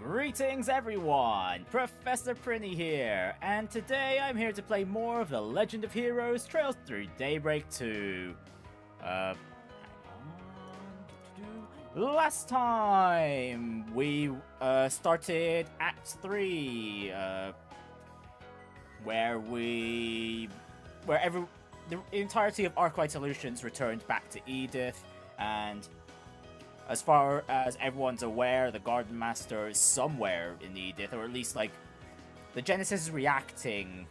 Greetings everyone, Professor Prinny here, and today I'm here to play more of The Legend of Heroes Trails Through Daybreak 2. Hang on. Last time we started Act 3, where the entirety of Arkride Solutions returned back to Edith, and as far as everyone's aware, the Gardenmaster is somewhere in Edith, or at least, like, the Genesis reacting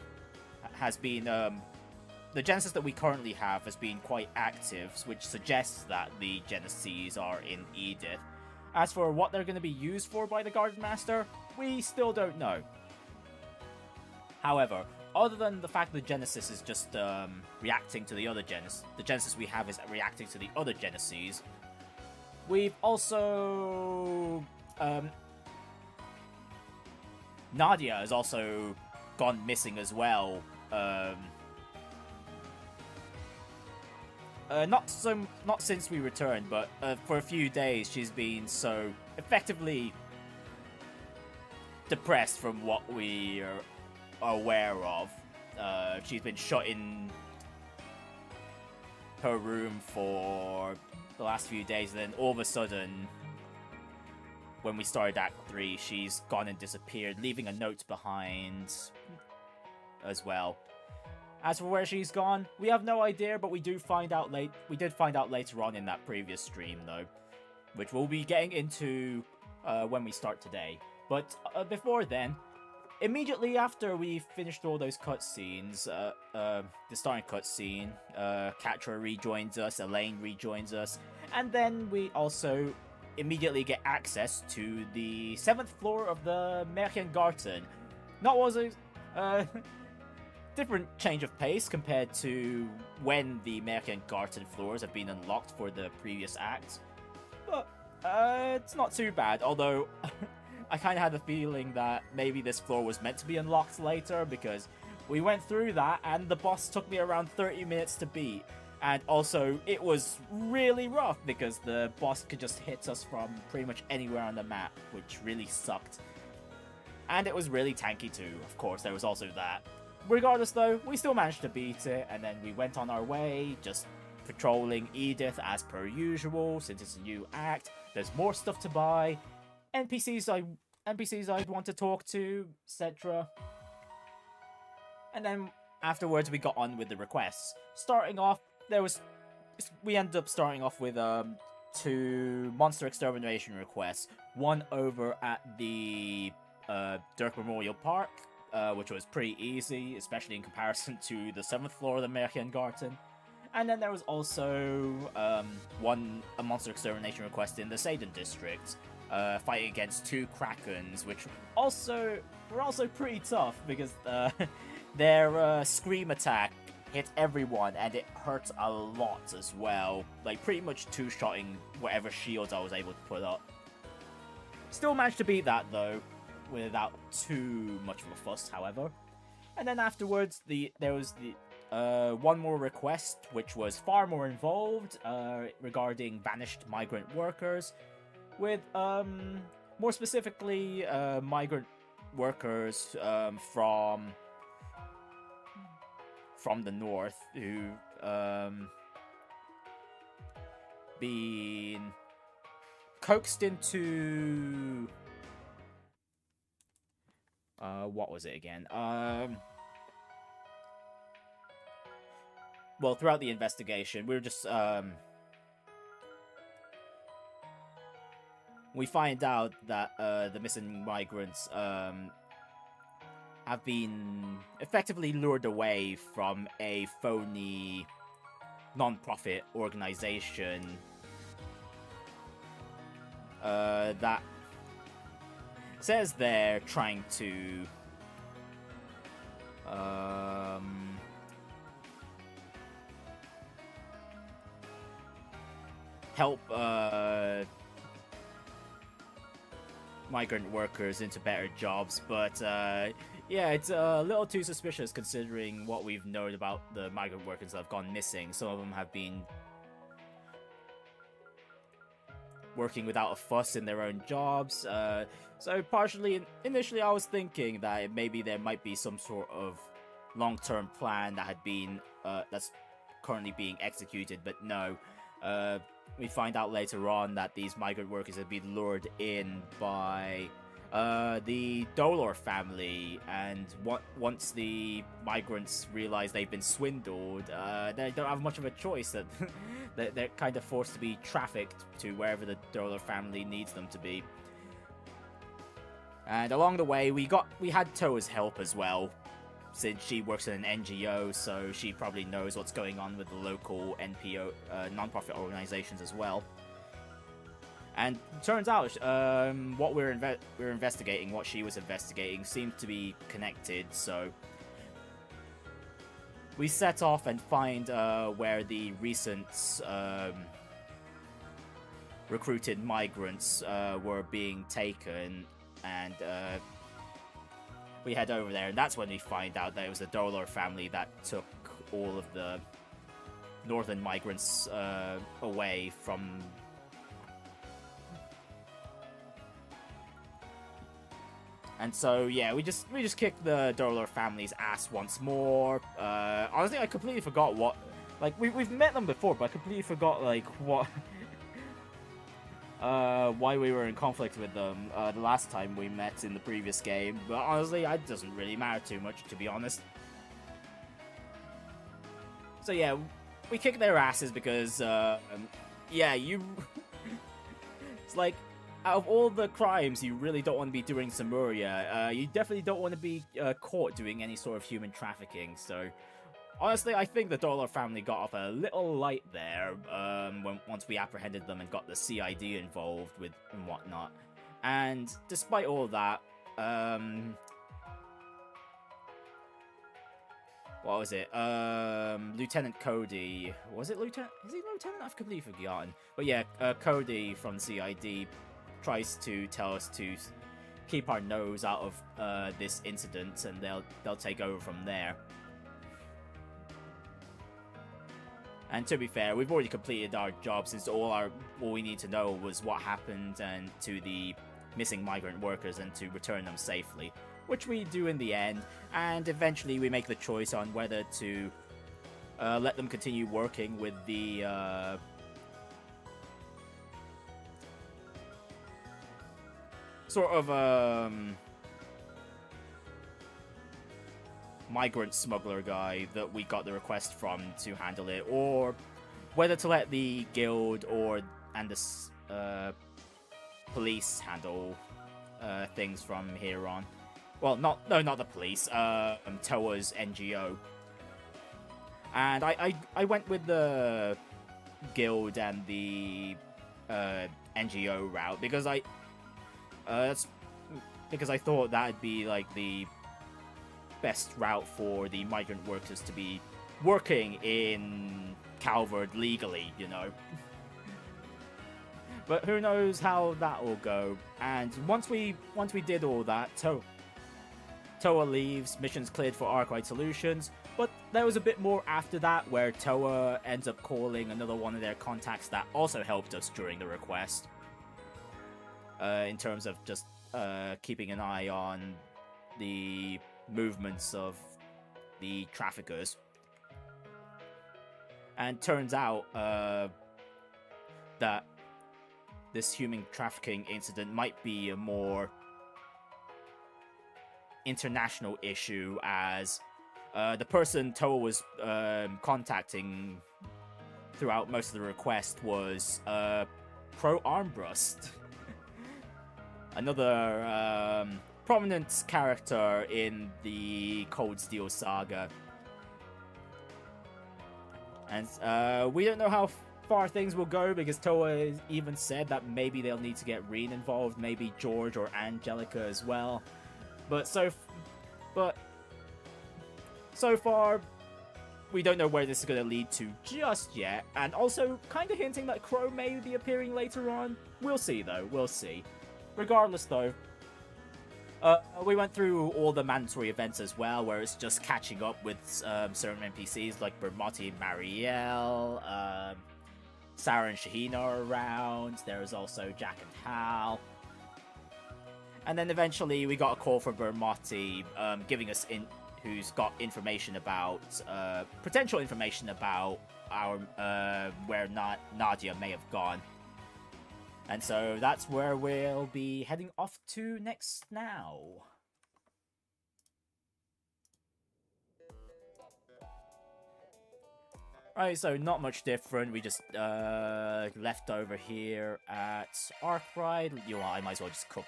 has been, the Genesis that we currently have has been quite active, which suggests that the Genesis are in Edith. As for what they're going to be used for by the Gardenmaster, we still don't know. However, other than the fact that Genesis is just reacting to the other Genesis, the Genesis we have is reacting to the other Genesis. We've also... Nadia has also gone missing as well. Not since we returned, but for a few days she's been so effectively depressed from what we are aware of. She's been shut in her room for the last few days, and then all of a sudden, when we started Act 3, she's gone and disappeared, leaving a note behind as well. As for where she's gone, we have no idea, but we did find out later on in that previous stream, though, which we'll be getting into when we start today. But before then, immediately after we finished all those cutscenes, the starting cutscene, Catra rejoins us, Elaine rejoins us, and then we also immediately get access to the 7th floor of the Märchengarten. Not was a different change of pace compared to when the Märchengarten floors have been unlocked for the previous acts, but it's not too bad, although I kind of had the feeling that maybe this floor was meant to be unlocked later, because we went through that and the boss took me around 30 minutes to beat. And also, it was really rough because the boss could just hit us from pretty much anywhere on the map, which really sucked. And it was really tanky too, of course, there was also that. Regardless though, we still managed to beat it, and then we went on our way, just patrolling Edith as per usual, since it's a new act. There's more stuff to buy. NPCs I'd want to talk to, etc. And then afterwards we got on with the requests. Starting off, we ended up starting off with 2 monster extermination requests. One over at the Dirk Memorial Park, which was pretty easy, especially in comparison to the 7th floor of the Märchengarten. And then there was also a monster extermination request in the Seiden district, fighting against 2 Krakens, which were also pretty tough because their scream attack hit everyone and it hurt a lot as well, like pretty much 2-shotting whatever shields I was able to put up. Still managed to beat that though, without too much of a fuss, however. And then afterwards, there was one more request, which was far more involved, regarding vanished migrant workers, with more specifically migrant workers from the north who been coaxed into what was it again? Well, throughout the investigation, we were just we find out that the missing migrants have been effectively lured away from a phony non-profit organization that says they're trying to help migrant workers into better jobs, but yeah, it's a little too suspicious considering what we've known about the migrant workers that have gone missing. Some of them have been working without a fuss in their own jobs. So partially, initially I was thinking that maybe there might be some sort of long-term plan that had been, that's currently being executed, but no. We find out later on that these migrant workers have been lured in by the Dolor family, and once the migrants realize they've been swindled, they don't have much of a choice. That they're kind of forced to be trafficked to wherever the Dolor family needs them to be. And along the way, we had Toa's help as well, since she works in an NGO, so she probably knows what's going on with the local NPO, non-profit organizations as well. And turns out, what we're investigating, what she was investigating, seemed to be connected. So we set off and find where the recent recruited migrants were being taken, and we head over there, and that's when we find out that it was the Dolor family that took all of the northern migrants away from. And so, yeah, we just kicked the Dolor family's ass once more. Honestly, I completely forgot what... Like, we've met them before, but I completely forgot, like, what... why we were in conflict with them the last time we met in the previous game. But honestly, it doesn't really matter too much, to be honest. So, yeah, we kicked their asses because, yeah, you... It's like... Out of all the crimes you really don't want to be doing in Samuria, you definitely don't want to be caught doing any sort of human trafficking, so... Honestly, I think the Dolor family got off a little light there, once we apprehended them and got the CID involved with and whatnot. And despite all that, what was it? Lieutenant Cody... Was it Lieutenant? Is he Lieutenant? I've completely forgotten. But yeah, Cody from CID tries to tell us to keep our nose out of this incident, and they'll take over from there. And to be fair, we've already completed our job, since all we need to know was what happened and to the missing migrant workers and to return them safely, which we do in the end. And eventually we make the choice on whether to let them continue working with the sort of migrant smuggler guy that we got the request from to handle it, or whether to let the guild and the police handle things from here on. Well, not the police, Toa's NGO. And I went with the guild and the NGO route because I thought that'd be like the best route for the migrant workers to be working in Calvard legally, you know. But who knows how that will go. And once we did all that, Toa leaves, mission's cleared for Arkride Solutions, but there was a bit more after that where Toa ends up calling another one of their contacts that also helped us during the request. In terms of just keeping an eye on the movements of the traffickers. And turns out that this human trafficking incident might be a more international issue, as the person Toa was contacting throughout most of the request was Pro Armbrust. Another prominent character in the Cold Steel saga. And we don't know how far things will go, because Toa even said that maybe they'll need to get Reen involved, maybe George or Angelica as well. But so far, we don't know where this is going to lead to just yet. And also, kind of hinting that Crow may be appearing later on. We'll see, though. We'll see. Regardless, though, we went through all the mandatory events as well, where it's just catching up with certain NPCs like Bermotti, Marielle, Sarah and Shahina are around. There's also Jack and Hal. And then eventually we got a call from Bermotti, giving us who's got information about potential information about our where Nadia may have gone. And so that's where we'll be heading off to next now. Right, so not much different. We just left over here at Arkride. You know, I might as well just cook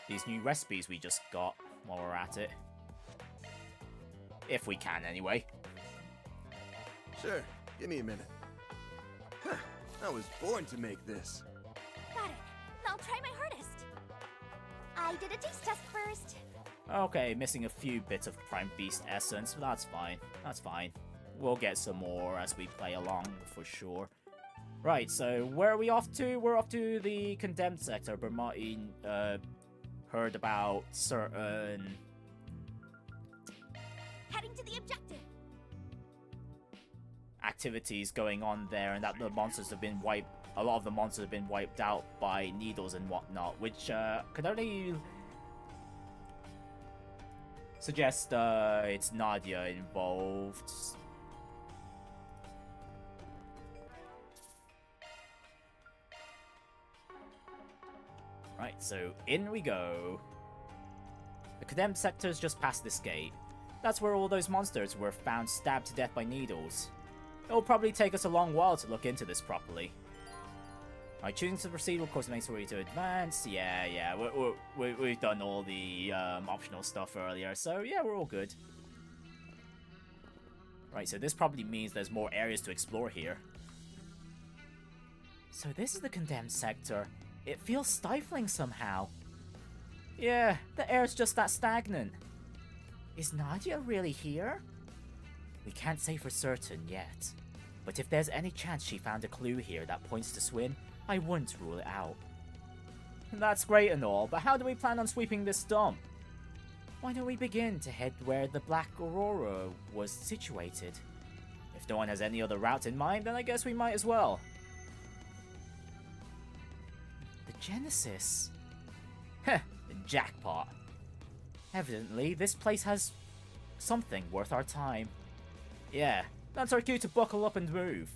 these new recipes we just got while we're at it. If we can, anyway. Sure, give me a minute. Huh, I was born to make this. Got it. I'll try my hardest. I did a taste test first. Okay, missing a few bits of Prime Beast essence, but that's fine. That's fine. We'll get some more as we play along, for sure. Right, so where are we off to? We're off to the Condemned Sector. Bermotti heard about certain... Heading to the objective. Activities going on there, and that the monsters have been wiped. A lot of the monsters have been wiped out by needles and whatnot, which could only suggest it's Nadia involved. Right, so in we go. The Condemned Sector's just past this gate. That's where all those monsters were found stabbed to death by needles. It'll probably take us a long while to look into this properly. Alright, choosing to proceed will cause the main story to advance. Yeah, we've done all the optional stuff earlier, so yeah, we're all good. Right, so this probably means there's more areas to explore here. So this is the Condemned Sector. It feels stifling somehow. Yeah, the air's just that stagnant. Is Nadia really here? We can't say for certain yet. But if there's any chance she found a clue here that points to Swin, I wouldn't rule it out. That's great and all, but how do we plan on sweeping this dump? Why don't we begin to head where the Black Aurora was situated? If no one has any other route in mind, then I guess we might as well. The Genesis? Heh, jackpot. Evidently, this place has something worth our time. Yeah, that's our cue to buckle up and move.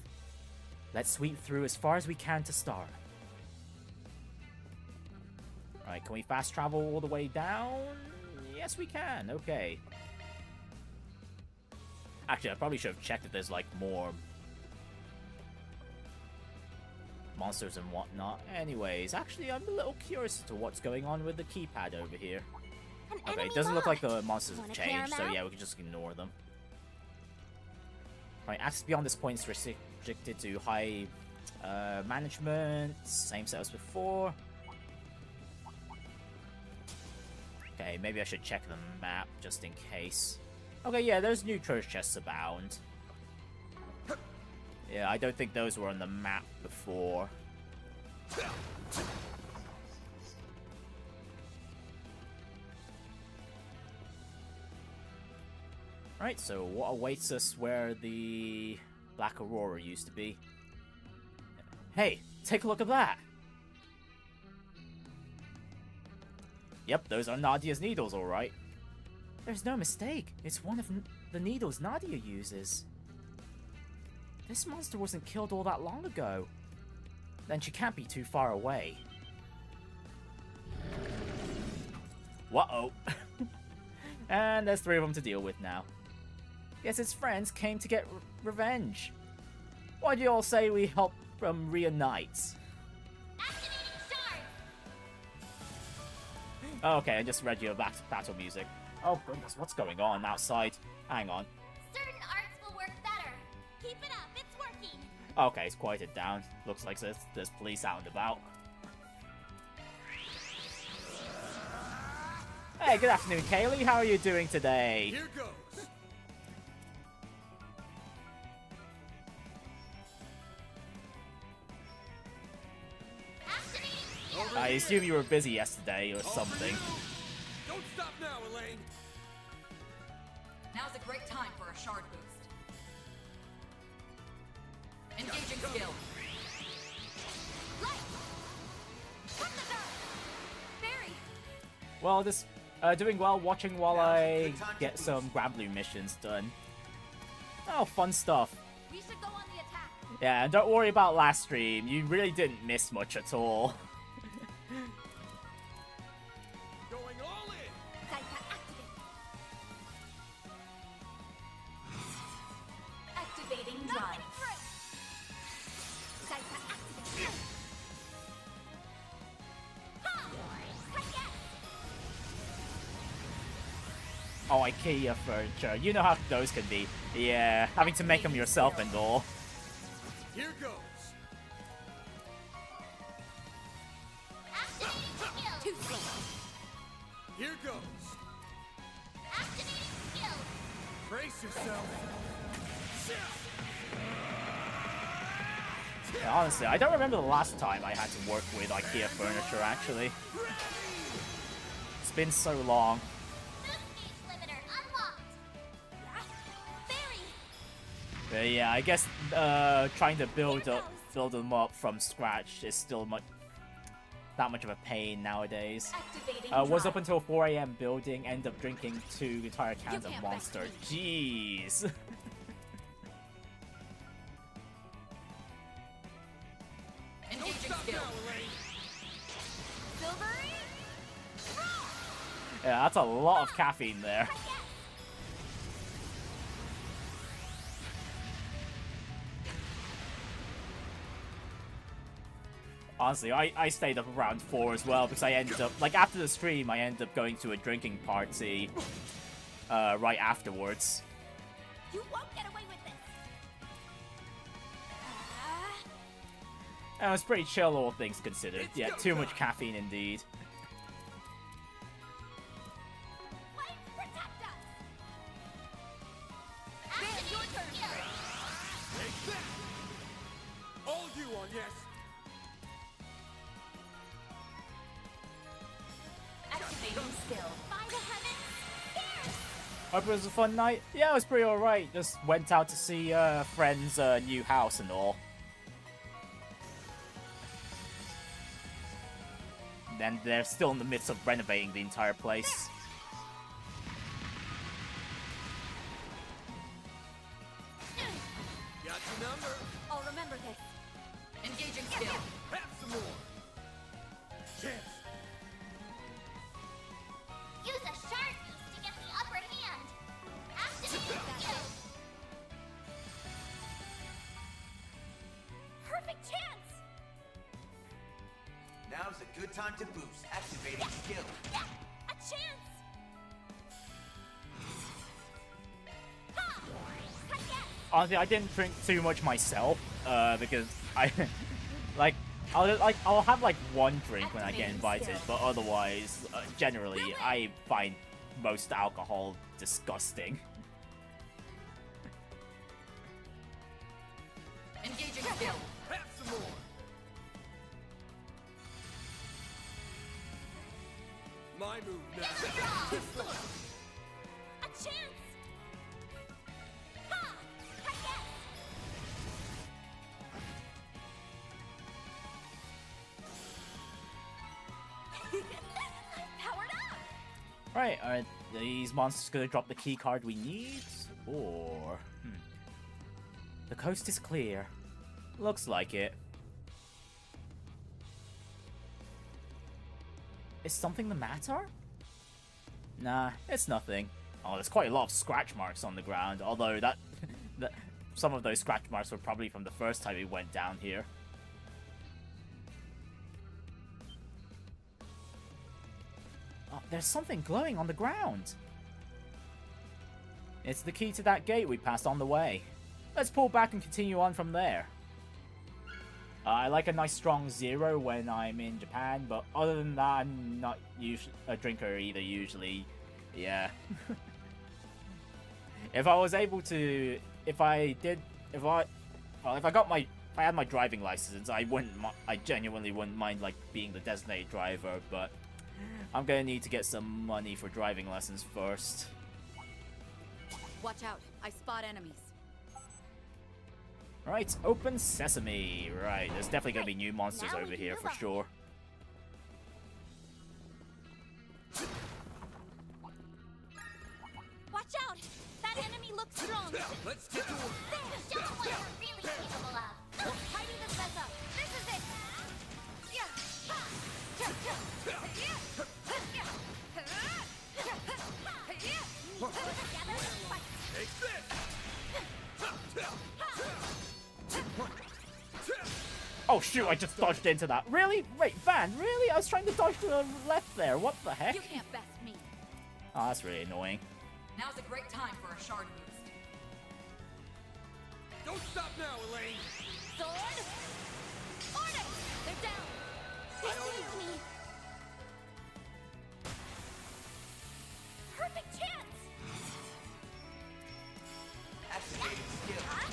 Let's sweep through as far as we can to start. Right, can we fast travel all the way down? Yes, we can. Okay. Actually, I probably should have checked if there's, like, more monsters and whatnot. Anyways, actually, I'm a little curious as to what's going on with the keypad over here. Okay, it doesn't look like the monsters have changed, so yeah, we can just ignore them. Right, access beyond this point is restricted to high management. Same set as before. Okay, maybe I should check the map just in case. Okay, yeah, there's new treasure chests abound. Yeah, I don't think those were on the map before. Right, so what awaits us where the Black Aurora used to be? Hey, take a look at that! Yep, those are Nadia's needles, alright. There's no mistake. It's one of the needles Nadia uses. This monster wasn't killed all that long ago. Then she can't be too far away. Whoa. And there's 3 of them to deal with now. Guess his friends came to get revenge. Why'd you all say we help them reunite? Okay, I just read you battle music. Oh goodness, what's going on outside? Hang on. Certain arts will work better. Keep it up, it's working. Okay, it's quieted down. Looks like there's police out and about. Hey, good afternoon, Kaylee. How are you doing today? Here goes. I assume you were busy yesterday or something. Don't stop now, Elaine. Now's a great time for a shard boost. Engaging skill. Light! From the dark! Fairy! Well, this doing well watching while I get some Gradual missions done. Oh, fun stuff. We should go on the attack! Yeah, and don't worry about last stream. You really didn't miss much at all. Going all in! Daika activate! Activating Not drive. getting through! Daika activate! Ha! Hi-ya! Oh, IKEA furniture. You know how those can be. Yeah, having to make them yourself and all. Here goes! Activating skill! Too slow! Here goes! Activating skill! Brace yourself! Yeah, honestly, I don't remember the last time I had to work with IKEA furniture, actually. It's been so long. Boost gauge limiter unlocked! Fairy! But yeah, I guess trying to build them up from scratch is still that much of a pain nowadays. Activating Was drive. up until 4 AM building, end up drinking 2 entire cans of can't Monster. rest. Jeez. Engaging Stop skill. now, Elaine! Silvery! Yeah, that's a lot of caffeine there. Honestly, I stayed up around 4 as well because I ended up, like after the stream, I ended up going to a drinking party right afterwards. You won't get away with this! And it was pretty chill, all things considered. Yeah, too much caffeine indeed. Flames protect us! Activate your turn! Take that! All you on, yes! Activating skill. By the heavens! Fierce! Hope it was a fun night. Yeah, it was pretty alright. Just went out to see friends' new house and all. And they're still in the midst of renovating the entire place. Got your number! I'll remember this. Engaging skill. Have some more! Chance! Use a shark beast to get the upper hand. Activate skill. Perfect chance. Now's a good time to boost. Activating skill. Yeah, a chance. Ha! Hi-ya! Honestly, I didn't drink too much myself, because I I'll have like one drink when I get invited, but otherwise, generally, I find most alcohol disgusting. Engaging skill. Have some more! My move now! A chance. Ha! Hi-ya! Powered up. Right, are these monsters gonna drop the key card we need, or the coast is clear. Looks like it. Is something the matter? Nah, it's nothing. Oh, there's quite a lot of scratch marks on the ground, although that some of those scratch marks were probably from the first time we went down here. Oh, there's something glowing on the ground. It's the key to that gate we passed on the way. Let's pull back and continue on from there. I like a nice strong 0 when I'm in Japan, but other than that, I'm not a drinker either, usually. Yeah. If I had my driving license, I genuinely wouldn't mind like being the designated driver, but I'm gonna need to get some money for driving lessons first. Watch out. I spot enemies. Right, open sesame. Right, there's definitely gonna be new monsters now we over can here move for on. sure. Watch out! That enemy looks strong. Let's get to work. There, show them what you're really capable of. Tidy this mess up. This is it. Yeah. Ha. Yeah. Together, fight. Take this. Oh shoot, I just dodged into that. Really? Wait, Van, really? I was trying to dodge to the left there. What the heck? You can't best me. Oh, that's really annoying. Now's a great time for a shard boost. Don't stop now, Elaine. Sword. Order. They're down. They saved me. Perfect chance. Activating skill. Huh?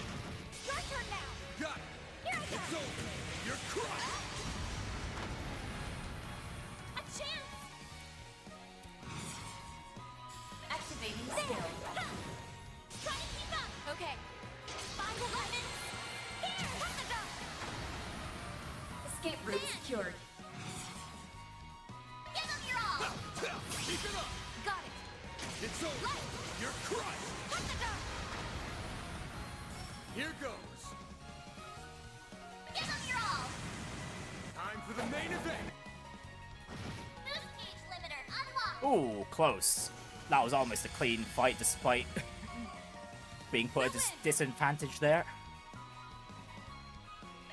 Your turn now. Got it. Here I It's go. over. You're crushed. A chance. Activating There. skill. Ha. Try to keep up. Okay. Find a weapon. Here. Come the go. Escape route secured. Give them your all. Keep it up. Got it. It's over. Light. You're crushed. Come the go. Here goes. Give them your all. Time for the main event. Boost gauge limiter unlocked. Ooh, close. That was almost a clean fight despite being put at a disadvantage there.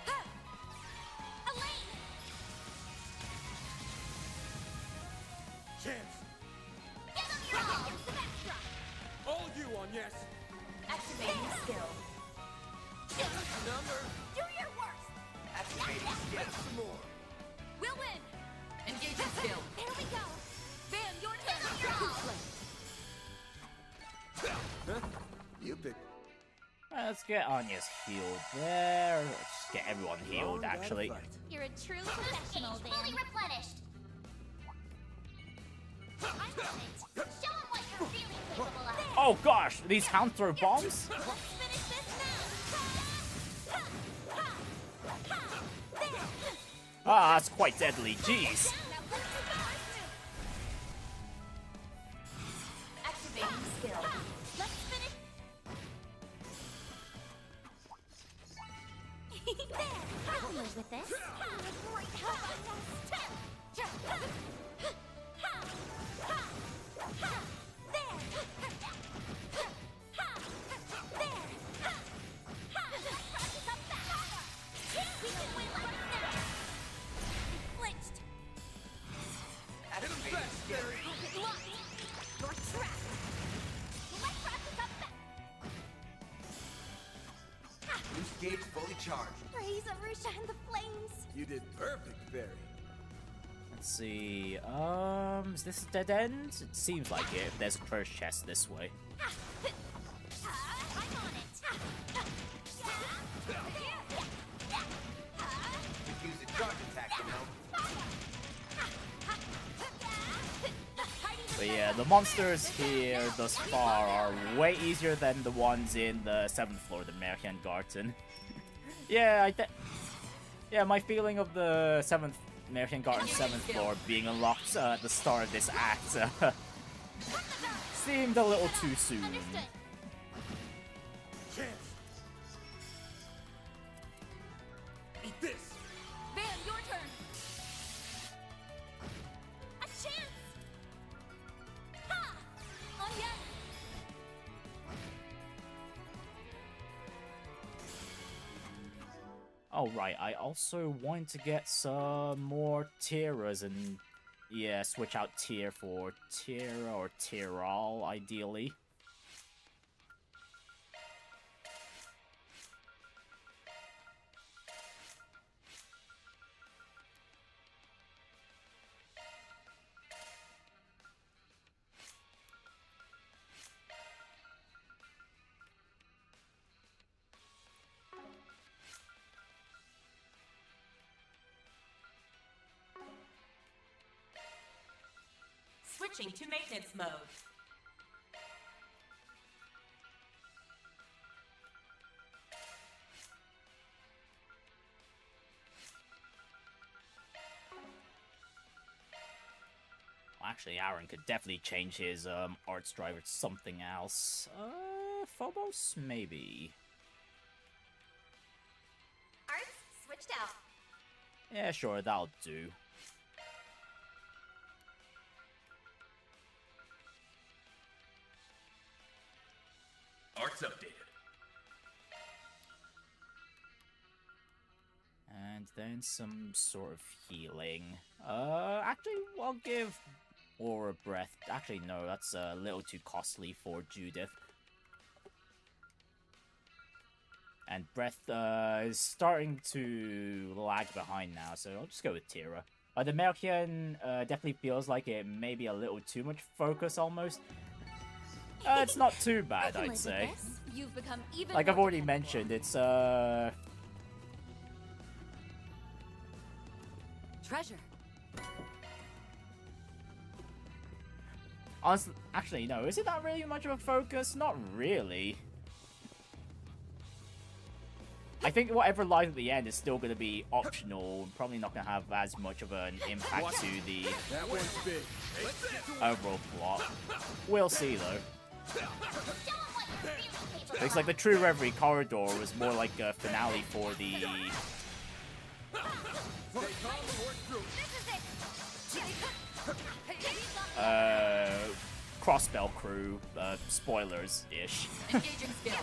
Ha. Elaine. Chance. Give them your all. Spectra. All you on yes. Activating skill. Number. Do your worst. Activating skill. Some more. We'll win. Engaging skill. There we go. Van, your turn. Give them your all. Huh? You pick. Let's get Anya's healed there. Let's just get everyone healed, Long actually. battle fight. You're a true professional, Van. Fully replenished. I want it. Show them what you're really capable of. Oh gosh, these hound throw bombs? Let's finish this now. Ha. Ha. Ha. There. Ah, that's quite deadly, jeez. Now let's do Activating skill. Let's finish. There. I can live with this. Great help. There. We can win right now. Flinched. Hit him fast, Barry. Locked. You're trapped. Let's practice up back. Boost gauge fully charged. Raise Arusha and the flames. You did perfect, Barry. Let's see. Is this a dead end? It seems like it. There's a first chest this way. I'm on it. Could use a charge attack, you know. But yeah, the monsters here thus far are way easier than the ones in the 7th floor, the American Garten. Yeah, yeah, my feeling of the 7th American Garten 7th floor being unlocked at the start of this act seemed a little too soon. Understood. Chance. Eat this. Van, your turn. A chance. Ha! On yes. Oh right, I also want to get some more Tiras and yeah, switch out Tier for Tira or Tiral ideally. Switching to maintenance mode. actually, Aaron could definitely change his arts driver to something else. Phobos, maybe. Arts switched out. Yeah, sure, that'll do. Art's updated. And then some sort of healing. Actually, I'll give Aura Breath. Actually, no, that's a little too costly for Judith. And Breath is starting to lag behind now, so I'll just go with Tira. The Merkian definitely feels like it may be a little too much focus almost. It's not too bad, I'd say. You've become even Like I've more already dependable. mentioned, it's Treasure. honestly, actually, no. Is it not really much of a focus? Not really. I think whatever lies at the end is still going to be optional, and probably not going to have as much of an impact to the That one's big. overall plot. We'll see, though. Show 'em what you're really capable Looks like the True Reverie Corridor was more like a finale for the This is it. Crossbell Crew spoilers-ish. Engaging skill.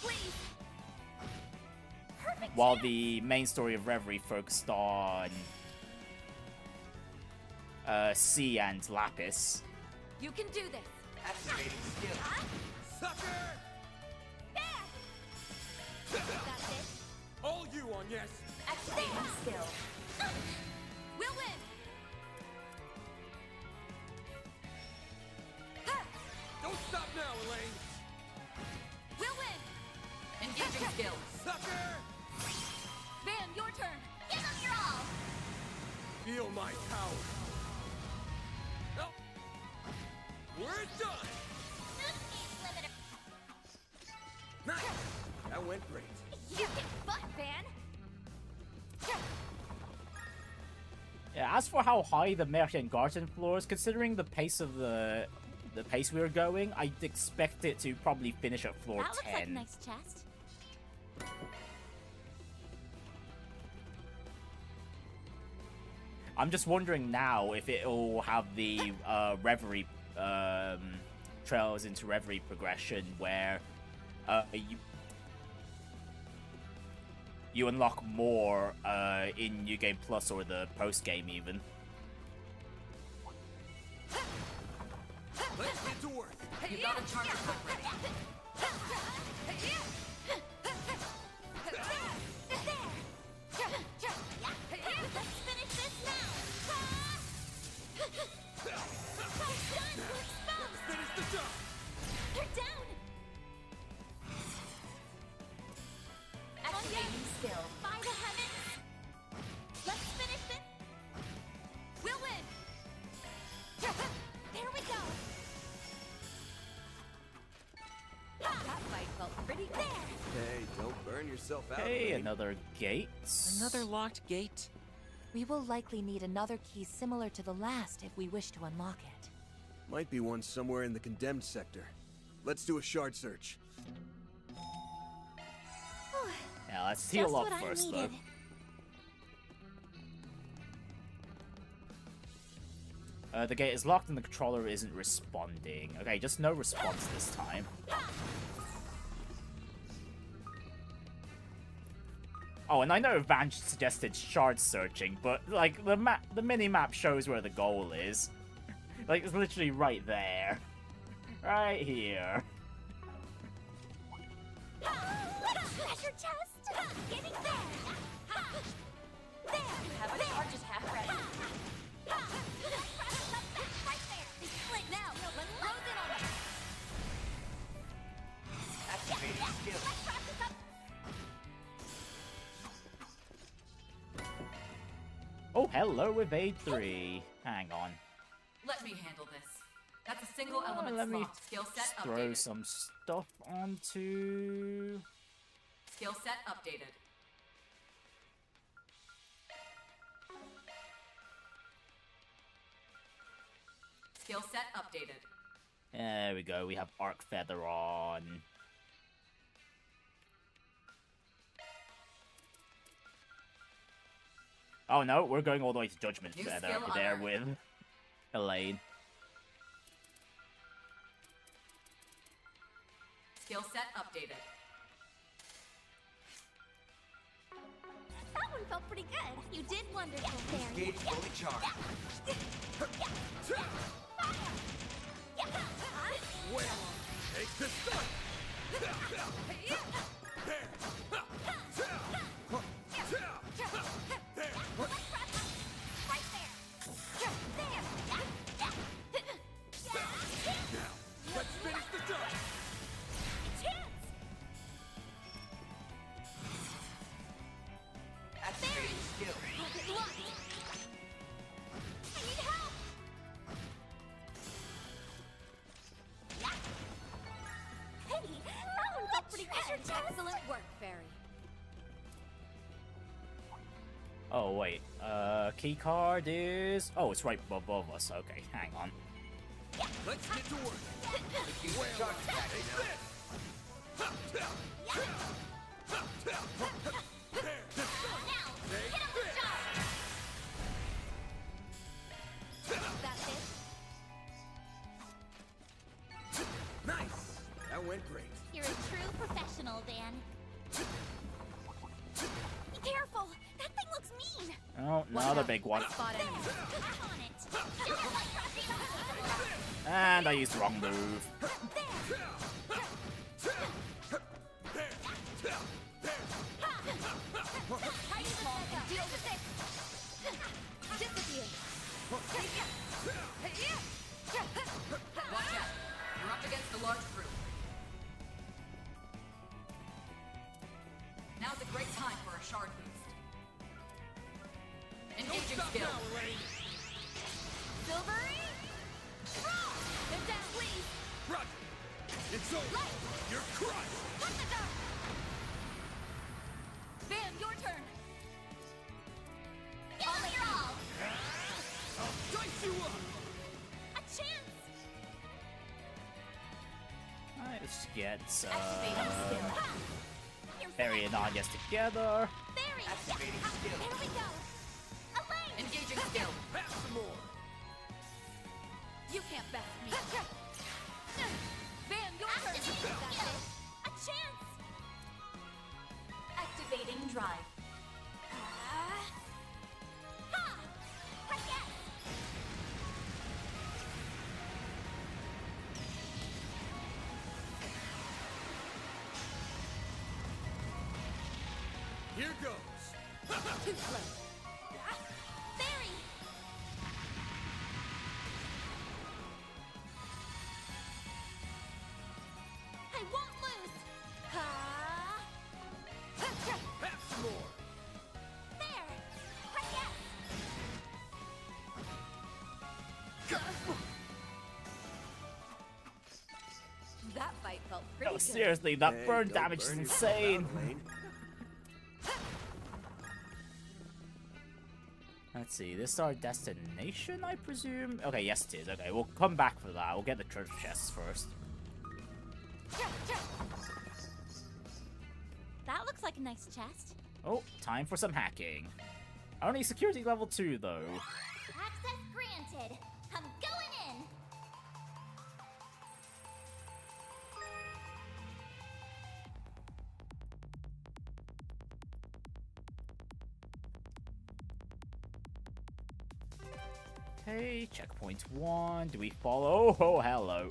Please. Perfect. While the main story of Reverie focused on C and Lapis. You can do this. Activating skill. Sucker! There. That's it. All you on yes. Activating skill. We'll win. Ha! Don't stop now, Elaine. We'll win. Engaging skill. Sucker! Van, your turn. Give them your all. Feel my power. Oh. We're done. This game's limited. Nice. That went great. You can butt, Van. Yeah, as for how high the Merchant Garden floor is, considering the pace of the pace we were going, I'd expect it to probably finish at floor That looks 10. like a nice chest. I'm just wondering now if it'll have the Reverie Trails into Reverie progression where you unlock more in New Game Plus or the post game even. Let's get to work. You've got a charger pack ready. Let's finish this now. Finish the job. They're down. Activating skill. By the heavens. Let's finish this. We'll win. There we go. That fight felt pretty good. Hey, don't burn yourself out. Okay, Elaine. another gate. Another locked gate? We will likely need another key similar to the last if we wish to unlock it. Might be one somewhere in the condemned sector. Let's do a shard search. Yeah, let's heal Just up what I first, though. needed. The gate is locked and the controller isn't responding. Okay, just no response this time. Oh, and I know Van suggested shard searching, but like the mini map shows where the goal is. Like it's literally right there, right here. Treasure chest. Getting there. There. You have a charges half ready. Right there. Split now. Let's close it on it. Activating skill. Let's wrap this up. Oh, hello with Aid 3. Hang on. Let me handle this. That's a single element Let me slot. Skill set throw updated. some stuff onto... Skill set updated. Skill set updated. There we go, we have Arc Feather on. Oh no, we're going all the way to Judgment New Feather skill over there unearned. with Elaine. Skill set updated. That one felt pretty good. You did wonderful, Fairy. Gauge fully charged. Well, take the stun! Right there. Now, let's finish the job! Chance! Activating skill. Locked. I need help! Hey, that one felt pretty good. Excellent work, Fairy. Oh wait, key card is... Oh, it's right above us. Okay, hang on. Let's get to work! Use the shark attack now. Now, get on the job! That's it. Nice! That went great. You're a true professional, Van. Be careful! That thing looks mean! Oh, another big one. Spot enemy. I'm on it! And I used the wrong move. Deal with it! Disappear! Watch out. You're up against a large group. Now's a great time for a shard boost. Engaging skill. Silvery! Roll! They're down, please! Roger! It's over! Light! You're crushed! Cut the dark! Van, your turn! Give them your all! I'll dice you up! A chance! Let's get Activating skill. Ha! You're Fairy and Anya's together. Fairy! Activating skill. There we go! Elaine! Engaging skill. Have some more! You can't best me! Van, your turn! That's it! A chance! Activating drive. Ha! Yes! Here goes! Too slow. Fairy! I won't lose! Ha! Have some more! There! Yes! That fight felt pretty Oh, good. seriously, that Hey, burn don't damage is burn yourself out, insane. Elaine. Let's see, this is our destination, I presume? Okay, yes it is. Okay, we'll come back for that. We'll get the treasure chests first. That looks like a nice chest. Oh, time for some hacking. Only security level 2, though. Access granted. I'm going in. Okay, checkpoint 1. Do we follow? Oh, hello.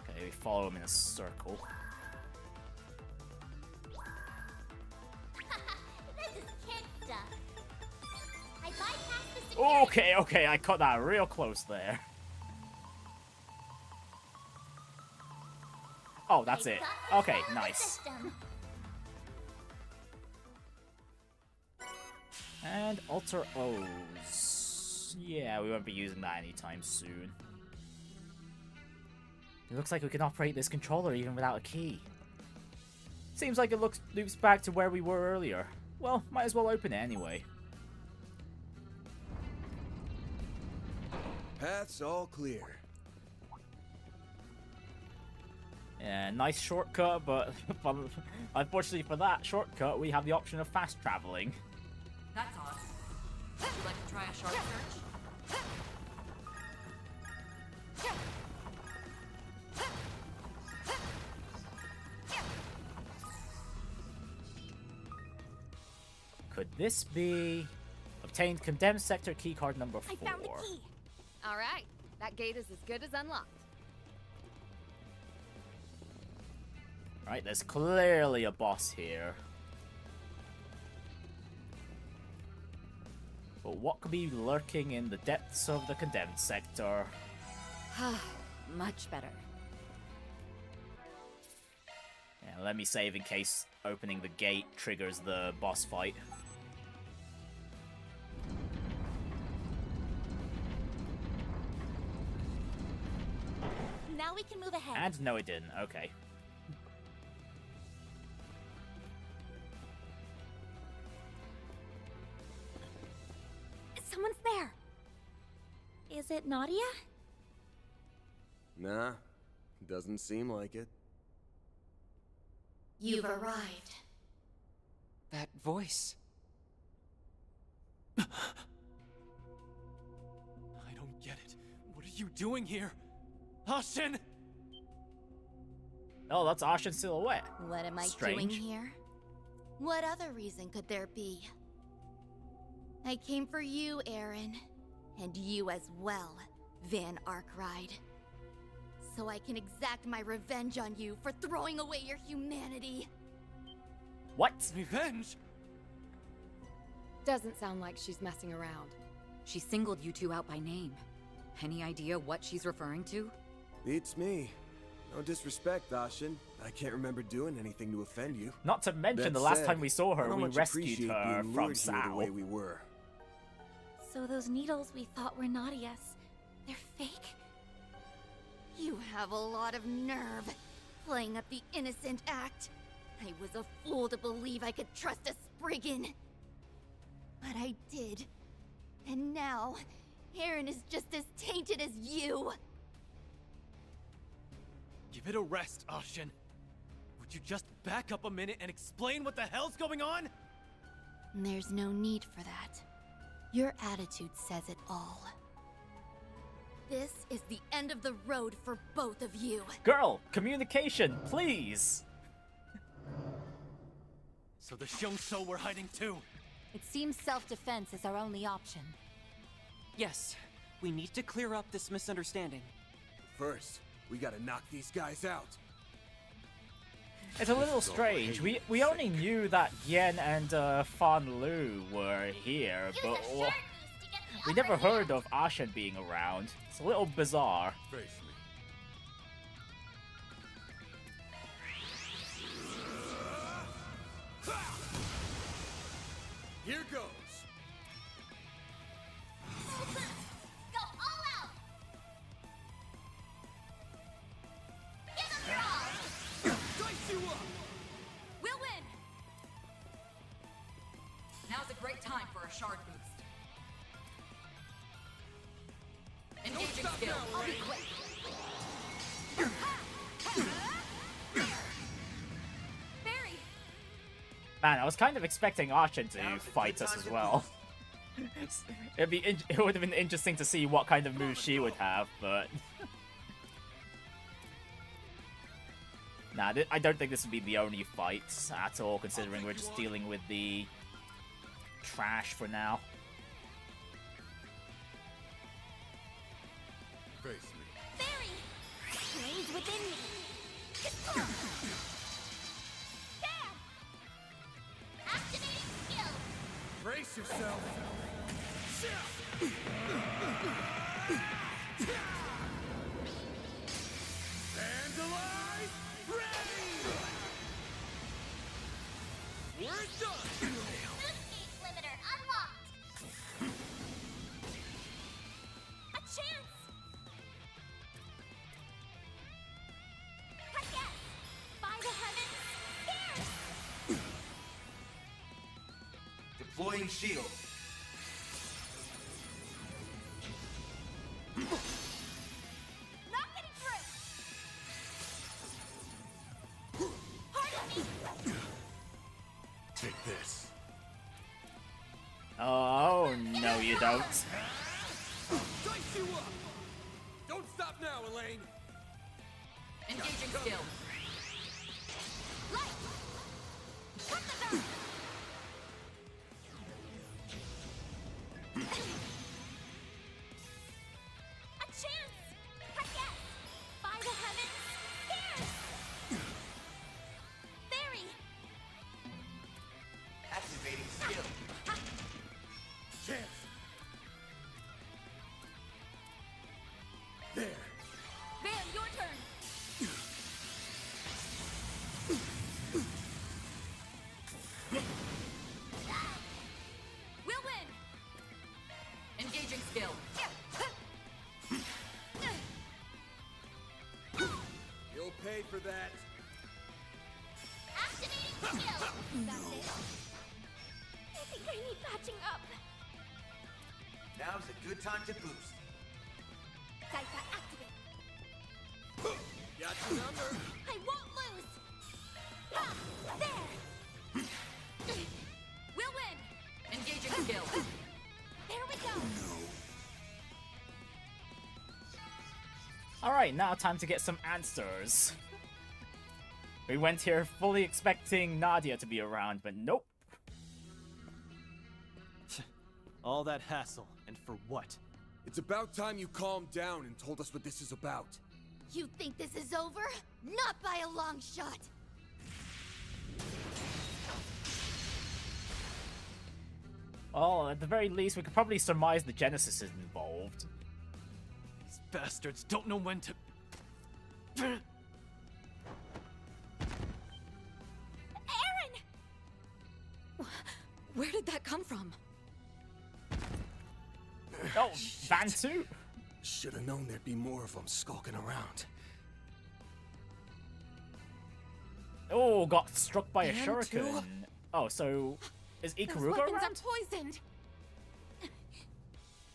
Okay, we follow him in a circle. This is kid stuff. I bypassed the security. Okay, I caught that real close there. Oh, that's I it. got the Okay, solar nice. system. And Alter O's. Yeah, we won't be using that anytime soon. It looks like we can operate this controller even without a key. Seems like it loops back to where we were earlier. Well, might as well open it anyway. Path's all clear. Yeah, nice shortcut, but unfortunately for that shortcut, we have the option of fast traveling. That's odd. Would you like to try a shark search? Could this be obtained condemned sector keycard number 4? I found the key. All right, that gate is as good as unlocked. Right, there's clearly a boss here. But what could be lurking in the depths of the condemned sector? Much better. Yeah, let me save in case opening the gate triggers the boss fight. Now we can move ahead. And no, it didn't. Okay. Someone's there. Is it Nadia? Nah, doesn't seem like it. You've arrived. That voice. I don't get it. What are you doing here? Ashen! Oh, that's Ashen's silhouette. What am I Strange. doing here? What other reason could there be? I came for you, Aaron. And you as well, Van Arkride. So I can exact my revenge on you for throwing away your humanity. What? Revenge? Doesn't sound like she's messing around. She singled you two out by name. Any idea what she's referring to? Beats me. No disrespect, Ashen. I can't remember doing anything to offend you. Not to mention That the last said, time we saw I her, don't we much rescued appreciate her being from lured here the Sal. way we were. So those needles we thought were Nadia's, they're fake? You have a lot of nerve, playing up the innocent act. I was a fool to believe I could trust a Spriggan. But I did. And now, Aaron is just as tainted as you. Give it a rest, Ashen. Would you just back up a minute and explain what the hell's going on? There's no need for that. Your attitude says it all. This is the end of the road for both of you. Girl, communication, please! So the Xiongshou were hiding too. It seems self-defense is our only option. Yes, we need to clear up this misunderstanding. First, we gotta knock these guys out. It's a little strange. We only knew that Yen and Fan Lu were here, Use but a shark boost to get the we upper never hand. heard of Ashen being around. It's a little bizarre. Face me. Here goes. Go all out! Give them your all! Dice you up! We'll win! Now's a great time for a shard boost. Engaging skill. I'll be quick. Barry! Man, I was kind of expecting Ashen to Now's a fight good us time as to well. It would have been interesting to see what kind of moves she would have, but nah, I don't think this would be the only fight at all, considering we're just dealing with the trash for now. Face me. Barry! Flames within me! There! Activating skill! Brace yourself. Vandalize! Ready! We're done! Boost gauge limiter unlocked! A chance! Heck yes! By the heavens, here! Deploying shield. you don't. Dice you up! Don't stop now, Elaine! Engaging skill. Light! Cut the dark! A chance! Heck yes! By the heavens, pierce! Fairy! Activating skill. Chance! There! Van, your turn! We'll win! Engaging skill. You'll pay for that. Activating skill! That's it. I think I need patching up. Now's a good time to boost. Daita activate. Got your number. I won't lose! Ha! There! We'll win! Engaging skill. There we go! Alright, now time to get some answers. We went here fully expecting Nadia to be around, but nope. All that hassle, and for what? It's about time you calmed down and told us what this is about. You think this is over? Not by a long shot! Well, at the very least, we could probably surmise the Genesis is involved. These bastards don't know when to... Aaron! Where did that come from? Oh, Bantu? Should have known there'd be more of them skulking around. Oh, got struck by a Bantu? shuriken. Oh, so is Those Ikaruga weapons around? are poisoned!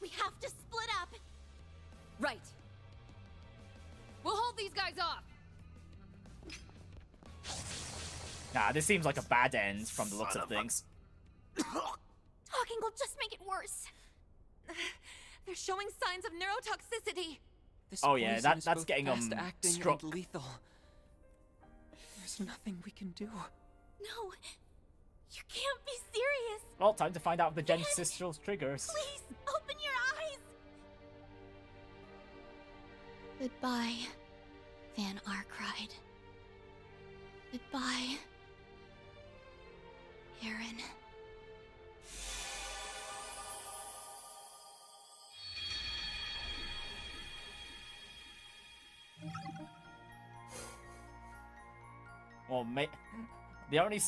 We have to split up! Right. We'll hold these guys off. Nah, this seems like a bad end from the looks of things. Talking will just make it worse. They're showing signs of neurotoxicity. This Oh, yeah, poison that- is that's both getting, fast-acting struck. and lethal. There's nothing we can do. No, you can't be serious. Well, time to find out if the Genesis still triggers. Please, open your eyes. Goodbye, Van Arkride. Goodbye, Aaron. Well, the only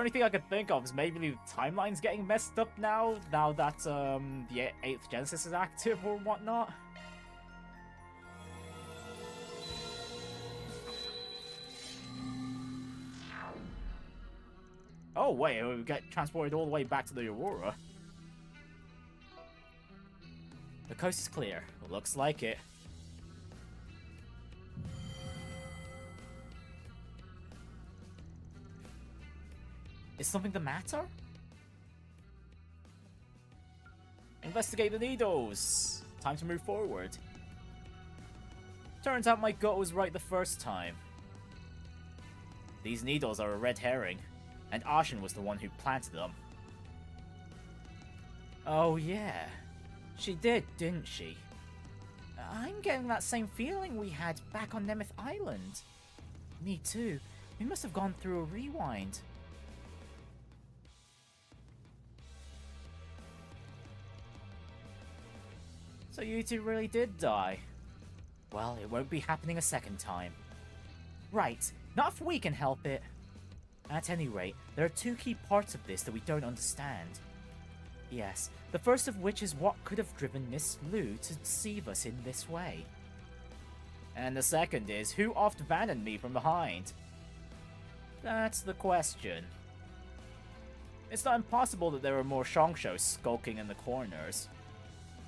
thing I could think of is maybe the timeline's getting messed up now that the 8th Genesis is active or whatnot. Oh wait, we get transported all the way back to the Aurora. The coast is clear. Looks like it. Is something the matter? Investigate the needles. Time to move forward. Turns out my gut was right the first time. These needles are a red herring, and Ashen was the one who planted them. Oh yeah, she did, didn't she? I'm getting that same feeling we had back on Nemeth Island. Me too. We must have gone through a rewind. So you two really did die. Well, it won't be happening a second time. Right, not if we can help it. At any rate, there are two key parts of this that we don't understand. Yes, the first of which is what could have driven Miss Lou to deceive us in this way. And the second is, who oft-abandoned me from behind? That's the question. It's not impossible that there were more Shongsho skulking in the corners.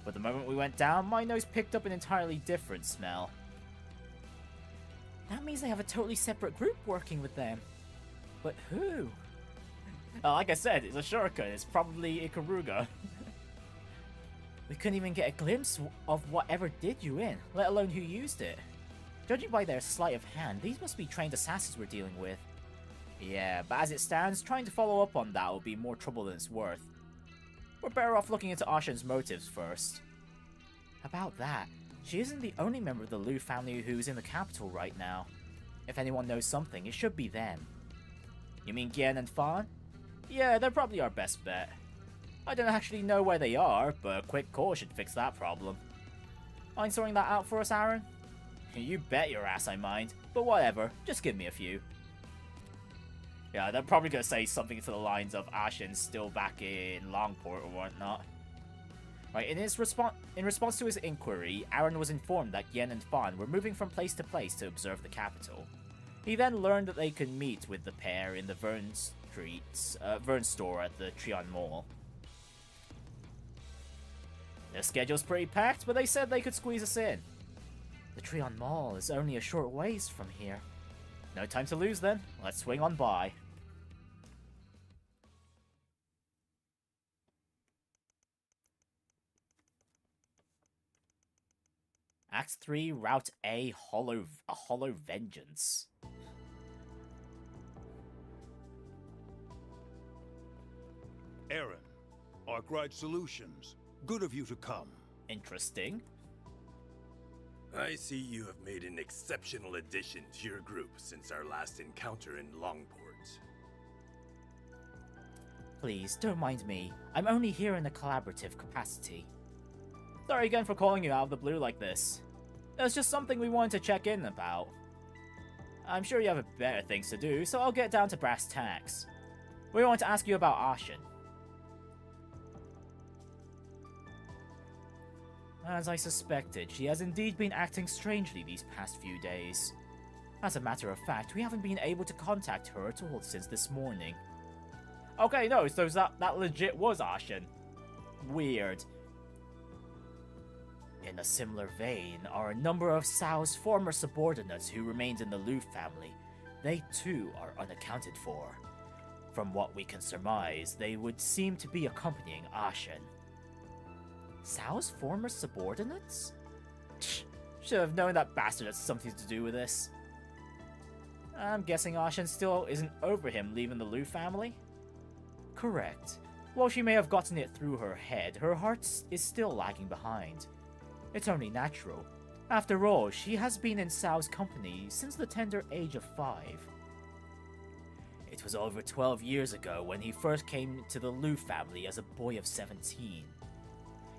But the moment we went down, my nose picked up an entirely different smell. That means they have a totally separate group working with them. But who? Like I said, it's a shuriken. It's probably Ikaruga. We couldn't even get a glimpse of whatever did you in, let alone who used it. Judging by their sleight of hand, these must be trained assassins we're dealing with. Yeah, but as it stands, trying to follow up on that will be more trouble than it's worth. We're better off looking into Ashen's motives first. About that, she isn't the only member of the Liu family who's in the capital right now. If anyone knows something, it should be them. You mean Gian and Fan? Yeah, they're probably our best bet. I don't actually know where they are, but a quick call should fix that problem. Mind sorting that out for us, Aaron? You bet your ass I mind, but whatever, just give me a few. Yeah, they're probably gonna say something to the lines of Ashen's still back in Longport or whatnot. Right, in response to his inquiry, Aaron was informed that Yen and Fan were moving from place to place to observe the capital. He then learned that they could meet with the pair in the Vern store at the Trion Mall. Their schedule's pretty packed, but they said they could squeeze us in. The Trion Mall is only a short ways from here. No time to lose then, let's swing on by. Act 3, Route A, a Hollow Vengeance. Aaron, Arkride Solutions. Good of you to come. Interesting. I see you have made an exceptional addition to your group since our last encounter in Longport. Please, don't mind me. I'm only here in a collaborative capacity. Sorry again for calling you out of the blue like this. It was just something we wanted to check in about. I'm sure you have better things to do, so I'll get down to brass tacks. We want to ask you about Ashen. As I suspected, she has indeed been acting strangely these past few days. As a matter of fact, we haven't been able to contact her at all since this morning. Okay, no, so that legit was Ashen. Weird. In a similar vein are a number of Sao's former subordinates who remained in the Liu family. They too are unaccounted for. From what we can surmise, they would seem to be accompanying Ashen. Sao's former subordinates? Should have known that bastard had something to do with this. I'm guessing Ashen still isn't over him leaving the Liu family? Correct. While she may have gotten it through her head, her heart is still lagging behind. It's only natural. After all, she has been in Sao's company since the tender age of 5. It was over 12 years ago when he first came to the Liu family as a boy of 17.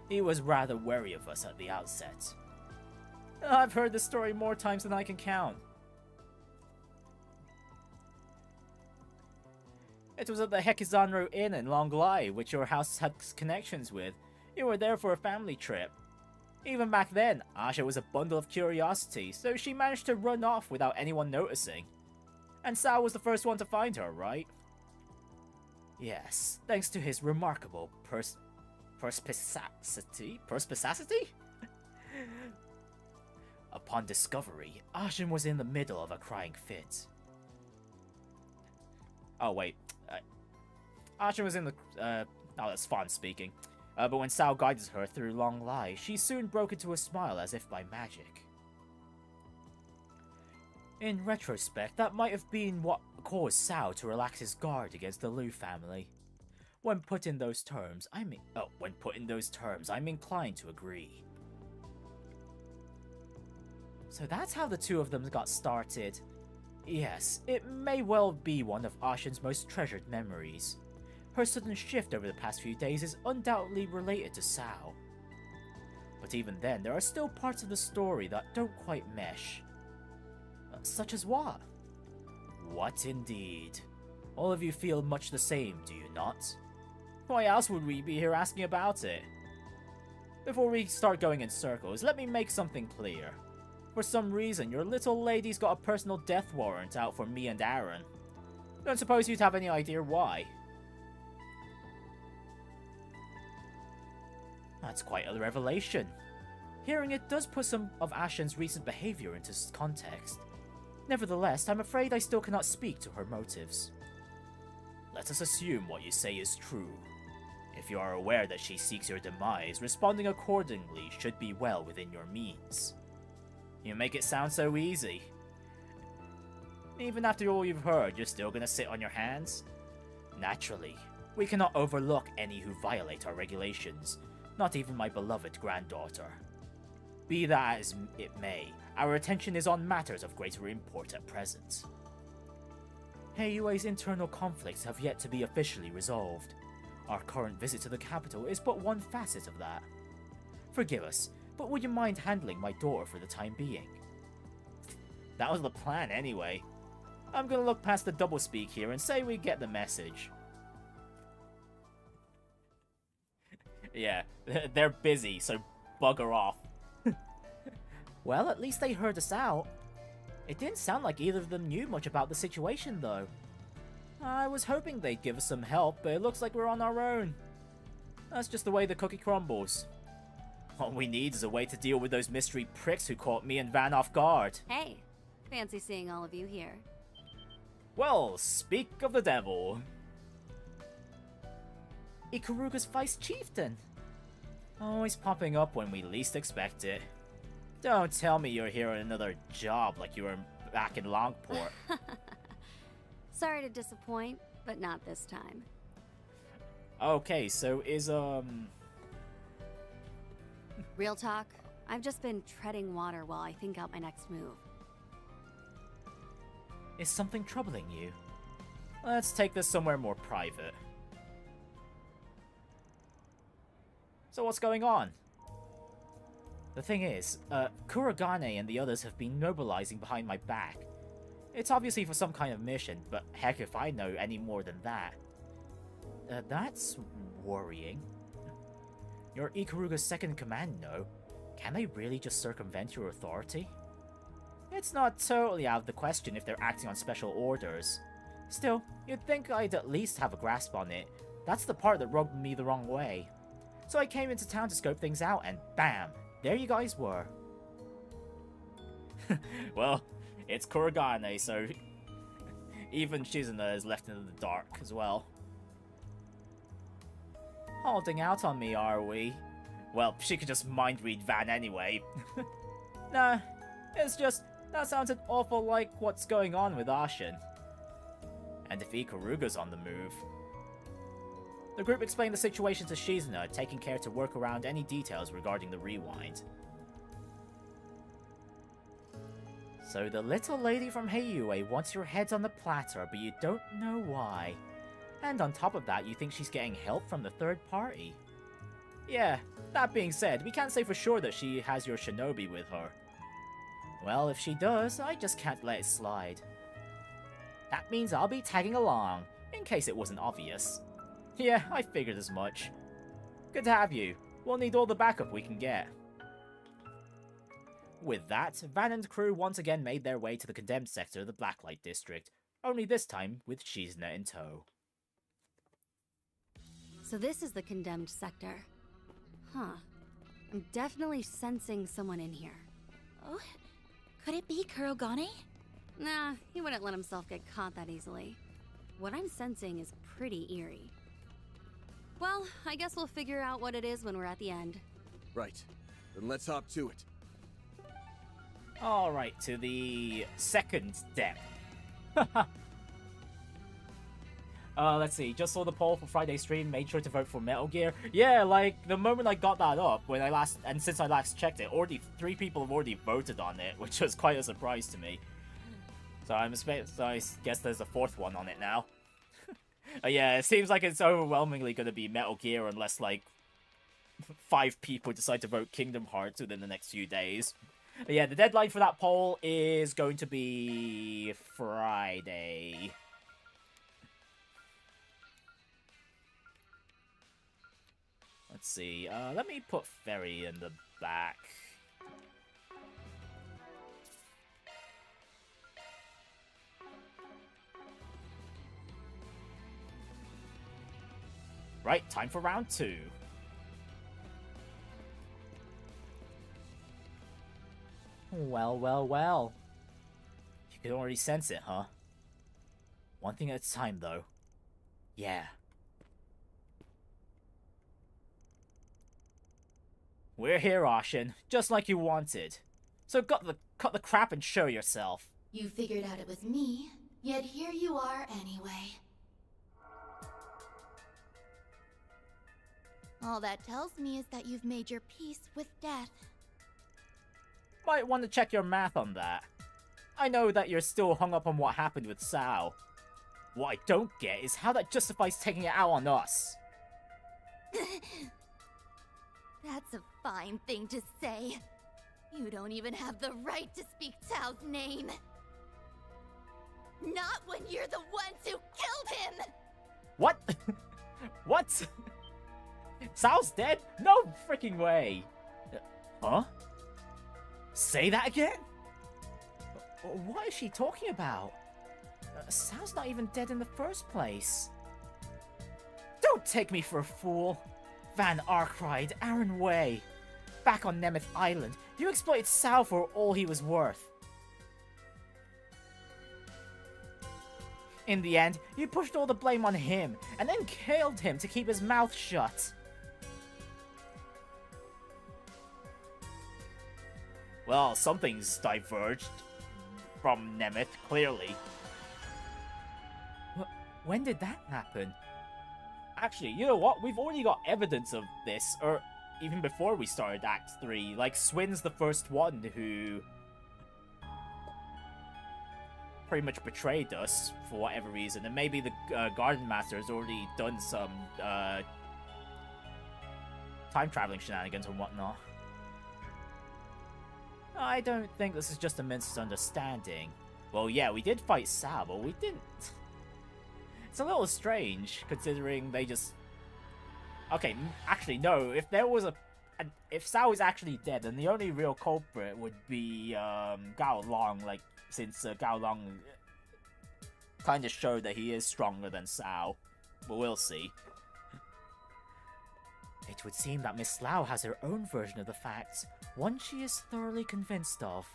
He was rather wary of us at the outset. I've heard this story more times than I can count. It was at the Hekizanro Inn in Longlai, which your house had connections with. You were there for a family trip. Even back then, Asha was a bundle of curiosity, so she managed to run off without anyone noticing. And Sao was the first one to find her, right? Yes, thanks to his remarkable perspicacity? Upon discovery, Ashen was in the middle of a crying fit. Oh wait, Ashen was in the, oh that's Fawn speaking. But when Sao guided her through Long Lai, she soon broke into a smile as if by magic. In retrospect, that might have been what caused Sao to relax his guard against the Liu family. When put in those terms, I'm inclined to agree. So that's how the two of them got started. Yes, it may well be one of Ashen's most treasured memories. Her sudden shift over the past few days is undoubtedly related to Sao. But even then, there are still parts of the story that don't quite mesh. Such as what? What indeed? All of you feel much the same, do you not? Why else would we be here asking about it? Before we start going in circles, let me make something clear. For some reason, your little lady's got a personal death warrant out for me and Aaron. Don't suppose you'd have any idea why? That's quite a revelation. Hearing it does put some of Ashen's recent behavior into context. Nevertheless, I'm afraid I still cannot speak to her motives. Let us assume what you say is true. If you are aware that she seeks your demise, responding accordingly should be well within your means. You make it sound so easy. Even after all you've heard, you're still gonna sit on your hands? Naturally, we cannot overlook any who violate our regulations, not even my beloved granddaughter. Be that as it may, our attention is on matters of greater import at present. Heiyue's internal conflicts have yet to be officially resolved. Our current visit to the capital is but one facet of that. Forgive us, but would you mind handling my daughter for the time being? That was the plan anyway. I'm gonna look past the doublespeak here and say we get the message. Yeah, they're busy, so bugger off. Well, at least they heard us out. It didn't sound like either of them knew much about the situation, though. I was hoping they'd give us some help, but it looks like we're on our own. That's just the way the cookie crumbles. What we need is a way to deal with those mystery pricks who caught me and Van off guard. Hey, fancy seeing all of you here. Well, speak of the devil. Ikaruga's Vice Chieftain. Always popping up when we least expect it. Don't tell me you're here on another job like you were back in Longport. Sorry to disappoint, but not this time. Okay, so is, Real talk, I've just been treading water while I think out my next move. Is something troubling you? Let's take this somewhere more private. So what's going on? The thing is, Kurogane and the others have been mobilizing behind my back. It's obviously for some kind of mission, but heck if I know any more than that. That's worrying. You're Ikaruga's second in command, no? Can they really just circumvent your authority? It's not totally out of the question if they're acting on special orders. Still, you'd think I'd at least have a grasp on it. That's the part that rubbed me the wrong way. So I came into town to scope things out, and bam! There you guys were. Well, it's Kurogane, so even Shizuna is left in the dark as well. Holding out on me, are we? Well, she could just mind read Van anyway. Nah, it's just, that sounded awful like what's going on with Ashen. And if Ikaruga's on the move. The group explained the situation to Shizuna, taking care to work around any details regarding the rewind. So the little lady from Heiyue wants your heads on the platter, but you don't know why. And on top of that, you think she's getting help from the third party. Yeah, that being said, we can't say for sure that she has your shinobi with her. Well, if she does, I just can't let it slide. That means I'll be tagging along, in case it wasn't obvious. Yeah, I figured as much. Good to have you. We'll need all the backup we can get. With that, Van and crew once again made their way to the condemned sector of the Blacklight District, only this time with Shizuna in tow. So this is the condemned sector. Huh. I'm definitely sensing someone in here. Oh? Could it be Kurogane? Nah, he wouldn't let himself get caught that easily. What I'm sensing is pretty eerie. Well, I guess we'll figure out what it is when we're at the end. Right. Then let's hop to it. Alright, to the second step. Let's see, just saw the poll for Friday's stream, made sure to vote for Metal Gear. Yeah, like, the moment I got that up, since I last checked it, already 3 people have already voted on it, which was quite a surprise to me. So I guess there's a 4th one on it now. Yeah, it seems like it's overwhelmingly gonna be Metal Gear unless, like, 5 people decide to vote Kingdom Hearts within the next few days. But yeah, the deadline for that poll is going to be Friday. Let's see, let me put Ferry in the back. Right, time for round 2. Well, well, well. You can already sense it, huh? One thing at a time, though. Yeah. We're here, Ashen, just like you wanted. So cut the crap and show yourself. You figured out it was me, yet here you are anyway. All that tells me is that you've made your peace with death. Might want to check your math on that. I know that you're still hung up on what happened with Sao. What I don't get is how that justifies taking it out on us. That's a fine thing to say. You don't even have the right to speak Tao's name. Not when you're the ones who killed him! What? What? Sao's dead? No freaking way. Huh? Say that again? What is she talking about? Sao's not even dead in the first place. Don't take me for a fool. Van Arkride, Aaron Way. Back on Nemeth Island, you exploited Sao for all he was worth. In the end, you pushed all the blame on him, and then killed him to keep his mouth shut. Well, something's diverged from Nemeth, clearly. When did that happen? Actually, you know what? We've already got evidence of this, or even before we started Act 3. Like, Swin's the first one who pretty much betrayed us for whatever reason, and maybe the Gardenmaster has already done some time-traveling shenanigans and whatnot. I don't think this is just a misunderstanding. Well, yeah, we did fight Sao, but we didn't. It's a little strange, considering they just... Okay, actually, no, if there was a... If Sao is actually dead, then the only real culprit would be Gao Long, like, since Gao Long kind of showed that he is stronger than Sao. But we'll see. It would seem that Miss Lau has her own version of the facts, one she is thoroughly convinced of.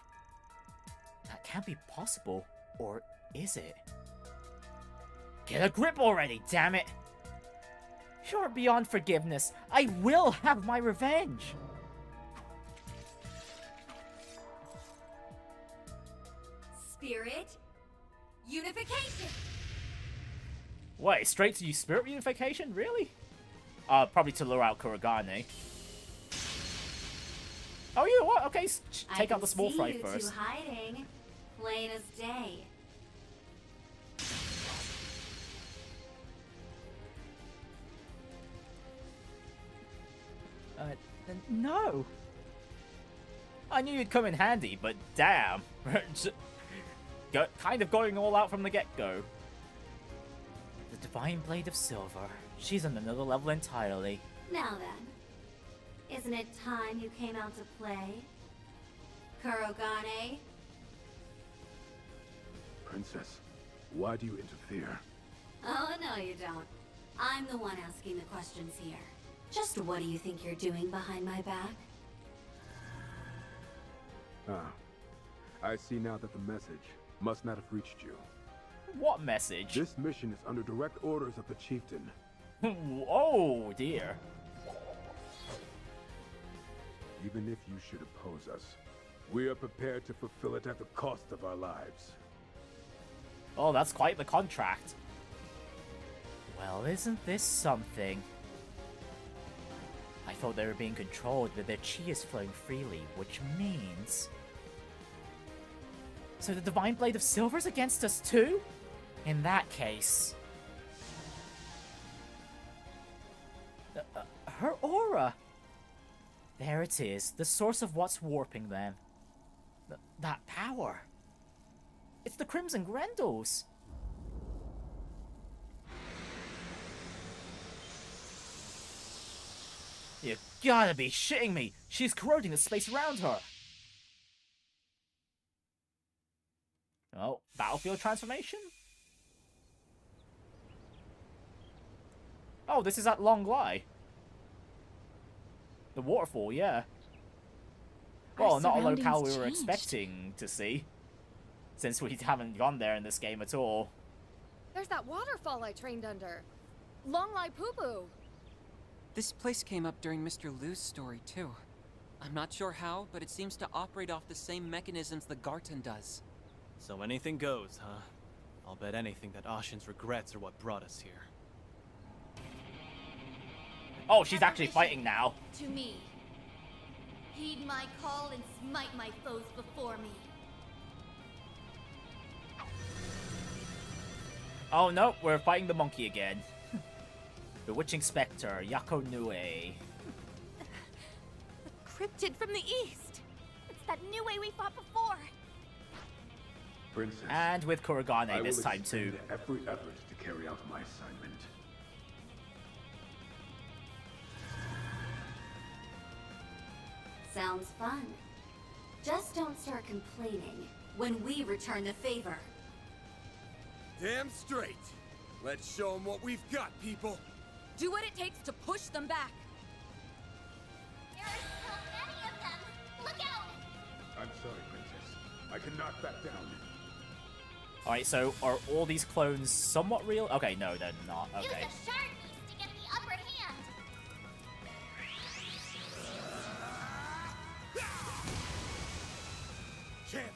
That can't be possible, or is it? Get a grip already, damn it! You're beyond forgiveness. I will have my revenge! Spirit unification! Wait, straight to spirit unification? Really? Probably to lure out Kurogane. Oh, you know what? Okay, take out the small fry first. Hiding, plain as day. No. I knew you'd come in handy, but damn. Kind of going all out from the get-go. The Divine Blade of Silver. She's on another level entirely. Now then, isn't it time you came out to play? Kurogane? Princess, why do you interfere? Oh, no you don't. I'm the one asking the questions here. Just what do you think you're doing behind my back? Ah, I see now that the message must not have reached you. What message? This mission is under direct orders of the chieftain. Oh, dear. Even if you should oppose us, we are prepared to fulfill it at the cost of our lives. Oh, that's quite the contract. Well, isn't this something? I thought they were being controlled, but their chi is flowing freely, which means... So the Divine Blade of Silver's against us too? In that case... her aura! There it is, the source of what's warping them. That power. It's the Crimson Grendels. You gotta be shitting me! She's corroding the space around her! Oh, battlefield transformation? Oh, this is at Long Lie. The waterfall, yeah. Well, not a locale we were expecting to see. Since we haven't gone there in this game at all. There's that waterfall I trained under. Long Lai Poo Poo. This place came up during Mr. Liu's story, too. I'm not sure how, but it seems to operate off the same mechanisms the Garten does. So anything goes, huh? I'll bet anything that Ashen's regrets are what brought us here. Oh, she's actually fighting now. To me. Heed my call and smite my foes before me. Oh no, we're fighting the monkey again. Bewitching Spectre, Yako Nue. Cryptid from the east. It's that new way we fought before. Princess, And with Kurogane this time I too. will expend every effort to carry out my assignment. Sounds fun. Just don't start complaining when we return the favor. Damn straight. Let's show them what we've got, people. Do what it takes to push them back. There are so many of them. Look out! I'm sorry, Princess. I cannot back down. Alright, so are all these clones somewhat real? Okay, no, they're not. Use Okay. a shard beast to get the upper hand. Chance.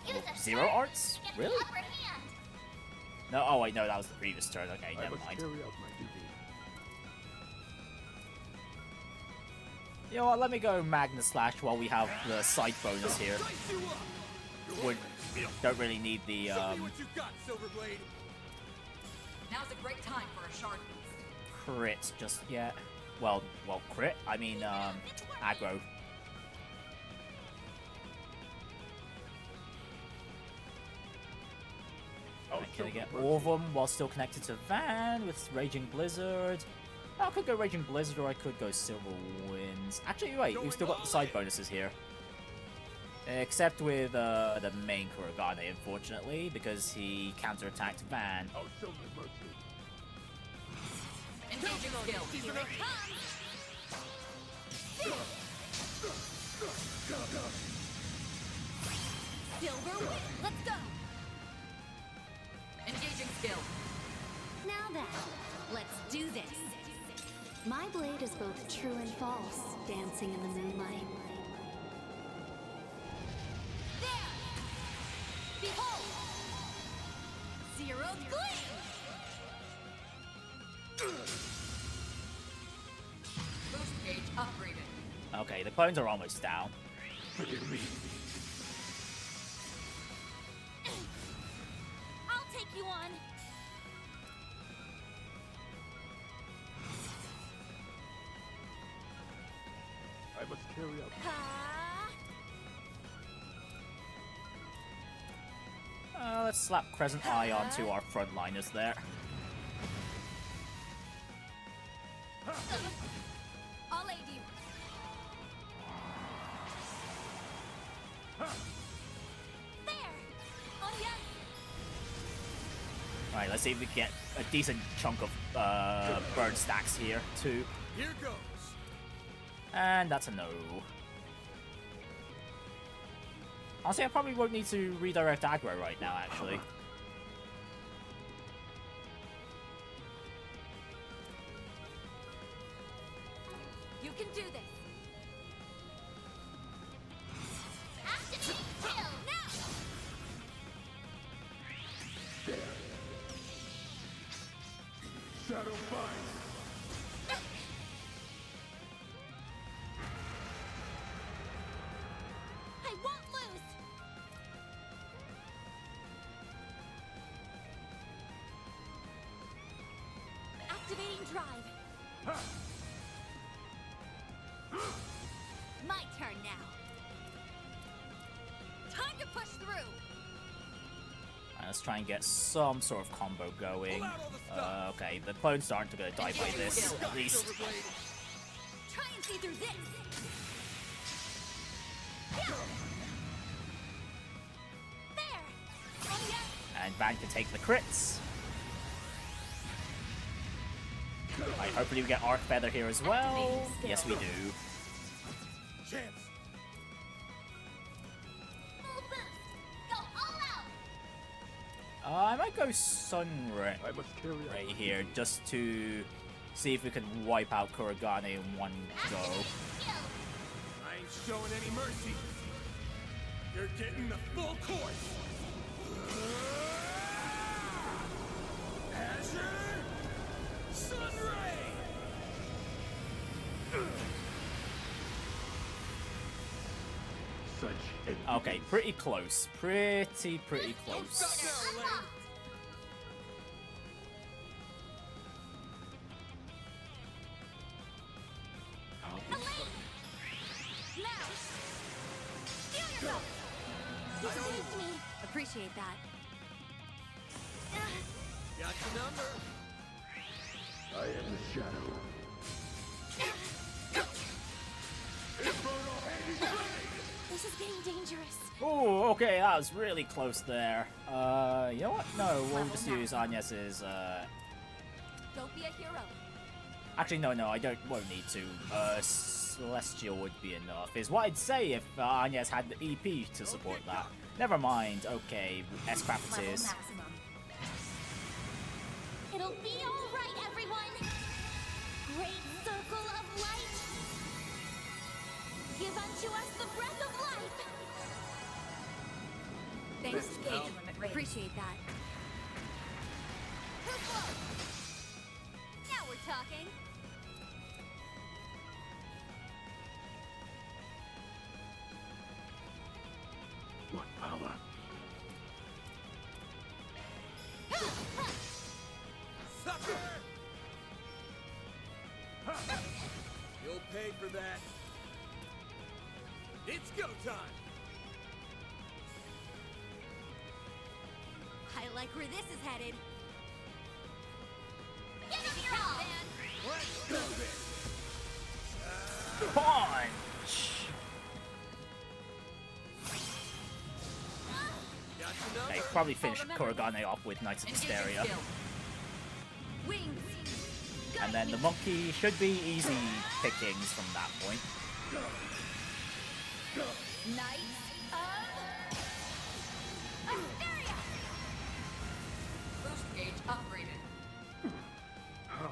Use a Zero shard arts? to get the Really? upper hand. No, oh wait, no, that was the previous turn. Okay, I never must mind. carry out my duty. You know what, let me go Magna Slash while we have the side bonus here. Don't really need the, Show me what you got, Silverblade. Now's a great time for a shard beast. crit just yet. Well, crit? I mean, aggro. Can I get all of them while still connected to Van with Raging Blizzard? I could go Raging Blizzard or I could go Silver Winds. Actually, wait, we've still got the side bonuses here. Except with the main Kurogane, unfortunately, because he counterattacked Van. Oh, show me mercy. Engaging skill. Here it comes. Silver Wind, let's go. Engaging skill. Now then, let's do this. My blade is both true and false, dancing in the moonlight. There! Behold! Zero Gleam! Boost gauge upgraded. Okay, the clones are almost down. Forgive me. I'll take you on. I must carry out. Let's slap Crescent Eye onto our frontliners there. I'll aid you. There! Oh yes! Alright, let's see if we can get a decent chunk of burn stacks here, too. Here goes. And that's a no. Honestly, I probably won't need to redirect aggro right now, actually. You can do this. Activate kill now. There. Shadow Bind. I won't lose. Activating drive. My turn now. Time to push through. Let's try and get some sort of combo going. Okay, the clones aren't going to die by this, at least. Try and see through this. There. Oh yes. And Van can take the crits. Right, hopefully we get Arc Feather here as well. Yes, we do. Chance. Full boost. Go all out. I might go Sun Ray I must carry out. right here, just to See if we can wipe out Kurogane in one go. I ain't showing any mercy. You're getting the full course. Azure Sunray. Okay, pretty close. Pretty close. Appreciate that. Got your number. I am the shadow. This is getting dangerous. Oh, okay, that was really close there. You know what? No, we'll just use Agnes's, Don't be a hero. Actually, no, I won't need to. Celestial would be enough, is what I'd say if Agnes had the EP to support that. Never mind, okay, S-Craft it is. It'll be alright, everyone! Great circle of light! Give unto us the breath of life! Thanks, Kate. Appreciate that. Too slow! Now we're talking! What power? Sucker! You'll pay for that. It's go time. I like where this is headed. Get him your all, man! Let's do this. Punch! They probably finished Kurogane off with Knights of Hysteria. Wings. And then the monkey should be easy pickings from that point. Knights of Hysteria. Boost gauge upgraded. How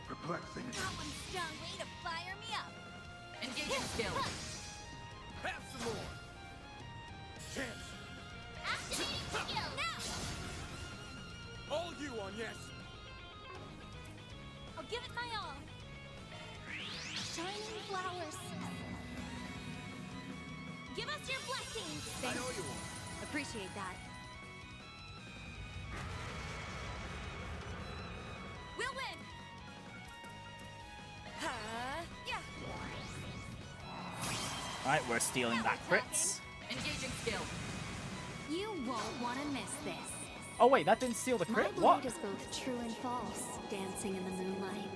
perplexing. That one's strong way to fire me up. Engaging skill. Have some more. Chance. Activating skill now. All you on yes. I'll give it my all. Shining flowers. Give us your blessings. I know you want. Appreciate that. We'll win. Yeah. Alright, we're stealing that crits. Engaging skill. You won't want to miss this. Oh wait, that didn't steal the My crit? blade What? is both true and false, dancing in the moonlight.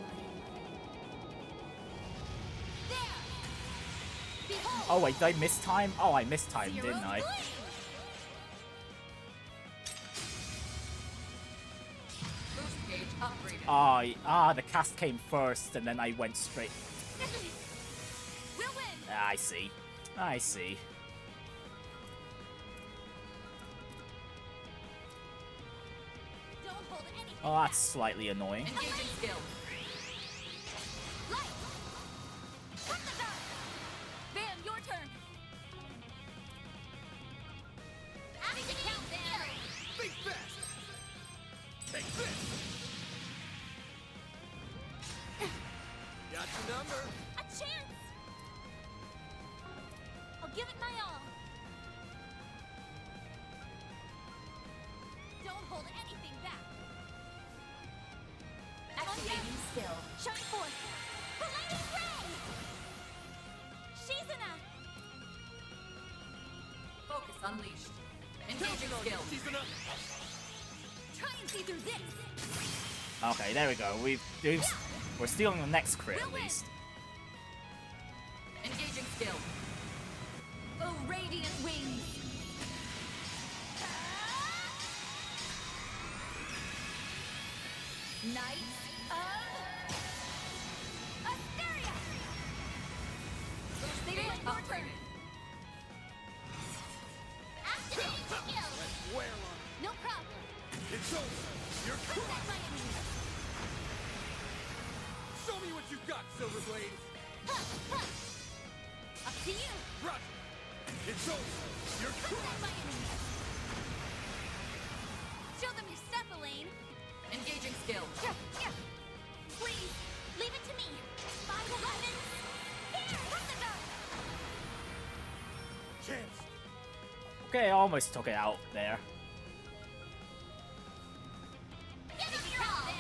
There. Behold. Oh wait, did I miss time? Oh, I missed time, Zero didn't I? flame. Boost gauge upgraded. The cast came first, and then I went straight. We'll win. I see. I see. Don't hold anything Oh, that's slightly annoying. Engaging skill. Light. From the dark. Van, your turn. Make it count, Van. Think fast. Take this. Got your number. A chance. I'll give it my all. Don't hold anything back. Activating skill. Shine forth. Paladin Ray. Shizuna. Focus unleashed. Engaging skill. Try and see through this. Okay, there we go. We're stealing the next crit at least. Engaging skill. Oh, radiant wings. Knights of Hysteria. Boost They gauge want your turn. upgraded. Activating skill. Whale on No problem. it. It's over. You're Protect my enemies. you got, Silverblade? Up to you! Roger! It's over! You're Protect my enemies! Show them your stuff, Elaine! Engaging skill. Please, leave it to me! Find weapons! Here, have the gun! Chance! Okay, I almost took it out there. Give him your all!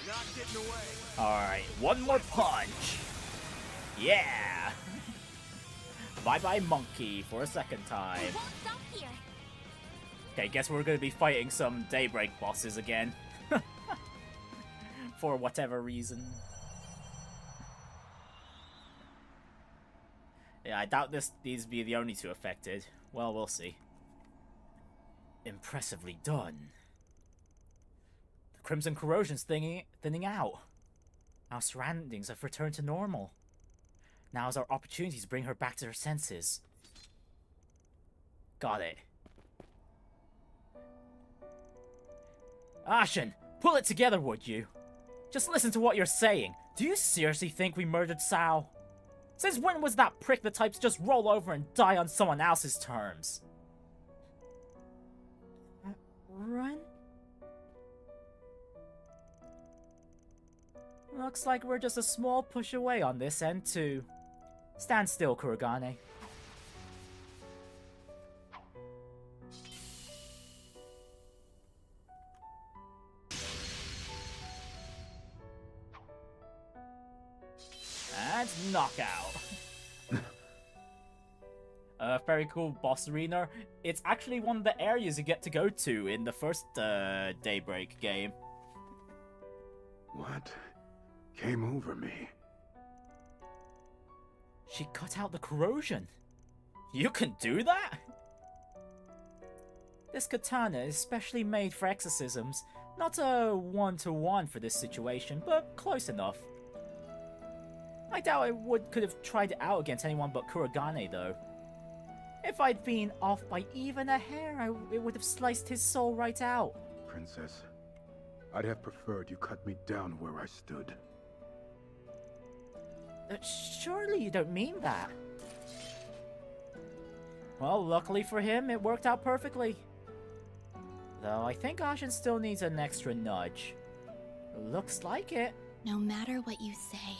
Not getting away. Alright, one more punch. Yeah! Bye-bye monkey for a second time. We won't stop here. Okay, guess we're gonna be fighting some Daybreak bosses again. For whatever reason. Yeah, I doubt these be the only two affected. Well, we'll see. Impressively done. The Crimson Corrosion's thinning out. Our surroundings have returned to normal. Now's our opportunity to bring her back to her senses. Got it. Ashen, pull it together, would you? Just listen to what you're saying. Do you seriously think we murdered Sal? Since when was that prick the type to just roll over and die on someone else's terms? Run? Looks like we're just a small push away on this end, too. Stand still, Kurogane. And knockout. Very cool boss arena. It's actually one of the areas you get to go to in the first Daybreak game. What came over me? She cut out the corrosion. You can do that? This katana is specially made for exorcisms. Not a one-to-one for this situation, but close enough. I doubt I could have tried it out against anyone but Kurogane, though. If I'd been off by even a hair, it would have sliced his soul right out. Princess, I'd have preferred you cut me down where I stood. Surely you don't mean that. Well, luckily for him, it worked out perfectly. Though I think Ashen still needs an extra nudge. Looks like it. No matter what you say,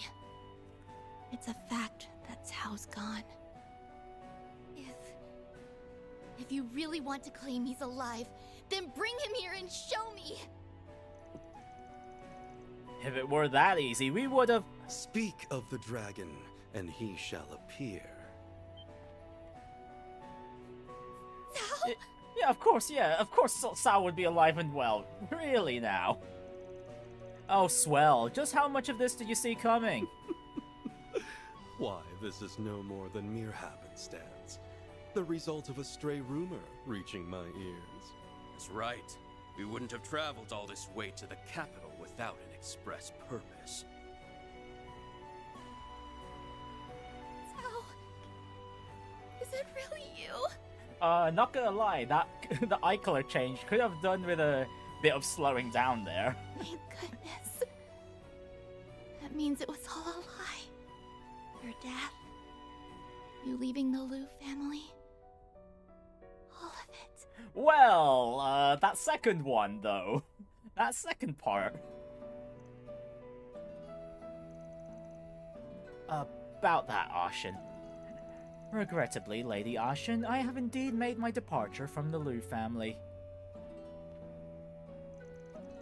it's a fact that Cao's gone. If you really want to claim he's alive, then bring him here and show me! If it were that easy, we would have... Speak of the dragon, and he shall appear. Cao? Yeah, of course, Sal would be alive and well. Really now? Oh, swell. Just how much of this did you see coming? Why, this is no more than mere happenstance. The result of a stray rumor reaching my ears. That's right. We wouldn't have traveled all this way to the capital without an express purpose. Cao, is it really you? Not gonna lie, that the eye color change could have done with a bit of slowing down there. Thank goodness. That means it was all a lie. Your death, you leaving the Liu family, all of it. Well, that second one, though. That second part. About that, Ashen. Regrettably, Lady Ashen, I have indeed made my departure from the Liu family.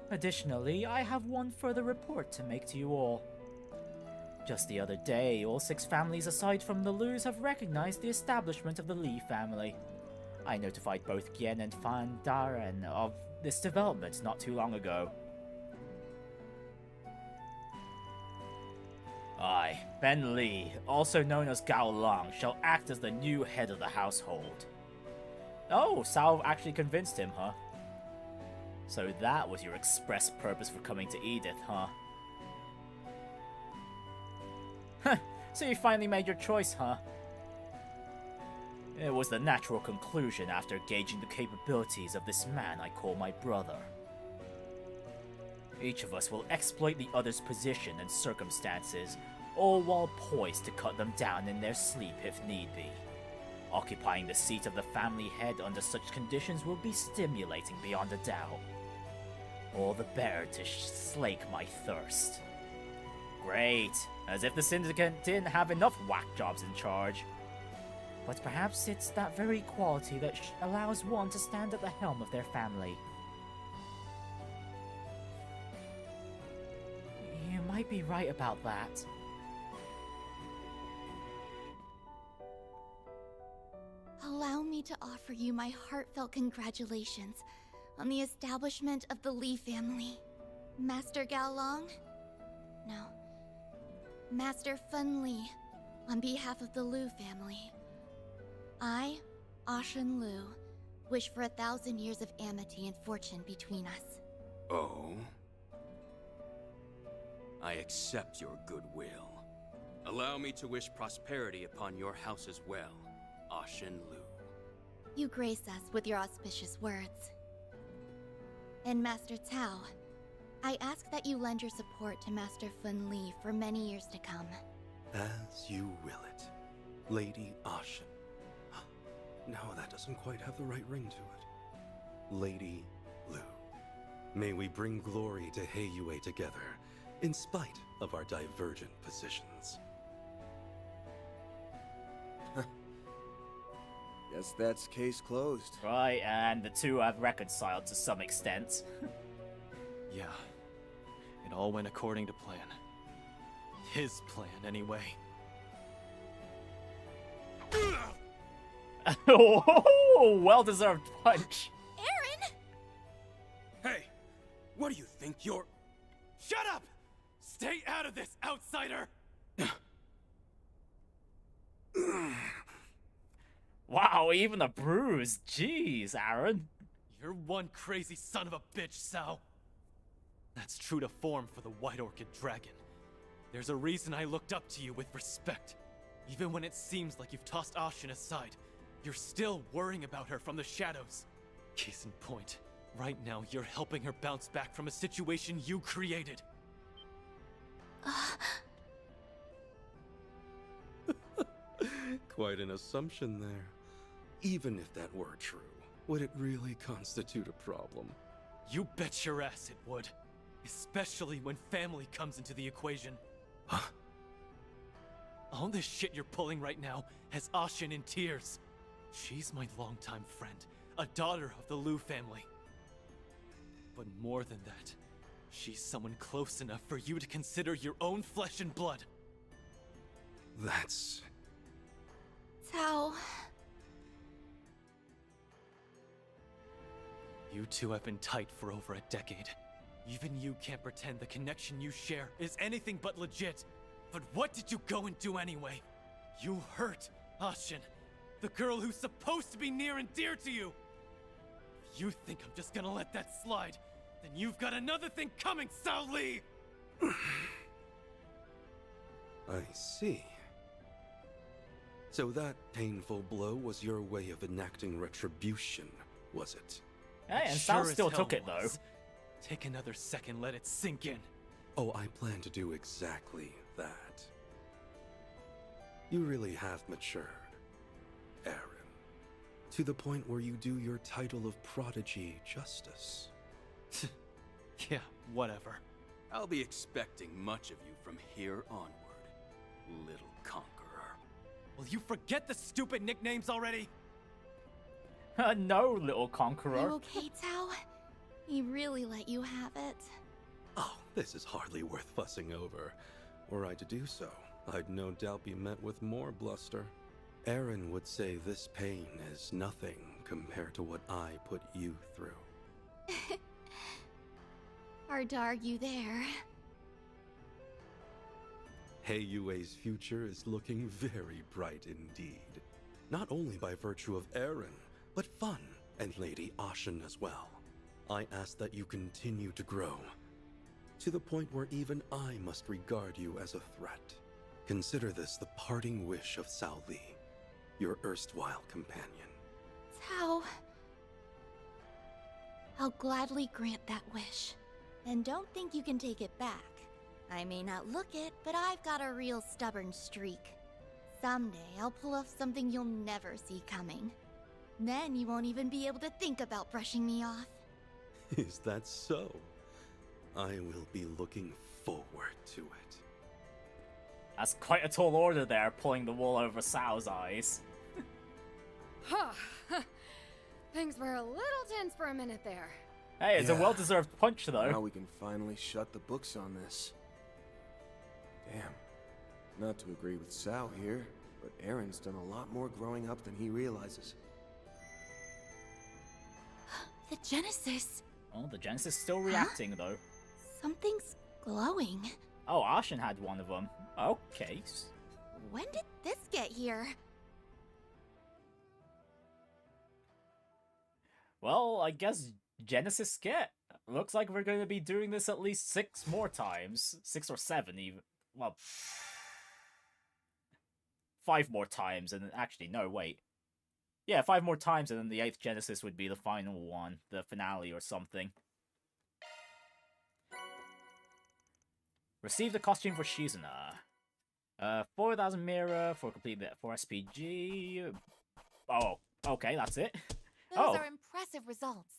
Additionally, I have one further report to make to you all. Just the other day, all 6 families aside from the Lius have recognized the establishment of the Li family. I notified both Gien and Fan Daren of this development not too long ago. I, Ben Li, also known as Gao Long, shall act as the new head of the household. Oh, Sao actually convinced him, huh? So that was your express purpose for coming to Edith, huh? So you finally made your choice, huh? It was the natural conclusion after gauging the capabilities of this man I call my brother. Each of us will exploit the other's position and circumstances, all while poised to cut them down in their sleep if need be. Occupying the seat of the family head under such conditions will be stimulating beyond a doubt. All the better to slake my thirst. Great, as if the Syndicate didn't have enough whack jobs in charge. But perhaps it's that very quality that allows one to stand at the helm of their family. You might be right about that. Allow me to offer you my heartfelt congratulations on the establishment of the Li family. Master Gao Long? No. Master Fen Li, on behalf of the Lu family. I, Ashen Lu, wish for 1,000 years of amity and fortune between us. Oh? I accept your goodwill. Allow me to wish prosperity upon your house as well, Ashen Lu. You grace us with your auspicious words. And Master Tao, I ask that you lend your support to Master Fen Li for many years to come. As you will it, Lady Ashen. No, that doesn't quite have the right ring to it. Lady Lu. May we bring glory to Heiyue together, in spite of our divergent positions. Guess that's case closed. Right, and the two have reconciled to some extent. Yeah. It all went according to plan. His plan, anyway. Oh, well-deserved punch. Aaron! Hey, what do you think you're... Shut up! Stay out of this, outsider! Wow, even a bruise. Jeez, Aaron. You're one crazy son of a bitch, Sao. That's true to form for the White Orchid Dragon. There's a reason I looked up to you with respect. Even when it seems like you've tossed Ashen aside, you're still worrying about her from the shadows. Case in point, right now you're helping her bounce back from a situation you created. Quite an assumption there. Even if that were true, would it really constitute a problem? You bet your ass it would. Especially when family comes into the equation. Huh? All this shit you're pulling right now has Ashen in tears. She's my longtime friend, a daughter of the Lu family. But more than that, she's someone close enough for you to consider your own flesh and blood. That's... Tao... You two have been tight for over a decade. Even you can't pretend the connection you share is anything but legit. But what did you go and do anyway? You hurt Ashen, the girl who's supposed to be near and dear to you. If you think I'm just gonna let that slide, then you've got another thing coming, Sao Li! I see. So that painful blow was your way of enacting retribution, was it? Hey, and Sure Sal as still hell took it, though. was. Take another second, let it sink in. Oh, I plan to do exactly that. You really have matured, Aaron. To the point where you do your title of prodigy justice. Yeah, whatever. I'll be expecting much of you from here onward, little conqueror. Will you forget the stupid nicknames already? No, little conqueror. You okay, Tao? He really let you have it. Oh, this is hardly worth fussing over. Were I to do so, I'd no doubt be met with more bluster. Aaron would say this pain is nothing compared to what I put you through. Hard to argue there. Heiyue's future is looking very bright indeed. Not only by virtue of Aaron, but Fun and Lady Ashen as well. I ask that you continue to grow, to the point where even I must regard you as a threat. Consider this the parting wish of Sao Li, your erstwhile companion. Tao... I'll gladly grant that wish. And don't think you can take it back. I may not look it, but I've got a real stubborn streak. Someday I'll pull off something you'll never see coming. Then you won't even be able to think about brushing me off. Is that so? I will be looking forward to it. That's quite a tall order there, pulling the wool over Sao's eyes. Huh. Things were a little tense for a minute there. Hey, it's a well-deserved punch, though. Now we can finally shut the books on this. Damn. Not to agree with Sao here, but Aaron's done a lot more growing up than he realizes. The Genesis. Oh, the Genesis is still reacting, though. Something's glowing. Oh, Ashen had one of them. Okay. When did this get here? Well, I guess Genesis skit. Looks like we're going to be doing this at least 6 more times. 6 or 7 even. Well, 5 more times, and actually, no, wait. Yeah, 5 more times, and then the 8th Genesis would be the final one, the finale or something. Receive the costume for Shizuna. 4,000 Mira for complete the 4 SPG. Oh, okay, that's it. Those are impressive results.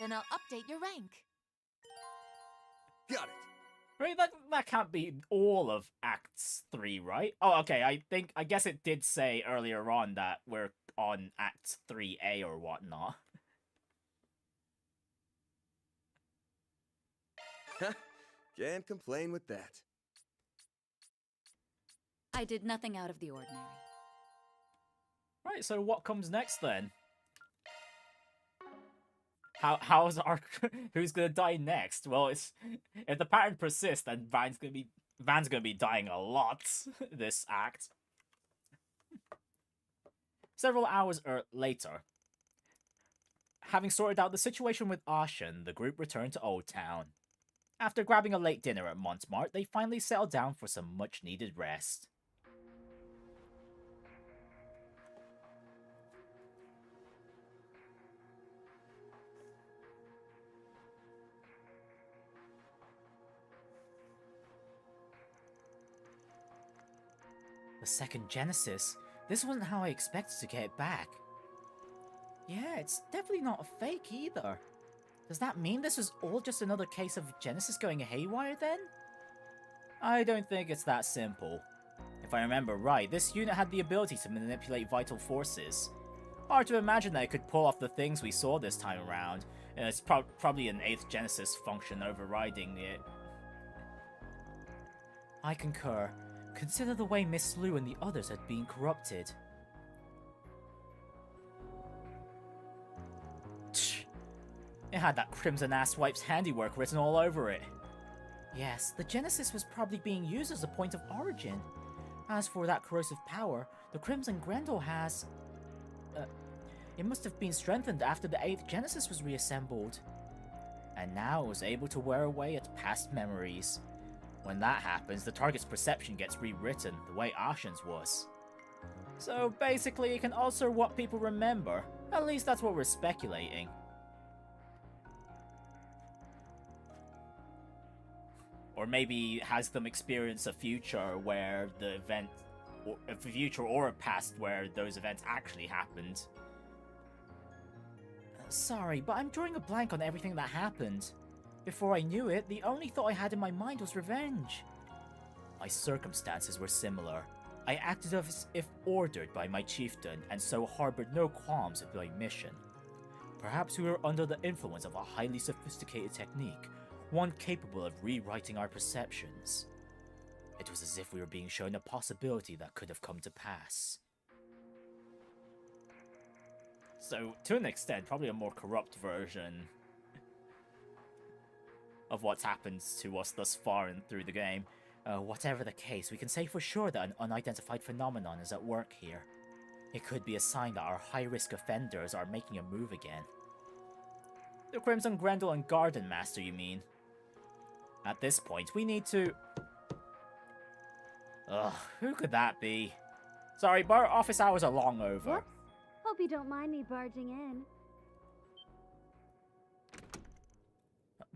Then I'll update your rank. Got it. Right, that can't be all of Acts 3, right? Oh, okay, I guess it did say earlier on that we're on Act 3A or whatnot. Can't complain with that. I did nothing out of the ordinary. Right, so what comes next then? How's our who's gonna die next? Well, it's if the pattern persists, then Van's gonna be dying a lot this act. Several hours later, having sorted out the situation with Ashen, the group returned to Old Town. After grabbing a late dinner at Montmart, they finally settled down for some much-needed rest. The second Genesis? This wasn't how I expected to get it back. Yeah, it's definitely not a fake either. Does that mean this was all just another case of Genesis going haywire then? I don't think it's that simple. If I remember right, this unit had the ability to manipulate vital forces. Hard to imagine that it could pull off the things we saw this time around, and it's probably an 8th Genesis function overriding it. I concur. Consider the way Miss Lu and the others had been corrupted. It had that Crimson Asswipe's handiwork written all over it. Yes, the Genesis was probably being used as a point of origin. As for that corrosive power, the Crimson Grendel has... it must have been strengthened after the 8th Genesis was reassembled. And now it was able to wear away at past memories. When that happens, the target's perception gets rewritten, the way Ashen's was. So basically, it can alter what people remember. At least that's what we're speculating. Or maybe has them experience a future where the event, or a future or a past where those events actually happened. Sorry, but I'm drawing a blank on everything that happened. Before I knew it, the only thought I had in my mind was revenge. My circumstances were similar. I acted as if ordered by my chieftain, and so harbored no qualms of my mission. Perhaps we were under the influence of a highly sophisticated technique, one capable of rewriting our perceptions. It was as if we were being shown a possibility that could have come to pass. So, to an extent, probably a more corrupt version of what's happened to us thus far and through the game. Whatever the case, we can say for sure that an unidentified phenomenon is at work here. It could be a sign that our high-risk offenders are making a move again. The Crimson Grendel and Gardenmaster, you mean? At this point, we need to... Ugh, who could that be? Sorry, bar office hours are long over. Whoops. Hope you don't mind me barging in.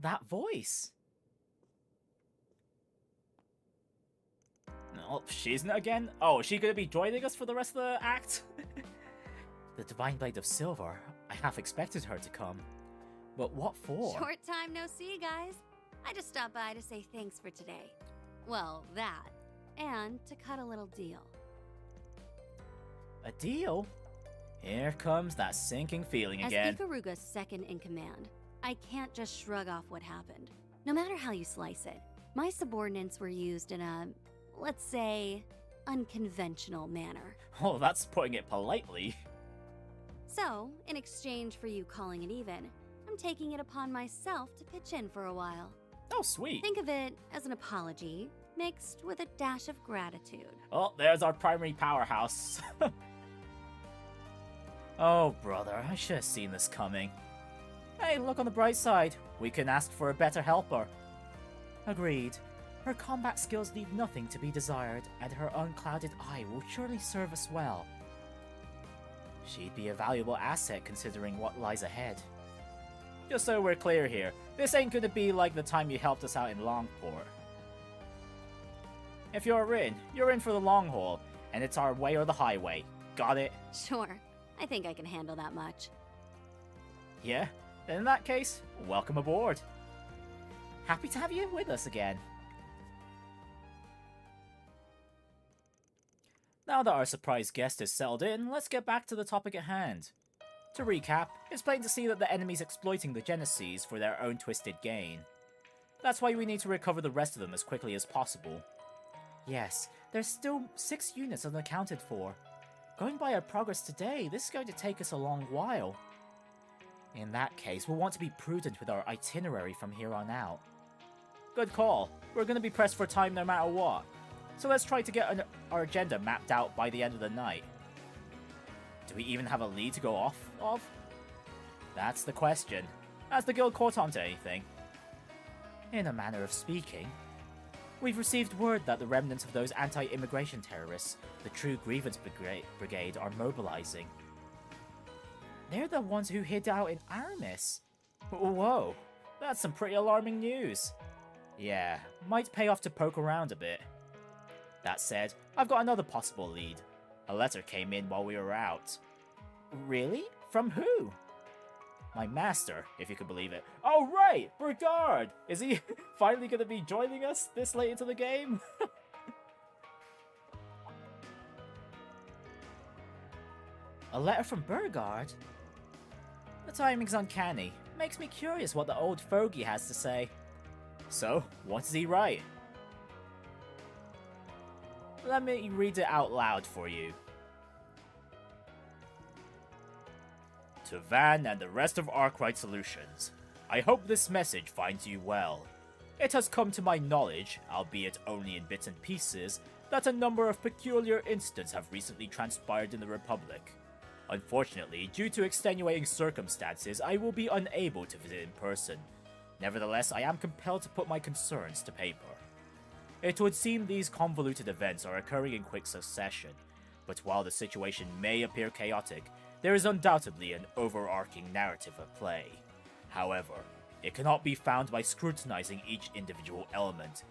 that voice? Oh, she isn't again? Oh, is she gonna be joining us for the rest of the act? The Divine Blade of Silver. I half expected her to come. But what for? Short time no see, guys. I just stopped by to say thanks for today. Well, that. And to cut a little deal. A deal? Here comes that sinking feeling again. As Ikaruga's second in command, I can't just shrug off what happened. No matter how you slice it, my subordinates were used in a, let's say, unconventional manner. Oh, that's putting it politely. So, in exchange for you calling it even, I'm taking it upon myself to pitch in for a while. Oh, sweet. Think of it as an apology, mixed with a dash of gratitude. Oh, there's our primary powerhouse. Oh, brother, I should have seen this coming. Hey, look on the bright side. We can ask for a better helper. Agreed. Her combat skills leave nothing to be desired, and her unclouded eye will surely serve us well. She'd be a valuable asset considering what lies ahead. Just so we're clear here, this ain't gonna be like the time you helped us out in Longport. If you're in for the long haul, and it's our way or the highway. Got it? Sure. I think I can handle that much. Yeah? Then in that case, welcome aboard. Happy to have you with us again. Now that our surprise guest is settled in, let's get back to the topic at hand. To recap, it's plain to see that the enemy's exploiting the Genesis for their own twisted gain. That's why we need to recover the rest of them as quickly as possible. Yes, there's still 6 units unaccounted for. Going by our progress today, this is going to take us a long while. In that case, we'll want to be prudent with our itinerary from here on out. Good call. We're going to be pressed for time no matter what. So let's try to get our agenda mapped out by the end of the night. Do we even have a lead to go off of? That's the question. Has the guild caught on to anything? In a manner of speaking. We've received word that the remnants of those anti-immigration terrorists, the True Grievance Brigade, are mobilizing. They're the ones who hid out in Aramis. Whoa, that's some pretty alarming news. Yeah, might pay off to poke around a bit. That said, I've got another possible lead. A letter came in while we were out. Really? From who? My master, if you can believe it. Oh right, Burgard! Is he finally going to be joining us this late into the game? A letter from Burgard? The timing's uncanny. Makes me curious what the old fogey has to say. So, what does he write? Let me read it out loud for you. To Van and the rest of Arkride Solutions, I hope this message finds you well. It has come to my knowledge, albeit only in bits and pieces, that a number of peculiar incidents have recently transpired in the Republic. Unfortunately, due to extenuating circumstances, I will be unable to visit in person. Nevertheless, I am compelled to put my concerns to paper. It would seem these convoluted events are occurring in quick succession, but while the situation may appear chaotic, there is undoubtedly an overarching narrative at play. However, it cannot be found by scrutinizing each individual element.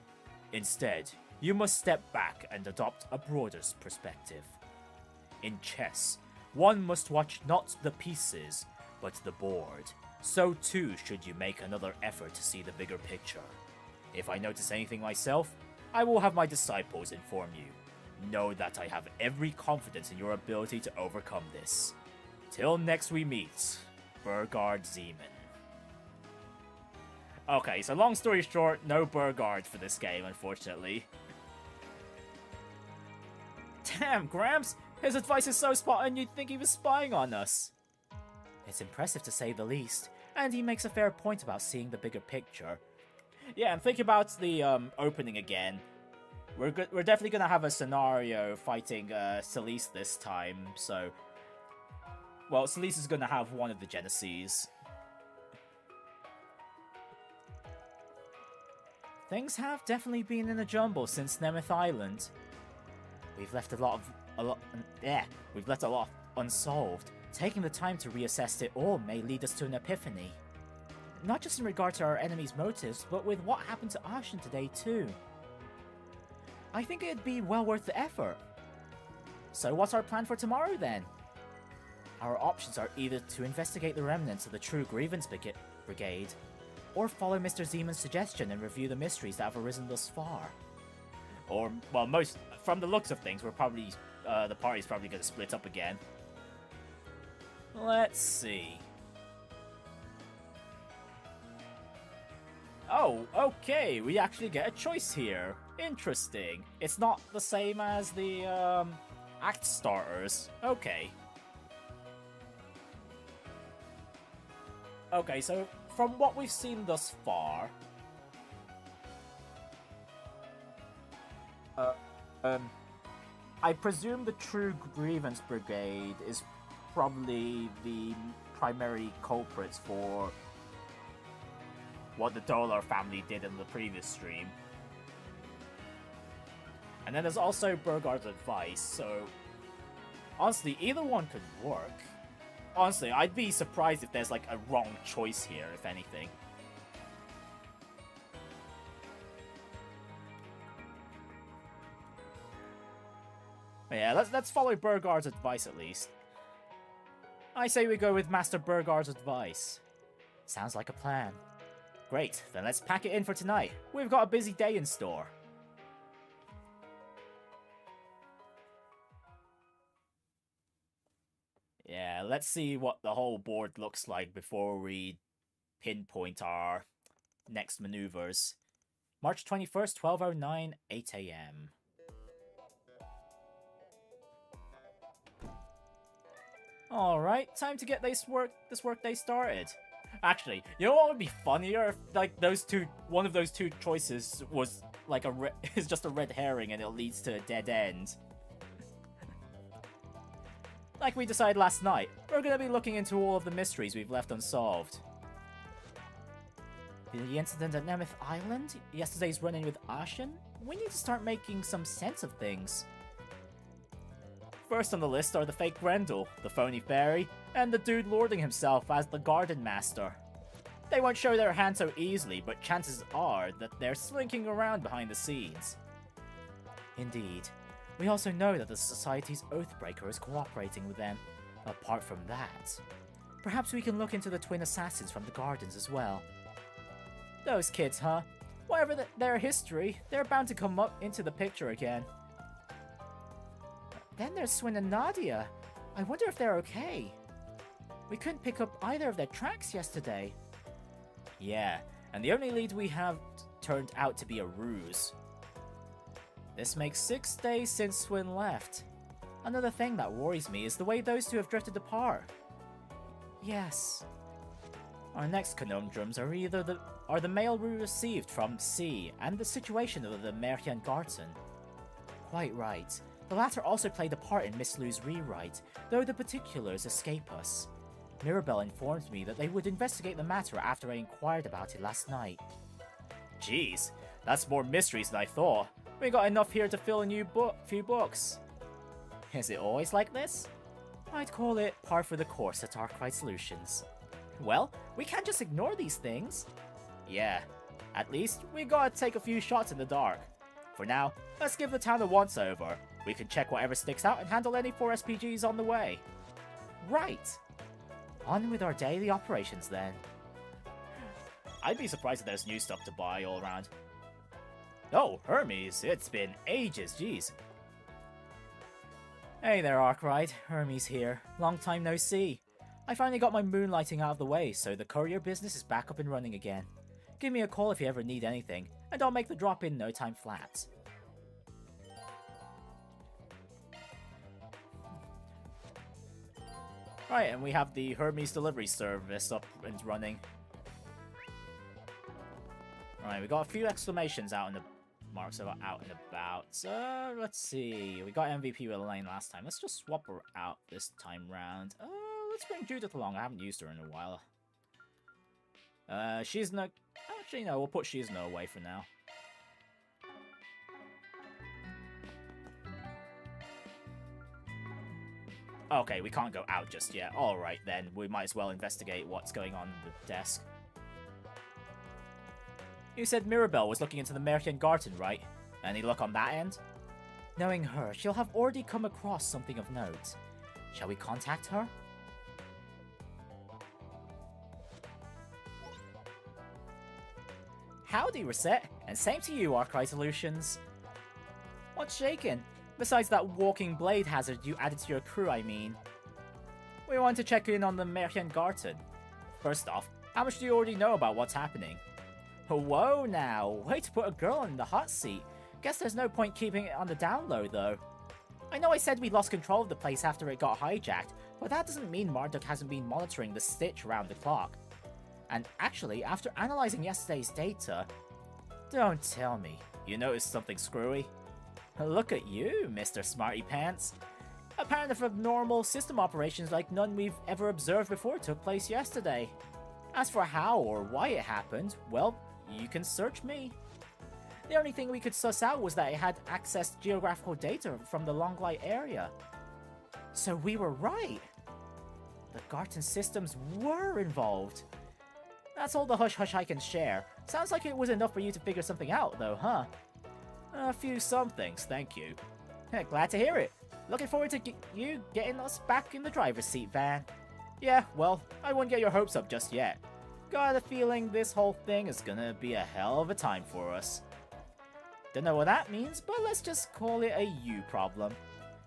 Instead, you must step back and adopt a broader perspective. In chess, one must watch not the pieces, but the board. So too should you make another effort to see the bigger picture. If I notice anything myself, I will have my disciples inform you. Know that I have every confidence in your ability to overcome this. Till next we meet, Burgard Zeman. Okay, so long story short, no Burgard for this game, unfortunately. Damn, Gramps! His advice is so spot on you'd think he was spying on us. It's impressive to say the least, and he makes a fair point about seeing the bigger picture. Yeah, and think about the opening again. We're definitely gonna have a scenario fighting Celeste this time, so... Well, Celeste is gonna have one of the Genesis. Things have definitely been in a jumble since Nemeth Island. We've left a lot unsolved. Taking the time to reassess it all may lead us to an epiphany. not just in regard to our enemy's motives, but with what happened to Ashen today too. I think it'd be well worth the effort. So what's our plan for tomorrow then? Our options are either to investigate the remnants of the True Grievance Brigade, or follow Mr. Zeman's suggestion and review the mysteries that have arisen thus far. Or, well, from the looks of things, we're probably, the party's probably going to split up again. Let's see. Oh, okay, we actually get a choice here. Interesting. It's not the same as the, act starters. Okay. Okay, so from what we've seen thus far, I presume the True Grievance Brigade is probably the primary culprits for what the Dolar family did in the previous stream. And then there's also Burgard's advice, so honestly, either one could work. Honestly, I'd be surprised if there's like a wrong choice here, if anything. But yeah, let's follow Burgard's advice at least. I say we go with Master Burgard's advice. Sounds like a plan. Great, then let's pack it in for tonight. We've got a busy day in store. Yeah, let's see what the whole board looks like before we pinpoint our next maneuvers. March 21st, 12:09, 8 AM. Alright, time to get this workday started. Actually, you know what would be funnier if like one of those two choices was like is just a red herring and it leads to a dead end. Like we decided last night, we're gonna be looking into all of the mysteries we've left unsolved. The incident at Nemeth Island, yesterday's run-in with Ashen, we need to start making some sense of things. First on the list are the fake Grendel, the phony fairy, and the dude lording himself as the Gardenmaster. They won't show their hand so easily, but chances are that they're slinking around behind the scenes. Indeed. We also know that the Society's Oathbreaker is cooperating with them. Apart from that, perhaps we can look into the twin assassins from the gardens as well. Those kids, huh? Whatever their history, they're bound to come up into the picture again. Then there's Swin and Nadia. I wonder if they're okay. We couldn't pick up either of their tracks yesterday. Yeah, and the only lead we have turned out to be a ruse. This makes 6 days since Swin left. Another thing that worries me is the way those two have drifted apart. Yes. Our next conundrums are either the mail we received from C and the situation of the Merian Garten. Quite right. The latter also played a part in Miss Lu's rewrite, though the particulars escape us. Mirabelle informed me that they would investigate the matter after I inquired about it last night. Jeez, that's more mysteries than I thought. We got enough here to fill a few books. Is it always like this? I'd call it par for the course at Arkride Solutions. Well, we can't just ignore these things. Yeah, at least we gotta take a few shots in the dark. For now, let's give the town a once-over. We can check whatever sticks out and handle any 4 SPGs on the way. Right. On with our daily operations then. I'd be surprised if there's new stuff to buy all around. Oh, Hermes, it's been ages, jeez. Hey there, Arkride. Hermes here. Long time no see. I finally got my moonlighting out of the way, so the courier business is back up and running again. Give me a call if you ever need anything, and I'll make the drop in no time flat. Right, and we have the Hermes delivery service up and running. Right, we got a few exclamations out in the marks about out and about. Let's see. We got MVP with Elaine last time. Let's just swap her out this time round. Let's bring Judith along. I haven't used her in a while. She's no. Actually, no. We'll put She's no away for now. Okay, we can't go out just yet. Alright then, we might as well investigate what's going on at the desk. You said Mirabelle was looking into the Merchant Garten, right? Any luck on that end? Knowing her, she'll have already come across something of note. Shall we contact her? Howdy, Reset, and same to you, Arkride Solutions. What's shaking? Besides that walking blade hazard you added to your crew, I mean. We want to check in on the Merchant Garten. First off, how much do you already know about what's happening? Whoa now, way to put a girl in the hot seat. Guess there's no point keeping it on the down low though. I know I said we lost control of the place after it got hijacked, but that doesn't mean Marduk hasn't been monitoring the Stitch around the clock. And actually, after analysing yesterday's data... Don't tell me, you noticed something screwy? Look at you, Mr. Smarty Pants. A pattern of abnormal system operations like none we've ever observed before took place yesterday. As for how or why it happened, well, you can search me. The only thing we could suss out was that it had accessed geographical data from the Longlight area. So we were right. The Garten systems were involved. That's all the hush-hush I can share. Sounds like it was enough for you to figure something out, though, huh? A few somethings, thank you. Glad to hear it. Looking forward to you getting us back in the driver's seat, Van. Yeah, well, I wouldn't get your hopes up just yet. Got a feeling this whole thing is gonna be a hell of a time for us. Don't know what that means, but let's just call it a you problem.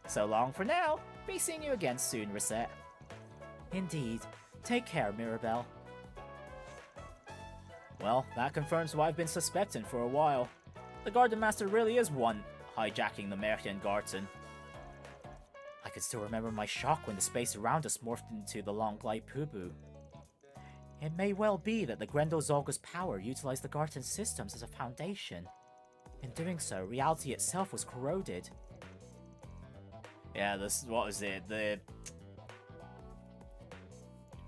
So long for now. Be seeing you again soon, Reset. Indeed. Take care, Mirabelle. Well, that confirms what I've been suspecting for a while. The Gardenmaster really is one hijacking the Merchant Garten. I can still remember my shock when the space around us morphed into the Longlight Pubu. It may well be that the Grendel Zolga's power utilized the Garten systems as a foundation. In doing so, reality itself was corroded. Yeah, what was it? The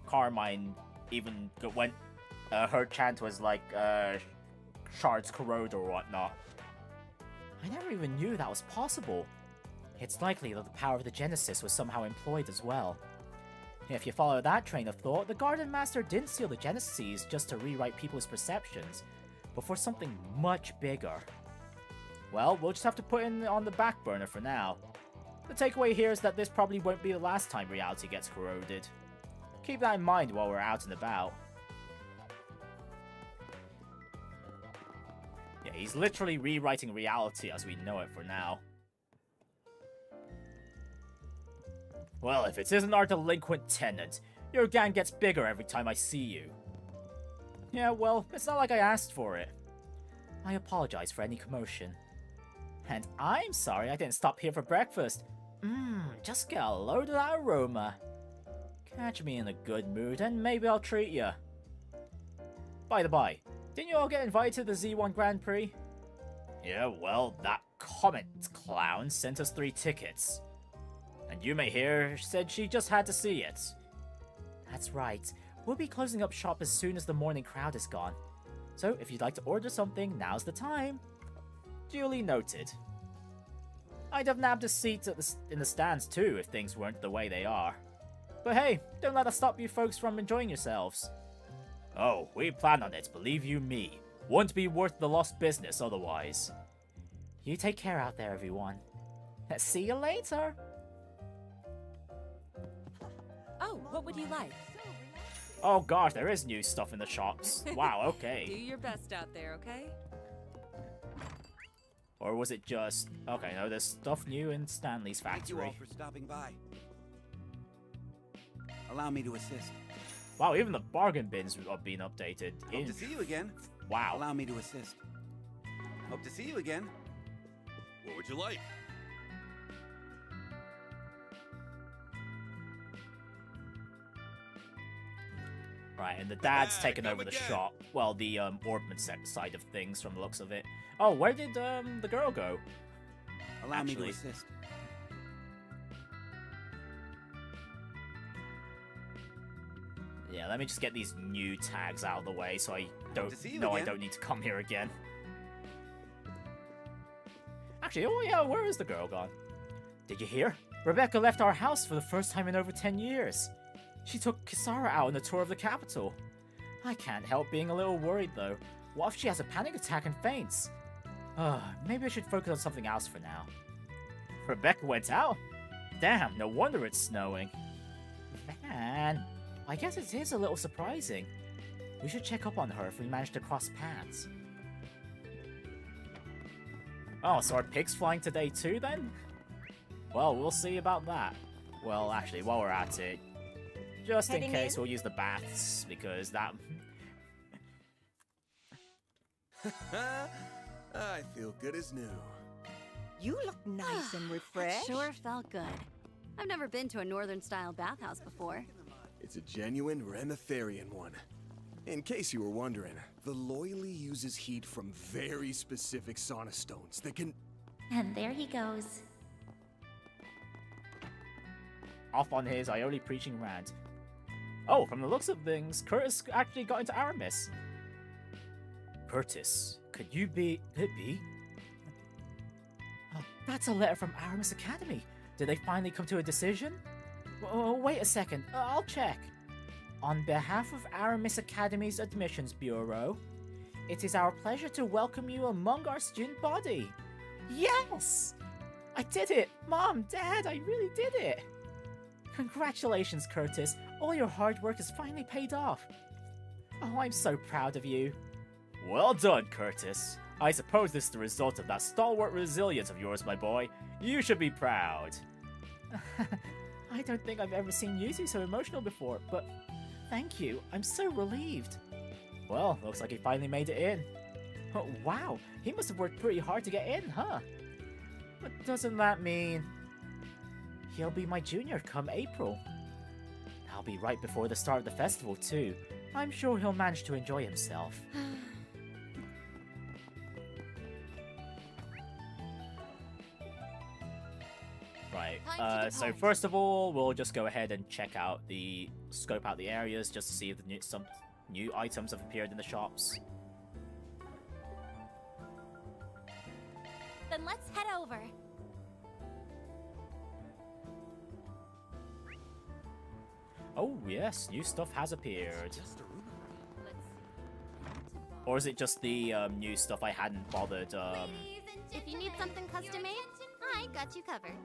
Carmine even went... her chant was like, shards corrode or whatnot. I never even knew that was possible. It's likely that the power of the Genesis was somehow employed as well. If you follow that train of thought, the Gardenmaster didn't steal the Genesis just to rewrite people's perceptions, but for something much bigger. Well, we'll just have to put it on the back burner for now. The takeaway here is that this probably won't be the last time reality gets corroded. Keep that in mind while we're out and about. Yeah, he's literally rewriting reality as we know it for now. Well, if it isn't our delinquent tenant, your gang gets bigger every time I see you. Yeah, well, it's not like I asked for it. I apologize for any commotion. And I'm sorry I didn't stop here for breakfast. Just get a load of that aroma. Catch me in a good mood and maybe I'll treat you. By the by, didn't you all get invited to the Z1 Grand Prix? Yeah, well, that Comet clown sent us 3 tickets. And Yume here said she just had to see it. That's right. We'll be closing up shop as soon as the morning crowd is gone. So if you'd like to order something, now's the time. Duly noted. I'd have nabbed a seat in the stands too if things weren't the way they are. But hey, don't let that stop you folks from enjoying yourselves. Oh, we plan on it, believe you me. Won't be worth the lost business otherwise. You take care out there, everyone. See you later. Oh, what would you like? Oh gosh, there is new stuff in the shops. Wow, okay. Do your best out there, okay? Or was it just... Okay, no, there's stuff new in Stanley's factory. Thank you all for stopping by. Allow me to assist. Wow, even the bargain bins are being updated. Hope to see you again. Wow. Allow me to assist. Hope to see you again. What would you like? Right, and the dad's taken over the shop. Well, the Orbman side of things from the looks of it. Oh, where did the girl go? Allow me to assist. Yeah, let me just get these new tags out of the way so I don't I don't need to come here again. Actually, oh yeah, where is the girl gone? Did you hear? Rebecca left our house for the first time in over 10 years. She took Kisara out on a tour of the capital. I can't help being a little worried though. What if she has a panic attack and faints? Maybe I should focus on something else for now. Rebecca went out? Damn, no wonder it's snowing. Man, I guess it is a little surprising. We should check up on her if we manage to cross paths. Oh, so are pigs flying today too, then? Well, we'll see about that. Well, actually, while we're at it, just in case, we'll use the baths, because that... I feel good as new. You look nice and refreshed. Sure felt good. I've never been to a northern-style bathhouse before. It's a genuine Remetharian one. In case you were wondering, the Loyally uses heat from very specific sauna stones that can... And there he goes. Off on his Aioli preaching rant. Oh, from the looks of things, Curtis actually got into Aramis. Curtis, could you be... Could it be? Oh, that's a letter from Aramis Academy. Did they finally come to a decision? Oh, wait a second, I'll check. On behalf of Aramis Academy's Admissions Bureau, it is our pleasure to welcome you among our student body. Yes! I did it! Mom, Dad, I really did it! Congratulations, Curtis. All your hard work has finally paid off. Oh, I'm so proud of you. Well done, Curtis. I suppose this is the result of that stalwart resilience of yours, my boy. You should be proud. I don't think I've ever seen Yuzu so emotional before, but thank you. I'm so relieved. Well, looks like he finally made it in. Oh, wow, he must have worked pretty hard to get in, huh? But doesn't that mean... he'll be my junior come April. That'll be right before the start of the festival, too. I'm sure he'll manage to enjoy himself. Right, so first of all, we'll just go ahead and scope out the areas just to see if some new items have appeared in the shops. Then let's head over. Oh yes, new stuff has appeared. Or is it just the new stuff I hadn't bothered? If you need something custom made, I got you covered.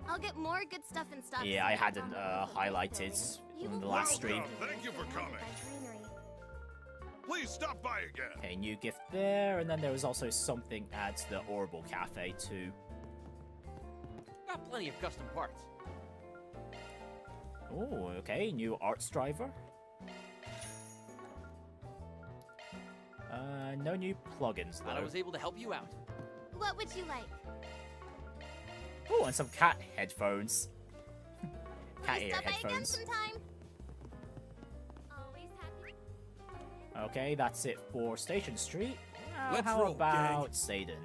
I'll get more good stuff in stock. Yeah, I hadn't highlighted in the last stream. Thank you for coming. Please stop by again. Okay, new gift there, and then there was also something at the Orbital Cafe too. Got plenty of custom parts. Oh, okay, new arts driver. No new plugins though. Thought I was able to help you out. What would you like? Oh, and some cat headphones. Cat ear headphones. Sometime. Okay, that's it for Station Street. Let's how roll, about gang. Satan?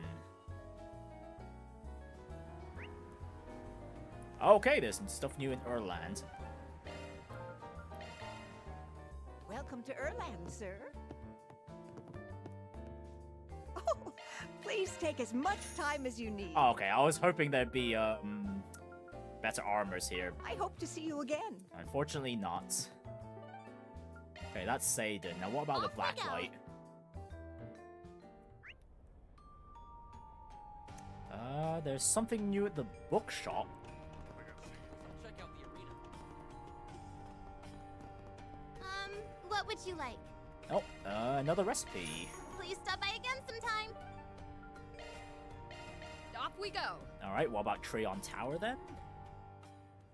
Okay, there's some stuff new in Erland. Welcome to Erland, sir. Oh, please take as much time as you need. Oh, okay, I was hoping there'd be better armors here. I hope to see you again. Unfortunately not. Okay, that's Satan. Now what about the Blacklight? There's something new at the bookshop. Check out the arena. What would you like? Oh, another recipe. Please stop by again sometime. Off we go. Alright, what about Treon Tower then?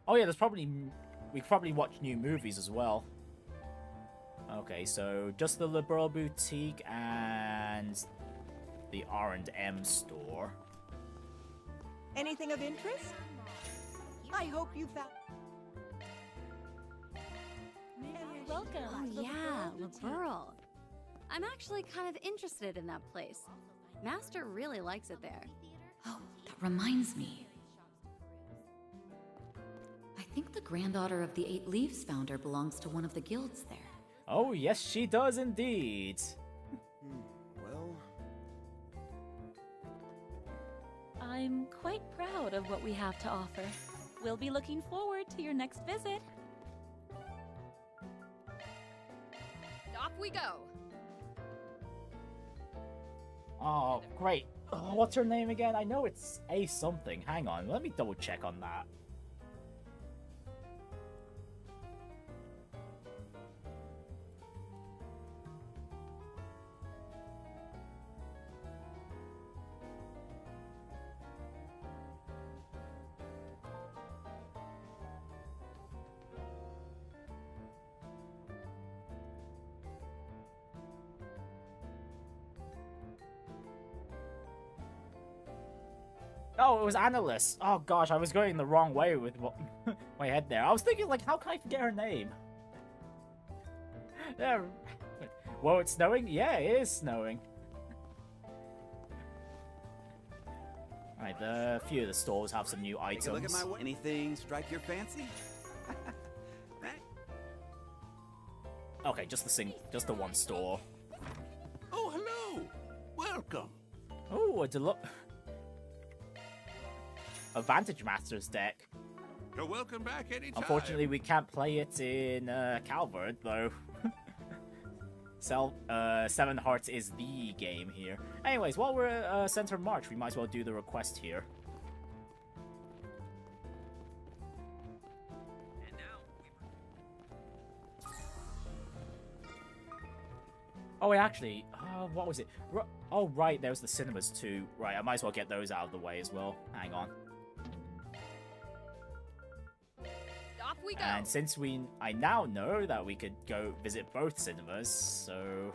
Oh yeah, we could probably watch new movies as well. Okay, so just the Liberal Boutique and the R&M store. Anything of interest? I hope you found... Welcome. Oh yeah, Liberal. I'm actually kind of interested in that place. Master really likes it there. Oh, that reminds me. I think the granddaughter of the Eight Leaves founder belongs to one of the guilds there. Oh yes, she does indeed. Well... I'm quite proud of what we have to offer. We'll be looking forward to your next visit. Off we go. Oh, great. Oh, what's her name again? I know it's A something. Hang on, let me double check on that. Oh, it was Annalise. Oh gosh, I was going the wrong way with my head there. I was thinking, like, how can I forget her name? Yeah. Whoa, it's snowing? Yeah, it is snowing. Alright, a few of the stores have some new items. Take a look at my anything strike your fancy? Okay, just the one store. Oh, hello. Welcome. Oh, a Vantage Master's deck. You're welcome back anytime. Unfortunately, we can't play it in Calvert, though. Seven Hearts is the game here. Anyways, while we're at Center March, we might as well do the request here. Oh, wait, actually, what was it? Oh, right, there's the cinemas too. Right, I might as well get those out of the way as well. Hang on. Off we go. And since I now know that we could go visit both cinemas, so...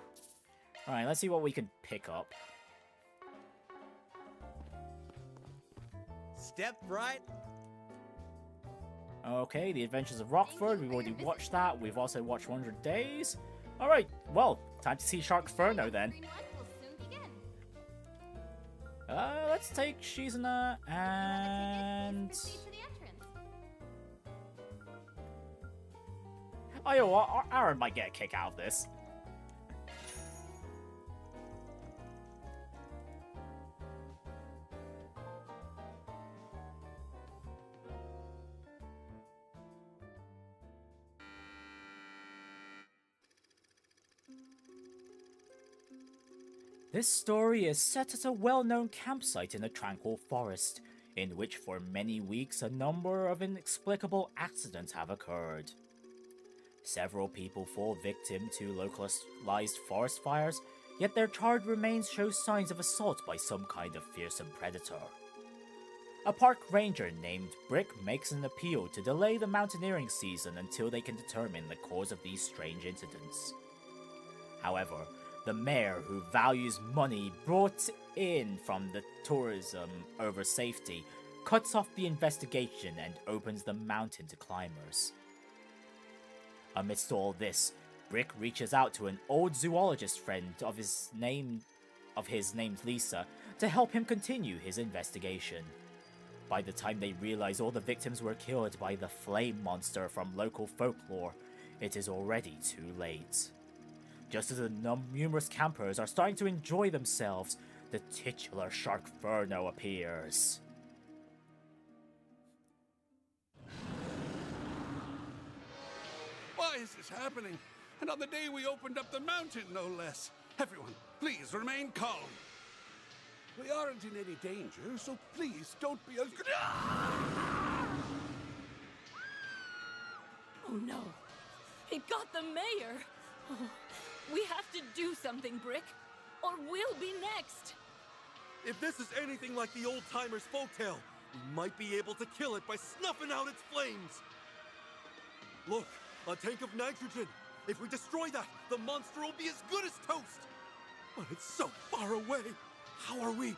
Alright, let's see what we can pick up. Step right. Okay, The Adventures of Rockford, we've already watched that. We've also watched 100 Days. Alright, well, time to see Sharkferno then. Let's take Shizuna and... Oh, you know what? Aaron might get a kick out of this. This story is set at a well-known campsite in a tranquil forest, in which for many weeks a number of inexplicable accidents have occurred. Several people fall victim to localized forest fires, yet their charred remains show signs of assault by some kind of fearsome predator. A park ranger named Brick makes an appeal to delay the mountaineering season until they can determine the cause of these strange incidents. However, the mayor, who values money brought in from the tourism over safety, cuts off the investigation and opens the mountain to climbers. Amidst all this, Brick reaches out to an old zoologist friend of his named Lisa to help him continue his investigation. By the time they realize all the victims were killed by the flame monster from local folklore, it is already too late. Just as the numerous campers are starting to enjoy themselves, the titular Sharkferno appears. Why is this happening? And on the day we opened up the mountain, no less. Everyone, please remain calm. We aren't in any danger, so please don't be as... Oh no. It got the mayor. Oh, we have to do something, Brick, or we'll be next. If this is anything like the old-timers' folktale, we might be able to kill it by snuffing out its flames. Look, a tank of nitrogen. If we destroy that, the monster will be as good as toast. But it's so far away. How are we?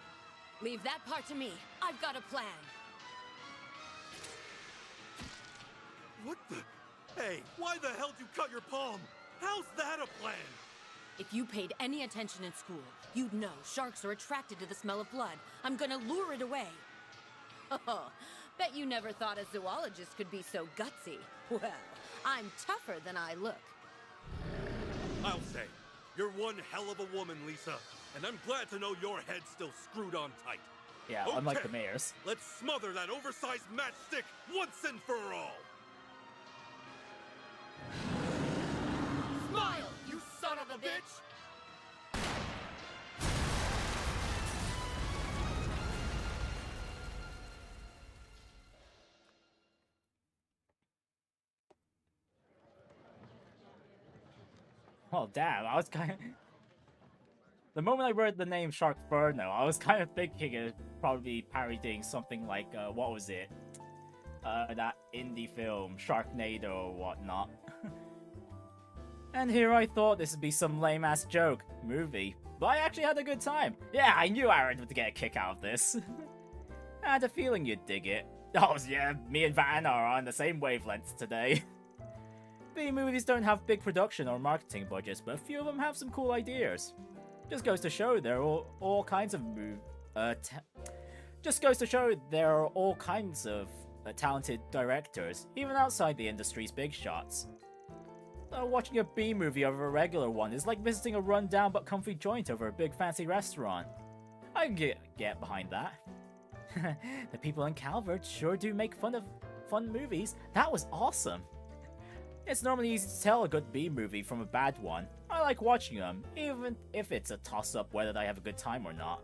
Leave that part to me. I've got a plan. What the? Hey, why the hell did you cut your palm? How's that a plan? If you paid any attention in school, you'd know sharks are attracted to the smell of blood. I'm gonna lure it away. Oh, bet you never thought a zoologist could be so gutsy. Well, I'm tougher than I look. I'll say, you're one hell of a woman, Lisa. And I'm glad to know your head's still screwed on tight. Yeah, okay, unlike the mayor's. Let's smother that oversized matchstick once and for all. Smile, you son of a bitch! Well, damn, I was kind of... The moment I read the name Sharkferno, I was kind of thinking it'd probably be parodying something like, what was it? That indie film, Sharknado or whatnot. And here I thought this would be some lame-ass joke movie, but I actually had a good time. Yeah, I knew Aaron would get a kick out of this. I had a feeling you'd dig it. Oh yeah, me and Van are on the same wavelength today. B-movies don't have big production or marketing budgets, but a few of them have some cool ideas. Just goes to show there are all kinds of talented directors, even outside the industry's big shots. Watching a B-movie over a regular one is like visiting a run-down but comfy joint over a big fancy restaurant. I can get behind that. The people in Calvert sure do make fun movies. That was awesome. It's normally easy to tell a good B-movie from a bad one. I like watching them, even if it's a toss-up whether I have a good time or not.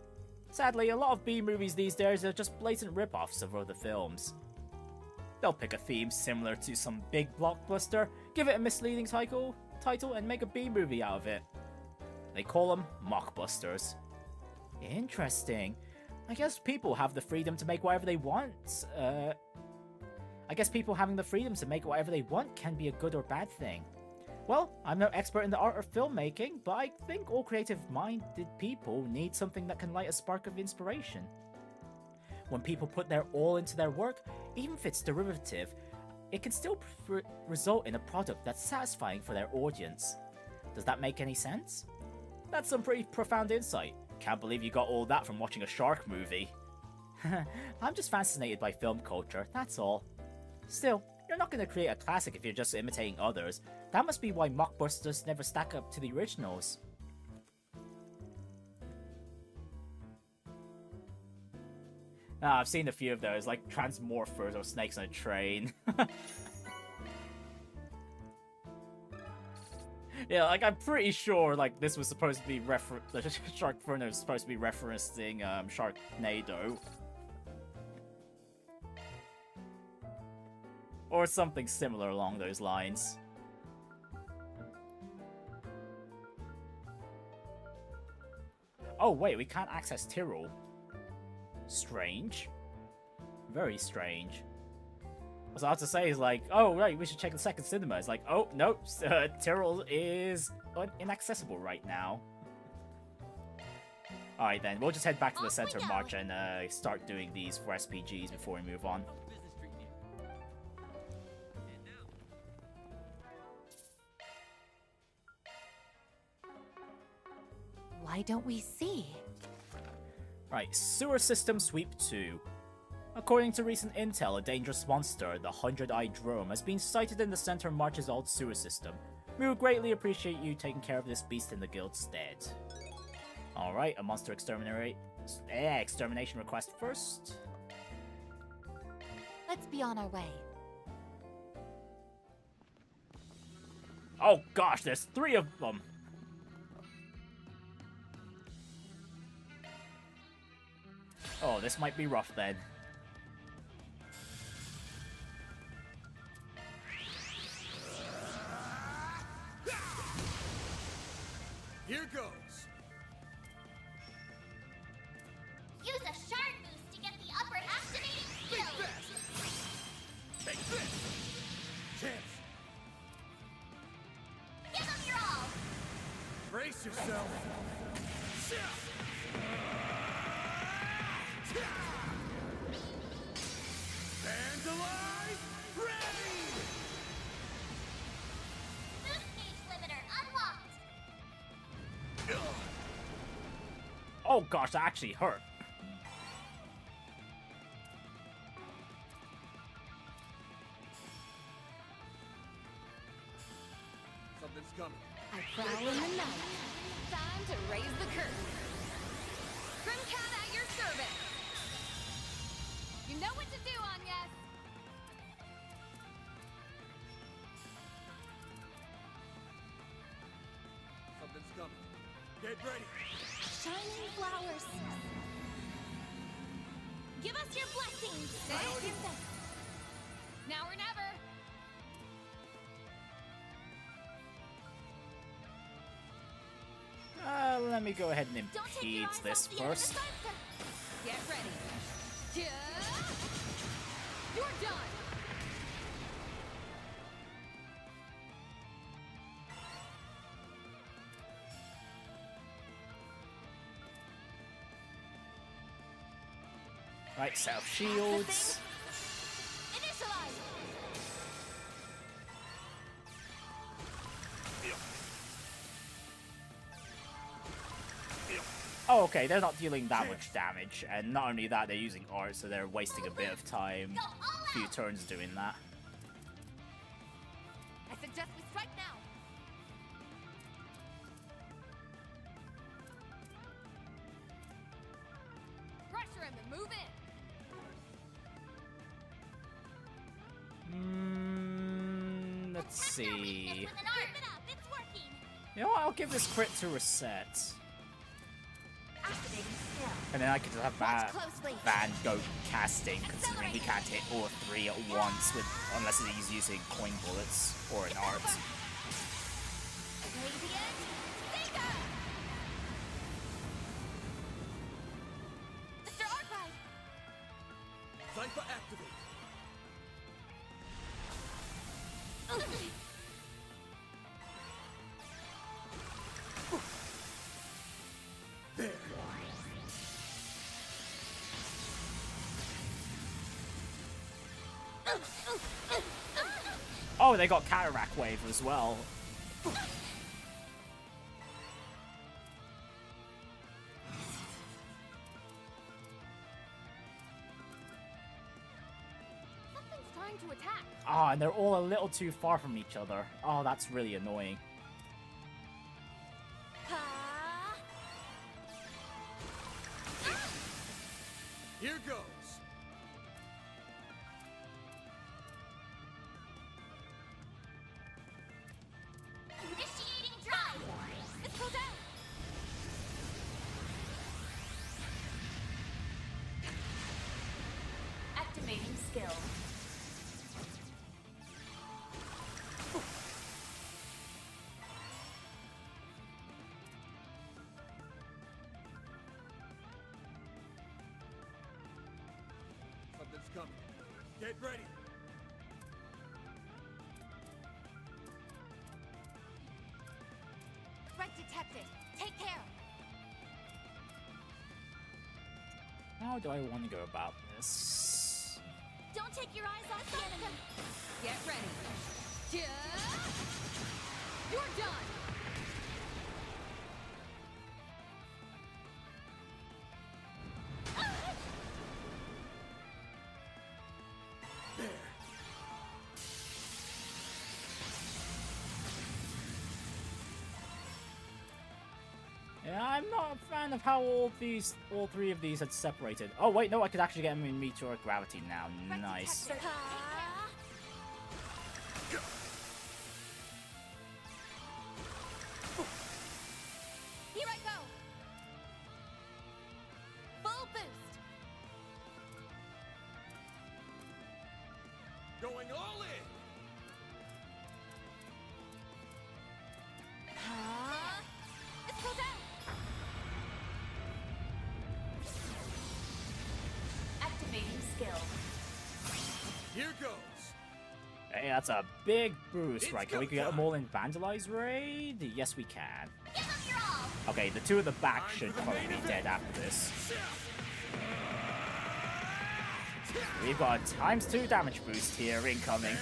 Sadly, a lot of B-movies these days are just blatant rip-offs of other films. They'll pick a theme similar to some big blockbuster, give it a misleading title, and make a B-movie out of it. They call them mockbusters. Interesting. I guess people have the freedom to make whatever they want. I guess people having the freedom to make whatever they want can be a good or bad thing. Well, I'm no expert in the art of filmmaking, but I think all creative-minded people need something that can light a spark of inspiration. When people put their all into their work, even if it's derivative, it can still result in a product that's satisfying for their audience. Does that make any sense? That's some pretty profound insight. Can't believe you got all that from watching a shark movie. I'm just fascinated by film culture, that's all. Still, you're not going to create a classic if you're just imitating others. That must be why mockbusters never stack up to the originals. I've seen a few of those, like Transmorphers or Snakes on a Train. Yeah, like I'm pretty sure like this was supposed to be Sharkferno was supposed to be referencing Sharknado. Or something similar along those lines. Oh wait, we can't access Tyrrell. Strange. Very strange. What I was about to say is like, oh right, we should check the second cinema. It's like, oh nope, Tyrrell is inaccessible right now. Alright then, we'll just head back to the center march and start doing these for SPGs before we move on. Why don't we see? Right, Sewer System Sweep 2. According to recent intel, a dangerous monster, the 100-eyed drome, has been sighted in the Center March's old sewer system. We would greatly appreciate you taking care of this beast in the guild's stead. Alright, a monster extermination request first. Let's be on our way. Oh gosh, there's 3 of them! Oh, this might be rough then. Here goes. Use a shard boost to get the upper activating skill. Take this. Chance. Give them your all. Brace yourself. Vandalize, ready! Boost gauge limiter unlocked. Oh gosh, that actually hurt. Something's coming. I prowl in the night. Time to raise the curtain. Grimcat at your service. You know what to do, Agnes. Something's coming. Get ready. Shining flowers. Give us your blessings. Now or never. let me go ahead and impede this first. Get ready. You're done. Right, set up shields. Oh, okay, they're not dealing that much damage, and not only that, they're using art, so they're wasting a bit of time. A few turns doing that. I suggest we strike now. Pressure him and move in. Let's see. You know what? I'll give this crit to reset. And then I could just have Van go casting, considering he can't hit all three at once unless he's using coin bullets or an art. Mr. Arkride! Cypher activate! There! Oh, they got Cataract Wave as well. Something's trying to attack. Ah, and they're all a little too far from each other. Oh, that's really annoying. Here goes. Initiating drive. Let's go down. Activating skill. Something's coming. Get ready. Threat detected. Take care. How do I want to go about this? Don't take your eyes off the enemy. Get ready. You're done. There. Yeah, I'm not a fan of how all three of these had separated. Oh wait, no, I could actually get them in meteoric gravity now. Nice. Here I go. Full boost. Going all in. Let's go down. Activating skill. Here goes. Hey, that's a big boost. Right, can we get them all in Vandalize Raid? Yes, we can. Give them your all. Okay, the two at the back should probably be dead after this. We've got a ×2 damage boost here incoming.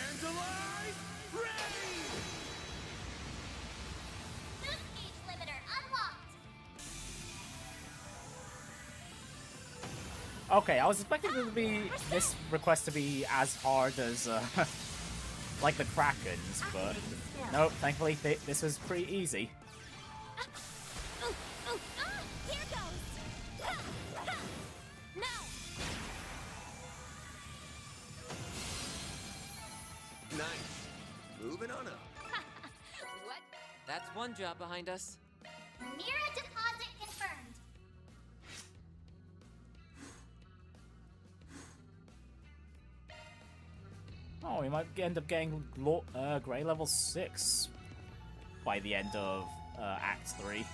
Boost gauge limiter unlocked. Okay, I was expecting this request to be as hard as like the Krakens, but nope. Thankfully, this was pretty easy. Here goes. Now. Nice. Moving on up. What? That's one job behind us. Mira deposit confirmed. Oh, we might end up getting Grey level 6 by the end of Act 3.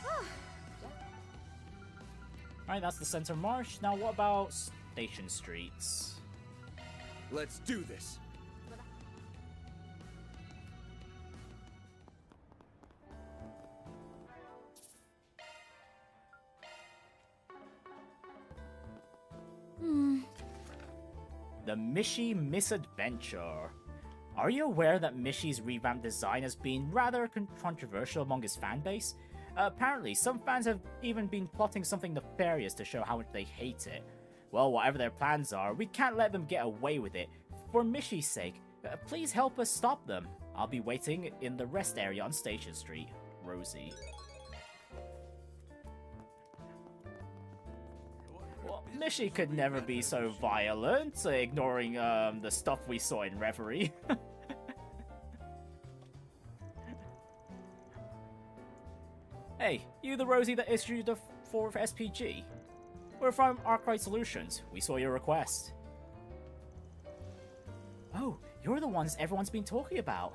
Alright, that's the center marsh. Now what about Station Streets? Let's do this. The Mishy Misadventure. Are you aware that Mishy's revamped design has been rather controversial among his fanbase? Apparently, some fans have even been plotting something nefarious to show how much they hate it. Well, whatever their plans are, we can't let them get away with it. For Mishy's sake, please help us stop them. I'll be waiting in the rest area on Station Street. Rosie. Well, Mishy could never be so violent, ignoring the stuff we saw in Reverie. Hey, you the Rosie that issued the 4th SPG? We're from Arkride Solutions. We saw your request. Oh, you're the ones everyone's been talking about.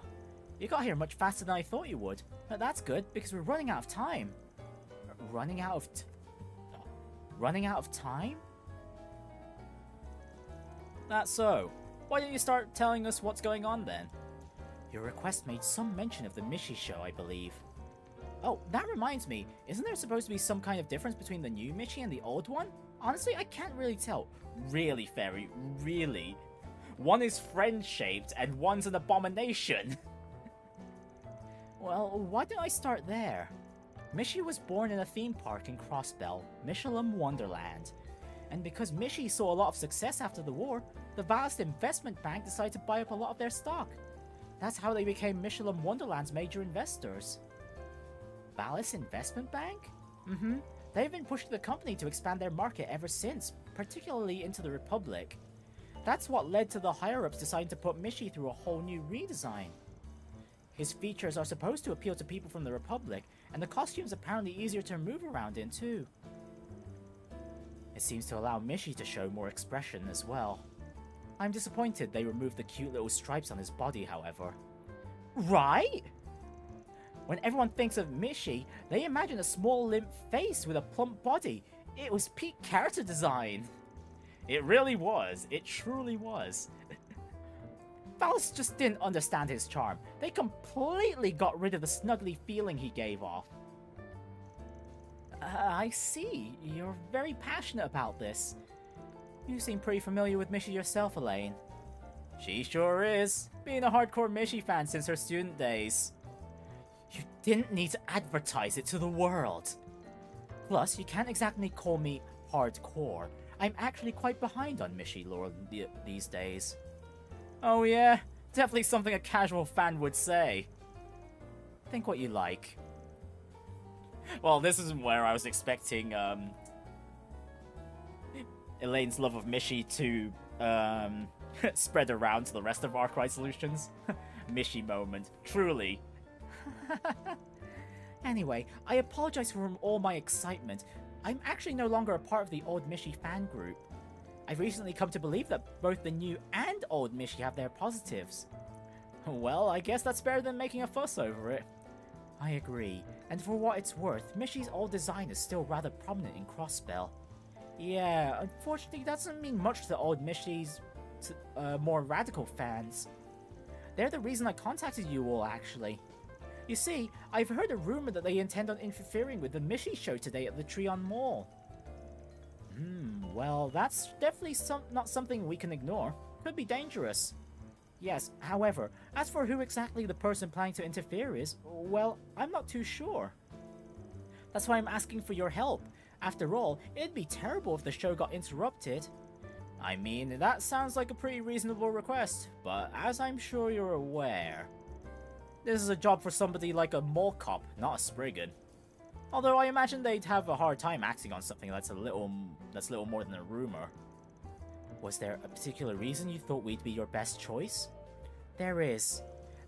You got here much faster than I thought you would. But that's good, because we're running out of time. Running out of time? That's so. Why don't you start telling us what's going on then? Your request made some mention of the Mishy show, I believe. Oh, that reminds me, isn't there supposed to be some kind of difference between the new Mishy and the old one? Honestly, I can't really tell. Really, Fairy, really? One is friend-shaped and one's an abomination. Well, why don't I start there? Mishy was born in a theme park in Crossbell, Michelin Wonderland. And because Mishy saw a lot of success after the war, the vast investment bank decided to buy up a lot of their stock. That's how they became Michelin Wonderland's major investors. Valis Investment Bank? Mm-hmm. They've been pushing the company to expand their market ever since, particularly into the Republic. That's what led to the higher-ups deciding to put Mishy through a whole new redesign. His features are supposed to appeal to people from the Republic, and the costume's apparently easier to move around in too. It seems to allow Mishy to show more expression as well. I'm disappointed they removed the cute little stripes on his body, however. Right? When everyone thinks of Mishy, they imagine a small limp face with a plump body. It was peak character design. It really was. It truly was. Valis just didn't understand his charm. They completely got rid of the snuggly feeling he gave off. I see. You're very passionate about this. You seem pretty familiar with Mishy yourself, Elaine. She sure is. Being a hardcore Mishy fan since her student days. You didn't need to advertise it to the world. Plus, you can't exactly call me hardcore. I'm actually quite behind on Mishy lore these days. Oh yeah? Definitely something a casual fan would say. Think what you like. Well, this isn't where I was expecting Elaine's love of Mishy to spread around to the rest of Arkride Solutions. Mishy moment. Truly. Anyway, I apologize for all my excitement. I'm actually no longer a part of the old Mishy fan group. I've recently come to believe that both the new and old Mishy have their positives. Well, I guess that's better than making a fuss over it. I agree, and for what it's worth, Mishy's old design is still rather prominent in Crossbell. Yeah, unfortunately that doesn't mean much to the old Mishy's more radical fans. They're the reason I contacted you all, actually. You see, I've heard a rumor that they intend on interfering with the Mishy show today at the Treon Mall. Well, that's definitely not something we can ignore. Could be dangerous. Yes, however, as for who exactly the person planning to interfere is, well, I'm not too sure. That's why I'm asking for your help. After all, it'd be terrible if the show got interrupted. I mean, that sounds like a pretty reasonable request, but as I'm sure you're aware, this is a job for somebody like a mall cop, not a Spriggan. Although I imagine they'd have a hard time acting on something that's little more than a rumor. Was there a particular reason you thought we'd be your best choice? There is.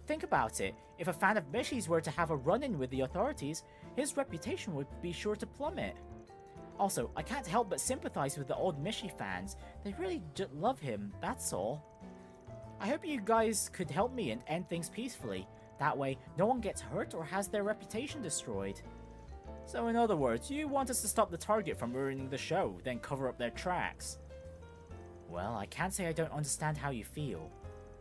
Think about it. If a fan of Mishy's were to have a run-in with the authorities, his reputation would be sure to plummet. Also, I can't help but sympathize with the old Mishy fans. They really love him, that's all. I hope you guys could help me and end things peacefully. That way, no one gets hurt or has their reputation destroyed. So in other words, you want us to stop the target from ruining the show, then cover up their tracks. Well, I can't say I don't understand how you feel.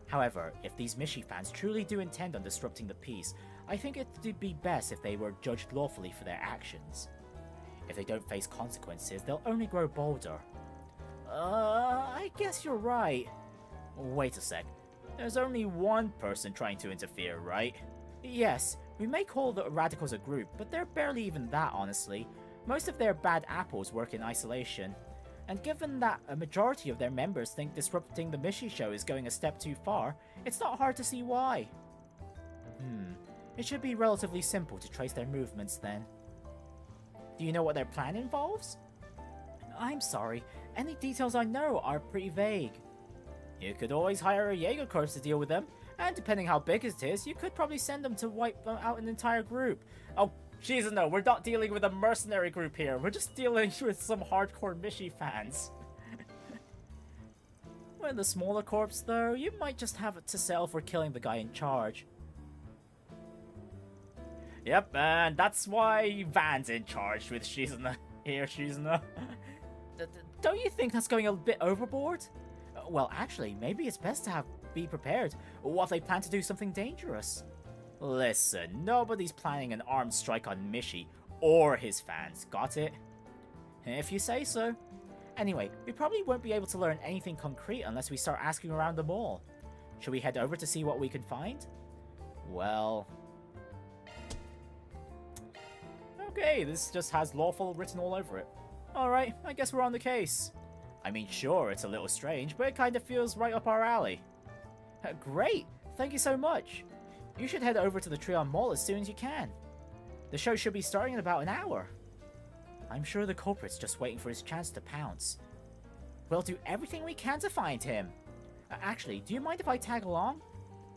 However, if these Mishy fans truly do intend on disrupting the peace, I think it'd be best if they were judged lawfully for their actions. If they don't face consequences, they'll only grow bolder. I guess you're right. Wait a sec. There's only one person trying to interfere, right? Yes, we may call the Radicals a group, but they're barely even that, honestly. Most of their bad apples work in isolation. And given that a majority of their members think disrupting the Mishy show is going a step too far, it's not hard to see why. It should be relatively simple to trace their movements then. Do you know what their plan involves? I'm sorry, any details I know are pretty vague. You could always hire a Jaeger Corps to deal with them, and depending how big it is, you could probably send them to wipe out an entire group. Oh, Jesus, no, we're not dealing with a mercenary group here. We're just dealing with some hardcore Mishy fans. With the smaller corps, though, you might just have it to settle for killing the guy in charge. Yep, and that's why Van's in charge with Shizuna here, Shizuna. Don't you think that's going a bit overboard? Well, actually, maybe it's best to be prepared. What if they plan to do something dangerous? Listen, nobody's planning an armed strike on Mishy or his fans, got it? If you say so. Anyway, we probably won't be able to learn anything concrete unless we start asking around the mall. Should we head over to see what we can find? Well... okay, this just has lawful written all over it. Alright, I guess we're on the case. I mean, sure, it's a little strange, but it kind of feels right up our alley. Great! Thank you so much! You should head over to the Trion Mall as soon as you can. The show should be starting in about an hour. I'm sure the culprit's just waiting for his chance to pounce. We'll do everything we can to find him. Actually, do you mind if I tag along?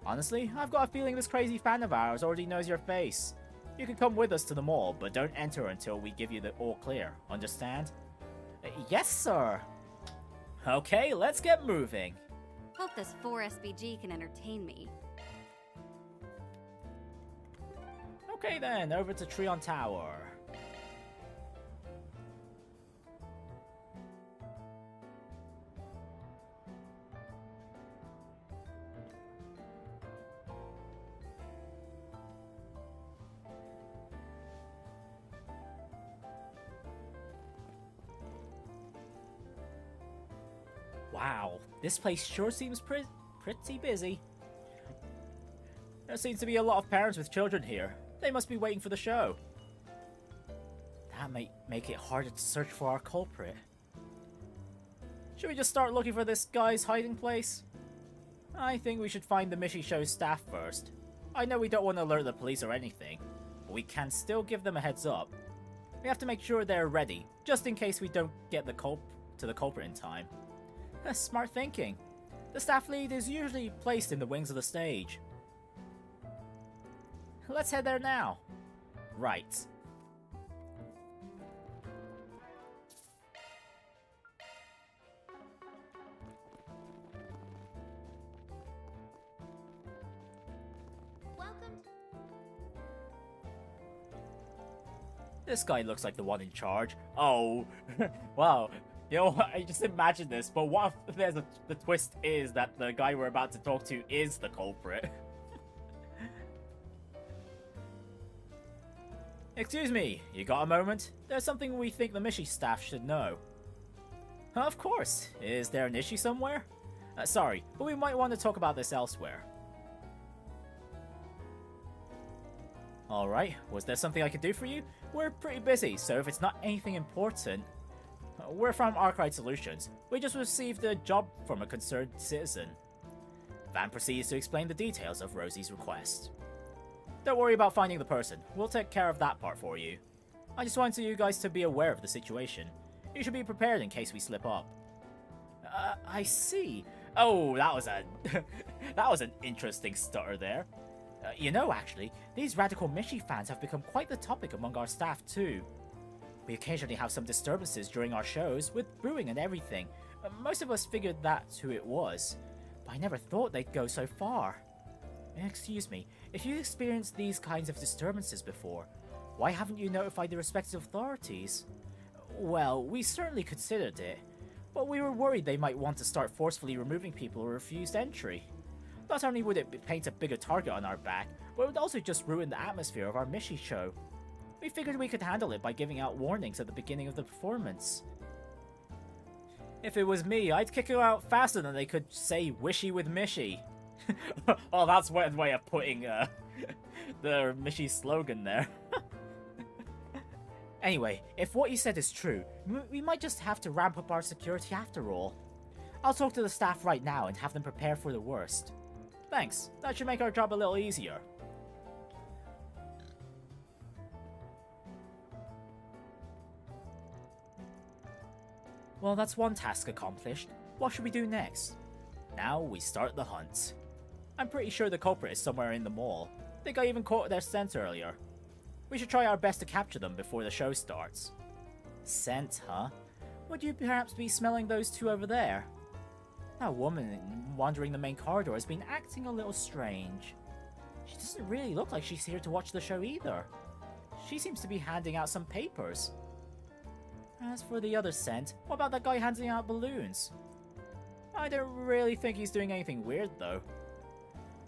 Honestly, I've got a feeling this crazy fan of ours already knows your face. You can come with us to the mall, but don't enter until we give you the all clear. Understand? Yes, sir. Okay, let's get moving. Hope this 4 SBG can entertain me. Okay then, over to Trion Tower. Wow, this place sure seems pretty busy. There seems to be a lot of parents with children here. They must be waiting for the show. That might make it harder to search for our culprit. Should we just start looking for this guy's hiding place? I think we should find the Mishy Show's staff first. I know we don't want to alert the police or anything, but we can still give them a heads up. We have to make sure they're ready, just in case we don't get the culprit in time. Smart thinking. The staff lead is usually placed in the wings of the stage. Let's head there now. Right. Welcome. This guy looks like the one in charge. Oh, wow. You know what? I just imagine this, but what if the twist is that the guy we're about to talk to is the culprit? Excuse me, you got a moment? There's something we think the Mishy staff should know. Of course. Is there an issue somewhere? Sorry, but we might want to talk about this elsewhere. Alright, was there something I could do for you? We're pretty busy, so if it's not anything important... We're from Arkride Solutions. We just received a job from a concerned citizen. Van proceeds to explain the details of Rosie's request. Don't worry about finding the person. We'll take care of that part for you. I just wanted you guys to be aware of the situation. You should be prepared in case we slip up. I see. Oh, that was an interesting stutter there. You know, actually, these radical Mishy fans have become quite the topic among our staff too. We occasionally have some disturbances during our shows, with brewing and everything. Most of us figured that's who it was, but I never thought they'd go so far. Excuse me, if you've experienced these kinds of disturbances before, Why haven't you notified the respective authorities? Well, we certainly considered it, but we were worried they might want to start forcefully removing people who refused entry. Not only would it paint a bigger target on our back, but it would also just ruin the atmosphere of our Mishy show. We figured we could handle it by giving out warnings at the beginning of the performance. If it was me, I'd kick it out faster than they could say wishy with Mishy. Oh, that's one way of putting the Mishy slogan there. Anyway, if what you said is true, we might just have to ramp up our security after all. I'll talk to the staff right now and have them prepare for the worst. Thanks, that should make our job a little easier. Well, that's one task accomplished. What should we do next? Now we start the hunt. I'm pretty sure the culprit is somewhere in the mall. I think I even caught their scent earlier. We should try our best to capture them before the show starts. Scent, huh? Would you perhaps be smelling those two over there? That woman wandering the main corridor has been acting a little strange. She doesn't really look like she's here to watch the show either. She seems to be handing out some papers. As for the other scent, what about that guy handing out balloons? I don't really think he's doing anything weird though.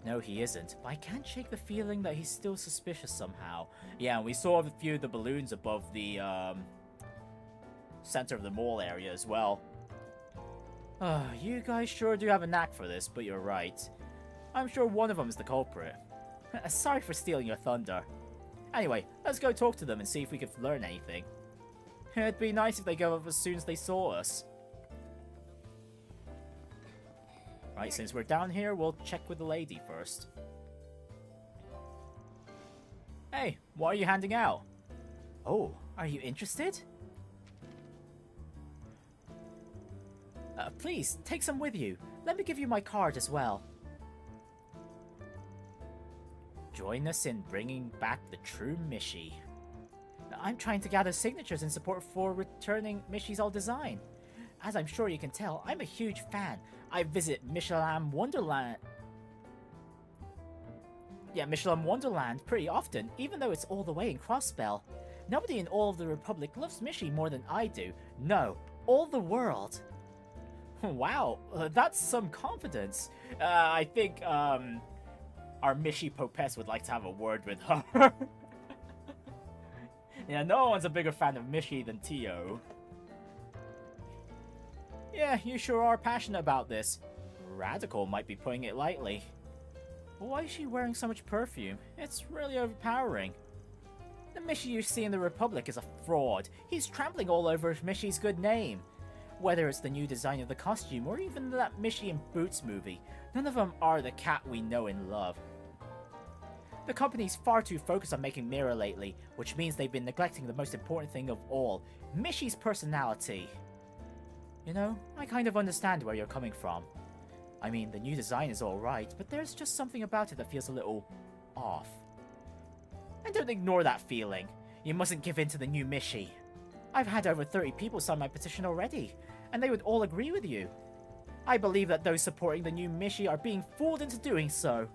No, he isn't, but I can't shake the feeling that he's still suspicious somehow. Yeah, and we saw a few of the balloons above the center of the mall area as well. You guys sure do have a knack for this, but you're right. I'm sure one of them is the culprit. Sorry for stealing your thunder. Anyway, let's go talk to them and see if we can learn anything. It'd be nice if they gave up as soon as they saw us. Right, since we're down here, we'll check with the lady first. Hey, what are you handing out? Oh, are you interested? Please, take some with you. Let me give you my card as well. Join us in bringing back the true Mishy. I'm trying to gather signatures in support for returning Mishy's old design. As I'm sure you can tell, I'm a huge fan. I visit Michelin Wonderland. Yeah, Michelin Wonderland pretty often, even though it's all the way in Crossbell. Nobody in all of the Republic loves Mishy more than I do. No, all the world. Wow, that's some confidence. I think our Mishy Popes would like to have a word with her. Yeah, no one's a bigger fan of Mishy than Tio. Yeah, you sure are passionate about this. Radical might be putting it lightly. Why is she wearing so much perfume? It's really overpowering. The Mishy you see in the Republic is a fraud. He's trampling all over Mishy's good name. Whether it's the new design of the costume or even that Mishy in Boots movie, none of them are the cat we know and love. The company's far too focused on making Mirror lately, which means they've been neglecting the most important thing of all, Mishy's personality. You know, I kind of understand where you're coming from. I mean, the new design is alright, but there's just something about it that feels a little off. And don't ignore that feeling. You mustn't give in to the new Mishy. I've had over 30 people sign my petition already, and they would all agree with you. I believe that those supporting the new Mishy are being fooled into doing so.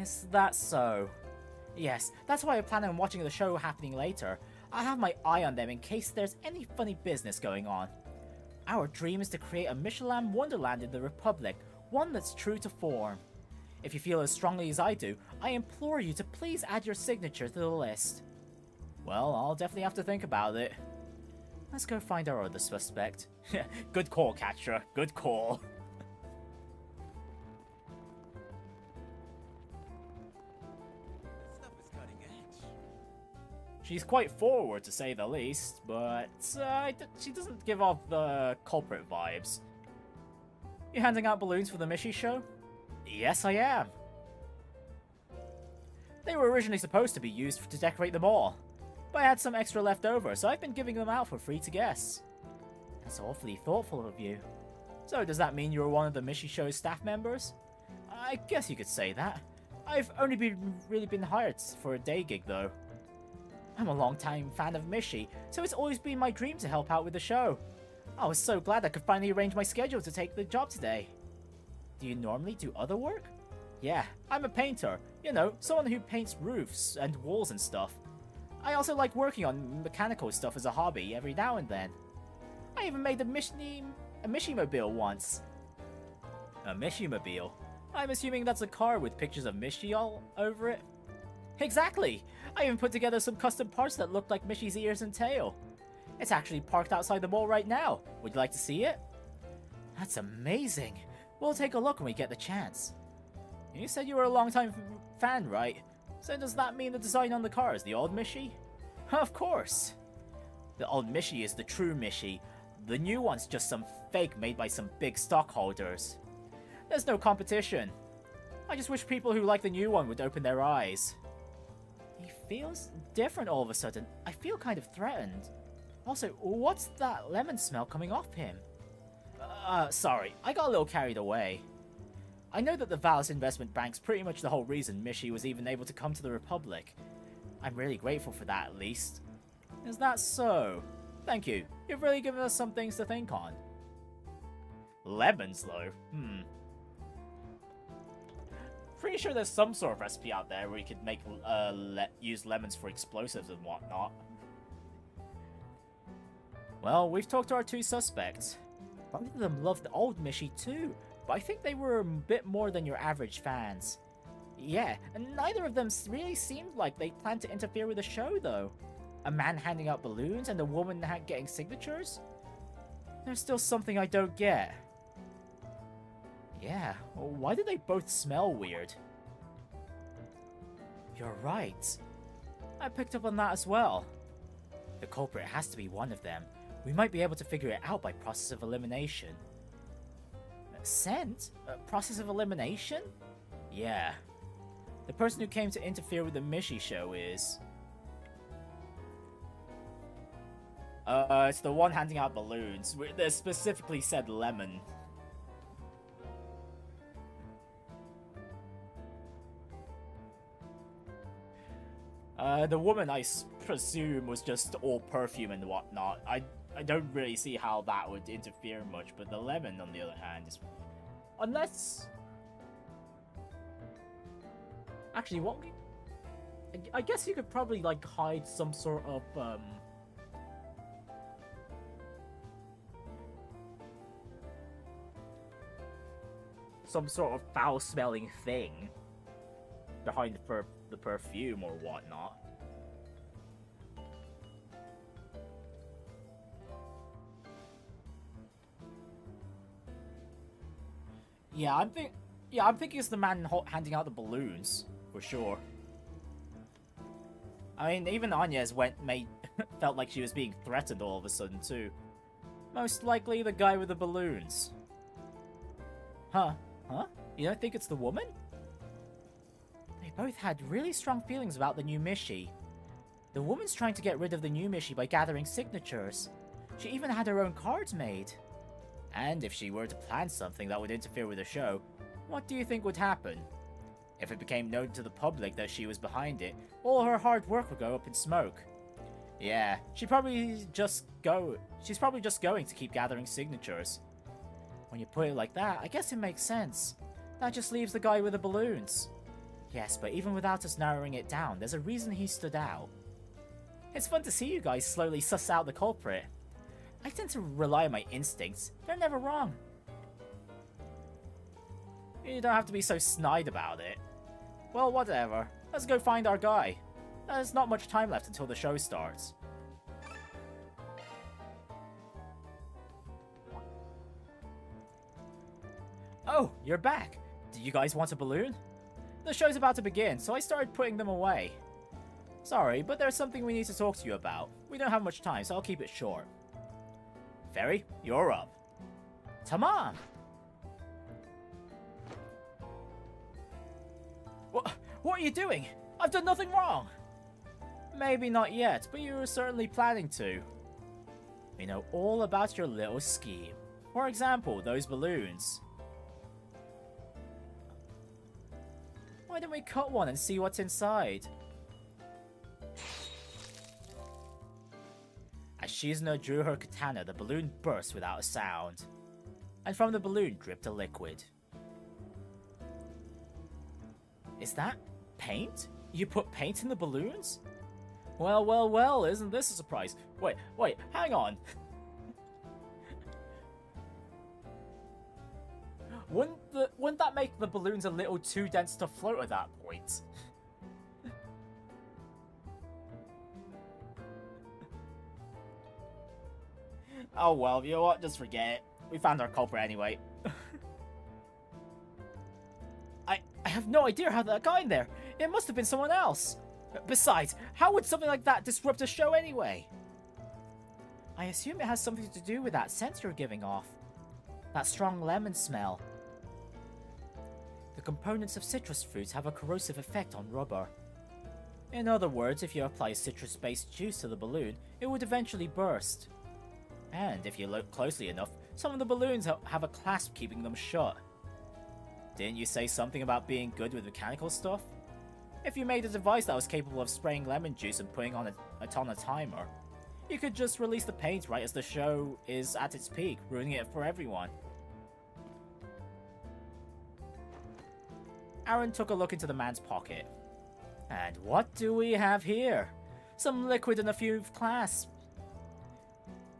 Is that so? Yes, that's why I plan on watching the show happening later. I have my eye on them in case there's any funny business going on. Our dream is to create a Michelin Wonderland in the Republic, one that's true to form. If you feel as strongly as I do, I implore you to please add your signature to the list. Well, I'll definitely have to think about it. Let's go find our other suspect. Good call, Catra. Good call. She's quite forward, to say the least, but she doesn't give off the culprit vibes. You handing out balloons for the Mishy show? Yes, I am. They were originally supposed to be used to decorate the mall, but I had some extra left over, so I've been giving them out for free to guests. That's awfully thoughtful of you. So does that mean you're one of the Mishy show's staff members? I guess you could say that. I've only really been hired for a day gig, though. I'm a long-time fan of Mishy, so it's always been my dream to help out with the show. I was so glad I could finally arrange my schedule to take the job today. Do you normally do other work? Yeah, I'm a painter. You know, someone who paints roofs and walls and stuff. I also like working on mechanical stuff as a hobby every now and then. I even made a Mishy-mobile once. A Mishy-mobile? I'm assuming that's a car with pictures of Mishy all over it? Exactly! I even put together some custom parts that looked like Mishy's ears and tail. It's actually parked outside the mall right now. Would you like to see it? That's amazing. We'll take a look when we get the chance. You said you were a long-time fan, right? So does that mean the design on the car is the old Mishy? Of course! The old Mishy is the true Mishy. The new one's just some fake made by some big stockholders. There's no competition. I just wish people who like the new one would open their eyes. He feels different all of a sudden. I feel kind of threatened. Also, what's that lemon smell coming off him? Sorry, I got a little carried away. I know that the Valis investment bank's pretty much the whole reason Mishy was even able to come to the Republic. I'm really grateful for that, at least. Is that so? Thank you. You've really given us some things to think on. Lemons, though? Pretty sure there's some sort of recipe out there where you could make use lemons for explosives and whatnot. Well, we've talked to our two suspects. Both of them loved the old Mishy too, but I think they were a bit more than your average fans. Yeah, and neither of them really seemed like they planned to interfere with the show though. A man handing out balloons and a woman getting signatures? There's still something I don't get. Yeah, well, why do they both smell weird? You're right. I picked up on that as well. The culprit has to be one of them. We might be able to figure it out by process of elimination. Scent? Process of elimination? Yeah. The person who came to interfere with the Mishy show is... it's the one handing out balloons. They specifically said lemon. The woman, I presume, was just all perfume and whatnot. I don't really see how that would interfere much, but the lemon, on the other hand, is... Unless... Actually, what we... I guess you could probably, like, hide some sort of, some sort of foul-smelling thing behind the perfume or whatnot. Yeah, I'm thinking it's the man handing out the balloons, for sure. I mean, even Anya's felt like she was being threatened all of a sudden, too. Most likely the guy with the balloons. Huh? You don't think it's the woman? They both had really strong feelings about the new Mishy. The woman's trying to get rid of the new Mishy by gathering signatures. She even had her own cards made. And if she were to plan something that would interfere with the show, what do you think would happen? If it became known to the public that she was behind it, all her hard work would go up in smoke. Yeah, she's probably just going to keep gathering signatures. When you put it like that, I guess it makes sense. That just leaves the guy with the balloons. Yes, but even without us narrowing it down, there's a reason he stood out. It's fun to see you guys slowly suss out the culprit. I tend to rely on my instincts. They're never wrong. You don't have to be so snide about it. Well, whatever. Let's go find our guy. There's not much time left until the show starts. Oh, you're back. Do you guys want a balloon? The show's about to begin, so I started putting them away. Sorry, but there's something we need to talk to you about. We don't have much time, so I'll keep it short. Ferry, you're up. Tamam! What are you doing? I've done nothing wrong! Maybe not yet, but you were certainly planning to. We know all about your little scheme. For example, those balloons. Why don't we cut one and see what's inside? As Shizuna drew her katana, the balloon burst without a sound. And from the balloon dripped a liquid. Is that paint? You put paint in the balloons? Well, well, well, isn't this a surprise? Wait, hang on. Wouldn't that make the balloons a little too dense to float at that point? Oh well, you know what? Just forget it. We found our culprit anyway. I have no idea how that got in there. It must have been someone else. Besides, how would something like that disrupt a show anyway? I assume it has something to do with that scent you're giving off. That strong lemon smell. The components of citrus fruits have a corrosive effect on rubber. In other words, if you apply citrus-based juice to the balloon, it would eventually burst. And if you look closely enough, some of the balloons have a clasp keeping them shut. Didn't you say something about being good with mechanical stuff? If you made a device that was capable of spraying lemon juice and putting on it on a timer, you could just release the paint right as the show is at its peak, ruining it for everyone. Aaron took a look into the man's pocket. And what do we have here? Some liquid and a few clasps.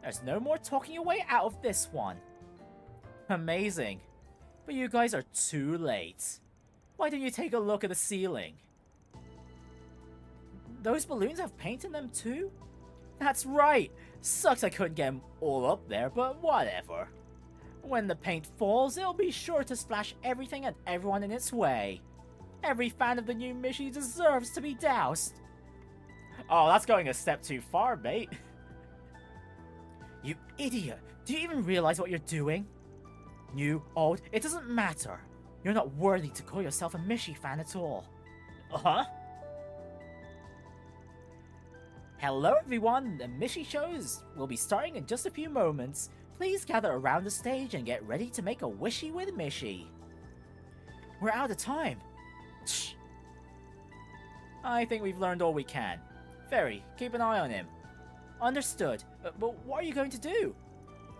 There's no more talking your way out of this one. Amazing. But you guys are too late. Why don't you take a look at the ceiling? Those balloons have paint in them too? That's right. Sucks I couldn't get them all up there, but whatever. When the paint falls, it'll be sure to splash everything and everyone in its way. Every fan of the new Mishy deserves to be doused. Oh, that's going a step too far, mate. You idiot! Do you even realize what you're doing? New, old, it doesn't matter. You're not worthy to call yourself a Mishy fan at all. Uh-huh. Hello everyone, the Mishy shows will be starting in just a few moments. Please gather around the stage and get ready to make a wishy with Mishy. We're out of time. Shh. I think we've learned all we can. Fairy, keep an eye on him. Understood, but what are you going to do?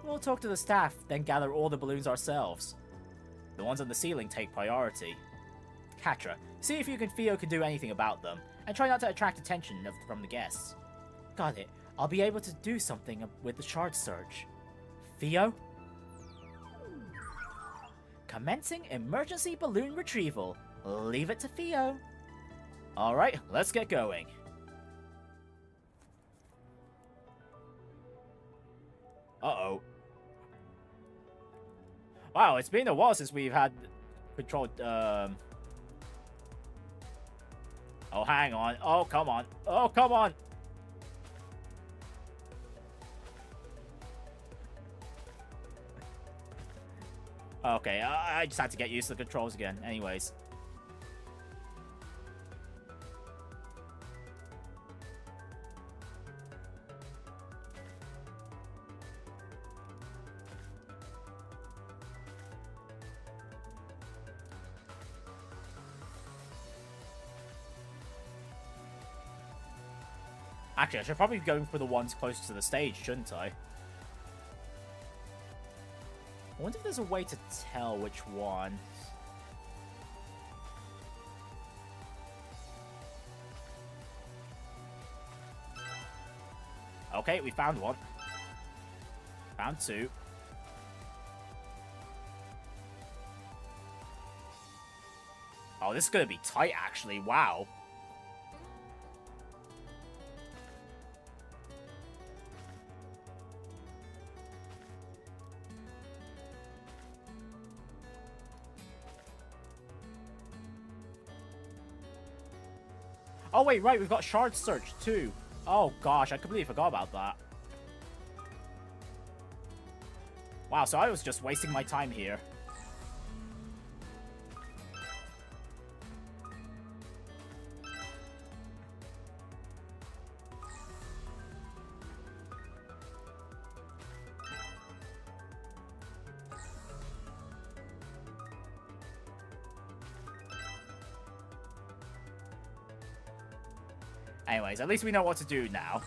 We'll talk to the staff, then gather all the balloons ourselves. The ones on the ceiling take priority. Katra, see if you and Theo can do anything about them, and try not to attract attention from the guests. Got it. I'll be able to do something with the shard search. Theo? Commencing emergency balloon retrieval. Leave it to Theo. Alright, let's get going. Uh-oh. Wow, it's been a while since we've had controlled, Oh, hang on. Oh, come on. Oh, come on. Okay, I just had to get used to the controls again. Anyways. Actually, I should probably be going for the ones closest to the stage, shouldn't I? I wonder if there's a way to tell which one. Okay, we found one. Found two. Oh, this is gonna be tight, actually. Wow. Oh wait, right, we've got shard search too. Oh gosh, I completely forgot about that. Wow, so I was just wasting my time here. Anyways, at least we know what to do now.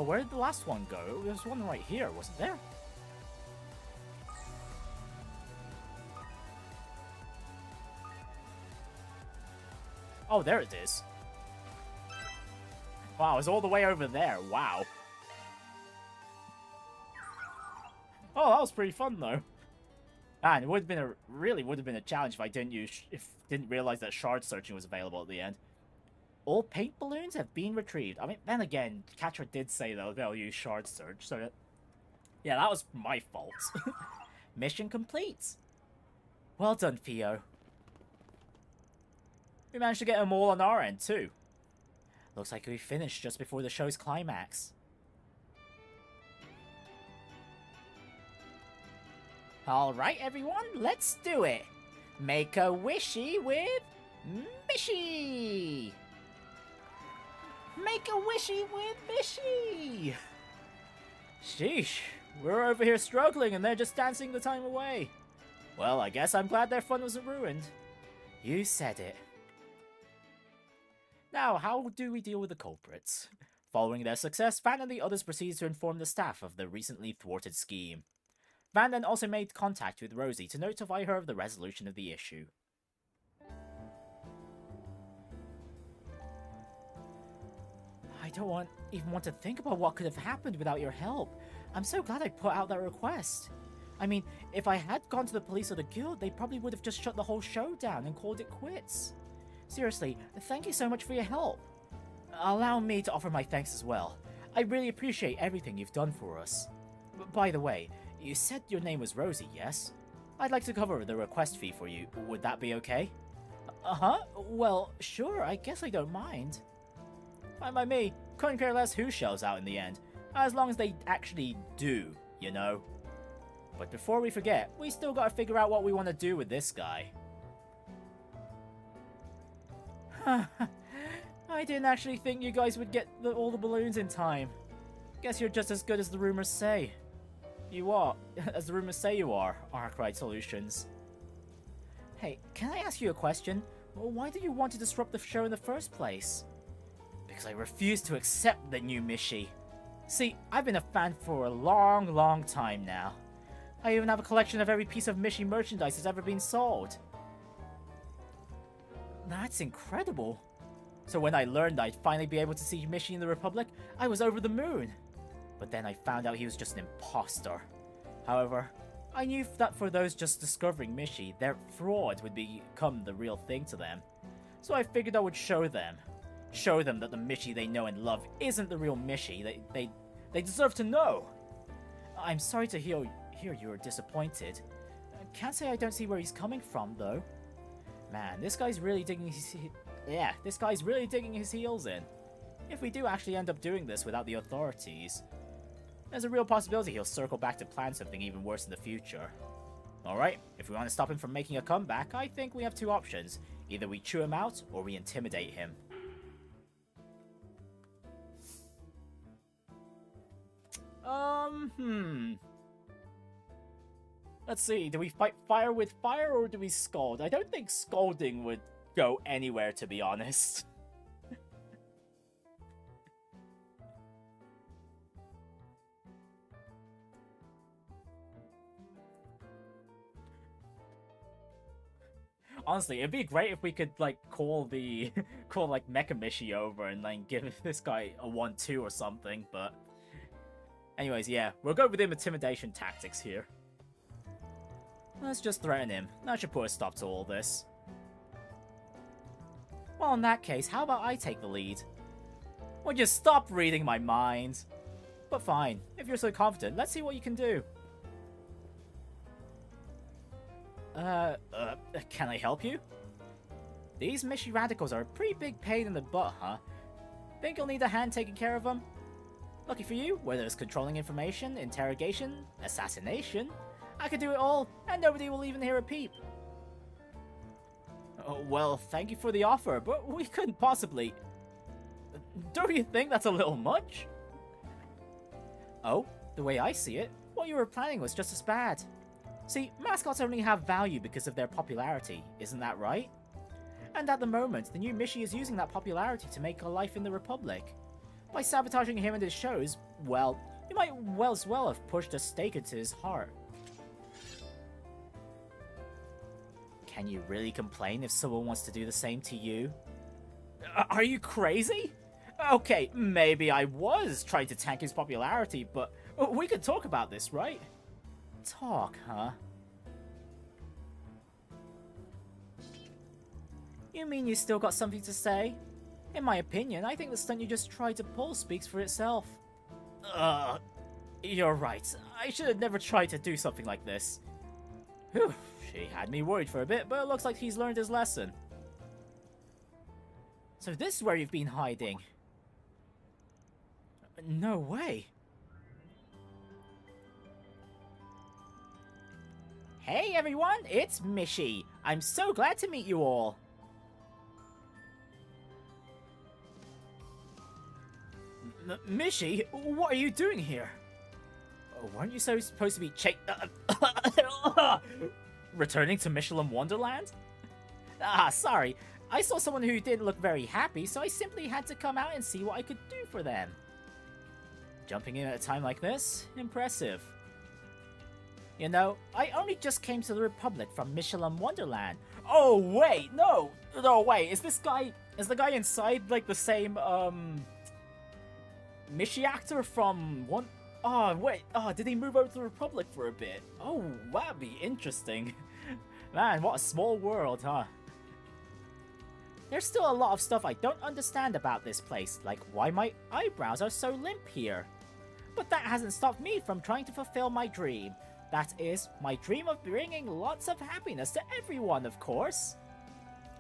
Where did the last one go? There was one right here, wasn't there? Oh, there it is. Wow, it's all the way over there. Wow. Oh, that was pretty fun though. And it would have been really would have been a challenge if I didn't realize that shard searching was available at the end. All paint balloons have been retrieved. I mean, then again, Catra did say though they'll use shard search, so yeah, that was my fault. Mission complete. Well done, Theo. We managed to get them all on our end too. Looks like we finished just before the show's climax. Alright everyone, let's do it! Make a wishy with Mishy! Make a wishy with Mishy! Sheesh, we're over here struggling and they're just dancing the time away. Well, I guess I'm glad their fun wasn't ruined. You said it. Now, how do we deal with the culprits? Following their success, Van and the others proceeded to inform the staff of the recently thwarted scheme. Van then also made contact with Rosie to notify her of the resolution of the issue. I don't even want to think about what could have happened without your help. I'm so glad I put out that request. I mean, if I had gone to the police or the guild, they probably would have just shut the whole show down and called it quits. Seriously, thank you so much for your help. Allow me to offer my thanks as well. I really appreciate everything you've done for us. By the way, you said your name was Rosie, yes? I'd like to cover the request fee for you. Would that be okay? Uh-huh. Well, sure, I guess I don't mind. Fine by me. Couldn't care less who shells out in the end. As long as they actually do, you know? But before we forget, we still gotta figure out what we want to do with this guy. I didn't actually think you guys would get all the balloons in time. Guess you're just as good as the rumors say. You are, as the rumors say you are, Arkride Solutions. Hey, can I ask you a question? Why did you want to disrupt the show in the first place? Because I refuse to accept the new Mishy. See, I've been a fan for a long time now. I even have a collection of every piece of Mishy merchandise that's ever been sold. That's incredible. So when I learned I'd finally be able to see Mishy in the Republic, I was over the moon. But then I found out he was just an imposter. However, I knew that for those just discovering Mishy, their fraud would become the real thing to them. So I figured I would show them. Show them that the Mishy they know and love isn't the real Mishy they deserve to know. I'm sorry to hear you're disappointed. Can't say I don't see where he's coming from, though. Man, this guy's really digging his heels in. If we do actually end up doing this without the authorities, there's a real possibility he'll circle back to plan something even worse in the future. Alright, if we want to stop him from making a comeback, I think we have two options. Either we chew him out, or we intimidate him. Let's see, do we fight fire with fire, or do we scold? I don't think scolding would go anywhere, to be honest. Honestly, it'd be great if we could, like, call Mecha Mishy over and, like, give this guy a 1-2 or something, but... Anyways, yeah, we'll go with him intimidation tactics here. Let's just threaten him. That should put a stop to all this. Well, in that case, how about I take the lead? Would you stop reading my mind? But fine, if you're so confident, let's see what you can do. Can I help you? These Mishy radicals are a pretty big pain in the butt, huh? Think you'll need a hand taking care of them? Lucky for you, whether it's controlling information, interrogation, assassination, I could do it all, and nobody will even hear a peep. Oh, well, thank you for the offer, but we couldn't possibly... Don't you think that's a little much? Oh, the way I see it, what you were planning was just as bad. See, mascots only have value because of their popularity, isn't that right? And at the moment, the new Mishy is using that popularity to make a life in the Republic. By sabotaging him and his shows, well, you might as well have pushed a stake into his heart. Can you really complain if someone wants to do the same to you? Are you crazy? Okay, maybe I was trying to tank his popularity, but we could talk about this, right? Talk, huh? You mean you still got something to say? In my opinion, I think the stunt you just tried to pull speaks for itself. You're right. I should have never tried to do something like this. Whew, she had me worried for a bit, but it looks like he's learned his lesson. So this is where you've been hiding. No way. Hey everyone, it's Mishy. I'm so glad to meet you all. Mishy, what are you doing here? Weren't you supposed to be returning to Michelin Wonderland? Sorry. I saw someone who didn't look very happy, so I simply had to come out and see what I could do for them. Jumping in at a time like this? Impressive. You know, I only just came to the Republic from Michelin Wonderland. Oh, wait, no! No, wait, is the guy inside, like, the same, Mishy actor from one... Oh, wait, did he move over to the Republic for a bit? Oh, that'd be interesting. Man, what a small world, huh? There's still a lot of stuff I don't understand about this place, like why my eyebrows are so limp here. But that hasn't stopped me from trying to fulfill my dream. That is, my dream of bringing lots of happiness to everyone, of course.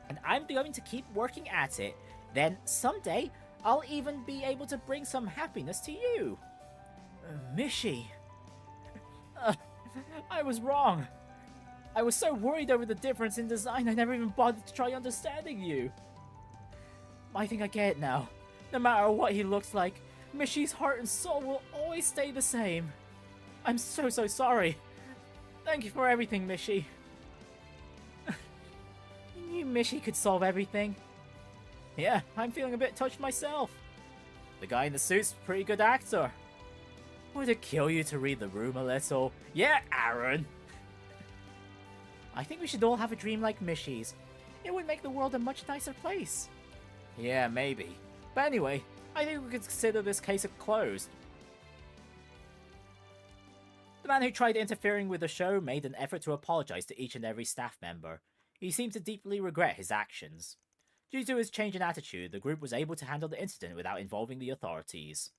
And I'm going to keep working at it. Then, someday, I'll even be able to bring some happiness to you. Mishy. I was wrong. I was so worried over the difference in design I never even bothered to try understanding you. I think I get it now. No matter what he looks like, Mishy's heart and soul will always stay the same. I'm so sorry. Thank you for everything, Mishy. I knew Mishy could solve everything. Yeah, I'm feeling a bit touched myself. The guy in the suit's a pretty good actor. Would it kill you to read the room a little? Yeah, Aaron! I think we should all have a dream like Mishy's. It would make the world a much nicer place. Yeah, maybe. But anyway, I think we could consider this case closed. The man who tried interfering with the show made an effort to apologize to each and every staff member. He seemed to deeply regret his actions. Due to his change in attitude, the group was able to handle the incident without involving the authorities.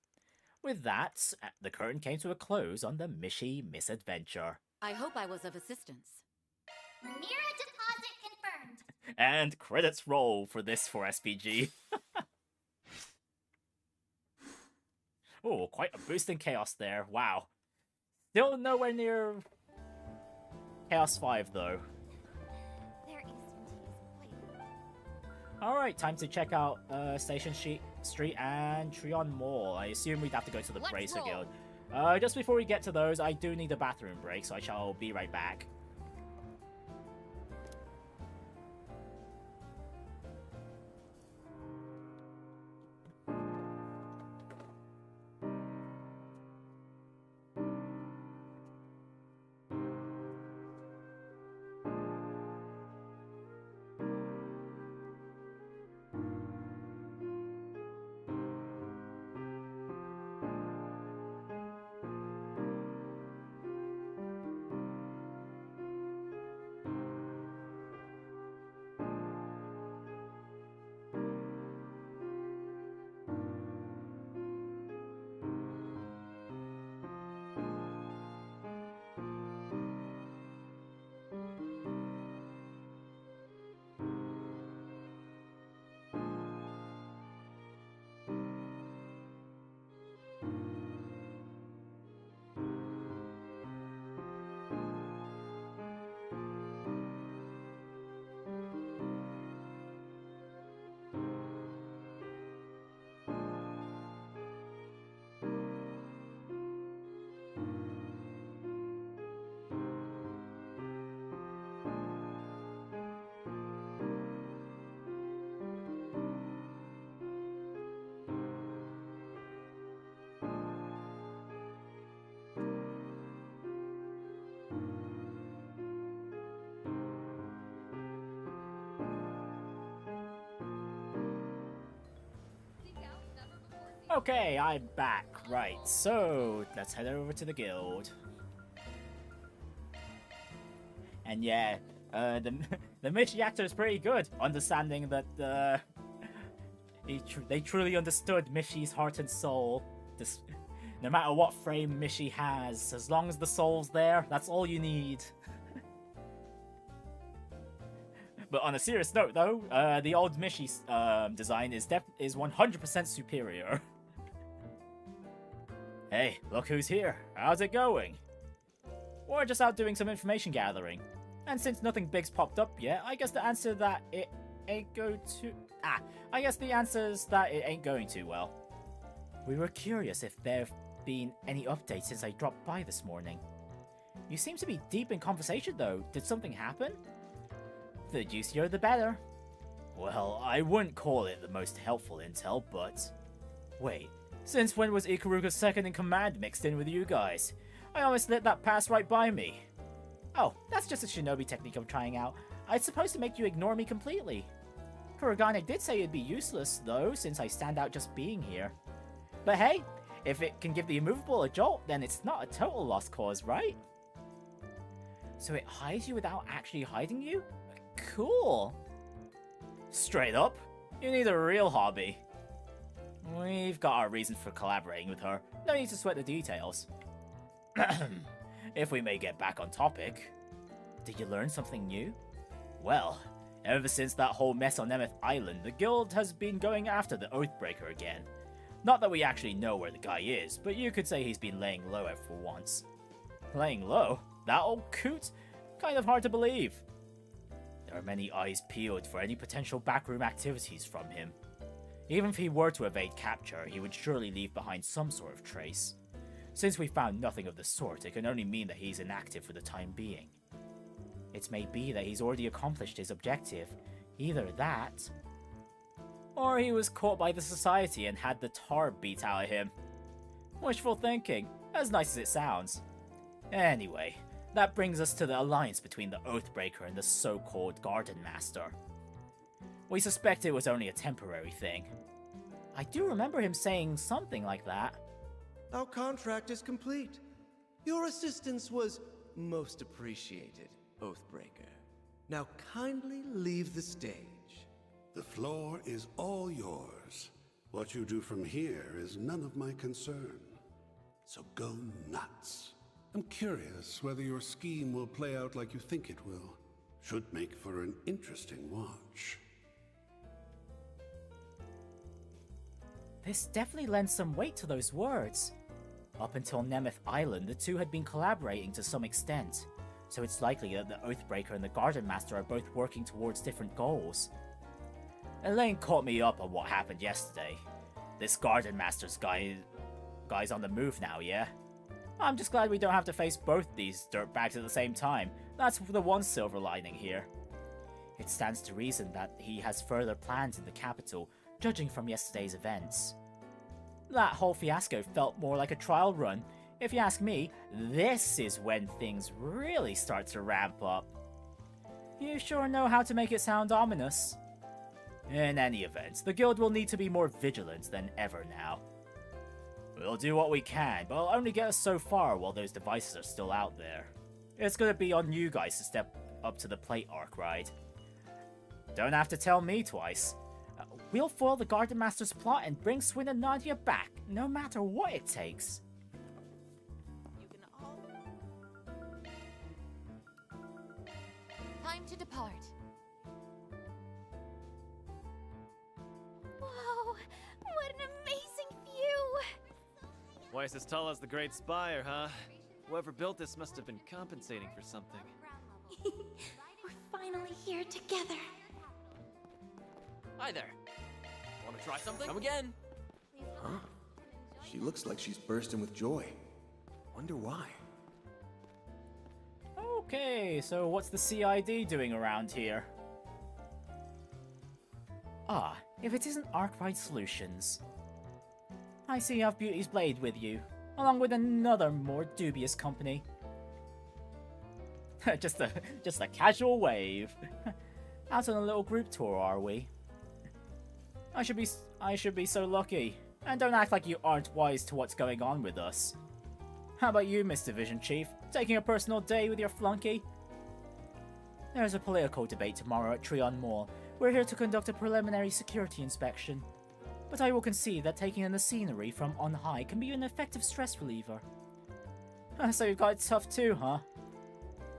With that, the curtain came to a close on the Mishy misadventure. I hope I was of assistance. Mira deposit confirmed. And credits roll for this for SPG. Oh, quite a boost in chaos there. Wow. Still nowhere near Chaos 5 though. Alright, time to check out Station Street and Trion Mall. I assume we'd have to go to the Bracer Guild. Just before we get to those, I do need a bathroom break, so I shall be right back. Okay, I'm back. Right, so let's head over to the guild. And yeah, the Mishy actor is pretty good, understanding that they truly understood Mishy's heart and soul. No matter what frame Mishy has, as long as the soul's there, that's all you need. But on a serious note, though, the old Mishy design is 100% superior. Hey, look who's here. How's it going? We're just out doing some information gathering. And since nothing big's popped up yet, I guess the answer that it ain't going too well. We were curious if there've been any updates since I dropped by this morning. You seem to be deep in conversation though. Did something happen? The juicier the better. Well, I wouldn't call it the most helpful intel, but... Wait, since when was Ikaruga's second in command mixed in with you guys? I almost let that pass right by me. Oh, that's just a shinobi technique I'm trying out. It's supposed to make you ignore me completely. Kurogane did say it'd be useless, though, since I stand out just being here. But hey, if it can give the immovable a jolt, then it's not a total lost cause, right? So it hides you without actually hiding you? Cool. Straight up, you need a real hobby. We've got our reasons for collaborating with her. No need to sweat the details. If we may get back on topic. Did you learn something new? Well, ever since that whole mess on Nemeth Island, the guild has been going after the Oathbreaker again. Not that we actually know where the guy is, but you could say he's been laying low for once. Laying low? That old coot? Kind of hard to believe. There are many eyes peeled for any potential backroom activities from him. Even if he were to evade capture, he would surely leave behind some sort of trace. Since we found nothing of the sort, it can only mean that he's inactive for the time being. It may be that he's already accomplished his objective. Either that, or he was caught by the Society and had the tar beat out of him. Wishful thinking, as nice as it sounds. Anyway, that brings us to the alliance between the Oathbreaker and the so-called Gardenmaster. We suspect it was only a temporary thing. I do remember him saying something like that. Our contract is complete. Your assistance was most appreciated, Oathbreaker. Now kindly leave the stage. The floor is all yours. What you do from here is none of my concern. So go nuts. I'm curious whether your scheme will play out like you think it will. Should make for an interesting watch. This definitely lends some weight to those words. Up until Nemeth Island, the two had been collaborating to some extent, so it's likely that the Oathbreaker and the Gardenmaster are both working towards different goals. Elaine caught me up on what happened yesterday. This Gardenmaster's guy's on the move now, yeah? I'm just glad we don't have to face both these dirtbags at the same time. That's the one silver lining here. It stands to reason that he has further plans in the capital, judging from yesterday's events. That whole fiasco felt more like a trial run. If you ask me, this is when things really start to ramp up. You sure know how to make it sound ominous. In any event, the guild will need to be more vigilant than ever now. We'll do what we can, but it'll only get us so far while those devices are still out there. It's gonna be on you guys to step up to the plate, Arkride. Don't have to tell me twice. We'll foil the Gardenmaster's plot and bring Swin and Nadia back, no matter what it takes. Time to depart. Whoa! What an amazing view! Twice as tall as the Great Spire, huh? Whoever built this must have been compensating for something. We're finally here together. Hi there. Want to try something? Come again. Huh? She looks like she's bursting with joy. Wonder why. Okay, so what's the CID doing around here? Ah, if it isn't Arkride Solutions. I see you have Beauty's Blade with you, along with another more dubious company. just a casual wave. Out on a little group tour, are we? I should be so lucky. And don't act like you aren't wise to what's going on with us. How about you, Miss Division Chief? Taking a personal day with your flunky? There's a political debate tomorrow at Trion Mall. We're here to conduct a preliminary security inspection. But I will concede that taking in the scenery from on high can be an effective stress reliever. So you've got it tough too, huh?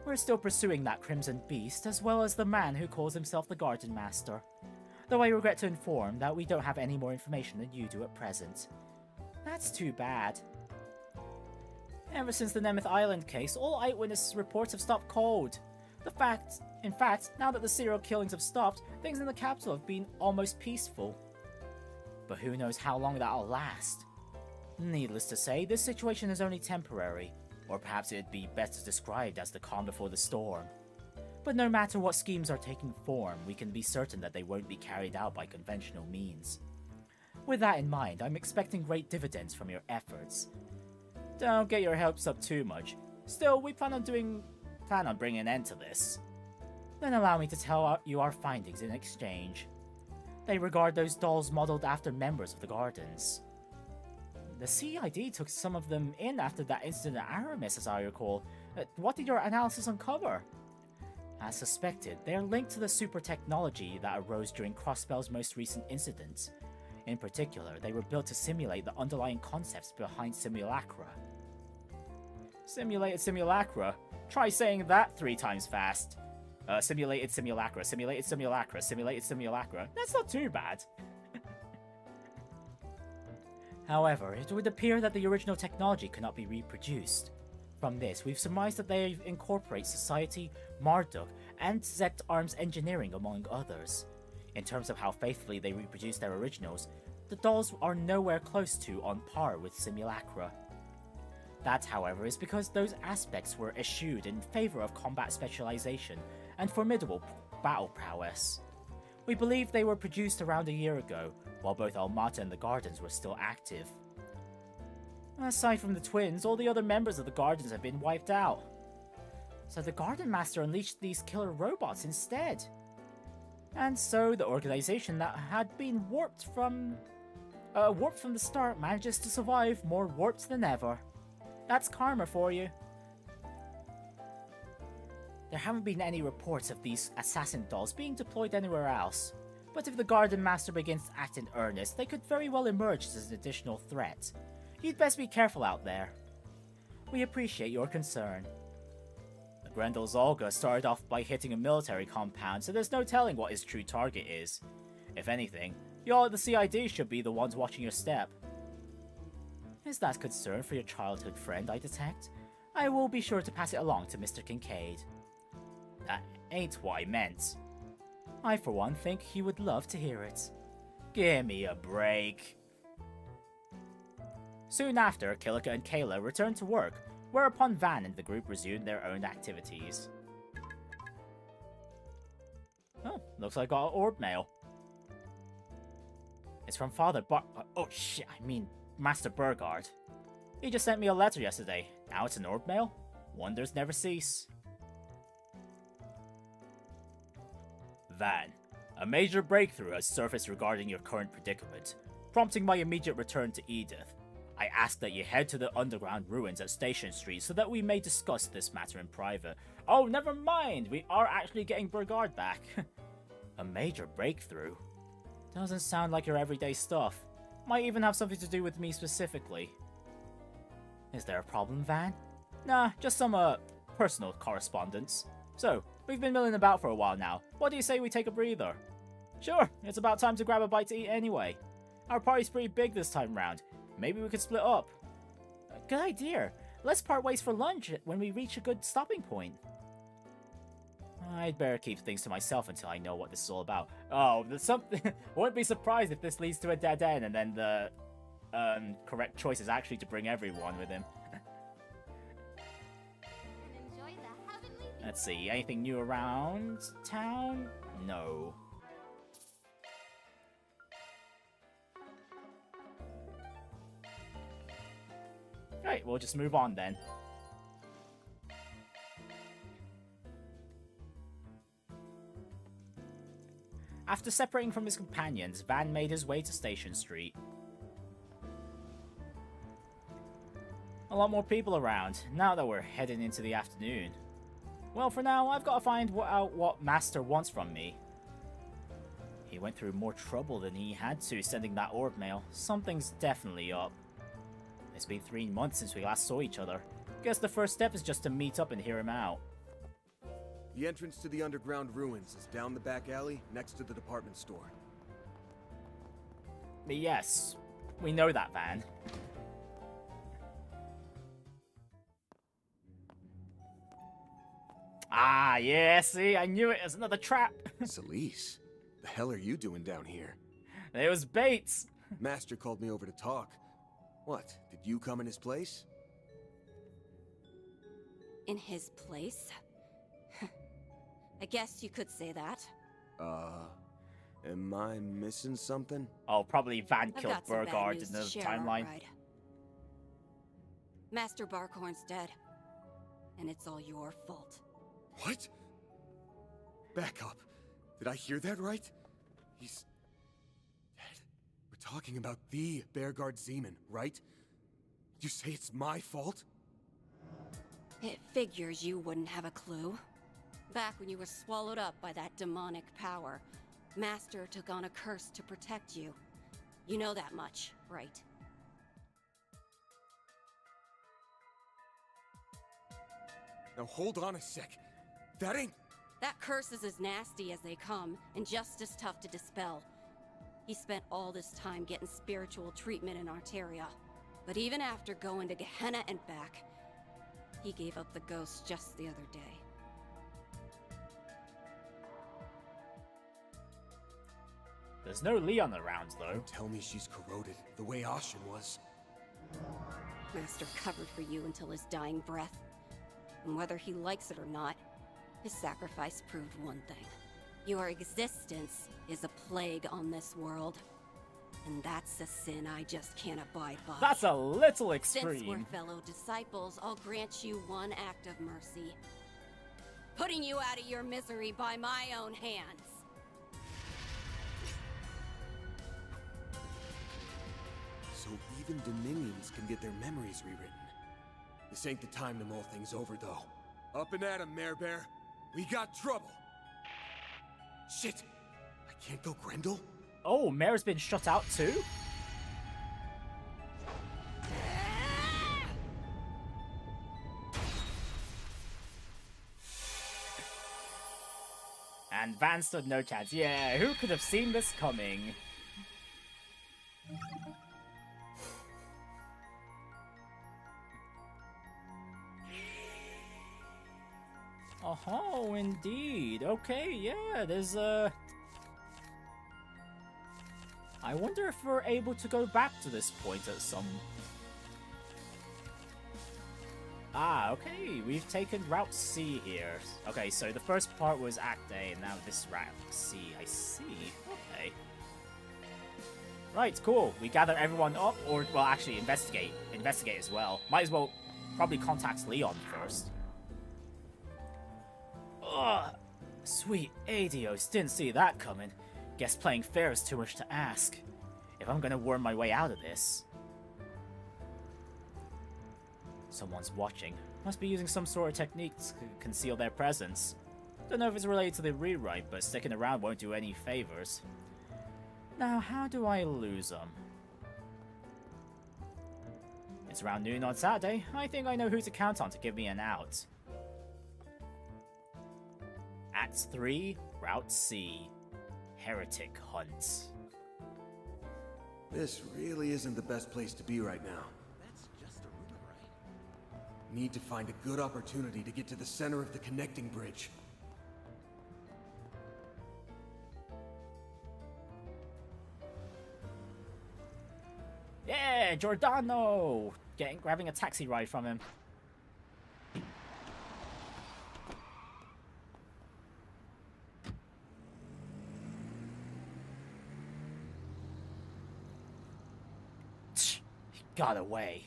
We're still pursuing that Crimson Beast, as well as the man who calls himself the Gardenmaster. Though I regret to inform that we don't have any more information than you do at present. That's too bad. Ever since the Nemeth Island case, all eyewitness reports have stopped cold. In fact, now that the serial killings have stopped, things in the capital have been almost peaceful. But who knows how long that'll last. Needless to say, this situation is only temporary, or perhaps it'd be better described as the calm before the storm. But no matter what schemes are taking form, we can be certain that they won't be carried out by conventional means. With that in mind, I'm expecting great dividends from your efforts. Don't get your hopes up too much. Still, we plan on bringing an end to this. Then allow me to tell you our findings in exchange. They regard those dolls modeled after members of the Gardens. The CID took some of them in after that incident at Aramis, as I recall. What did your analysis uncover? As suspected, they are linked to the super technology that arose during Crossbell's most recent incident. In particular, they were built to simulate the underlying concepts behind simulacra. Simulated simulacra? Try saying that 3 times fast. Simulated simulacra, simulated simulacra, simulated simulacra. That's not too bad. However, it would appear that the original technology cannot be reproduced. From this, we've surmised that they incorporate Society, Marduk, and Zect Arms Engineering, among others. In terms of how faithfully they reproduce their originals, the dolls are nowhere close to on par with simulacra. That, however, is because those aspects were eschewed in favor of combat specialization and formidable battle prowess. We believe they were produced around a year ago, while both Almata and the Gardens were still active. Aside from the twins, all the other members of the Gardens have been wiped out. So the Gardenmaster unleashed these killer robots instead. And so the organization that had been warped from the start manages to survive more warped than ever. That's karma for you. There haven't been any reports of these assassin dolls being deployed anywhere else, but if the Gardenmaster begins to act in earnest, they could very well emerge as an additional threat. You'd best be careful out there. We appreciate your concern. The Grendel's Olga started off by hitting a military compound, so there's no telling what his true target is. If anything, y'all at the CID should be the ones watching your step. Is that concern for your childhood friend, I detect? I will be sure to pass it along to Mr. Kincaid. That ain't what I meant. I, for one, think he would love to hear it. Give me a break. Soon after, Kilika and Kayla returned to work, whereupon Van and the group resumed their own activities. Oh, looks like I got an Orbmail. It's from Master Burgard. He just sent me a letter yesterday. Now it's an Orbmail? Wonders never cease. Van, a major breakthrough has surfaced regarding your current predicament, prompting my immediate return to Edith. I ask that you head to the underground ruins at Station Street so that we may discuss this matter in private. Oh, never mind! We are actually getting Burgard back. A major breakthrough? Doesn't sound like your everyday stuff. Might even have something to do with me specifically. Is there a problem, Van? Nah, just some, personal correspondence. So, we've been milling about for a while now. What do you say we take a breather? Sure, it's about time to grab a bite to eat anyway. Our party's pretty big this time round. Maybe we could split up. Good idea. Let's part ways for lunch when we reach a good stopping point. I'd better keep things to myself until I know what this is all about. Oh, there's something. Wouldn't be surprised if this leads to a dead end and then the correct choice is actually to bring everyone with him. Let's see, anything new around town? No. Right, we'll just move on then. After separating from his companions, Van made his way to Station Street. A lot more people around, now that we're heading into the afternoon. Well, for now, I've got to find out what Master wants from me. He went through more trouble than he had to sending that Orbmail. Something's definitely up. It's been 3 months since we last saw each other. Guess the first step is just to meet up and hear him out. The entrance to the underground ruins is down the back alley next to the department store. Yes, we know that, Van. Ah, yeah, see, I knew it as another trap. Celise, the hell are you doing down here? It was Bates. Master called me over to talk. What, did you come in his place? In his place? I guess you could say that. Am I missing something? Oh, probably Van I've killed got some bad Burgard news in to the share, timeline. Arkride. Master Barkhorn's dead. And it's all your fault. What? Back up. Did I hear that right? He's dead. We're talking about the Bearguard Zeman, right? You say it's my fault? It figures you wouldn't have a clue. Back when you were swallowed up by that demonic power, Master took on a curse to protect you. You know that much, right? Now hold on a sec. That ain't... That curse is as nasty as they come, and just as tough to dispel. He spent all this time getting spiritual treatment in Arteria. But even after going to Gehenna and back, he gave up the ghost just the other day. There's no Leon around, though. Don't tell me she's corroded, the way Ashen was. Master covered for you until his dying breath. And whether he likes it or not, his sacrifice proved one thing. Your existence is a plague on this world. And that's a sin I just can't abide by. That's a little extreme. Since we're fellow disciples, I'll grant you one act of mercy. Putting you out of your misery by my own hands. So even Dominions can get their memories rewritten. This ain't the time to mull things over, though. Up and at 'em, Mare Bear. We got trouble. Shit! I can't go Grendel? Oh, Mare's been shut out too? And Van stood no chance. Yeah, who could have seen this coming? Oh, indeed. Okay, yeah, there's I wonder if we're able to go back to this point at some... Ah, okay, we've taken Route C here. Okay, so the first part was Act A, and now this is Route C. I see. Okay. Right, cool. We gather everyone up, or, well, actually, investigate. Investigate as well. Might as well probably contact Leon first. Ugh. Sweet Adios, didn't see that coming. Guess playing fair is too much to ask. If I'm gonna worm my way out of this... Someone's watching. Must be using some sort of technique to conceal their presence. Don't know if it's related to the rewrite, but sticking around won't do any favors. Now, how do I lose them? It's around noon on Saturday. I think I know who to count on to give me an out. Act 3, Route C. Heretic Hunt. This really isn't the best place to be right now. That's just a rumor, right? Need to find a good opportunity to get to the center of the connecting bridge. Yeah, Giordano! Grabbing a taxi ride from him. Got away.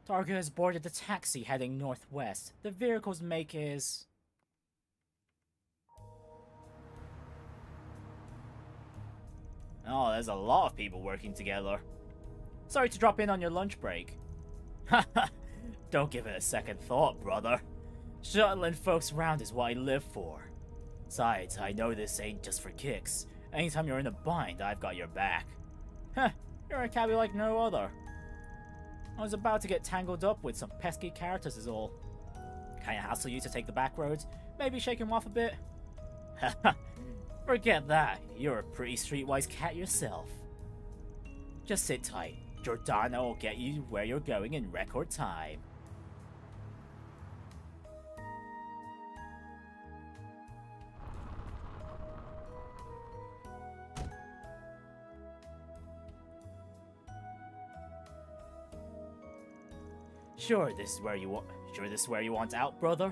Targa has boarded the taxi heading northwest. The vehicle's make is... Oh, there's a lot of people working together. Sorry to drop in on your lunch break. Haha, don't give it a second thought, brother. Shuttling folks around is what I live for. Besides, I know this ain't just for kicks. Anytime you're in a bind, I've got your back. Heh, you're a cabbie like no other. I was about to get tangled up with some pesky characters is all. Can I hassle you to take the back roads? Maybe shake him off a bit? Haha, forget that. You're a pretty streetwise cat yourself. Just sit tight. Giordano will get you where you're going in record time. Sure, this is where you want out, brother?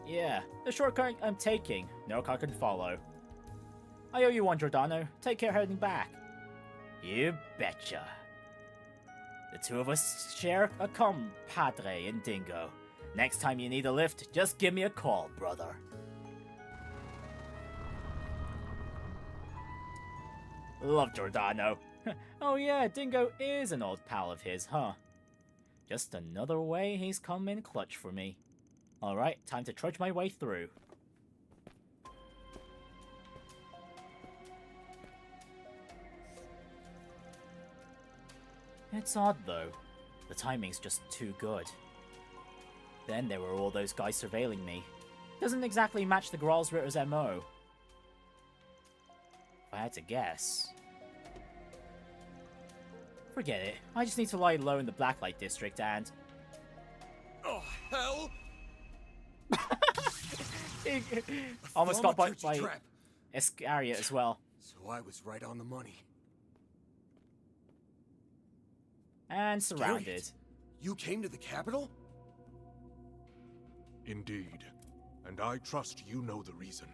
Yeah, the shortcut I'm taking. No car can follow. I owe you one, Giordano. Take care heading back. You betcha. The two of us share a compadre in Dingo. Next time you need a lift, just give me a call, brother. Love Giordano. Oh yeah, Dingo is an old pal of his, huh? Just another way he's come in clutch for me. Alright, time to trudge my way through. It's odd though. The timing's just too good. Then there were all those guys surveilling me. Doesn't exactly match the Gralsritter's MO. If I had to guess... Forget it. I just need to lie low in the Blacklight District and... Oh, hell! Almost got by Iscariot as well. So I was right on the money. And surrounded. Garrett, you came to the capital? Indeed. And I trust you know the reason.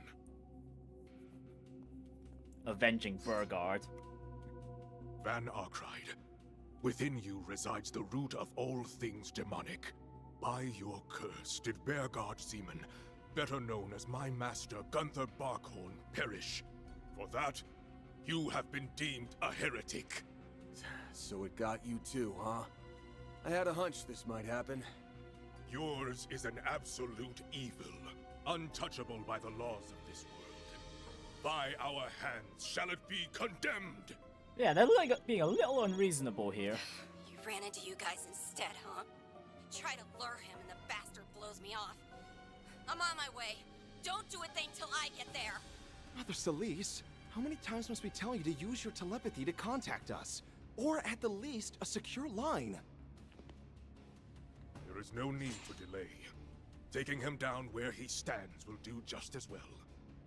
Avenging Burgard. Van Arkride. Within you resides the root of all things demonic. By your curse did Bearguard Seaman, better known as my master Gunther Barkhorn, perish. For that, you have been deemed a heretic. So it got you too, huh? I had a hunch this might happen. Yours is an absolute evil, untouchable by the laws of this world. By our hands shall it be condemned! Yeah, they're being a little unreasonable here. You ran into you guys instead, huh? Try to lure him and the bastard blows me off. I'm on my way. Don't do a thing till I get there. Mother Celise, how many times must we tell you to use your telepathy to contact us? Or at the least, a secure line. There is no need for delay. Taking him down where he stands will do just as well.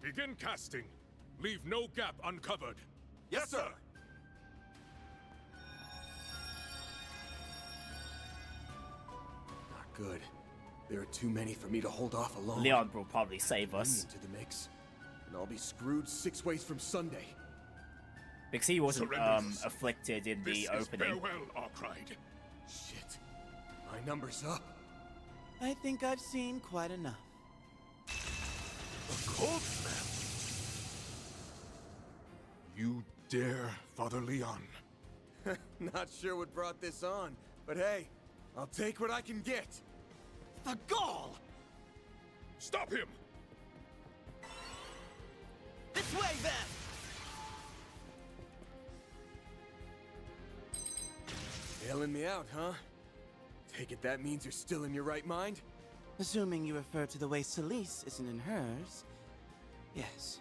Begin casting. Leave no gap uncovered. Yes, sir! Not good. There are too many for me to hold off alone. Leon will probably save us. Into the mix, and I'll be screwed 6 ways from Sunday. Because he wasn't afflicted in the opening. Farewell, Arkride. Shit. My number's up. I think I've seen quite enough. A cold snap. You dare, Father Leon? Not sure what brought this on, but hey, I'll take what I can get. The gall! Stop him! This way, then! Bailing me out, huh? Take it that means you're still in your right mind? Assuming you refer to the way Celise isn't in hers, yes.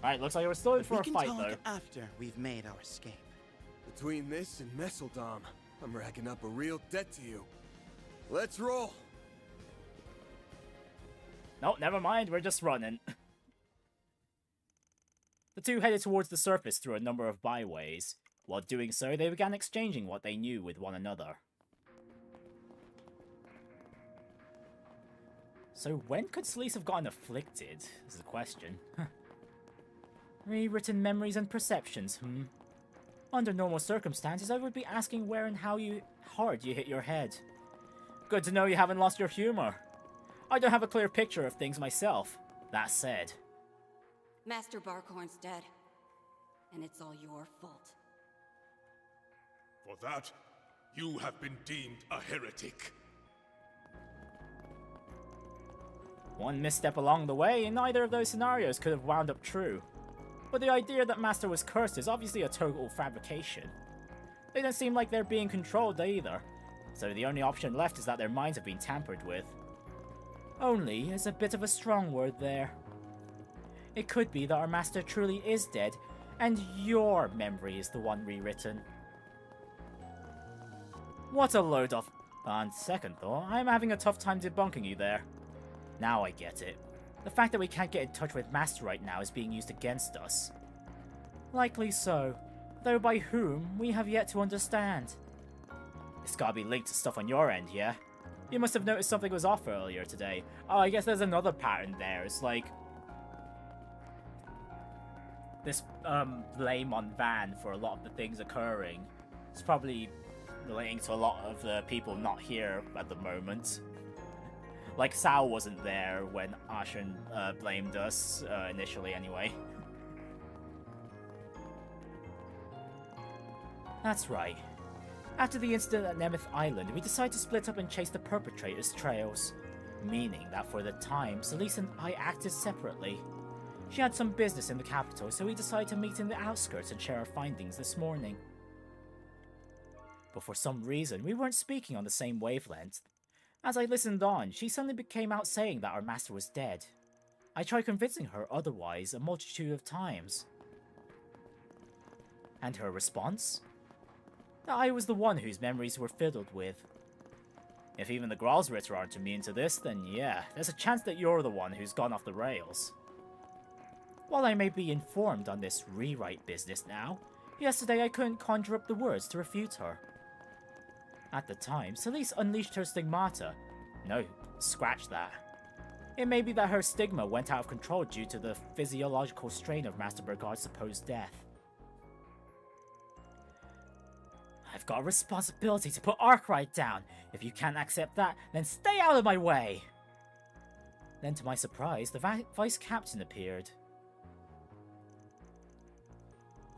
Alright, looks like we're still in for a fight, though. We can talk after we've made our escape. Between this and Messeldom, I'm racking up a real debt to you. Let's roll! No, never mind, we're just running. The two headed towards the surface through a number of byways. While doing so, they began exchanging what they knew with one another. So when could Celise have gotten afflicted? Is the question. Rewritten memories and perceptions, Under normal circumstances, I would be asking where and how hard you hit your head. Good to know you haven't lost your humor. I don't have a clear picture of things myself. That said. Master Barkhorn's dead. And it's all your fault. For that, you have been deemed a heretic. One misstep along the way, and neither of those scenarios could have wound up true. But the idea that Master was cursed is obviously a total fabrication. They don't seem like they're being controlled either, so the only option left is that their minds have been tampered with. Only is a bit of a strong word there. It could be that our Master truly is dead, and your memory is the one rewritten. What a load of... On second thought, I'm having a tough time debunking you there. Now I get it. The fact that we can't get in touch with Master right now is being used against us. Likely so, though by whom we have yet to understand. It's gotta be linked to stuff on your end, yeah? You must have noticed something was off earlier today. Oh, I guess there's another pattern there. It's like... this blame on Van for a lot of the things occurring. It's probably relating to a lot of the people not here at the moment. Like, Sal wasn't there when Ashen blamed us, initially anyway. That's right. After the incident at Nemeth Island, we decided to split up and chase the perpetrators' trails. Meaning that for the time, Celise and I acted separately. She had some business in the capital, so we decided to meet in the outskirts and share our findings this morning. But for some reason, we weren't speaking on the same wavelength. As I listened on, she suddenly came out saying that our master was dead. I tried convincing her otherwise a multitude of times. And her response? That I was the one whose memories were fiddled with. If even the Gralsritter aren't immune to this, then yeah, there's a chance that you're the one who's gone off the rails. While I may be informed on this rewrite business now, yesterday I couldn't conjure up the words to refute her. At the time, Celise unleashed her stigmata. No, scratch that. It may be that her stigma went out of control due to the physiological strain of Master Bergard's supposed death. I've got a responsibility to put Arkride down. If you can't accept that, then stay out of my way! Then to my surprise, the Vice Captain appeared.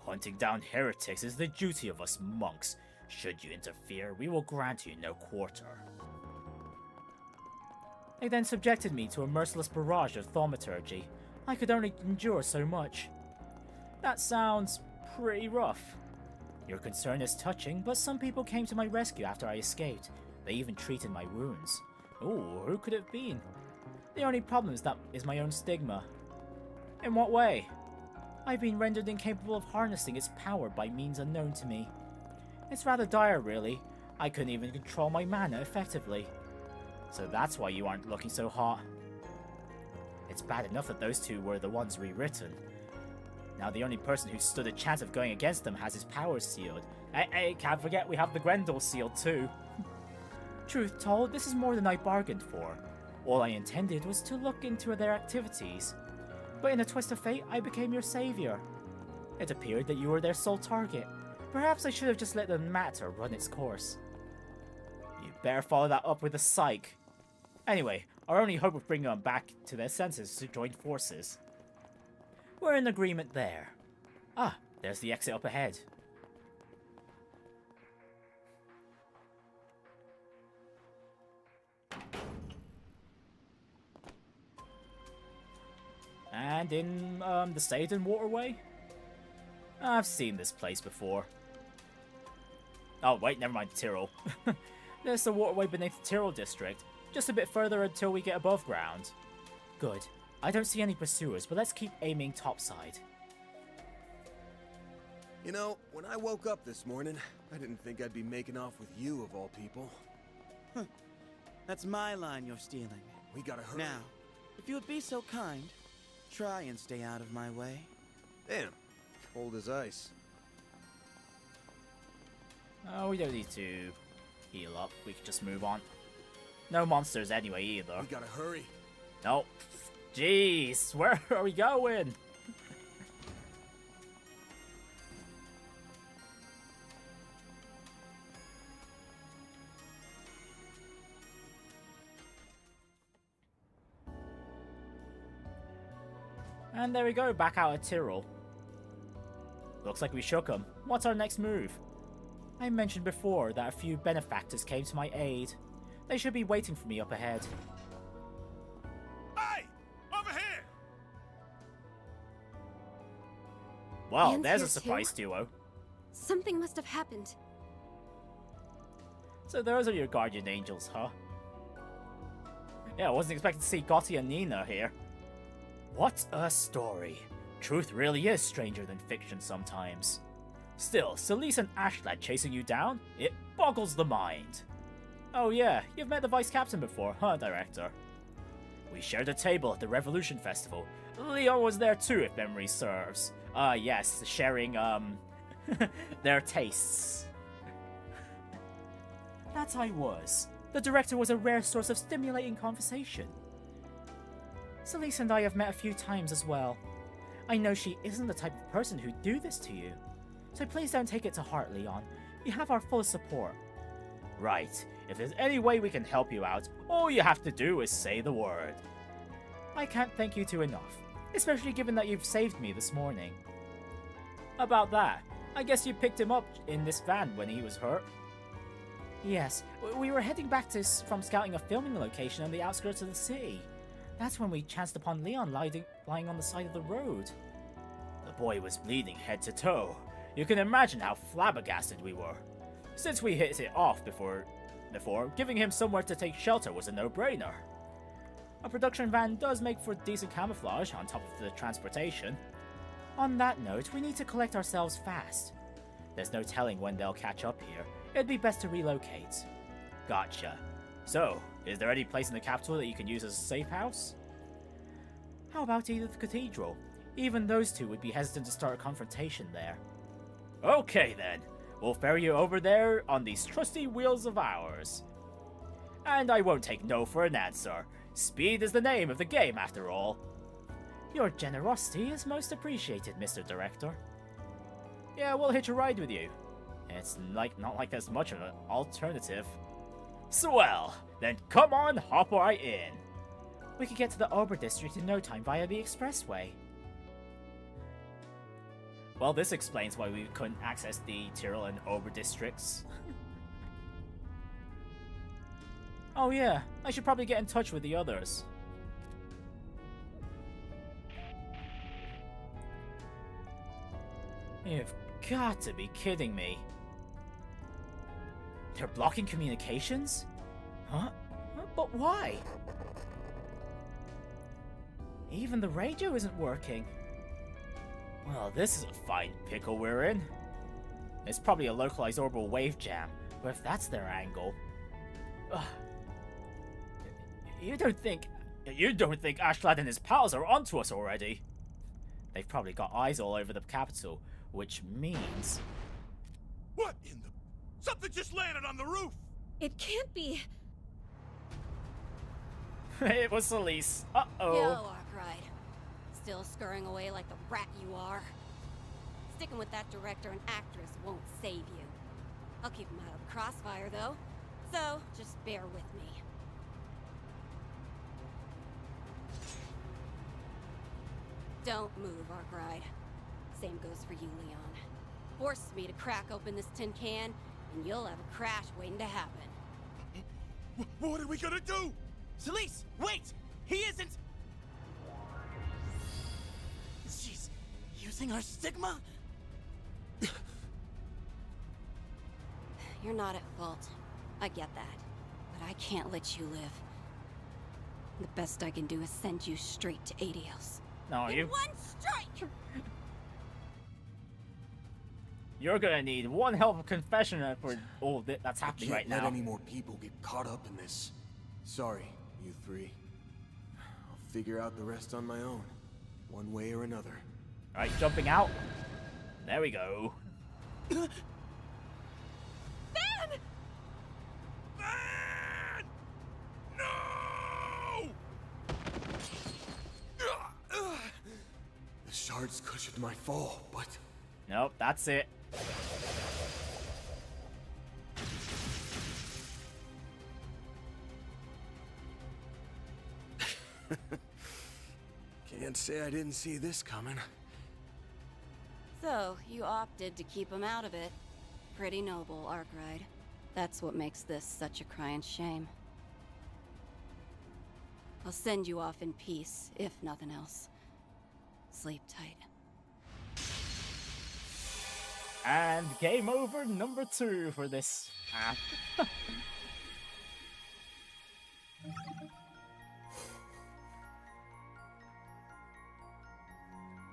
Hunting down heretics is the duty of us monks. Should you interfere, we will grant you no quarter. They then subjected me to a merciless barrage of thaumaturgy. I could only endure so much. That sounds pretty rough. Your concern is touching, but some people came to my rescue after I escaped. They even treated my wounds. Ooh, who could it have been? The only problem is my own stigma. In what way? I've been rendered incapable of harnessing its power by means unknown to me. It's rather dire, really. I couldn't even control my mana effectively. So that's why you aren't looking so hot. It's bad enough that those two were the ones rewritten. Now the only person who stood a chance of going against them has his powers sealed. Hey, can't forget we have the Grendel sealed too. Truth told, this is more than I bargained for. All I intended was to look into their activities. But in a twist of fate, I became your savior. It appeared that you were their sole target. Perhaps I should have just let the matter run its course. You better follow that up with a psych. Anyway, our only hope of bringing them back to their senses is to join forces. We're in agreement there. Ah, there's the exit up ahead. And in the Seyden Waterway? I've seen this place before. Oh wait, never mind, Tyrrell. There's the waterway beneath the Tyrrell district, just a bit further until we get above ground. Good. I don't see any pursuers, but let's keep aiming topside. You know, when I woke up this morning, I didn't think I'd be making off with you of all people. That's my line you're stealing. We gotta hurry. Now, if you would be so kind, try and stay out of my way. Damn, cold as ice. Oh, we don't need to heal up. We can just move on. No monsters anyway either. We gotta hurry. Nope. Jeez, where are we going? And there we go, back out of Tyrrell. Looks like we shook them. What's our next move? I mentioned before that a few benefactors came to my aid. They should be waiting for me up ahead. Hey! Over here! Well, Anne's there's here a surprise too? duo. Something must have happened. So those are your guardian angels, huh? Yeah, I wasn't expecting to see Gotti and Nina here. What a story. Truth really is stranger than fiction sometimes. Still, Celise and Ashlad chasing you down? It boggles the mind. Oh yeah, you've met the Vice Captain before, huh, Director? We shared a table at the Revolution Festival. Leon was there too, if memory serves. Yes, sharing, their tastes. That I was. The Director was a rare source of stimulating conversation. Celise and I have met a few times as well. I know she isn't the type of person who'd do this to you. So please don't take it to heart, Leon. You have our full support. Right. If there's any way we can help you out, all you have to do is say the word. I can't thank you two enough, especially given that you've saved me this morning. About that, I guess you picked him up in this van when he was hurt? Yes, we were heading back from scouting a filming location on the outskirts of the city. That's when we chanced upon Leon lying on the side of the road. The boy was bleeding head to toe. You can imagine how flabbergasted we were. Since we hit it off before, giving him somewhere to take shelter was a no-brainer. A production van does make for decent camouflage on top of the transportation. On that note, we need to collect ourselves fast. There's no telling when they'll catch up here. It'd be best to relocate. Gotcha. So, is there any place in the capital that you can use as a safe house? How about either the Cathedral? Even those two would be hesitant to start a confrontation there. Okay then, we'll ferry you over there on these trusty wheels of ours. And I won't take no for an answer. Speed is the name of the game after all. Your generosity is most appreciated, Mr. Director. Yeah, we'll hitch a ride with you. It's not like there's much of an alternative. Swell! Then come on, hop right in. We could get to the Ober district in no time via the expressway. Well, this explains why we couldn't access the Tyrrell and Ober districts. Oh yeah, I should probably get in touch with the others. You've got to be kidding me. They're blocking communications? Huh? But why? Even the radio isn't working. Well, this is a fine pickle we're in. It's probably a localized orbital wave jam, but if that's their angle... Ugh. You don't think Ashlad and his pals are onto us already? They've probably got eyes all over the capital, which means... What in the... Something just landed on the roof! It can't be... It was Celise. Uh-oh. Yo, Arkride. Still scurrying away like the rat you are. Sticking with that director and actress won't save you. I'll keep them out of the crossfire, though. So, just bear with me. Don't move, Arkride. Same goes for you, Leon. Force me to crack open this tin can, and you'll have a crash waiting to happen. What are we gonna do? Celise, wait! He isn't... She's using our stigma? You're not at fault. I get that. But I can't let you live. The best I can do is send you straight to Adios. No, In one strike! You're gonna need one hell of a confession for all that's happening right now. Can't let any more people get caught up in this. Sorry, you three. I'll figure out the rest on my own, one way or another. Alright, jumping out. There we go. Ben! No! The shards cushioned my fall, but... Nope, that's it. Can't say I didn't see this coming. So, you opted to keep him out of it. Pretty noble, Arkride. That's what makes this such a crying shame. I'll send you off in peace, if nothing else. Sleep tight. And game over number 2 for this half.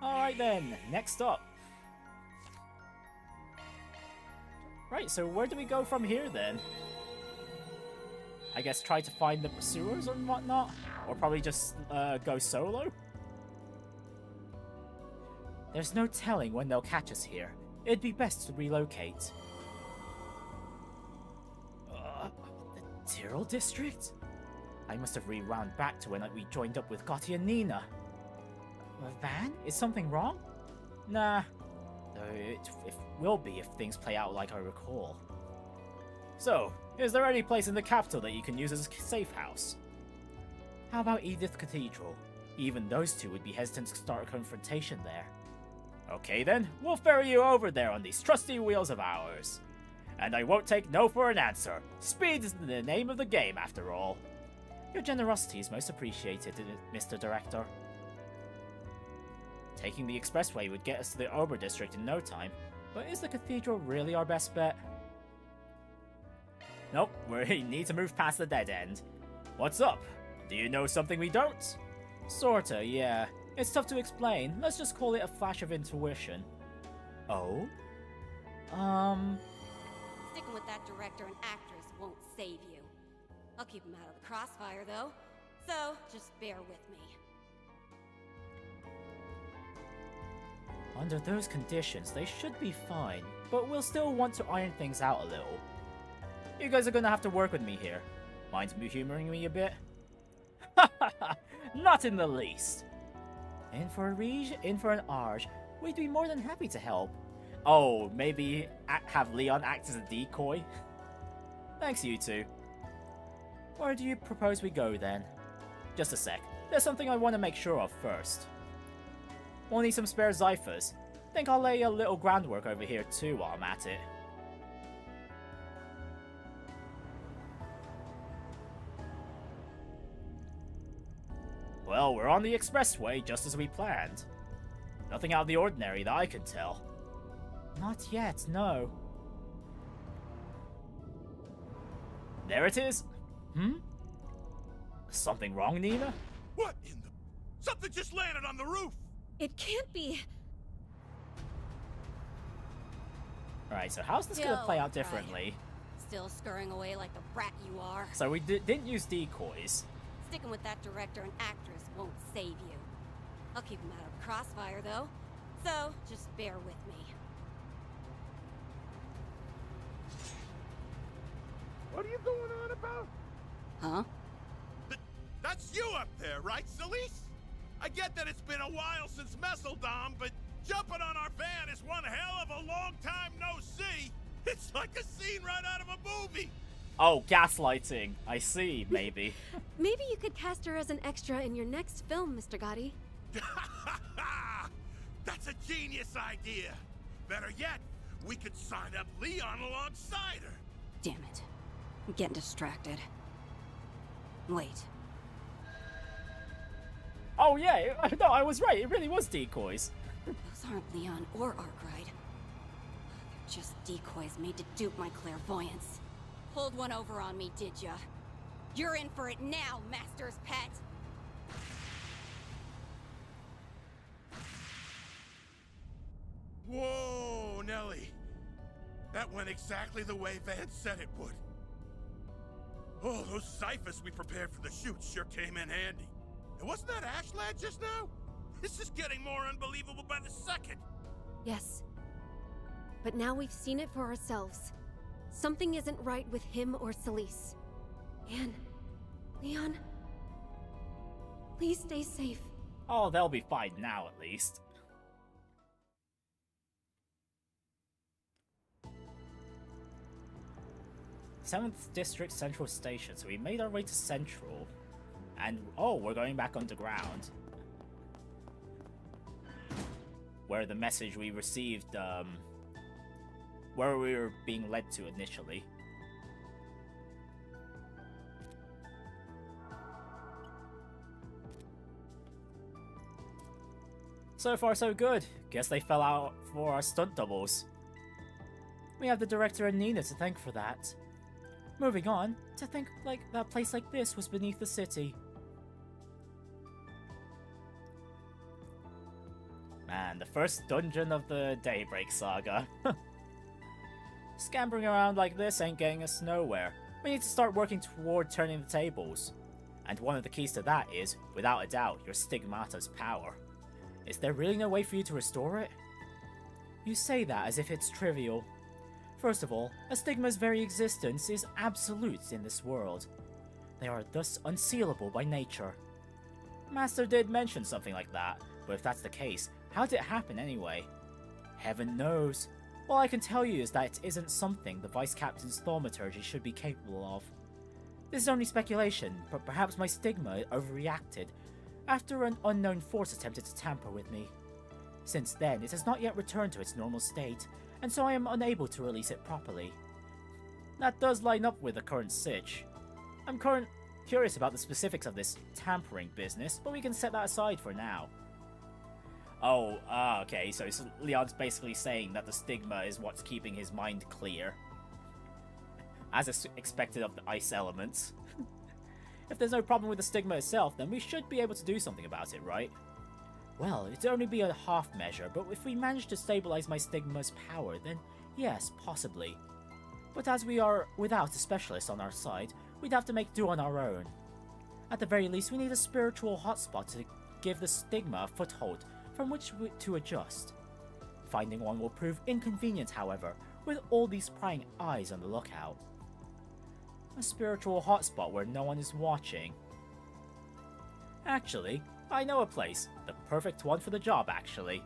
Alright then, next up. Right, so where do we go from here then? I guess try to find the pursuers and whatnot? Or probably just go solo? There's no telling when they'll catch us here. It'd be best to relocate. The Tyrrell district? I must have rewound back to when we joined up with Gotti and Nina. Van? Is something wrong? Nah. Though it will be if things play out like I recall. So, is there any place in the capital that you can use as a safe house? How about Edith Cathedral? Even those two would be hesitant to start a confrontation there. Okay then, we'll ferry you over there on these trusty wheels of ours. And I won't take no for an answer. Speed is the name of the game after all. Your generosity is most appreciated, Mr. Director. Taking the expressway would get us to the Ober district in no time, but is the cathedral really our best bet? Nope, we need to move past the dead end. What's up? Do you know something we don't? Sorta, yeah. It's tough to explain. Let's just call it a flash of intuition. Oh? Sticking with that director and actress won't save you. I'll keep them out of the crossfire, though. So, just bear with me. Under those conditions, they should be fine, but we'll still want to iron things out a little. You guys are gonna have to work with me here. Mind me humoring me a bit? Not in the least. In for a Rige, in for an Arge, we'd be more than happy to help. Oh, maybe have Leon act as a decoy? Thanks, you two. Where do you propose we go, then? Just a sec. There's something I want to make sure of first. We'll need some spare Zyphers. Think I'll lay a little groundwork over here, too, while I'm at it. Well, we're on the expressway, just as we planned. Nothing out of the ordinary that I can tell. Not yet, no. There it is. Something wrong, Nina? What in the... Something just landed on the roof! It can't be. Alright, so how's this gonna play out differently? Still scurrying away like the brat you are. So we didn't use decoys. Sticking with that director and actress won't save you. I'll keep them out of the crossfire, though. So, just bear with me. What are you going on about? Huh? That's you up there, right, Celise? I get that it's been a while since Messeldom, but jumping on our van is one hell of a long time no see. It's like a scene right out of a movie. Oh, gaslighting. I see, maybe. Maybe you could cast her as an extra in your next film, Mr. Gotti. That's a genius idea. Better yet, we could sign up Leon alongside her. Damn it. I'm getting distracted. Wait. Oh yeah, no, I was right. It really was decoys. Those aren't Leon or Arkride. They're just decoys made to dupe my clairvoyance. Pulled one over on me, did ya? You're in for it now, Master's pet! Whoa, Nelly. That went exactly the way Van said it would. Oh, those ciphers we prepared for the shoot sure came in handy. And wasn't that Ash lad just now? This is getting more unbelievable by the second. Yes. But now we've seen it for ourselves. Something isn't right with him or Celise. Anne, Leon, please stay safe. Oh, they'll be fine now, at least. Seventh District Central Station. So we made our way to Central. And, oh, we're going back underground. Where the message we received, where we were being led to initially. So far so good. Guess they fell out for our stunt doubles. We have the director and Nina to thank for that. Moving on, to think like that place like this was beneath the city. Man, the first dungeon of the Daybreak saga. Scampering around like this ain't getting us nowhere. We need to start working toward turning the tables. And one of the keys to that is, without a doubt, your stigmata's power. Is there really no way for you to restore it? You say that as if it's trivial. First of all, a stigma's very existence is absolute in this world. They are thus unsealable by nature. Master did mention something like that, but if that's the case, how did it happen anyway? Heaven knows. All I can tell you is that it isn't something the Vice Captain's thaumaturgy should be capable of. This is only speculation, but perhaps my stigma overreacted after an unknown force attempted to tamper with me. Since then, it has not yet returned to its normal state, and so I am unable to release it properly. That does line up with the current sitch. I'm curious about the specifics of this tampering business, but we can set that aside for now. Oh, okay, so Leon's basically saying that the stigma is what's keeping his mind clear. As is expected of the ice elements. If there's no problem with the stigma itself, then we should be able to do something about it, right? Well, it'd only be a half measure, but if we manage to stabilize my stigma's power, then yes, possibly. But as we are without a specialist on our side, we'd have to make do on our own. At the very least, we need a spiritual hotspot to give the stigma a foothold from which to adjust. Finding one will prove inconvenient, however, with all these prying eyes on the lookout. A spiritual hotspot where no one is watching. Actually, I know a place. The perfect one for the job, actually.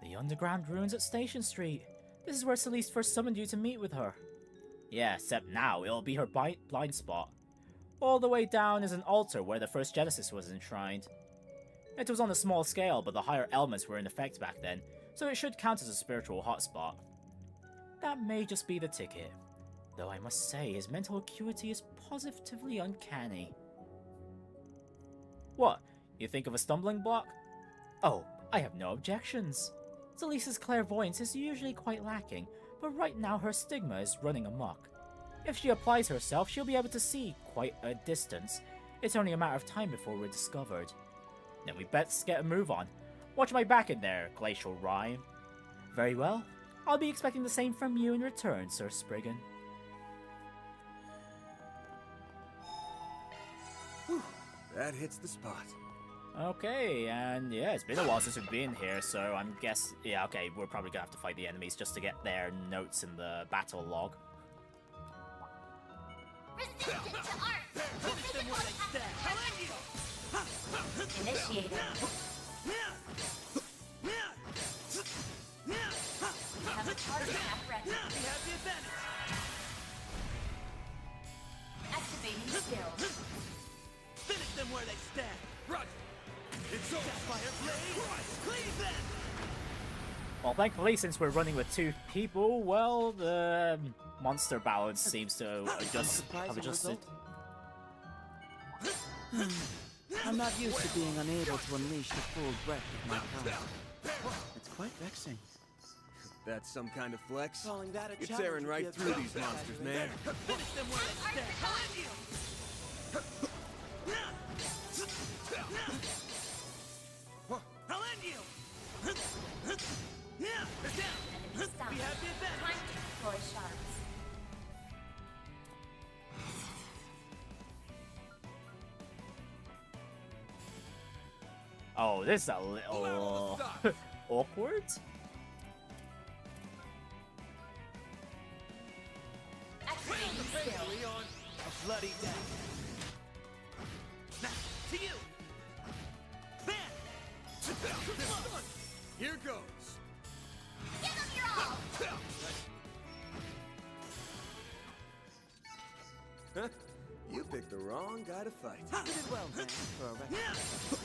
The underground ruins at Station Street. This is where Celeste first summoned you to meet with her. Yeah, except now it'll be her blind spot. All the way down is an altar where the first Genesis was enshrined. It was on a small scale, but the higher elements were in effect back then, so it should count as a spiritual hotspot. That may just be the ticket. Though I must say, his mental acuity is positively uncanny. What? You think of a stumbling block? Oh, I have no objections. Celise's clairvoyance is usually quite lacking, but right now her stigma is running amok. If she applies herself, she'll be able to see quite a distance. It's only a matter of time before we're discovered. Then we best get a move on. Watch my back in there, Glacial Rhyme. Very well. I'll be expecting the same from you in return, Sir Spriggan. Whew, that hits the spot. Okay, and yeah, it's been a while since we've been here, so I'm yeah, okay, we're probably gonna have to fight the enemies just to get their notes in the battle log. Resistance to art! Initiated. We have a target at ready. We have the advantage. Activating skill. Finish them where they stand. Roger. It's over. Fire blade. Cleave them. Well, thankfully, since we're running with two people, well, the monster balance seems to have adjusted. I'm not used to being unable to unleash the full breadth of my power. It's quite vexing. That's some kind of flex. Calling that a You're challenge tearing would right be a through big these monsters, man. Finish them where they stand. I'll end you. Yeah, they're down. We have the advantage. Time to deploy sharks. Oh, this is a little awkward. Activating skill. Leon, a bloody death. Now, to you. Bam! Here goes. Give them your all! Huh? You picked the wrong guy to fight. You did well, man, for a record.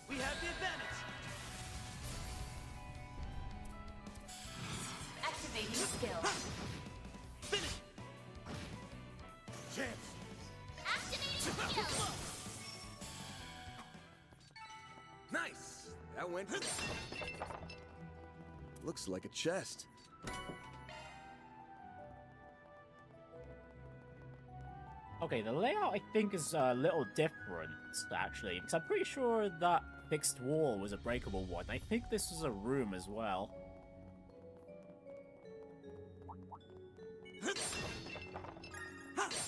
We have the advantage. Activating skill. Finish. Chance. Activating skill. Nice! That went. Looks like a chest. Okay, the layout I think is a little different, actually, because I'm pretty sure that fixed wall was a breakable one. I think this was a room as well.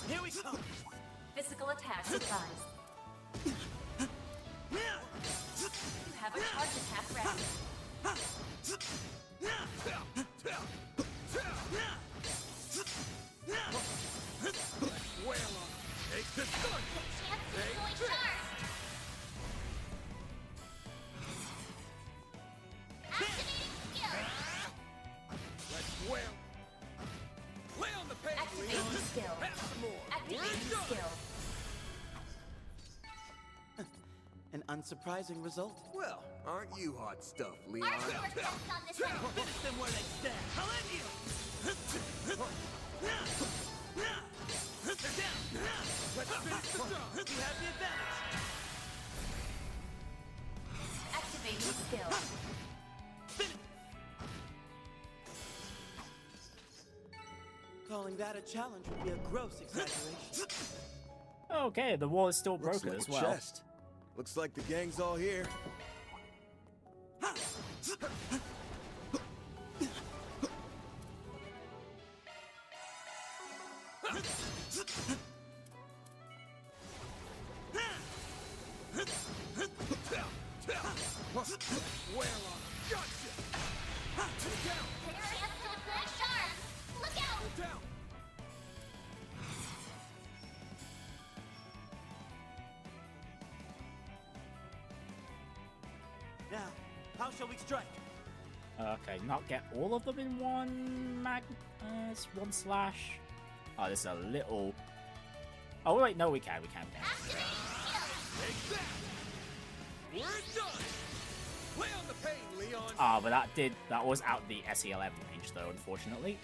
Here we go. Physical attack advised. You have a charge attack ready. Wail on. Take the gun. Chance to deploy shards. Activating skill. Let's wail. Lay on the pain, Activating Leon. skill. Have some more. Activating skill. An unsurprising result. Well, aren't you hot stuff, Leon? Our short rest on this one. Finish them where they stand. I'll end you. They're down. Let's finish the job. You have the advantage. Activating skill. Calling that a challenge would be a gross exaggeration. Okay, the wall is still Looks broken like as a well. chest. Looks like the gang's all here. Wail on. Gotcha. Down. Chance to deploy shards. Look out. Down. Now, how shall we strike? Okay, not get all of them in one one slash. Oh, this is a little. Oh wait, no, we can. Activating skill. Take that. We're done. Lay on the pain, Leon. Ah, but that was out the SELM range though, unfortunately.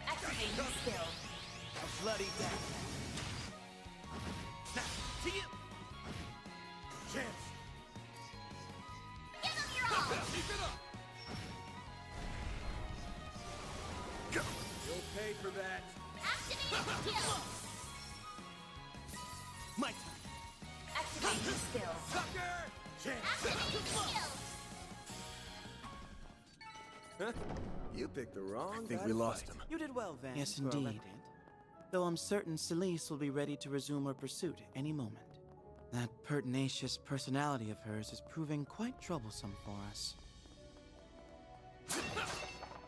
Activating skill. A bloody death. Now, to you. Chance. Give them your all. Keep it up. Go. You'll pay for that. Activating skill. My turn. Activating skill. Sucker. Chance. Activating skill. Huh? You picked the wrong. I think guy we to lost fight. him. You did well, Van. Yes, for a indeed. recreant. Though I'm certain Celise will be ready to resume her pursuit any moment. That pertinacious personality of hers is proving quite troublesome for us.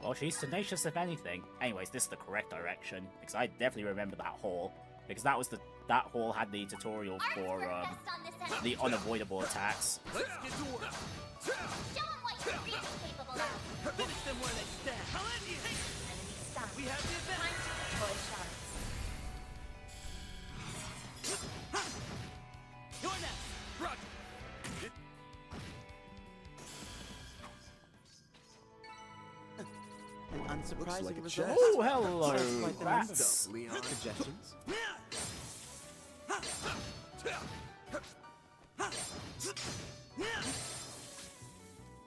Well, she's tenacious if anything. Anyways, this is the correct direction because I definitely remember that hall because that hall had the tutorial for the unavoidable attacks. Let's get to work. Show them what you're really capable of. Finish them where they stand. I'll end you. Enemy stunned. We have the Time advantage. to deploy shards. You're next. Roger. An unsurprising like a result. chest. Oh, hello. That's quite the That's Stuff, Leon. Suggestions?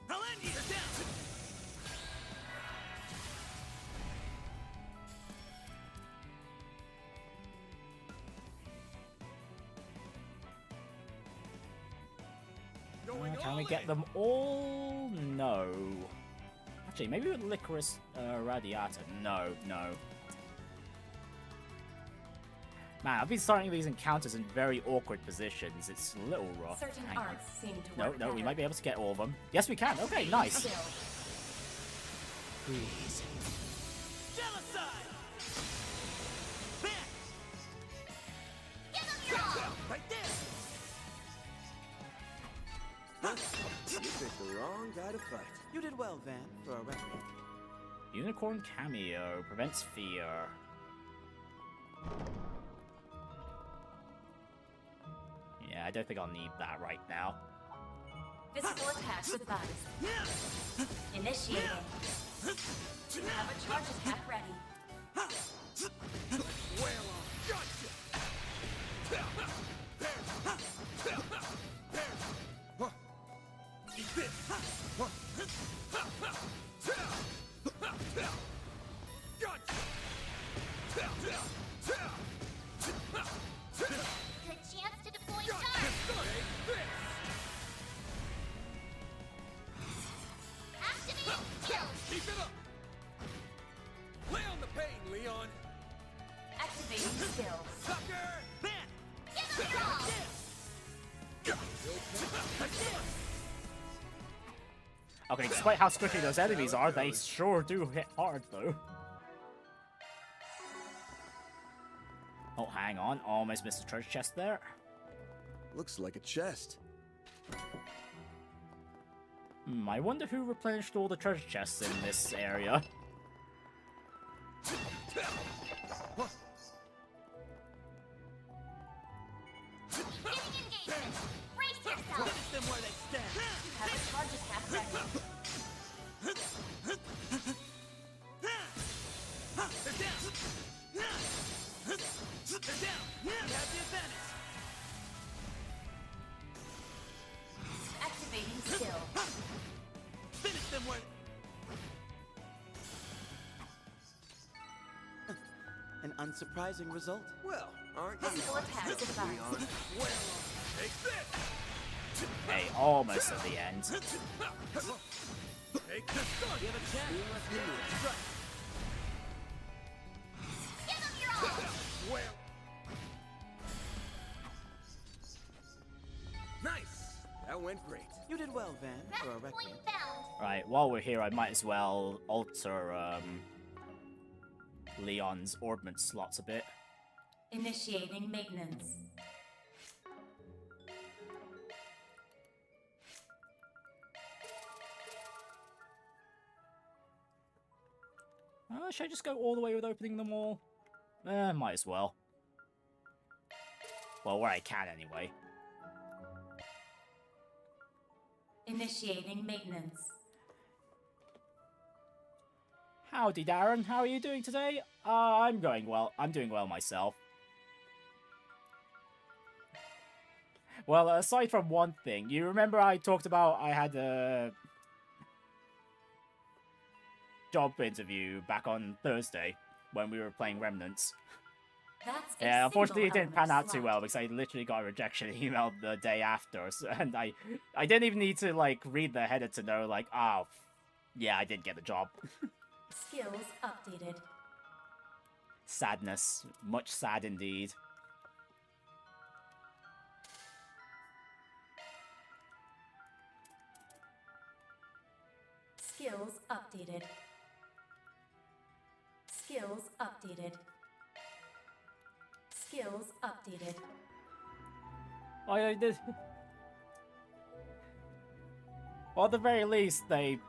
I'll end you. They're down. Can we get them all? No. Actually, maybe with Licorice Radiata. No. Man, I've been starting these encounters in very awkward positions. It's a little rough. Certain Hang on. arts seem to No, work we better. might be able to get all of them. Yes, we can. Okay, nice. Skill. Freeze. Genocide. Back. Give them your all. Right there. You picked the wrong guy to fight. You did well, Van, for a record. Unicorn cameo prevents fear. Yeah, I don't think I'll need that right now. Physical attacks advised. Initiating. Have a charge attack ready. Well, gotcha! Eat this! Good chance to deploy charge! Activate skills! Keep it up! Lay on the pain, Leon! Activating skills. Sucker! Then! Give them your all! Okay, despite how squishy those enemies are, they sure do hit hard, though. Oh, hang on. Almost missed a treasure chest there. Looks like a chest. I wonder who replenished all the treasure chests in this area. Getting engagement! Brace yourself! Finish them where they stand! You have a charge attack ready. They're down! They're down! You have the advantage! Activating skill. Finish them where... An unsurprising result. Well, aren't you? Physical attacks advised. Well, take this! Hey, almost at the end. Take this! You have a chance! Strike! Give them your all! Well... Nice! That went great. You did well, Van, for a Rest record. point found! Right, while we're here, I might as well alter Leon's Orbment slots a bit. Initiating maintenance. Should I just go all the way with opening them all? Might as well. Well, where I can anyway. Initiating maintenance. Howdy, Darren. How are you doing today? I'm going well. I'm doing well myself. Well, aside from one thing, you remember I talked about I had a job interview back on Thursday when we were playing Remnants. That's Yeah, unfortunately it didn't pan out too well because I literally got a rejection email the day after, and I didn't even need to like read the header to know like, oh, yeah, I did get the job. Skills updated. Sadness, much sad indeed. Skills updated. Skills updated. Skills updated. I did. Well, at the very least, they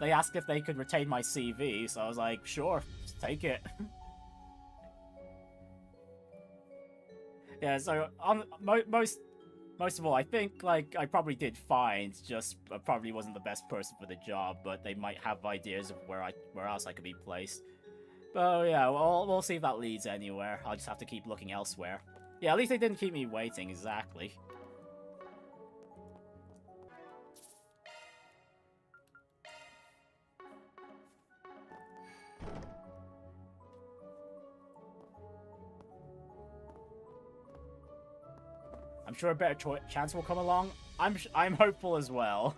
asked if they could retain my CV, so I was like, sure, just take it. Yeah, so most of all, I think like I probably did fine. It's just I probably wasn't the best person for the job, but they might have ideas of where else I could be placed. But yeah, we'll see if that leads anywhere. I'll just have to keep looking elsewhere. Yeah, at least they didn't keep me waiting, exactly. I'm sure a better chance will come along. I'm hopeful as well.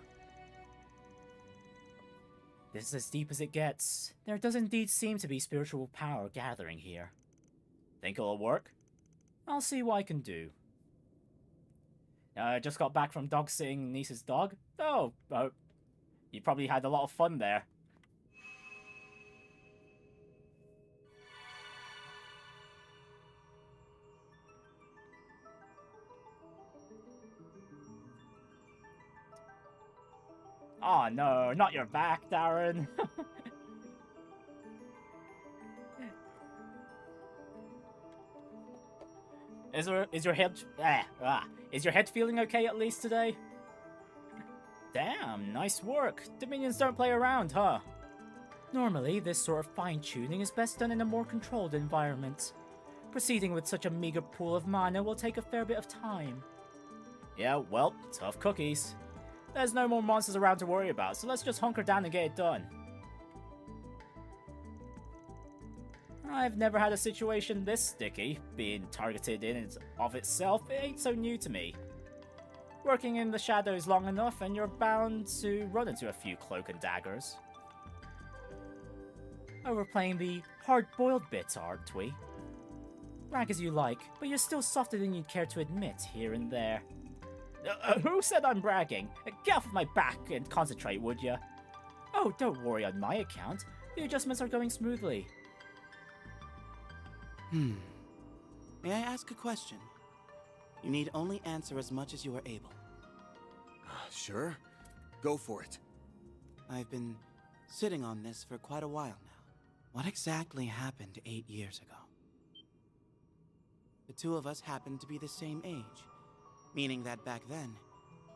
This is as deep as it gets. There does indeed seem to be spiritual power gathering here. Think it'll work? I'll see what I can do. Just got back from dog sitting niece's dog. Oh, you probably had a lot of fun there. Oh no, not your back, Darren. Is your head feeling okay at least today? Damn, nice work. Dominions don't play around, huh? Normally, this sort of fine-tuning is best done in a more controlled environment. Proceeding with such a meager pool of mana will take a fair bit of time. Yeah, well, tough cookies. There's no more monsters around to worry about, so let's just hunker down and get it done. I've never had a situation this sticky. Being targeted in and of itself, it ain't so new to me. Working in the shadows long enough and you're bound to run into a few cloak and daggers. Overplaying the hard-boiled bits, aren't we? Brag as you like, but you're still softer than you'd care to admit here and there. Who said I'm bragging? Get off my back and concentrate, would ya? Oh, don't worry on my account. The adjustments are going smoothly. May I ask a question? You need only answer as much as you are able. Sure. Go for it. I've been sitting on this for quite a while now. What exactly happened 8 years ago? The two of us happened to be the same age, meaning that back then,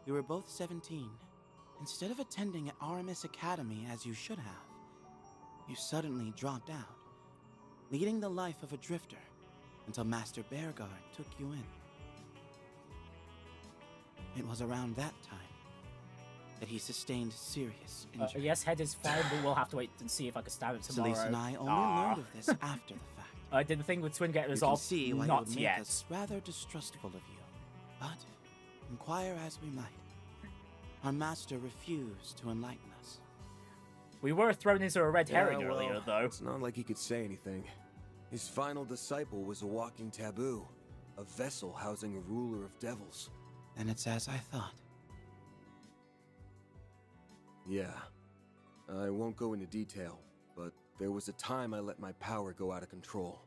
we were both 17. Instead of attending at RMS Academy as you should have, you suddenly dropped out, leading the life of a drifter until Master Bearguard took you in. It was around that time that he sustained serious injury. Yes, head is fine, but we'll have to wait and see if I can stab it tomorrow. Celise and I only learned of this after the fact. Did the thing with Twin get You resolved? can see why Not it would make yet. us rather distrustful of you. But, inquire as we might, our master refused to enlighten us. We were thrown into a red herring earlier, though. It's not like he could say anything. His final disciple was a walking taboo, a vessel housing a ruler of devils. And it's as I thought. Yeah. I won't go into detail, but there was a time I let my power go out of control.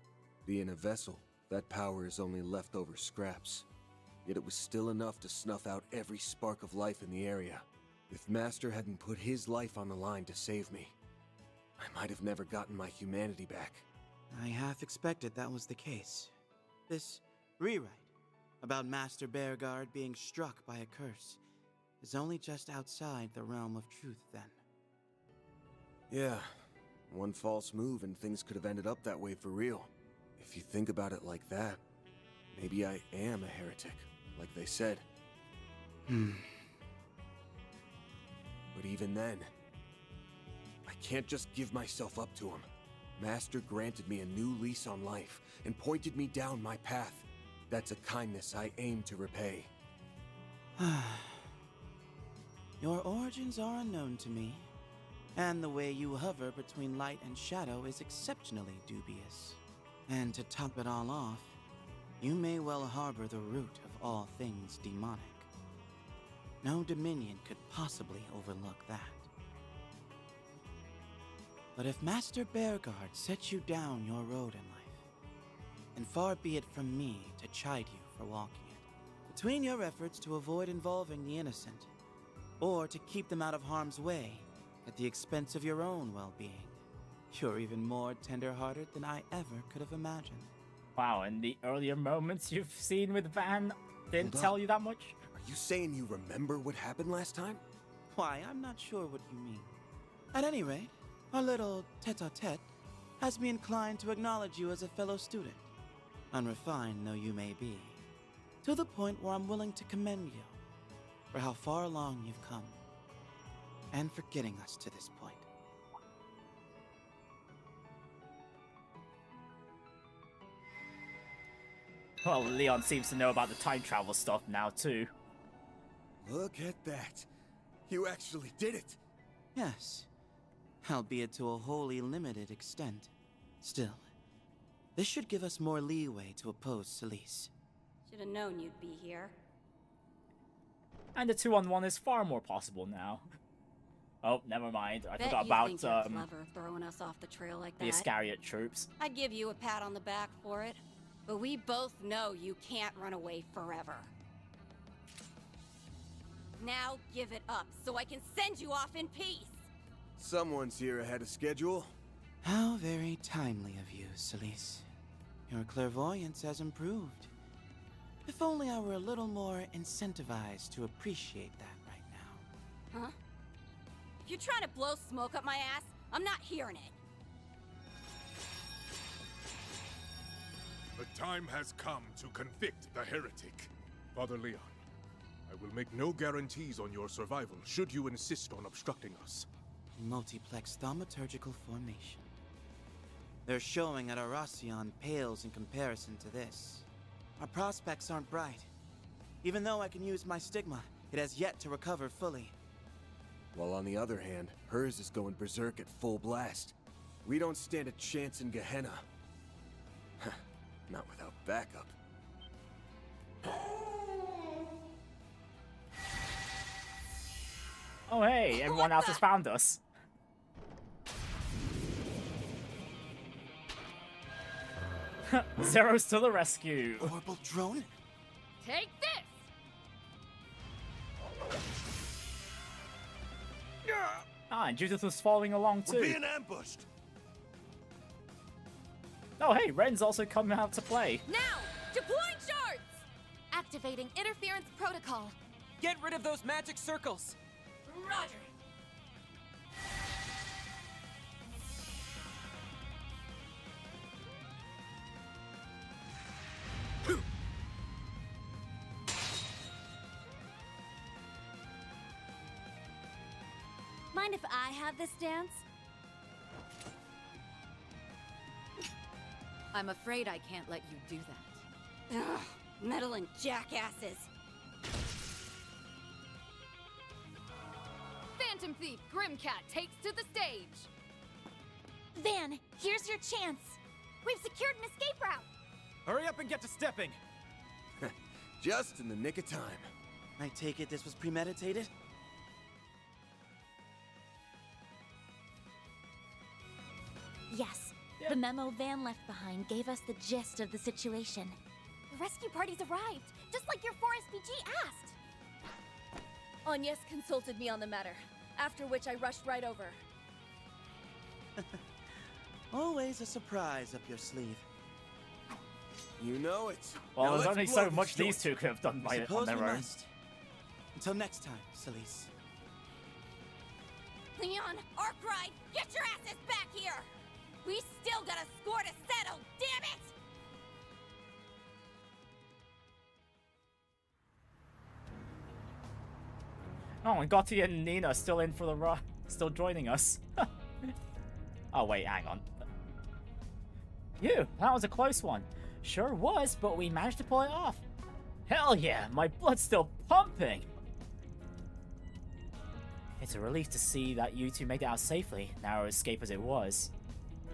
Being a vessel, that power is only leftover scraps. Yet it was still enough to snuff out every spark of life in the area. If Master hadn't put his life on the line to save me, I might have never gotten my humanity back. I half expected that was the case. This rewrite about Master Bearguard being struck by a curse is only just outside the realm of truth, then. Yeah, one false move and things could have ended up that way for real. If you think about it like that, maybe I am a heretic, like they said. But even then, I can't just give myself up to him. Master granted me a new lease on life and pointed me down my path. That's a kindness I aim to repay. Your origins are unknown to me, and the way you hover between light and shadow is exceptionally dubious. And to top it all off, you may well harbor the root of all things demonic. No Dominion could possibly overlook that. But if Master Bearguard sets you down your road in life, and far be it from me to chide you for walking it, between your efforts to avoid involving the innocent, or to keep them out of harm's way at the expense of your own well-being, you're even more tender-hearted than I ever could have imagined. Wow, and the earlier moments you've seen with Van didn't Hold tell up. you that much? Are you saying you remember what happened last time? Why, I'm not sure what you mean. At any rate, our little tete-a-tete has me inclined to acknowledge you as a fellow student, unrefined though you may be, to the point where I'm willing to commend you for how far along you've come, and for getting us to this point. Well, Leon seems to know about the time travel stuff now, too. Look at that. You actually did it. Yes, albeit to a wholly limited extent. Still, this should give us more leeway to oppose Celise. Should have known you'd be here. And the 2-on-1 is far more possible now. Oh, never mind. I Bet forgot you about think you're clever throwing us off the trail like the that. Iscariot troops. I'd give you a pat on the back for it, but we both know you can't run away forever. Now give it up, so I can send you off in peace! Someone's here ahead of schedule. How very timely of you, Celise. Your clairvoyance has improved. If only I were a little more incentivized to appreciate that right now. Huh? If you're trying to blow smoke up my ass, I'm not hearing it. The time has come to convict the heretic. Father Leon, I will make no guarantees on your survival should you insist on obstructing us. Multiplex thaumaturgical formation. Their showing at Arasion pales in comparison to this. Our prospects aren't bright. Even though I can use my stigma, it has yet to recover fully. While on the other hand, hers is going berserk at full blast. We don't stand a chance in Gehenna. Not without backup. Oh hey, everyone else has found us. Zero's to the rescue. Orbital drone? Take this! Ah, and Judith was following along too. We're being ambushed! Oh hey, Ren's also coming out to play. Now! Deploying shards! Activating interference protocol. Get rid of those magic circles! Roger! Mind if I have this dance? I'm afraid I can't let you do that. Ugh, meddling jackasses. Phantom Thief Grimcat takes to the stage. Van, here's your chance. We've secured an escape route. Hurry up and get to stepping! Just in the nick of time. I take it this was premeditated? Yes. The memo Van left behind gave us the gist of the situation. The rescue party's arrived, just like your 4SPG asked. Agnes consulted me on the matter, after which I rushed right over. Always a surprise up your sleeve. You know it. Well, Now there's let's only blow so this much these joint. two could have done I on suppose their we own. must. Until next time, Celise. Leon, Arkride, get your asses back here! We still got a score to settle, damn it! Oh, and Gotti and Nina are still in for the still joining us. Oh wait, hang on. Phew, that was a close one. Sure was, but we managed to pull it off. Hell yeah, my blood's still pumping. It's a relief to see that you two made it out safely, narrow escape as it was.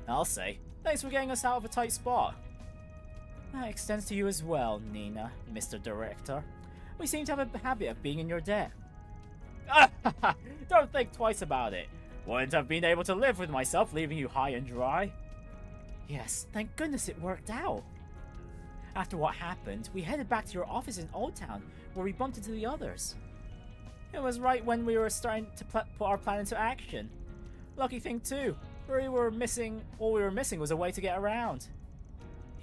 I'll say, thanks for getting us out of a tight spot. That extends to you as well, Nina, Mr. Director. We seem to have a habit of being in your debt. Don't think twice about it. Wouldn't have been able to live with myself leaving you high and dry. Yes, thank goodness it worked out. After what happened, we headed back to your office in Old Town, where we bumped into the others. It was right when we were starting to put our plan into action. Lucky thing too, all we were missing was a way to get around.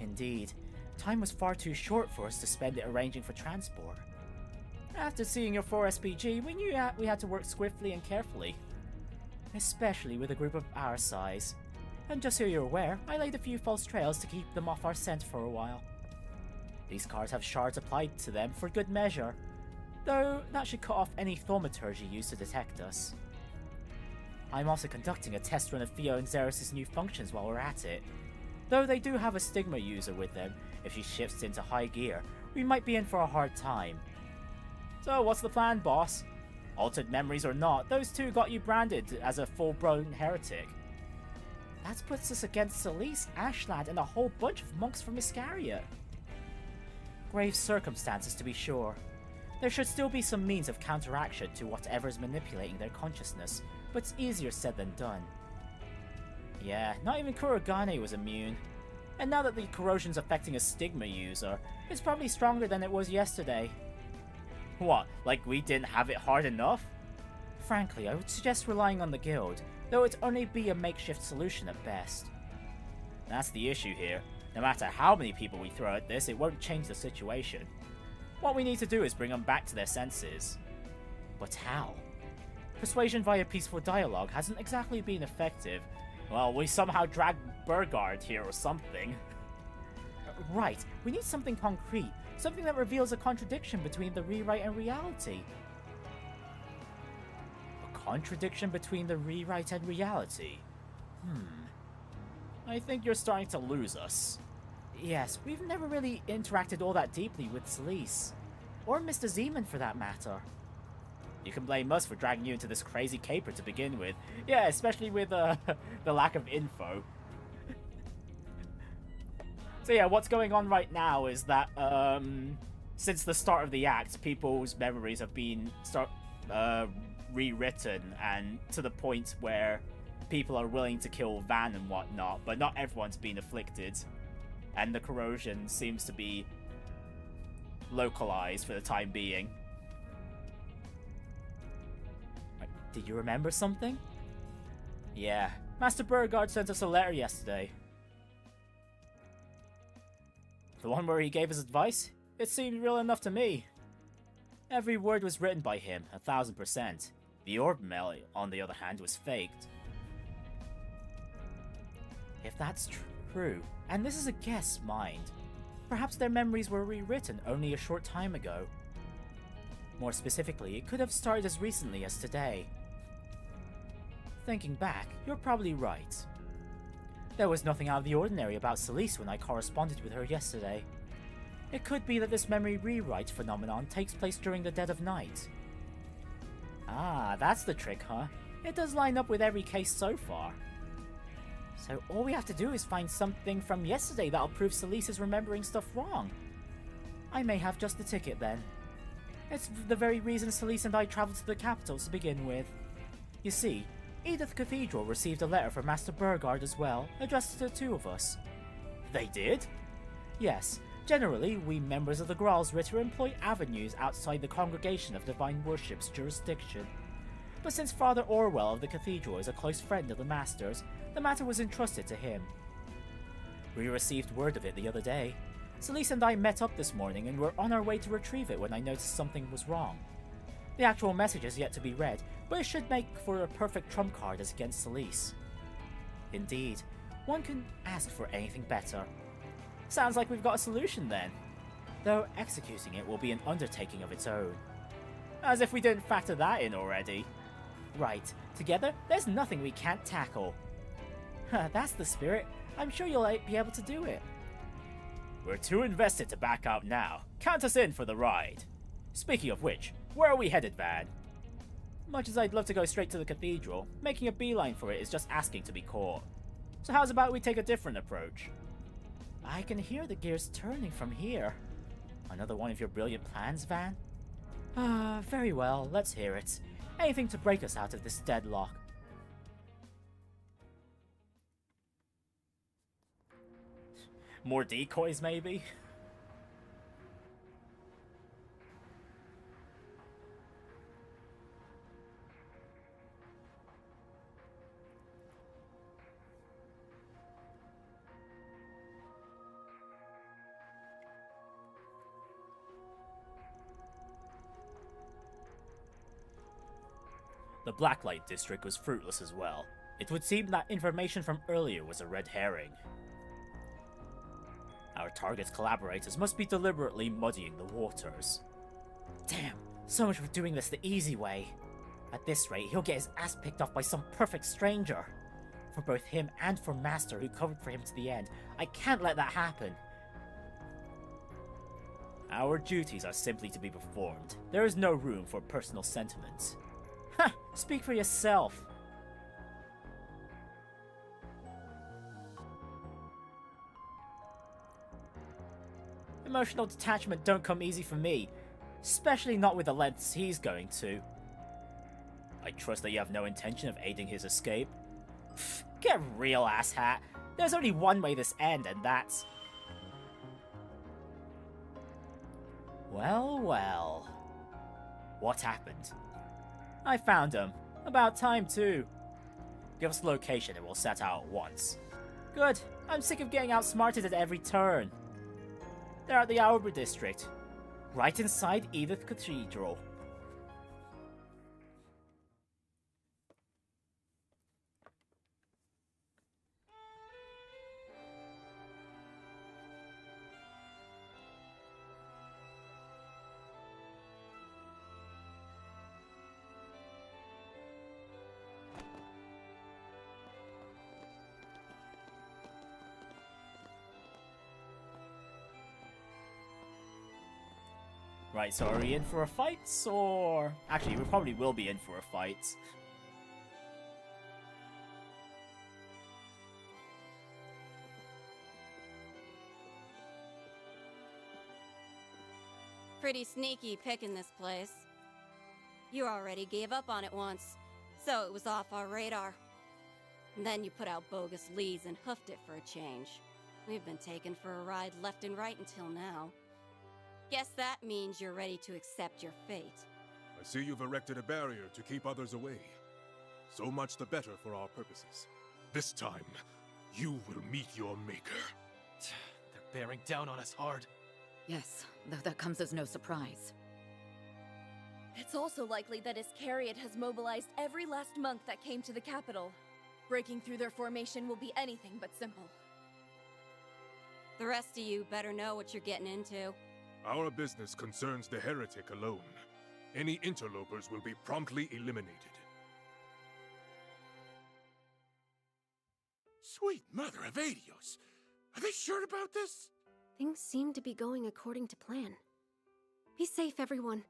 Indeed, time was far too short for us to spend it arranging for transport. After seeing your 4SPG, we knew we had to work swiftly and carefully. Especially with a group of our size. And just so you're aware, I laid a few false trails to keep them off our scent for a while. These cars have shards applied to them for good measure, though that should cut off any thaumaturgy used to detect us. I'm also conducting a test run of Theo and Xeris' new functions while we're at it. Though they do have a Stigma user with them, if she shifts into high gear, we might be in for a hard time. So what's the plan, boss? Altered memories or not, those two got you branded as a full-blown heretic. That puts us against Celise, Ashlad, and a whole bunch of monks from Iscariot. Grave circumstances, to be sure. There should still be some means of counteraction to whatever's manipulating their consciousness, but it's easier said than done. Yeah, not even Kurogane was immune. And now that the corrosion's affecting a Stigma user, it's probably stronger than it was yesterday. What, like we didn't have it hard enough? Frankly, I would suggest relying on the guild, though it'd only be a makeshift solution at best. That's the issue here. No matter how many people we throw at this, it won't change the situation. What we need to do is bring them back to their senses. But how? Persuasion via peaceful dialogue hasn't exactly been effective. Well, we somehow dragged Burgard here or something. Right, we need something concrete. Something that reveals a contradiction between the rewrite and reality. A contradiction between the rewrite and reality? I think you're starting to lose us. Yes, we've never really interacted all that deeply with Celise. Or Mr. Zeman for that matter. You can blame us for dragging you into this crazy caper to begin with. Yeah, especially with the lack of info. So yeah, what's going on right now is that since the start of the act, people's memories have been rewritten, and to the point where people are willing to kill Van and whatnot, but not everyone's been afflicted. And the corrosion seems to be localized for the time being. Did you remember something? Yeah, Master Burgard sent us a letter yesterday. The one where he gave us advice? It seemed real enough to me. Every word was written by him, 1000%. The Orbmail, on the other hand, was faked. If that's true, and this is a guess, mind, perhaps their memories were rewritten only a short time ago. More specifically, it could have started as recently as today. Thinking back, you're probably right. There was nothing out of the ordinary about Celise when I corresponded with her yesterday. It could be that this memory rewrite phenomenon takes place during the dead of night. Ah, that's the trick, huh? It does line up with every case so far. So all we have to do is find something from yesterday that'll prove Celise is remembering stuff wrong. I may have just the ticket then. It's the very reason Celise and I travelled to the capital to begin with. You see, Edith Cathedral received a letter from Master Burgard as well, addressed to the two of us. They did? Yes. Generally, we members of the Gralsritter employ avenues outside the Congregation of Divine Worship's jurisdiction. But since Father Orwell of the Cathedral is a close friend of the Master's, the matter was entrusted to him. We received word of it the other day. Celise and I met up this morning and were on our way to retrieve it when I noticed something was wrong. The actual message is yet to be read, but it should make for a perfect trump card as against Celise. Indeed, one can ask for anything better. Sounds like we've got a solution then. Though executing it will be an undertaking of its own. As if we didn't factor that in already. Right, together, there's nothing we can't tackle. That's the spirit. I'm sure you'll be able to do it. We're too invested to back out now. Count us in for the ride. Speaking of which, where are we headed, Van? Much as I'd love to go straight to the cathedral, making a beeline for it is just asking to be caught. So how's about we take a different approach? I can hear the gears turning from here. Another one of your brilliant plans, Van? Very well, let's hear it. Anything to break us out of this deadlock. More decoys, maybe? The Blacklight district was fruitless as well. It would seem that information from earlier was a red herring. Our target's collaborators must be deliberately muddying the waters. Damn, so much for doing this the easy way. At this rate, he'll get his ass picked off by some perfect stranger. For both him and for Master, who covered for him to the end, I can't let that happen. Our duties are simply to be performed. There is no room for personal sentiments. Ha! Speak for yourself. Emotional detachment don't come easy for me, especially not with the lengths he's going to. I trust that you have no intention of aiding his escape. Pfft, get real, asshat. There's only one way this ends, and that's... Well, well. What happened? I found them. About time, too. Give us the location and we'll set out at once. Good. I'm sick of getting outsmarted at every turn. They're at the Auber district. Right inside Edith Cathedral. Right, so are we in for a fight, or... Actually, we probably will be in for a fight. Pretty sneaky picking this place. You already gave up on it once, so it was off our radar. And then you put out bogus leads and hoofed it for a change. We've been taken for a ride left and right until now. Guess that means you're ready to accept your fate. I see you've erected a barrier to keep others away. So much the better for our purposes. This time, you will meet your maker. They're bearing down on us hard. Yes, though that comes as no surprise. It's also likely that Iscariot has mobilized every last monk that came to the capital. Breaking through their formation will be anything but simple. The rest of you better know what you're getting into. Our business concerns the heretic alone. Any interlopers will be promptly eliminated. Sweet mother of Adios! Are they sure about this? Things seem to be going according to plan. Be safe, everyone.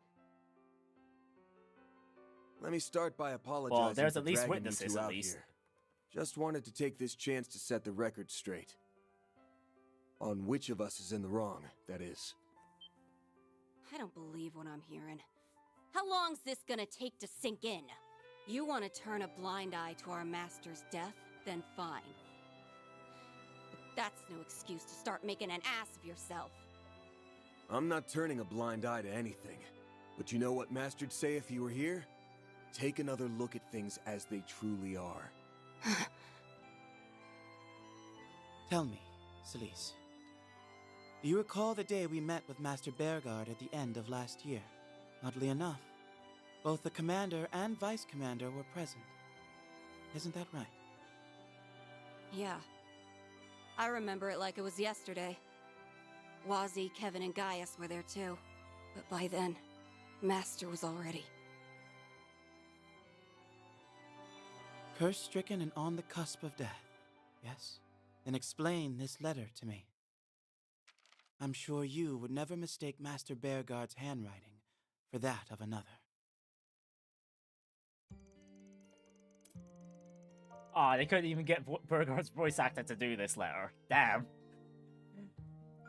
Let me start by apologizing Well, there's for at least dragging witnesses, you two at out least. here. Just wanted to take this chance to set the record straight. On which of us is in the wrong, that is. I don't believe what I'm hearing. How long's this gonna take to sink in? You want to turn a blind eye to our master's death? Then fine. But that's no excuse to start making an ass of yourself. I'm not turning a blind eye to anything. But you know what Master'd say if he were here? Take another look at things as they truly are. Tell me, Celise. Do you recall the day we met with Master Bearguard at the end of last year? Oddly enough, both the Commander and Vice Commander were present. Isn't that right? Yeah. I remember it like it was yesterday. Wazzy, Kevin, and Gaius were there too. But by then, Master was already... Curse-stricken and on the cusp of death, yes? Then explain this letter to me. I'm sure you would never mistake Master Bearguard's handwriting for that of another. They couldn't even get Bearguard's voice actor to do this letter. Damn.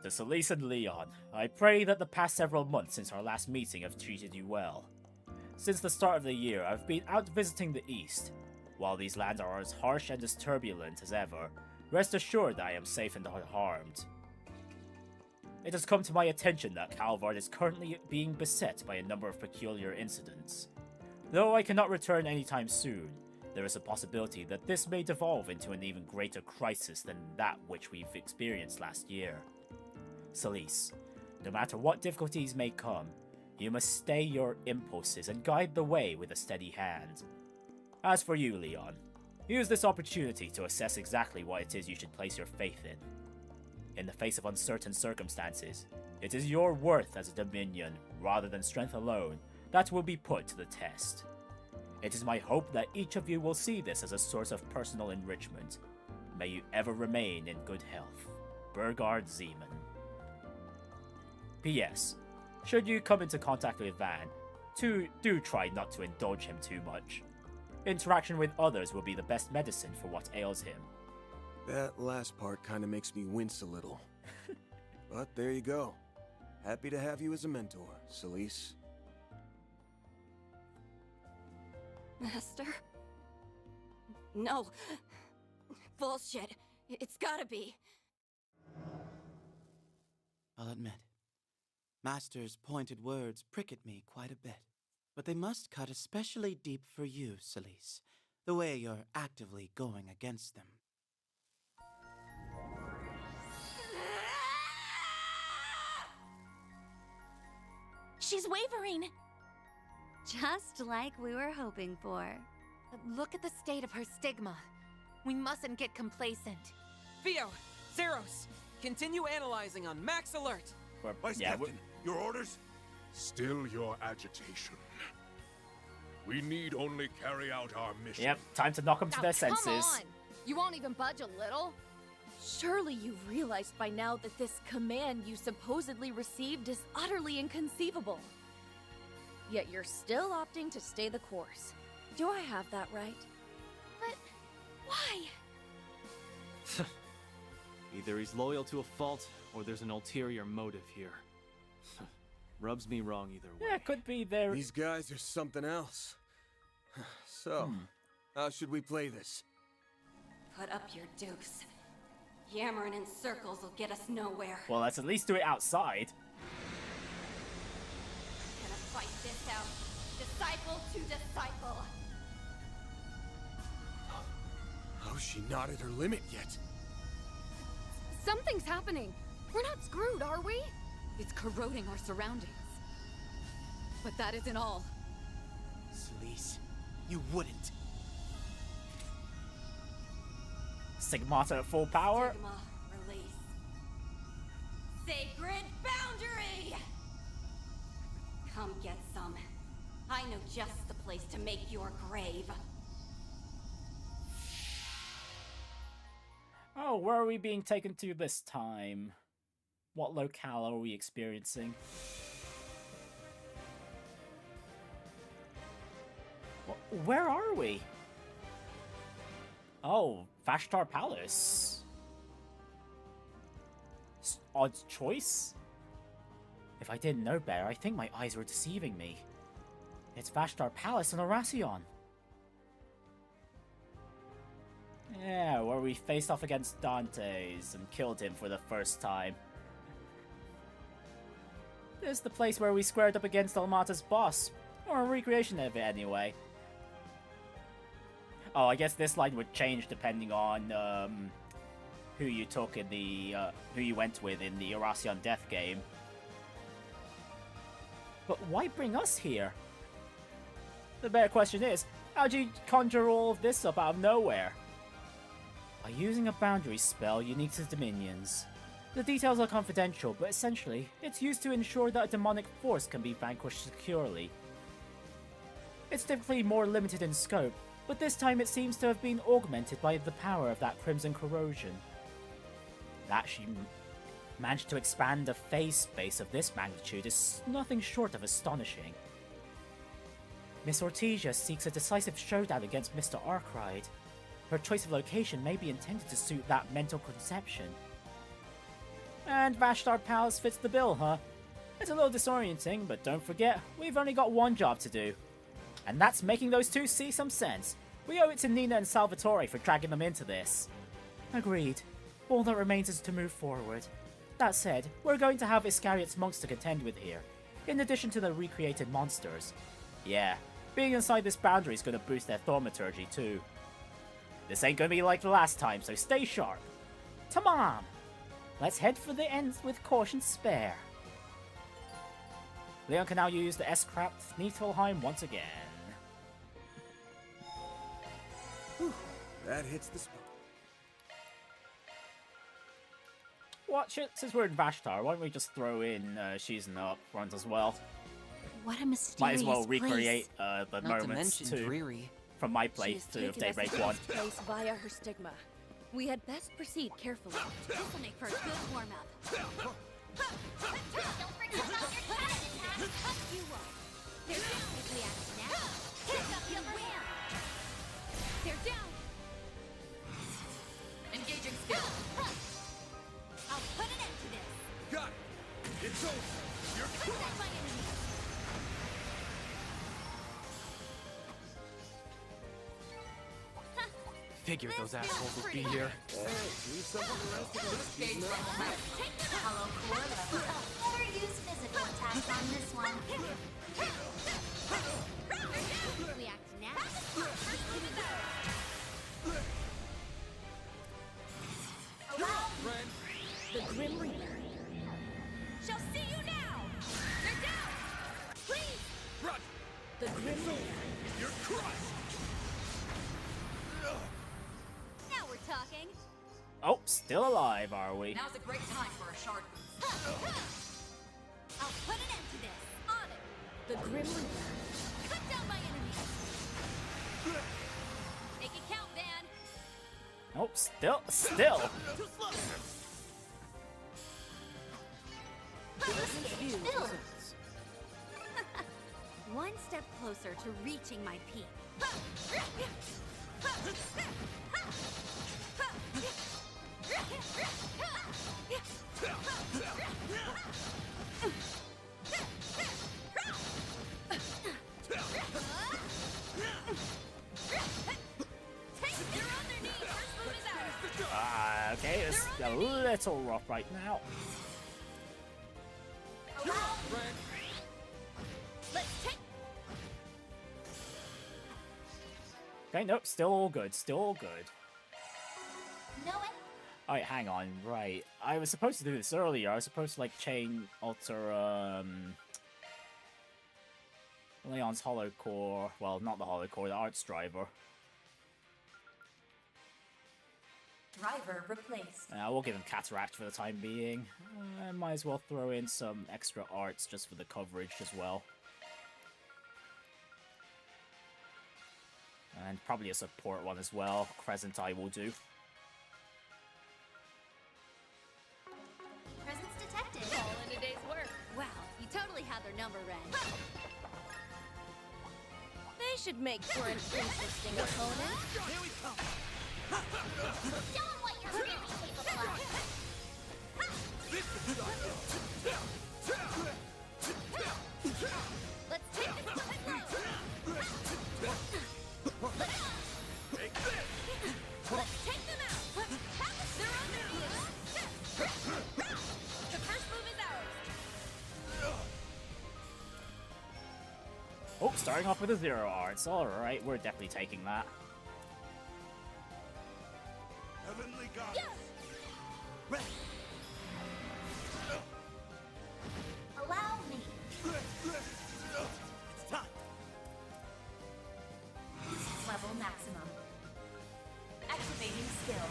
To Celise and Leon, I pray that the past several months since our last meeting have treated you well. Since the start of the year, I've been out visiting the East. While these lands are as harsh and as turbulent as ever, rest assured that I am safe and unharmed. It has come to my attention that Calvard is currently being beset by a number of peculiar incidents. Though I cannot return anytime soon, there is a possibility that this may devolve into an even greater crisis than that which we've experienced last year. Celise, no matter what difficulties may come, you must stay your impulses and guide the way with a steady hand. As for you, Leon, use this opportunity to assess exactly what it is you should place your faith in. In the face of uncertain circumstances, it is your worth as a Dominion, rather than strength alone, that will be put to the test. It is my hope that each of you will see this as a source of personal enrichment. May you ever remain in good health. Bearguard Zeman. P.S. Should you come into contact with Van, do try not to indulge him too much. Interaction with others will be the best medicine for what ails him. That last part kinda makes me wince a little. But there you go. Happy to have you as a mentor, Celise. Master? No. Bullshit. It's gotta be. I'll admit, Master's pointed words prick at me quite a bit. but they must cut especially deep for you, Celise, the way you're actively going against them. She's wavering! Just like we were hoping for. Look at the state of her stigma. We mustn't get complacent. Theo! Zeros! Continue analyzing on max alert! Vice Captain, your orders? Still your agitation. We need only carry out our mission. Yep, time to knock them to their senses. Come on! You won't even budge a little? Surely you've realized by now that this command you supposedly received is utterly inconceivable. Yet you're still opting to stay the course. Do I have that right? But why? Either he's loyal to a fault, or there's an ulterior motive here. Rubs me wrong either way. Yeah, it could be there. These guys are something else. So, how should we play this? Put up your dukes. Yammering in circles will get us nowhere. Well, let's at least do it outside. Gonna fight this out. Disciple to disciple. How's she not at her limit yet? Something's happening. We're not screwed, are we? It's corroding our surroundings. But that isn't all. Celise, you wouldn't. Stigmata at full power. Stigma release. Sacred boundary! Come get some. I know just the place to make your grave. Oh, where are we being taken to this time? What locale are we experiencing? Where are we? Oh, Vashtar Palace. Odd choice? If I didn't know better, I think my eyes were deceiving me. It's Vashtar Palace in Oracion. Yeah, where we faced off against Dantes and killed him for the first time. This is the place where we squared up against Almata's boss. Or a recreation of it anyway. Oh, I guess this line would change depending on who you took in the who you went with in the Oracion death game. But why bring us here? The better question is, how'd you conjure all of this up out of nowhere? By using a boundary spell unique to Dominions. The details are confidential, but essentially, it's used to ensure that a demonic force can be vanquished securely. It's typically more limited in scope, but this time it seems to have been augmented by the power of that Crimson Corrosion. That she managed to expand a phase space of this magnitude is nothing short of astonishing. Miss Ortesia seeks a decisive showdown against Mr. Arkride. Her choice of location may be intended to suit that mental conception. And Vashtar Palace fits the bill, huh? It's a little disorienting, but don't forget, we've only got one job to do. And that's making those two see some sense. We owe it to Nina and Salvatore for dragging them into this. Agreed. All that remains is to move forward. That said, we're going to have Iscariot's monks to contend with here, in addition to the recreated monsters. Yeah, being inside this boundary is going to boost their thaumaturgy too. This ain't going to be like the last time, so stay sharp. Tamam! Let's head for the ends with caution spare. Leon can now use the S-Craft Niflheim once again. Whew, that hits the spot. Watch it, since we're in Vashtar, why don't we just throw in Shizen up front as well? What a mysterious Might as well place. recreate the moments too. Dreary. From my She has playthrough of taken us Daybreak to 1. this place via her stigma. We had best proceed carefully. This will make for a good warm-up. Don't forget about your cannon attack! You won't. There's no quick reaction now. Pick up your wheel! They're down! Engaging skill. I'll put an end to this! Got it! It's over! You're Protect my enemy! Figured those assholes would be here. Hey, do something the rest of this season. Hello, Corrosive. Better use physical attack on this one. Still alive, are we? Now's a great time for a shard boost. I'll put an end to this. On it. The Grim Reaper. Cut down my enemies. Make it count, Van. Nope, still. Too slow. One step closer to reaching my peak. Okay, it's a little rough right now. Okay, nope, still all good, still all good. No way. Alright, hang on, right. I was supposed to do this earlier. I was supposed to, like, alter, Leon's Hollow Core. Well, not the Hollow Core, the Arts Driver. Driver replaced. We'll give him Cataract for the time being. I might as well throw in some extra arts just for the coverage as well. And probably a support one as well. Crescent Eye will do. Presence detected. All in a day's work. Wow, you totally had their number, Ren. They should make for an interesting opponent. Here we come. Show them what you're really capable of. Let's take this one slow. Let's take them out. They're on their heels. The first move is ours. Oh, starting off with a 0 arts. Alright, we're definitely taking that. Heavenly goddess. Ready. Allow me. It's time. Level maximum. Activating skill.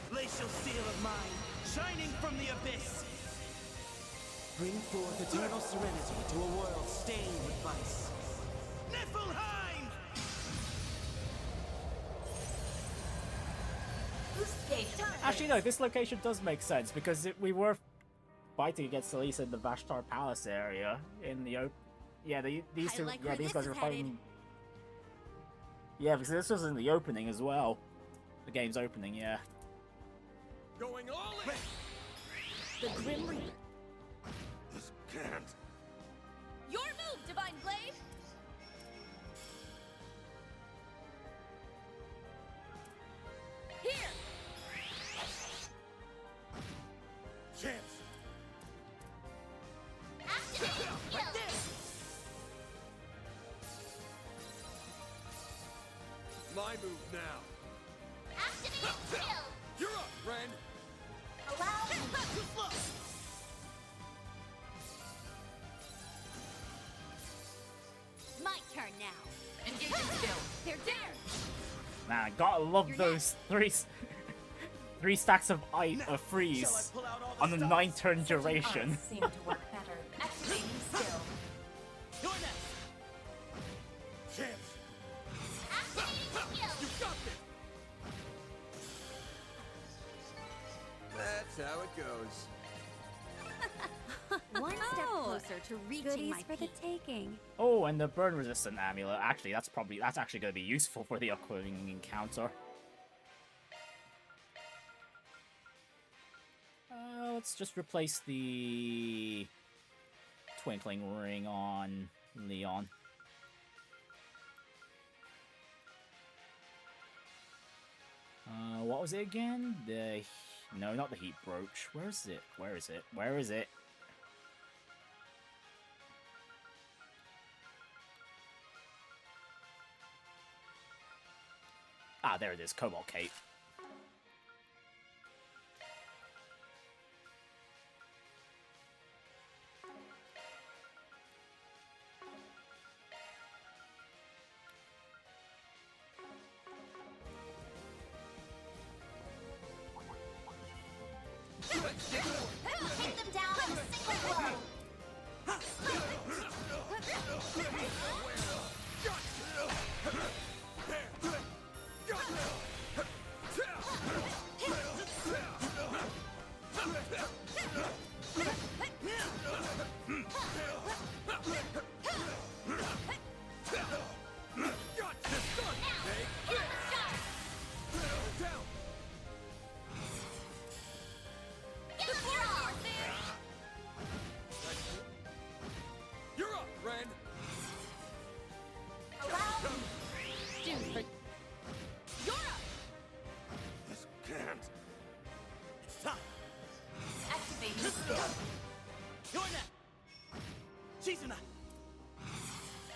Glacial seal of mine, shining from the abyss. Bring forth eternal serenity to a world stained with vice. Niflheim! Actually, no, this location does make sense because we were fighting against Elisa in the Vashtar Palace area in the open. Yeah, these two, like yeah, where these this guys is were fighting. Yeah, because this was in the opening as well. The game's opening, yeah. Going all in. The Grim Reaper. This can't. Your move, Divine Blade. Here. Chance. Right there. My move now. Activate skill. You're up, Ren. Allow me. Too slow. My turn now. Engaging skill. They're there. Man, gotta love those three stacks of freeze on the 9-turn duration. Seem to work better. Activating skill. You're next. Chance. Activating skill. You got this. That's how it goes. One step closer to reaching Goodies my for the peak. taking. Oh, and the burn resistant amulet. Actually, that's actually going to be useful for the upcoming encounter. Let's just replace the twinkling ring on Leon. What was it again? No, not the heat brooch. Where is it? Where is it? Where is it? Ah, there it is. Cobalt Cape. Take them down in a single blow.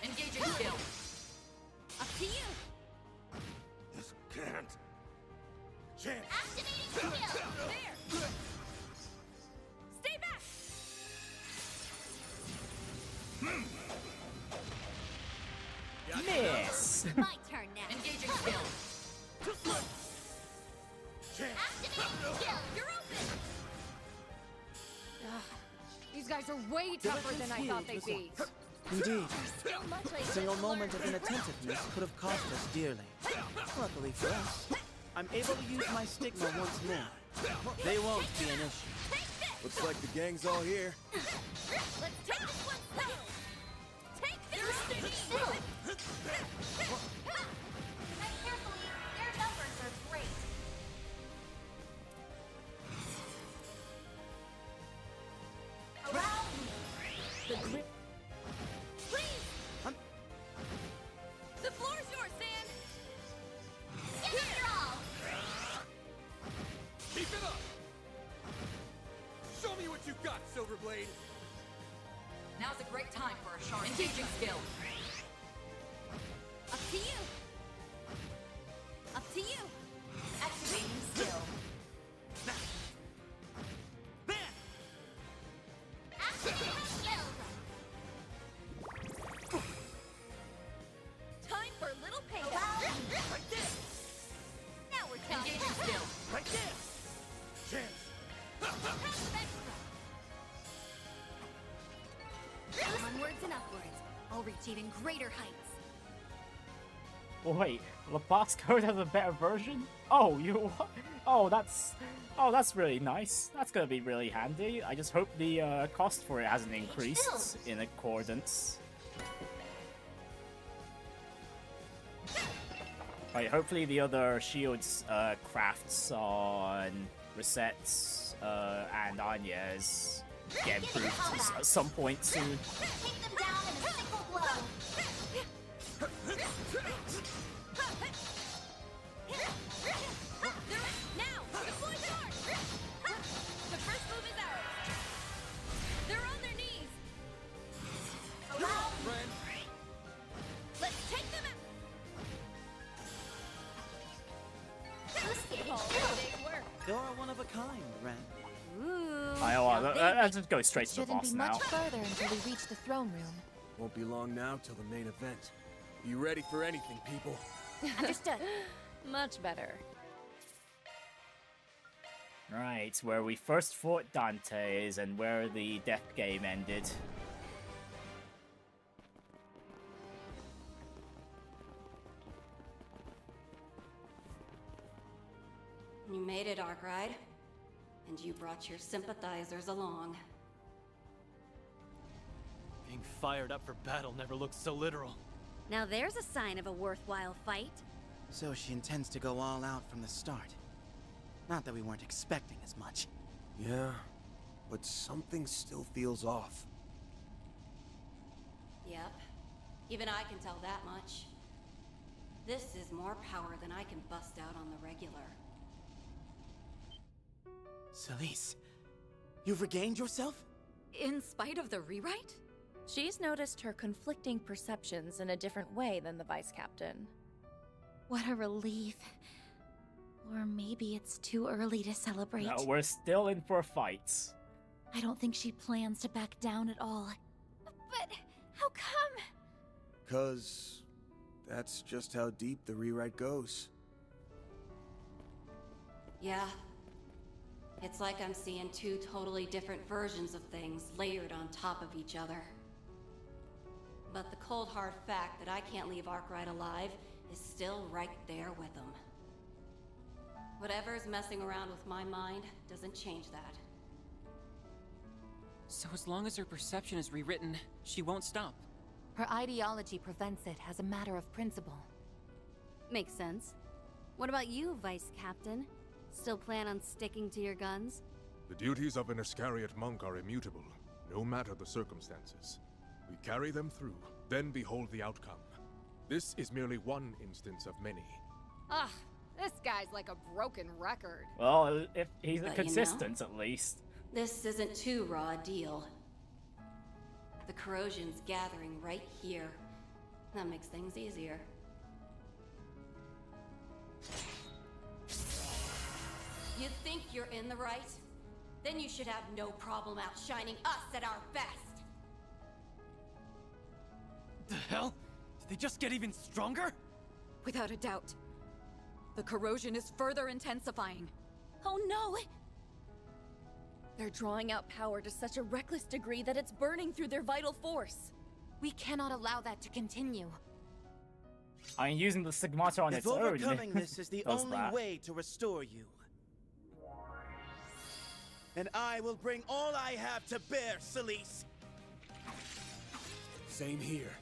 Engaging skill. Up to you. This can't. Chance. Activating skill. There. Stay back. Miss. My turn now. Engaging skill. Activating skill. You're open. These guys are way tougher than I thought they'd be. Indeed. Still much like A single moment of inattentiveness could have cost us dearly. Luckily for us, I'm able to use my stigma once more. They won't be an issue. Looks like the gang's all here. Let's take this one slow. Take this slow. Tread carefully. Their numbers are great. Around the grip. Please. The floor's yours, Van. Give it your all. Keep it up! Show me what you got, Silverblade! Now's a great time for a shark. Engaging skill. Up to you. Up to you. Activating skill. Activating skill. Time for a little payback. Right there! Now we're talking. Engaging skill. Right there! Chance! Onwards and upwards. I'll reach even greater heights. Wait, the boss code has a better version? Oh, you. Oh, that's really nice. That's gonna be really handy. I just hope the cost for it hasn't increased in accordance. Right, hopefully the other shields crafts on Resets and Anya's get improved at some point soon. Take them down in a single blow. Now, deploy charge. The first move is ours. They're on their knees. Ren! Let's take them out. You're one of a kind, Ren. Ooh. Let's just go straight to the Shouldn't boss be now. much further until we reach the throne room. Won't be long now till the main event. Be ready for anything, people. Understood. Much better. Right, where we first fought Dante's and where the death game ended. You made it, Arkride. And you brought your sympathizers along. Being fired up for battle never looks so literal. Now there's a sign of a worthwhile fight. So she intends to go all out from the start. Not that we weren't expecting as much. Yeah, but something still feels off. Yep. Even I can tell that much. This is more power than I can bust out on the regular. Celise, you've regained yourself? In spite of the rewrite? She's noticed her conflicting perceptions in a different way than the Vice Captain. What a relief. Or maybe it's too early to celebrate. No, we're still in for fights. I don't think she plans to back down at all. But how come? 'Cause that's just how deep the rewrite goes. Yeah. It's like I'm seeing two totally different versions of things layered on top of each other. But the cold hard fact that I can't leave Arkride alive is still right there with him. Whatever's messing around with my mind doesn't change that. So as long as her perception is rewritten, she won't stop. Her ideology prevents it as a matter of principle. Makes sense. What about you, Vice Captain? Still plan on sticking to your guns? The duties of an Iscariot monk are immutable, no matter the circumstances. We carry them through, then behold the outcome. This is merely one instance of many. Ugh, this guy's like a broken record. Well, if he's But consistent at least. This isn't too raw a deal. The corrosion's gathering right here. That makes things easier. You think you're in the right? Then you should have no problem outshining us at our best. The hell? Did they just get even stronger? Without a doubt. The corrosion is further intensifying. Oh no! They're drawing out power to such a reckless degree that it's burning through their vital force. We cannot allow that to continue. I mean, using the Stigmata on If its own. overcoming this is the does only that. way to restore you, then I will bring all I have to bear, Celise. Same here.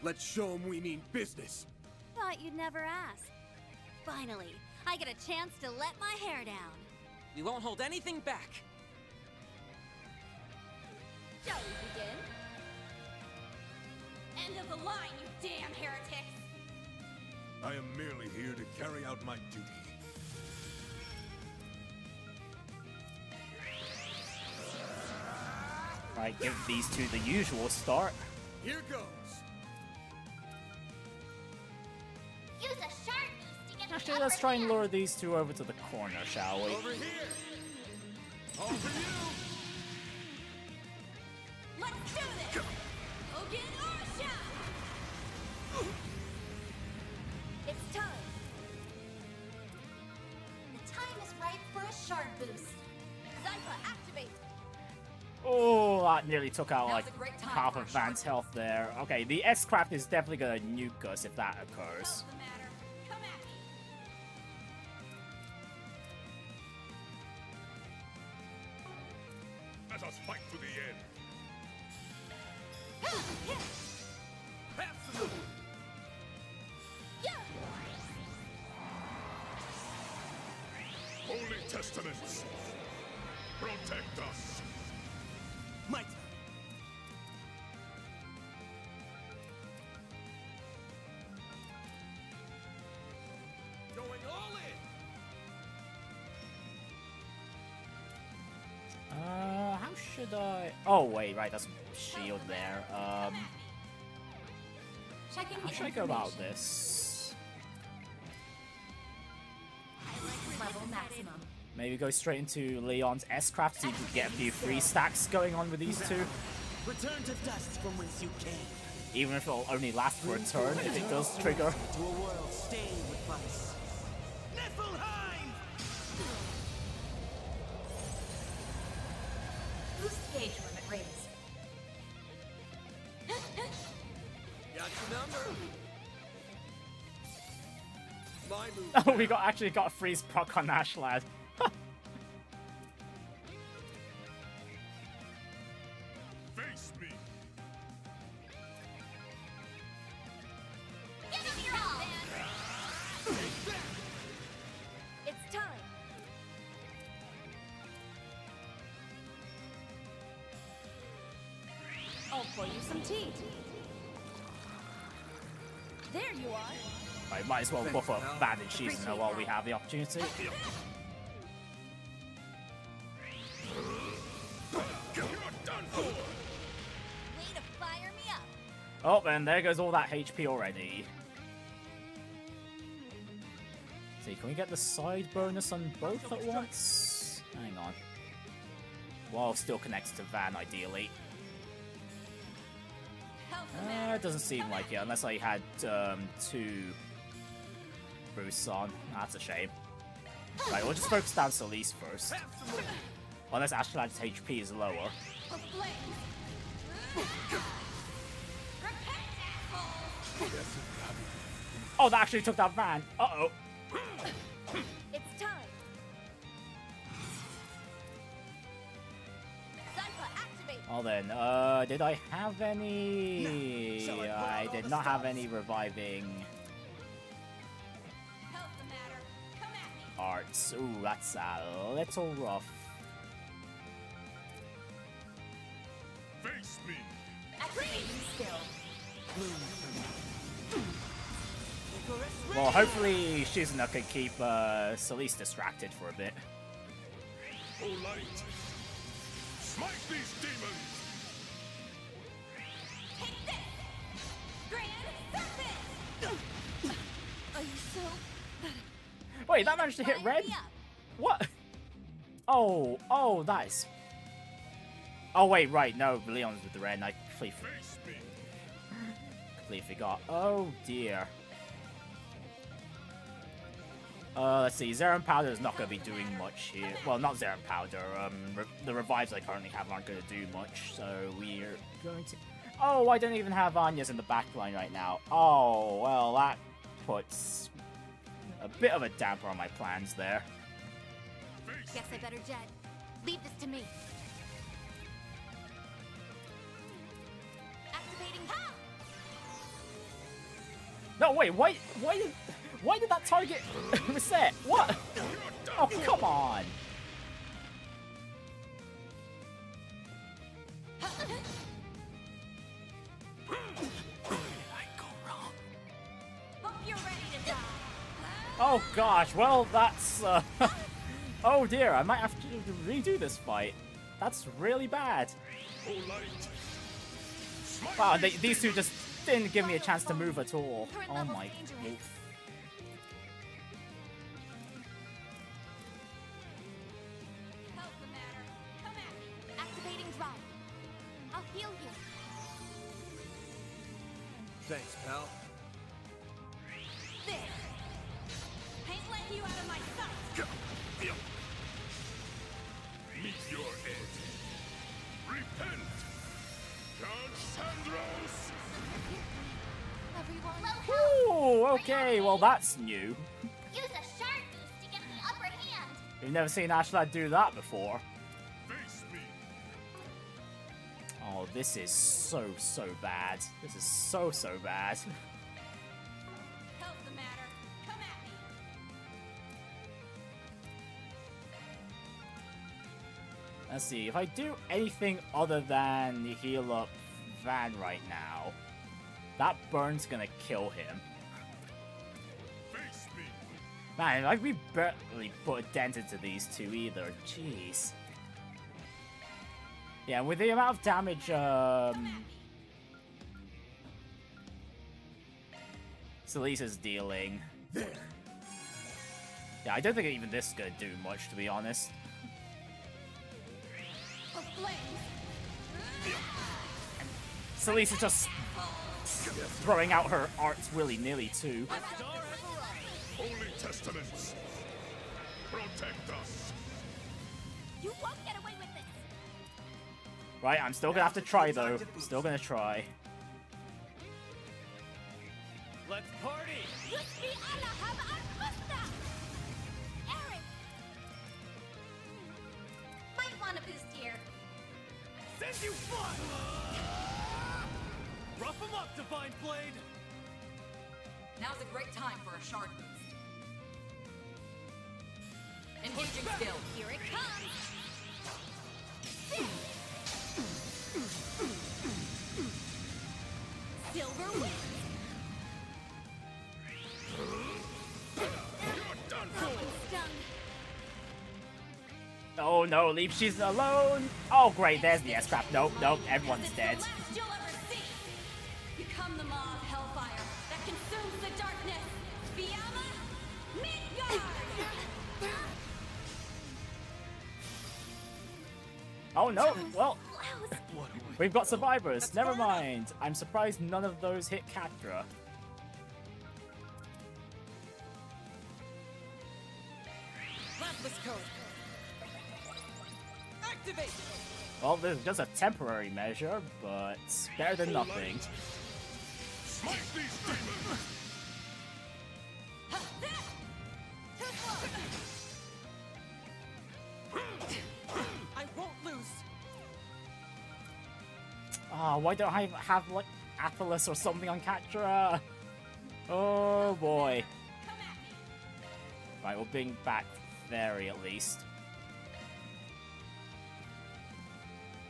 Let's show them we mean business. Thought you'd never ask. Finally, I get a chance to let my hair down. We won't hold anything back. Shall we begin? End of the line, you damn heretics! I am merely here to carry out my duty. Right, give these two the usual start. Here goes. Use a sharp boost to get Actually, let's try and lure these two over to the corner, shall we? Over here. All for you. Let's do this! Hogan Osha! It's time. The time is right for a sharp boost. Zypha, activate. Oh, that nearly took out like Now's a great time half for of a Van's health there. Okay, the S-Craft is definitely gonna nuke us if that occurs. What's the matter? Come at me! Let us fight to the end. Absolutely. Holy Testaments, protect us. My turn. Going all in. How should I... Oh, wait, right, that's shield there. Checking How should I go about this? level maximum. Maybe go straight into Leon's S-Craft so you can get a few free stacks going on with these two. Return to dust from whence you came. Even if it'll only last for a turn, if it does trigger. To a world stained with vice. Niflheim! Boost gauge limit raised. Got your number. My move. Oh, we actually got a freeze proc on Ashlad. Face me. Give him your all. It's time. I'll pour you some tea. There you are. Right, might as well buff up Van and Shizuna while we have the opportunity. Way to fire me up. Oh, and there goes all that HP already. See, can we get the side bonus on both at once? Hang on. While still connected to Van, ideally. It doesn't seem like it, unless I had two boosts on. That's a shame. Right, we'll just focus down Solis first. Unless Ashlad's HP is lower. Oh, that actually took that van. Uh-oh. It's time. Well then, did I have any? No. I did not have any reviving arts. Ooh, that's a little rough. Face me. Well, hopefully Shizuna can keep Solis distracted for a bit. Oh, light. Smite these demons. Are you so... Wait, that managed to hit red? What? Oh, that is... Oh, wait, right, no, Leon's with the red, and I completely forgot. Oh, dear. Let's see, Zerum Powder is not going to be doing much here. Well, not Zerum Powder, the revives I currently have aren't going to do much, so we're going to... Oh, I don't even have Anya's in the backline right now. Oh, well, that puts a bit of a damper on my plans there. Guess I better jet. Leave this to me. Activating power. No, wait, why did that target reset? What? Oh, come on. Hope you're ready to die. Oh gosh, well that's oh dear, I might have to redo this fight. That's really bad. Wow, these two just didn't give me a chance to move at all. Oh my god. Activating drive. I'll heal you. Thanks, pal. There. Ain't letting you out of my sight. Meet your end. Repent. Cassandros. Everyone. Ooh, okay, well that's new. Use a shark boost to get the upper hand. We've never seen Ashlad do that before. Face me. Oh, this is so bad. This is so bad. How's the matter? Come at me. Let's see, if I do anything other than heal up Van right now, that burn's gonna kill him. Face me. Man, like we barely put a dent into these two either. Jeez. Yeah, with the amount of damage, Solis dealing. Yeah, I don't think even this is gonna do much, to be honest. Solis is just throwing out her arts willy-nilly too. Holy Testaments. Protect us. You won't get away with this. Right, I'm still gonna have to try though. Still gonna try. Let's party! Eric! Might want a boost here. Send you flying! Rough him up, Divine Blade! Now's a great time for a shard boost. Engaging skill. Here it comes. Silver wings. Oh no, leave she's alone! Oh great, there's the S-Trap. Nope, everyone's dead. Become the maw of hellfire that consumes the darkness. Fiamma, Midgard! Oh no, well, we've got survivors. Never mind. I'm surprised none of those hit Catra. Reckless code. Activate. Well, this is just a temporary measure, but better than nothing. Smite these demons! I won't lose. Ah, why don't I have like Atlas or something on Catra? Oh boy. Right, we'll bring back Fairy at least.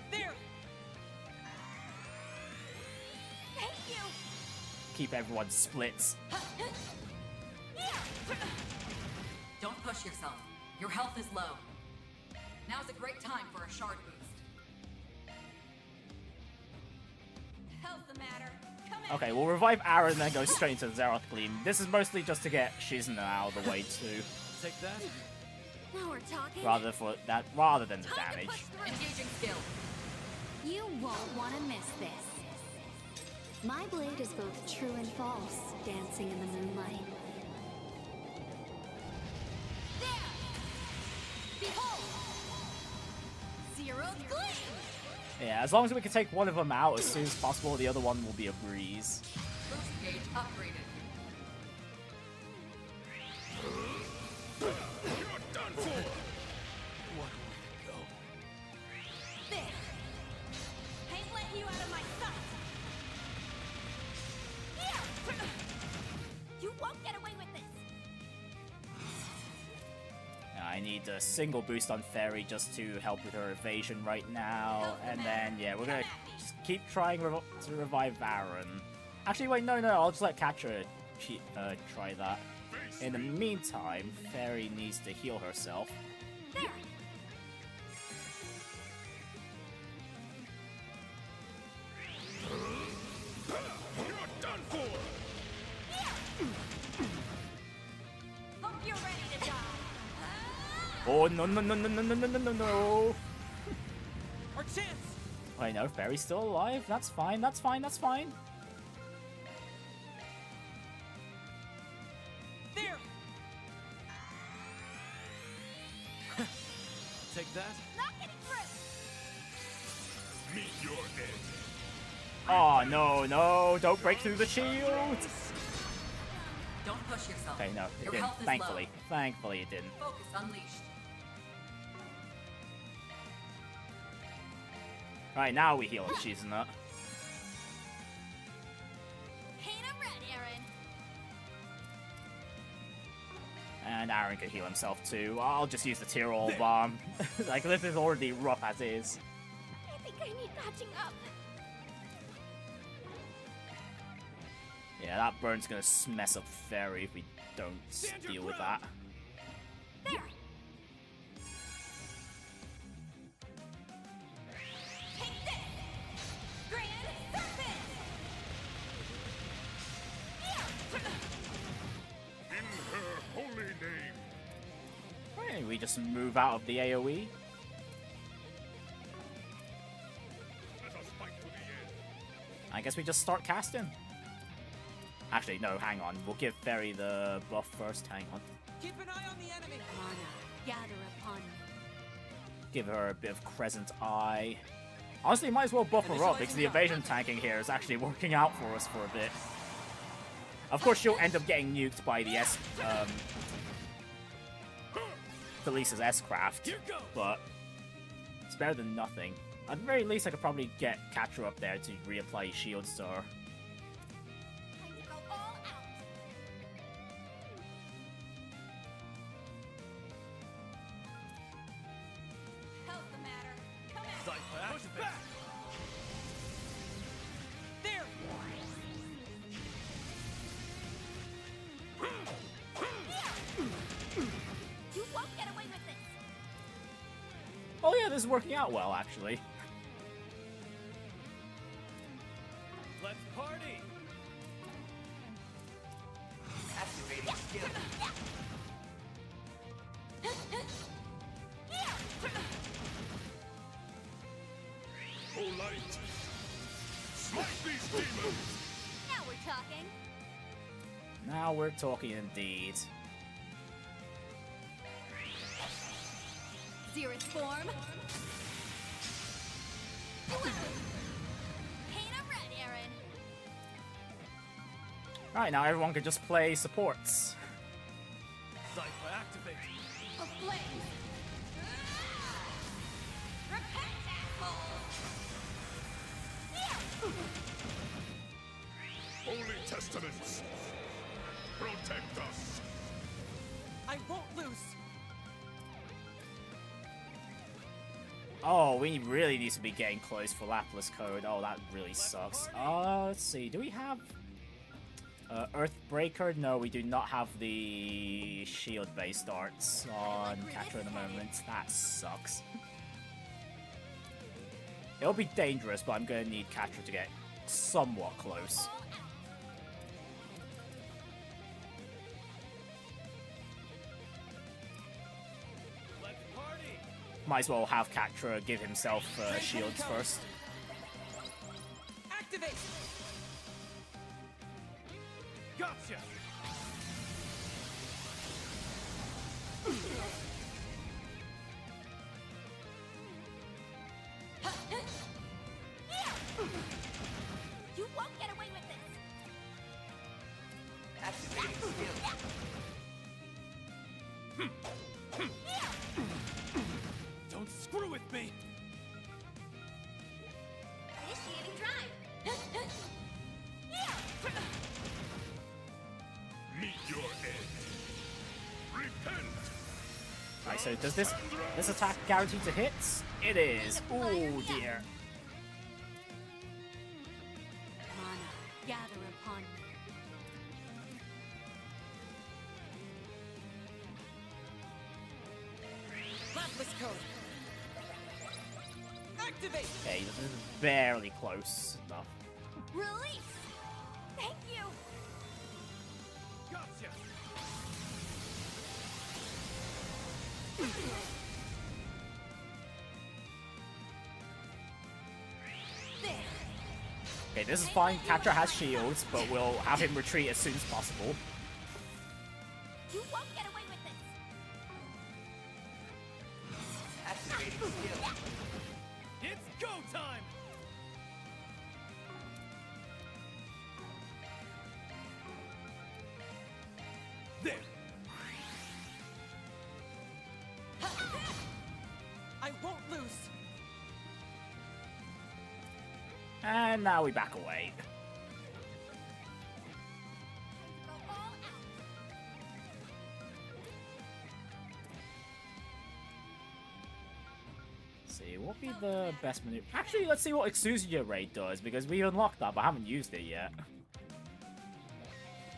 There. Thank you. Keep everyone splits. Don't push yourself. Your health is low. Now's a great time for a shard boost. How's the matter? Okay, we'll revive Aaron and then go straight into Zeroth Gleam. This is mostly just to get Shizuna out of the way too. Take that. Now we're talking. Rather than the damage. Engaging skill. You won't want to miss this. My blade is both true and false, dancing in the moonlight. There. Behold. Zero Gleam. Yeah, as long as we can take one of them out as soon as possible, the other one will be a breeze. Boost gauge upgraded. You're done for! What a way to go. There. Ain't letting you out of my sight. Here. You won't get away with this. I need a single boost on Fairy just to help with her evasion right now, and then yeah, we're gonna just keep trying to revive Aaron. Actually, wait, no, I'll just let Catra try that. In the meantime, Fairy needs to heal herself. There. You're done for! Hope you're ready to die. Oh no! Our chance. Wait, no, Fairy's still alive. That's fine. There. Take that. Not getting through. Meet your end. Oh no! Don't break through the shield. Don't push yourself. Okay, no, it Your didn't. health is Thankfully, low. thankfully it didn't. Focus unleashed. Right, now we heal Shizuna. Ain't a red, Aaron. And Aaron can heal himself too. I'll just use the Tyrol Bomb. Like, this is already rough as is. I think I need patching up. Yeah, that burn's gonna mess up Fairy if we don't deal with that. There. Take this. Grand Serpent. In her holy name. Hey, we just move out of the AoE. Let us fight to the end. I guess we just start casting. Actually, no, hang on. We'll give Fairy the buff first. Hang on. Keep an eye on the enemy. Mana, gather upon me. Give her a bit of Crescent Eye. Honestly, might as well buff her up because the evasion tanking here is actually working out for us for a bit. Of course, she'll end up getting nuked by the Felice's S-Craft, but it's better than nothing. At the very least, I could probably get Catra up there to reapply shields to her. Push back. There. You won't get away with this. Oh yeah, this is working out well, actually. Let's party. Activating skill. O light! Smite these demons! Now we're talking. Now we're talking indeed. dearest form. Paint a red, Aaron. Right, now everyone can just play supports. Cypher activate. A flame. Repent, asshole. Holy Testaments, protect us. I won't lose. Oh, we really need to be getting close for Laplace Code. Oh, that really sucks. Let's see. Do we have Earthbreaker? No, we do not have the shield-based darts on Catra at the moment. That sucks. It'll be dangerous, but I'm going to need Catra to get somewhat close. Might as well have Catra give himself shields first. Activate. Gotcha. You won't get away with this. Activating skill. Don't screw with me. Initiating drive. Meet your end. Repent. Right, so does this attack guarantee to hit? It is. Oh dear. Mana, gather upon me. Lapis code. Activate. Okay, this is barely close enough. Release. Thank you. Gotcha. Okay, this is fine. Catra has shields, but we'll have him retreat as soon as possible. You won't get away with this. Activating skill. It's go time. There. I won't lose. And now we back away. Let's see, what would be the best maneuver? Actually, let's see what Exusia Raid does, because we unlocked that, but I haven't used it yet.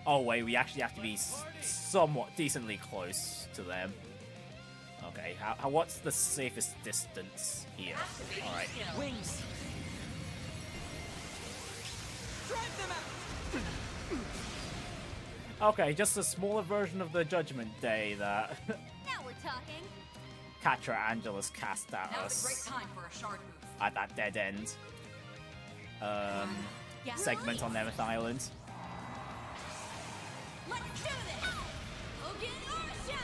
Oh wait, we actually have to be somewhat decently close to them. Okay, what's the safest distance here? Alright. Wings. Drive them out. Okay, just a smaller version of the Judgment Day that Now we're talking. Catra Angelus cast at Now's a great us time for a shard boost. at that dead end segment on Neverth Island. Let's do this. Ogen Arsha.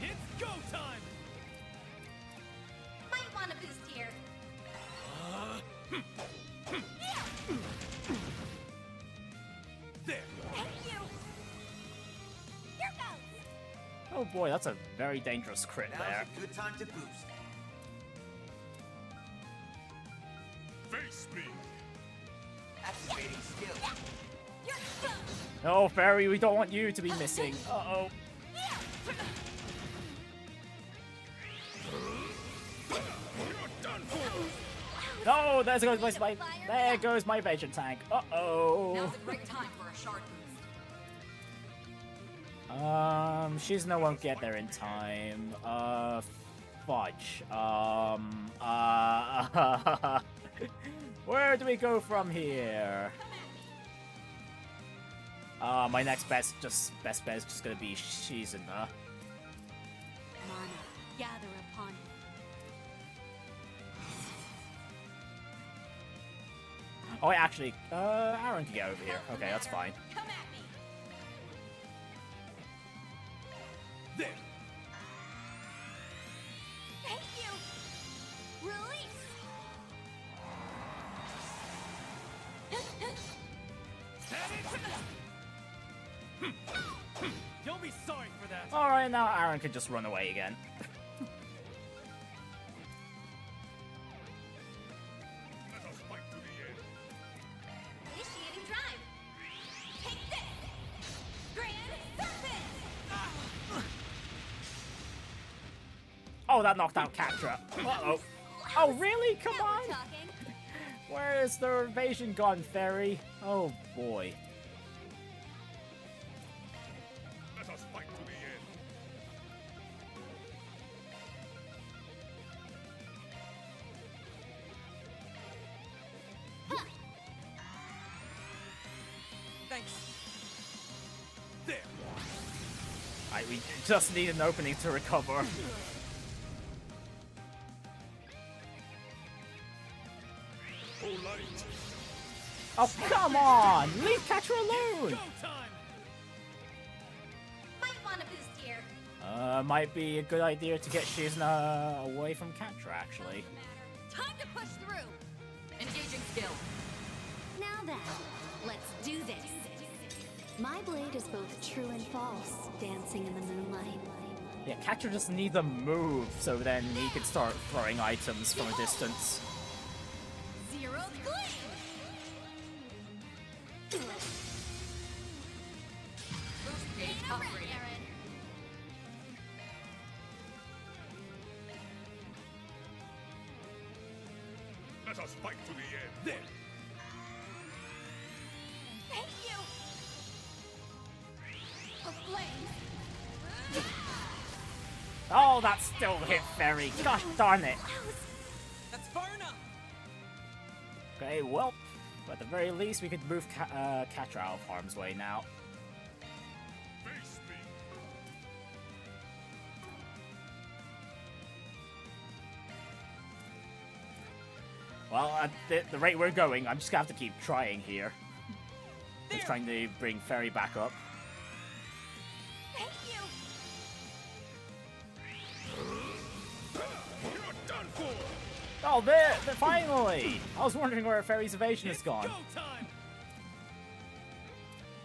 It's go time. Might want to boost here. There. Thank you. Here goes. Oh boy, that's a very dangerous crit there. Now's a good time to boost. Face me. Activating skill. You're done. No, Fairy, we don't want you to be missing. Uh-oh. You're done for. No, there goes my evasion tank. Uh-oh. Now's a great time for a shard boost. Shizuna won't get there in time. Fudge. Where do we go from here? My next best bet is just gonna be Shizuna. Mana, gather upon me. Oh, wait, actually, Aaron can get over here. Okay, that's fine. Come at me. There. You'll be sorry for that. Alright, now Aaron could just run away again. Let us fight to the end. Initiating drive. Take this. Grand Serpent. Oh, that knocked out Catra. Uh-oh. Oh, really? Come on. Where is the evasion gone, Fairy? Oh, boy. Let us fight to the end. Thanks. There. Alright, we just need an opening to recover. Oh, come on! Leave Catra alone! Might want to boost here. Might be a good idea to get Shizna away from Catra, actually. Time to push through. Engaging skill. Now then, let's do this. My blade is both true and false, dancing in the moonlight. Yeah, Catra just needs a move, so then he can start throwing items from a distance. Zero gleam. Boost gauge upgraded. Let us fight to the end. There. Thank you. A flame. Oh, that still hit Fairy. Gosh darn it. That's far enough. Okay, well, at the very least, we could move Catra out of harm's way now. Face me. Well, at the rate we're going, I'm just gonna have to keep trying here. Just trying to bring Fairy back up. Thank you. You're done for. Oh, there! Finally! I was wondering where Fairy's evasion has gone.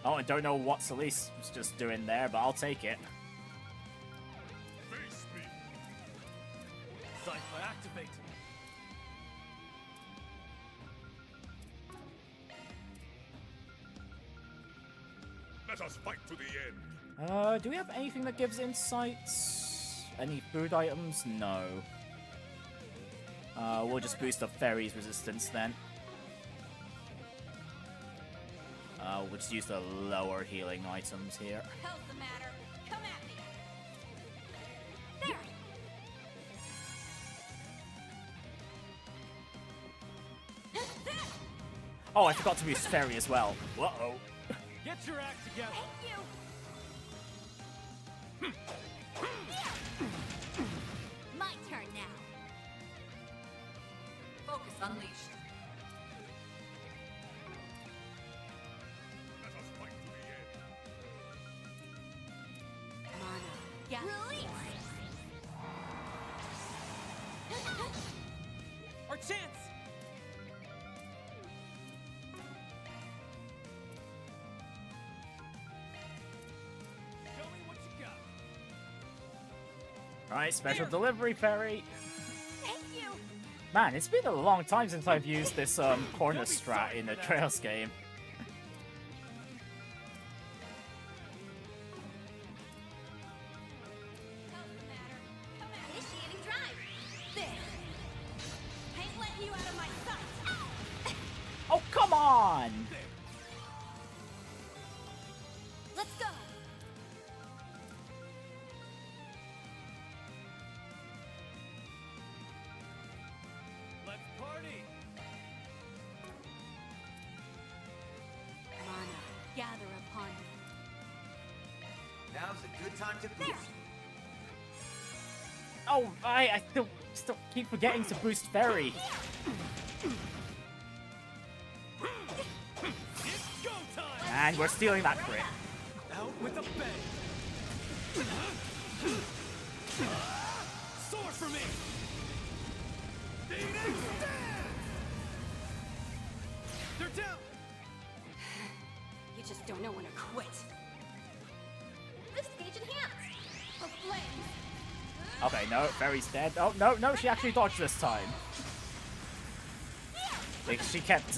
Oh, I don't know what Celise was just doing there, but I'll take it. Face me. Cypher activate. Let us fight to the end. Do we have anything that gives insights? Any food items? No. We'll just boost the Fairy's resistance then. We'll just use the lower healing items here. How's the matter? Come at me. There. Oh, I forgot to boost Fairy as well. Uh-oh. Get your act together. Thank you. My turn now. Focus unleashed. Let us fight to the end. Mana. Yeah. Release. Our chance. Show me what you got. Alright, special delivery, Fairy. Thank you. Man, it's been a long time since I've used this corner strat in a Trails game. Initiating drive. There. Ain't letting you out of my sight. Oh, come on! Let's go. Let's party. Mana. Gather upon me. Now's a good time to boost. Oh, I still keep forgetting to boost Fairy. It's go time. And we're stealing that crit. Out with a bang. Sword for me. Phoenix stand. They're down. You just don't know when to quit. Lift stage enhanced. A flame. Okay, no, Fairy's dead. Oh, no, she actually dodged this time. Like, she kept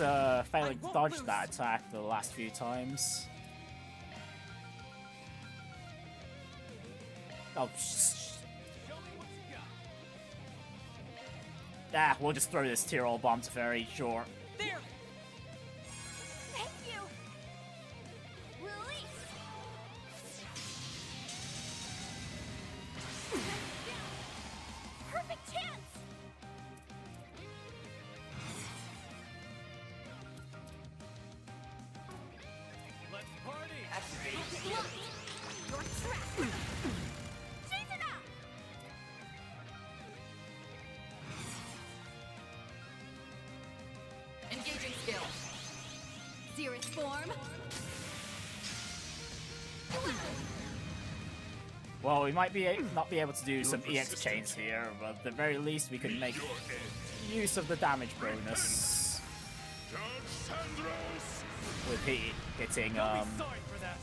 failing to dodge that attack the last few times. Oh, ah, we'll just throw this Tyrol bomb to Fairy, sure. There! Thank you. Release. Perfect chance. Let's party! Activate. You're trapped. Chase it out. Engaging skill. Zerus form. Well, we might not be able to do some EX chains here, but at the very least we can make use of the damage bonus with hitting Don't be sorry for that.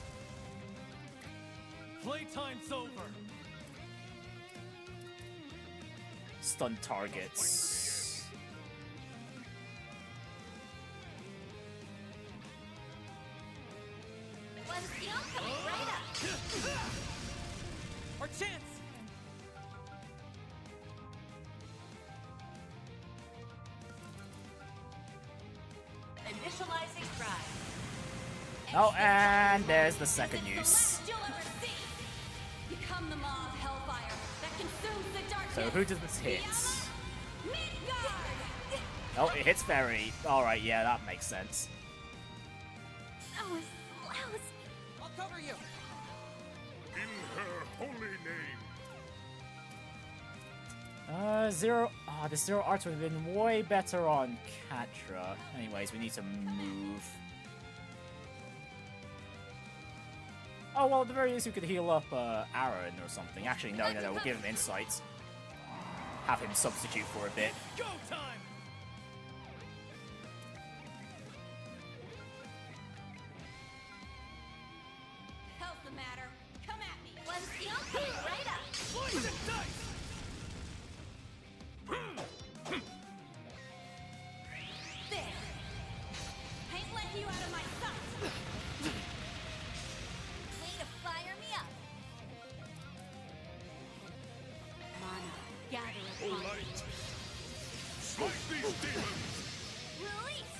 Playtime's over. stun targets. One skill coming right up. Our chance! Initializing stride. Oh, and there's the second use. Become the maw of hellfire that consumes the darkness. So who does this hit? Midgard! Oh, it hits Fairy. Alright, yeah, that makes sense. That was lousy. I'll cover you. In her holy name. Zero. Ah, the Zero Arts would have been way better on Katra. Anyways, we need to move. Oh, well, at the very least, we could heal up Aaron or something. Actually, no, we'll give him insights. Have him substitute for a bit. Go time! Hell's the matter. Come at me. One skill coming right up. Slice and dice! There. Ain't letting you out of my sight. Way to fire me up. Mana, gather upon me. Smite these demons! Release.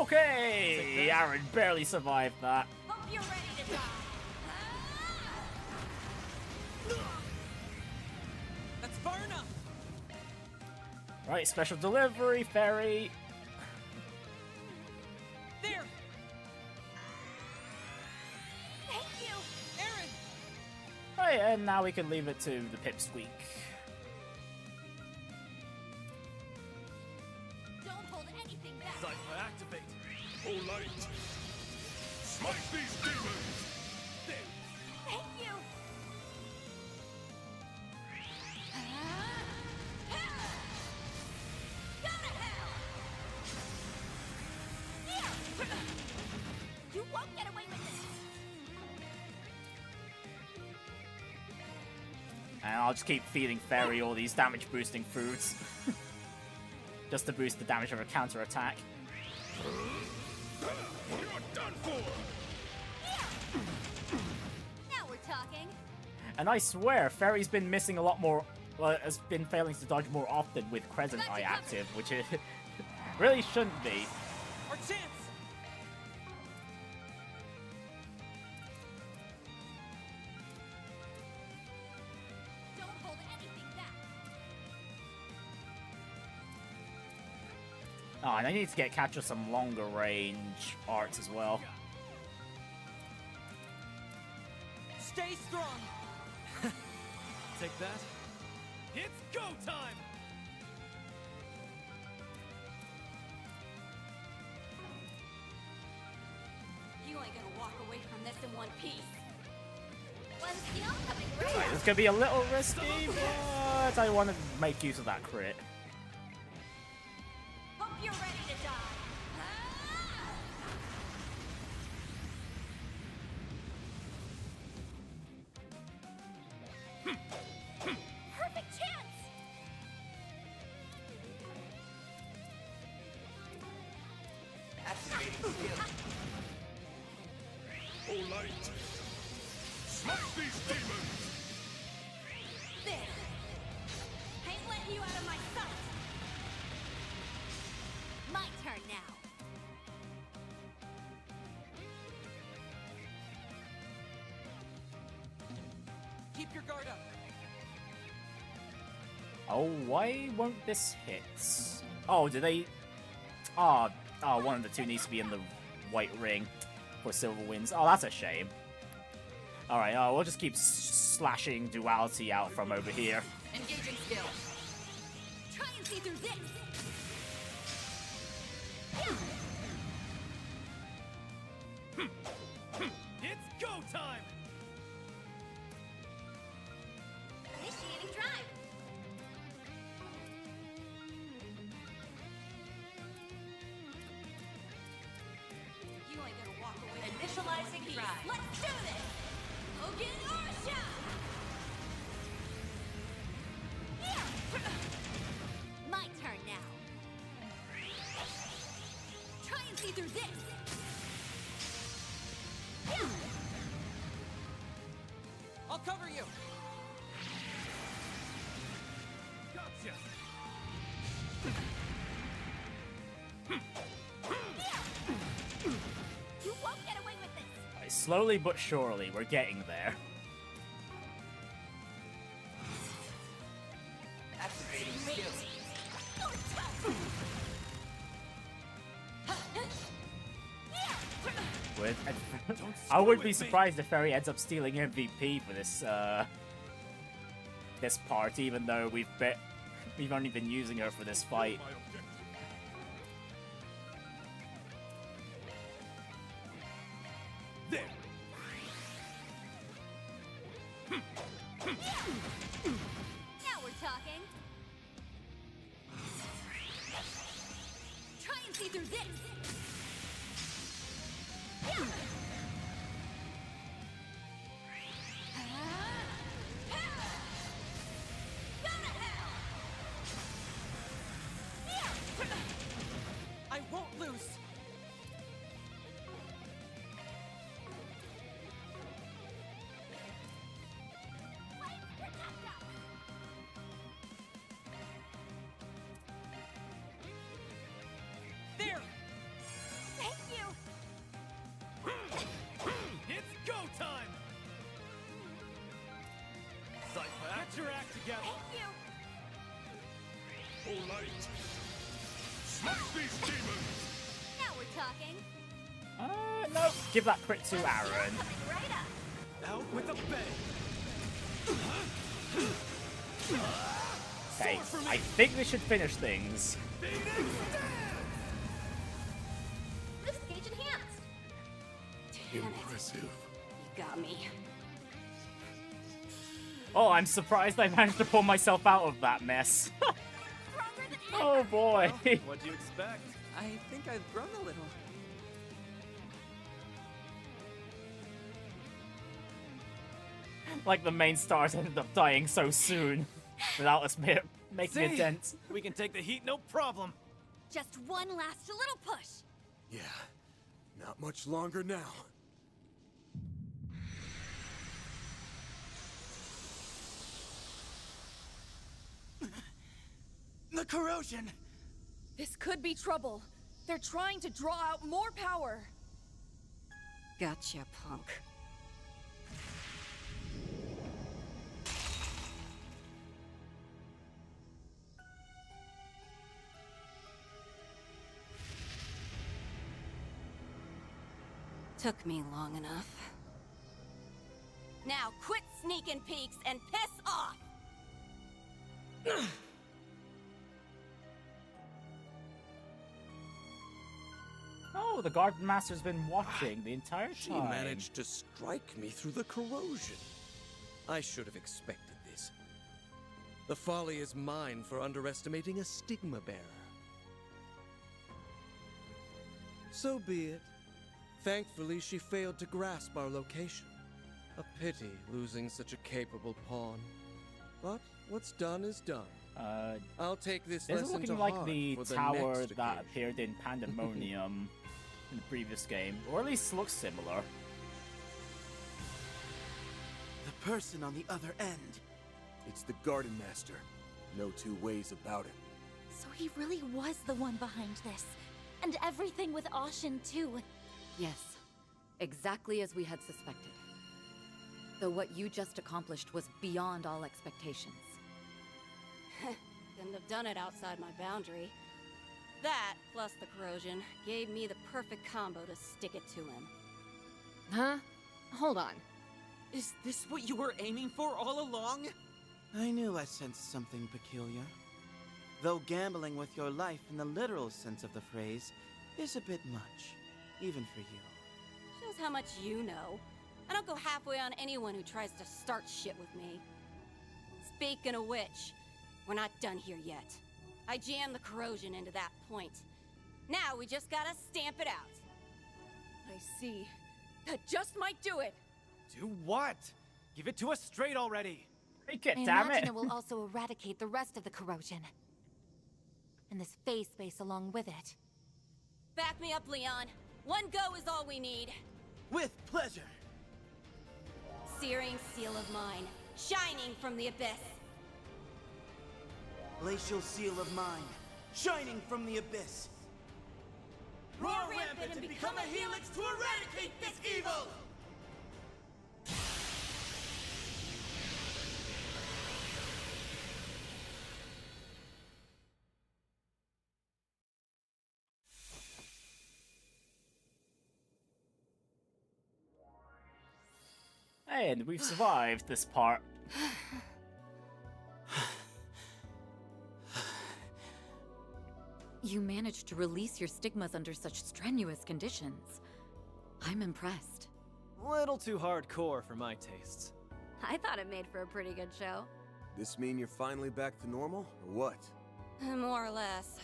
Okay! Aaron barely survived that. Hope you're ready to die. That's far enough. Right, special delivery, Fairy. There. Thank you. Aaron. Right, and now we can leave it to the Pipsqueak. Don't hold anything back. Cypher activate. O light! Smite these demons! Thank you. Go to hell. Yeah. You won't get away with this. And I'll just keep feeding Fairy all these damage boosting foods. Just to boost the damage of her counter attack. You're done for! Now we're talking. And I swear, Fairy's been missing a lot more. Well, has been failing to dodge more often with Crescent Eye active, which it really shouldn't be. Our chance. Don't hold anything back. Oh, and I need to get Catcher some longer range arts as well. Stay strong. Take that. It's go time! You ain't gonna walk away from this in one piece. One skill coming right Right, up. this could be a little risky, but I want to make use of that crit. Hope you're ready to die. Oh, light! Smash these demons! There! Ain't letting you out of my sight! My turn now! Keep your guard up. Oh, why won't this hit? Oh, do they... Oh, one of the two needs to be in the white ring for Silver Winds. Oh, that's a shame. Alright, we'll just keep slashing duality out from over here. Engaging skill. Try and see through this! It's go time! Initiating drive! You ain't gonna walk away. Initializing drive. Let's do this! Ogen Orsha! My turn now. Try and see through this! I'll cover you. Gotcha! You won't get away with this! Right, slowly but surely, we're getting there. Activating skill. I would be surprised if Ferry ends up stealing MVP for this this part, even though we've only been using her for this fight. There! Now we're talking! Try and see through this! I won't lose. There. Thank you! It's go time! Cypher, get your act together! Thank you! Oh, light! Smash these demons! Now we're talking! No, give that crit to Aaron. Coming right up! Out with a bang! Okay, I think we should finish things. Boost gauge enhanced! Damn it. Impressive. You got me. Oh, I'm surprised I managed to pull myself out of that mess. Oh boy. What'd you expect? I think I've grown a little. Like the main stars ended up dying so soon without us making a dent. We can take the heat, no problem. Just one last little push! Yeah, not much longer now. The corrosion! This could be trouble. They're trying to draw out more power. Gotcha, punk. Took me long enough. Now quit sneaking peeks and piss off! Oh, the Gardenmaster's been watching the entire time. She managed to strike me through the corrosion. I should have expected this. The folly is mine for underestimating a stigma bearer. So be it. Thankfully, she failed to grasp our location. A pity losing such a capable pawn. But what's done is done. I'll take this This is lesson looking to like heart the for the tower next that occasion. appeared in Pandemonium in the previous game, or at least looks similar. The person on the other end. It's the Gardenmaster. No two ways about it. So he really was the one behind this. And everything with Ashen, too. Yes, exactly as we had suspected. Though what you just accomplished was beyond all expectations. Couldn't have done it outside my boundary. That, plus the corrosion, gave me the perfect combo to stick it to him. Huh? Hold on. Is this what you were aiming for all along? I knew I sensed something peculiar. Though gambling with your life in the literal sense of the phrase is a bit much, even for you. Shows how much you know. I don't go halfway on anyone who tries to start shit with me. Speaking of which, we're not done here yet. I jammed the corrosion into that point. Now we just gotta stamp it out. I see. That just might do it. Do what? Give it to us straight already. I imagine it will also eradicate the rest of the corrosion. And this phase space along with it. Back me up, Leon. One go is all we need. With pleasure. Searing seal of mine, shining from the abyss. Glacial seal of mine, shining from the abyss. Roar rampant and become a helix to eradicate this evil! And we've survived this part. You managed to release your stigmas under such strenuous conditions. I'm impressed. Little too hardcore for my tastes. I thought it made for a pretty good show. This mean you're finally back to normal, or what? More or less.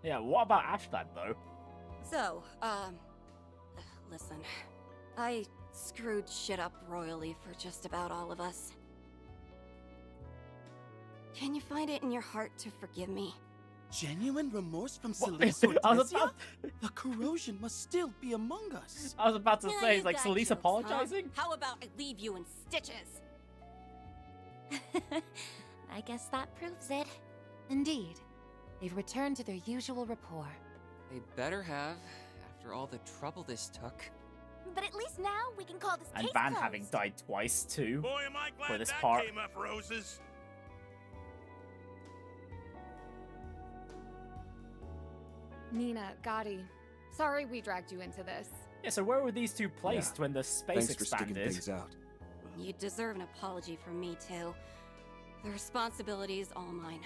Yeah, what about Ashland, though? So, listen. I screwed shit up royally for just about all of us. Can you find it in your heart to forgive me? Genuine remorse from Celeste or Tricia? The corrosion must still be among us. I was about to say, you like, got Celeste jokes, apologizing? Huh? How about I leave you in stitches? I guess that proves it. Indeed. They've returned to their usual rapport. They better have, after all the trouble this took. But at least now we can call this And case Van closed. having died twice, too. Boy, am I glad for this that part. came up roses. Nina, Gotti, sorry we dragged you into this. Yeah, so where were these two placed when the space Thanks for sticking expanded? things out. You deserve an apology from me, too. The responsibility is all mine.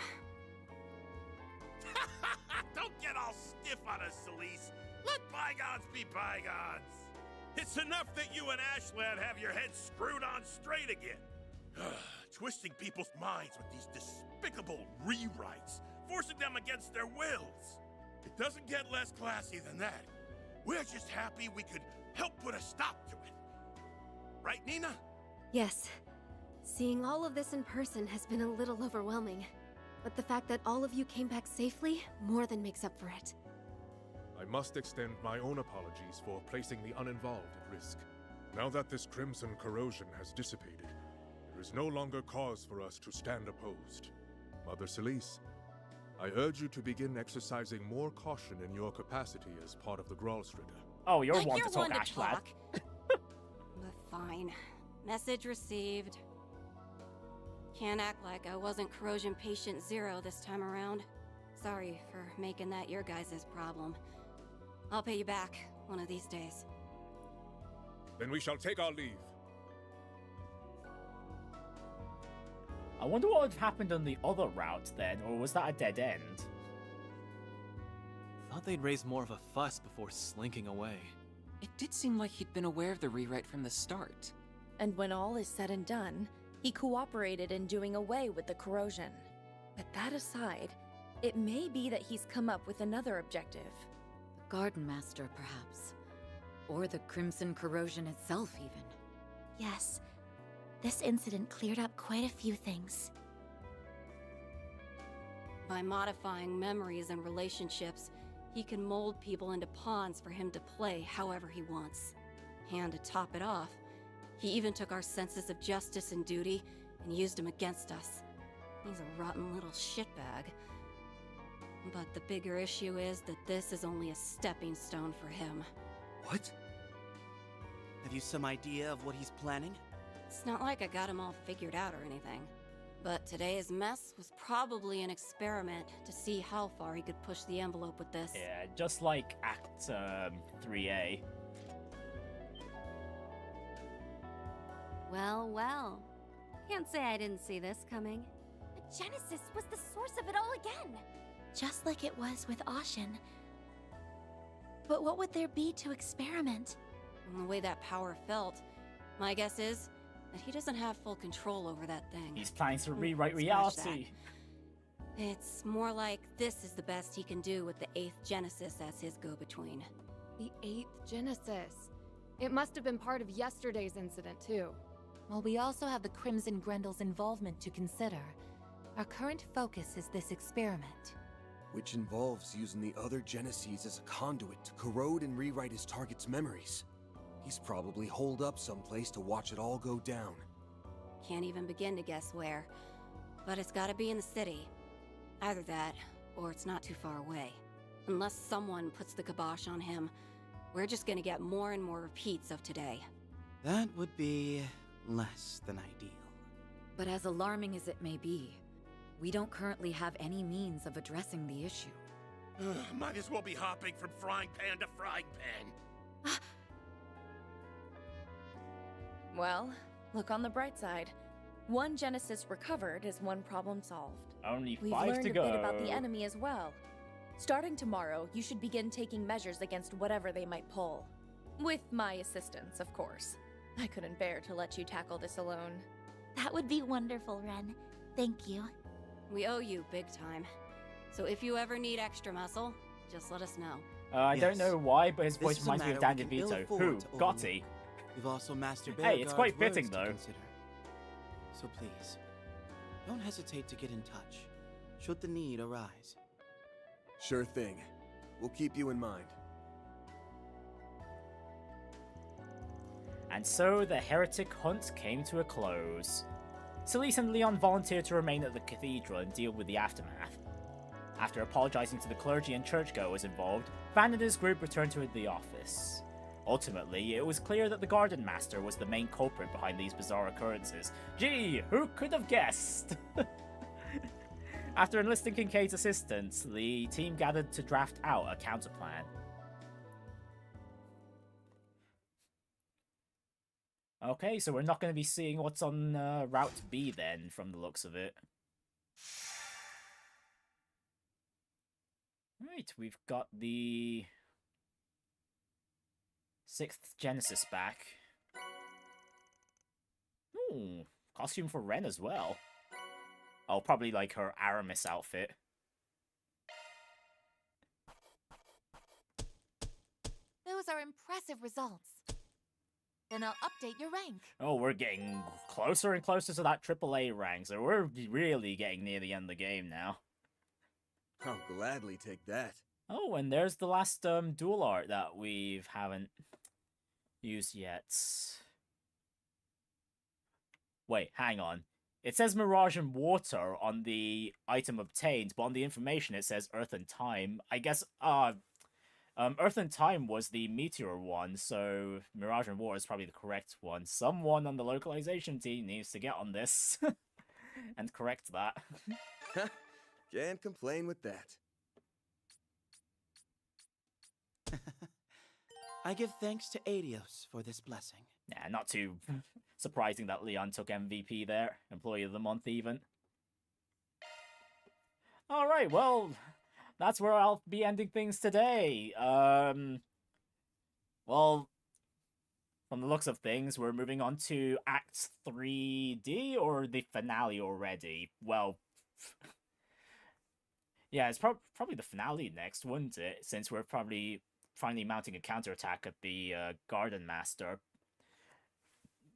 Don't get all stiff on us, Celeste. Let bygones be bygones. It's enough that you and Ashland have your heads screwed on straight again. Twisting people's minds with these despicable rewrites, forcing them against their wills. It doesn't get less classy than that. We're just happy we could help put a stop to it. Right, Nina? Yes. Seeing all of this in person has been a little overwhelming. But the fact that all of you came back safely more than makes up for it. I must extend my own apologies for placing the uninvolved at risk. Now that this crimson corrosion has dissipated, there is no longer cause for us to stand opposed. Mother Celeste, I urge you to begin exercising more caution in your capacity as part of the Gralsritter. Oh, you're Like one you're to talk, one to Ashland. talk. But fine. Message received. Can't act like I wasn't corrosion patient 0 this time around. Sorry for making that your guys' problem. I'll pay you back one of these days. Then we shall take our leave. I wonder what would have happened on the other route then, or was that a dead end? Thought they'd raise more of a fuss before slinking away. It did seem like he'd been aware of the rewrite from the start. And when all is said and done, he cooperated in doing away with the corrosion. But that aside, it may be that he's come up with another objective. The Gardenmaster, perhaps. Or the Crimson Corrosion itself, even. Yes. This incident cleared up quite a few things. By modifying memories and relationships, he can mold people into pawns for him to play however he wants. And to top it off, he even took our senses of justice and duty and used them against us. He's a rotten little shitbag. But the bigger issue is that this is only a stepping stone for him. What? Have you some idea of what he's planning? It's not like I got him all figured out or anything. But today's mess was probably an experiment to see how far he could push the envelope with this. Yeah, just like Act 3A. Well, well. Can't say I didn't see this coming. The Genesis was the source of it all again. Just like it was with Ashen. But what would there be to experiment? And the way that power felt, my guess is that he doesn't have full control over that thing. He's planning to rewrite Smash reality. that. It's more like this is the best he can do with the 8th Genesis as his go-between. The 8th Genesis. It must have been part of yesterday's incident, too. Well, we also have the Crimson Grendel's involvement to consider. Our current focus is this experiment. Which involves using the other Geneses as a conduit to corrode and rewrite his target's memories. He's probably holed up someplace to watch it all go down. Can't even begin to guess where. But it's gotta be in the city. Either that, or it's not too far away. Unless someone puts the kibosh on him, we're just gonna get more and more repeats of today. That would be less than ideal. But as alarming as it may be, we don't currently have any means of addressing the issue. Might as well be hopping from frying pan to frying pan. Well, look on the bright side. One Genesis recovered is one problem solved. Only We've 5 learned to a go. bit about the enemy as well. Starting tomorrow, you should begin taking measures against whatever they might pull. With my assistance, of course. I couldn't bear to let you tackle this alone. That would be wonderful, Ren. Thank you. We owe you big time. So if you ever need extra muscle, just let us know. I don't know why, but his This voice is a reminds me of matter Dan we can ill DeVito. afford Who? to overlook. Gotti. We've also mastered Hey, it's quite Beauregard's fitting, words to though. consider. So please, don't hesitate to get in touch, should the need arise. Sure thing. We'll keep you in mind. And so the Heretic Hunt came to a close. Celise and Leon volunteered to remain at the cathedral and deal with the aftermath. After apologizing to the clergy and churchgoers involved, Van and his group returned to the office. Ultimately, it was clear that the Gardenmaster was the main culprit behind these bizarre occurrences. Gee, who could have guessed? After enlisting Kincaid's assistance, the team gathered to draft out a counterplan. Okay, so we're not going to be seeing what's on Route B then, from the looks of it. Right, we've got the 6th Genesis back. Ooh, costume for Ren as well. Oh, probably like her Aramis outfit. Those are impressive results. Then I'll update your rank. Oh, we're getting closer and closer to that AAA rank, so we're really getting near the end of the game now. I'll gladly take that. Oh, and there's the last dual art that we haven't used yet. Wait, hang on. It says Mirage and Water on the item obtained, but on the information it says Earth and Time. I guess, Earth and Time was the Meteor one, so Mirage and Water is probably the correct one. Someone on the localization team needs to get on this and correct that. Can't complain with that. I give thanks to Adios for this blessing. Nah, not too surprising that Leon took MVP there. Employee of the Month, even. Alright, well, that's where I'll be ending things today. Well, from the looks of things, we're moving on to Act 3D, or the finale already. Well, yeah, it's probably the finale next, wouldn't it? Since we're probably finally mounting a counterattack at the Gardenmaster.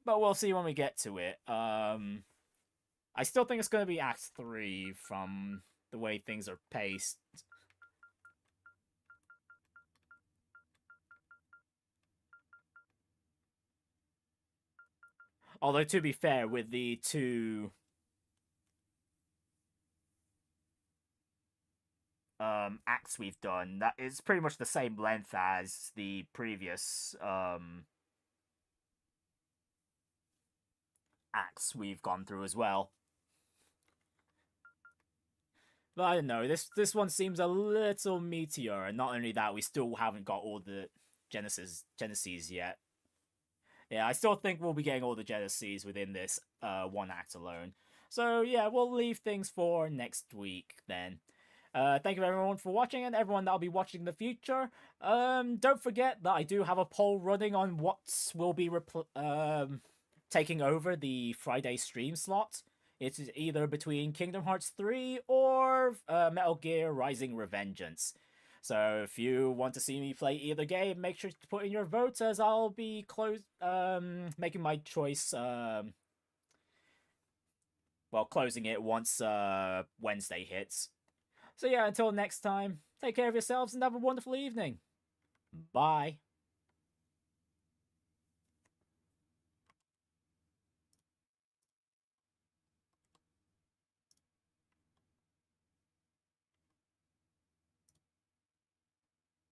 But we'll see when we get to it. I still think it's going to be Act 3 from the way things are paced. Although, to be fair, with the two acts we've done, that is pretty much the same length as the previous acts we've gone through as well. But I don't know, this one seems a little meatier, and not only that, we still haven't got all the Genesis yet. Yeah, I still think we'll be getting all the Genesis within this one act alone. So yeah, we'll leave things for next week then. Thank you everyone for watching, and everyone that'll be watching in the future. Don't forget that I do have a poll running on what will be taking over the Friday stream slot. It is either between Kingdom Hearts 3 or Metal Gear Rising Revengeance. So if you want to see me play either game, make sure to put in your vote, as I'll be making my choice, closing it once Wednesday hits. So yeah, until next time, take care of yourselves and have a wonderful evening. Bye.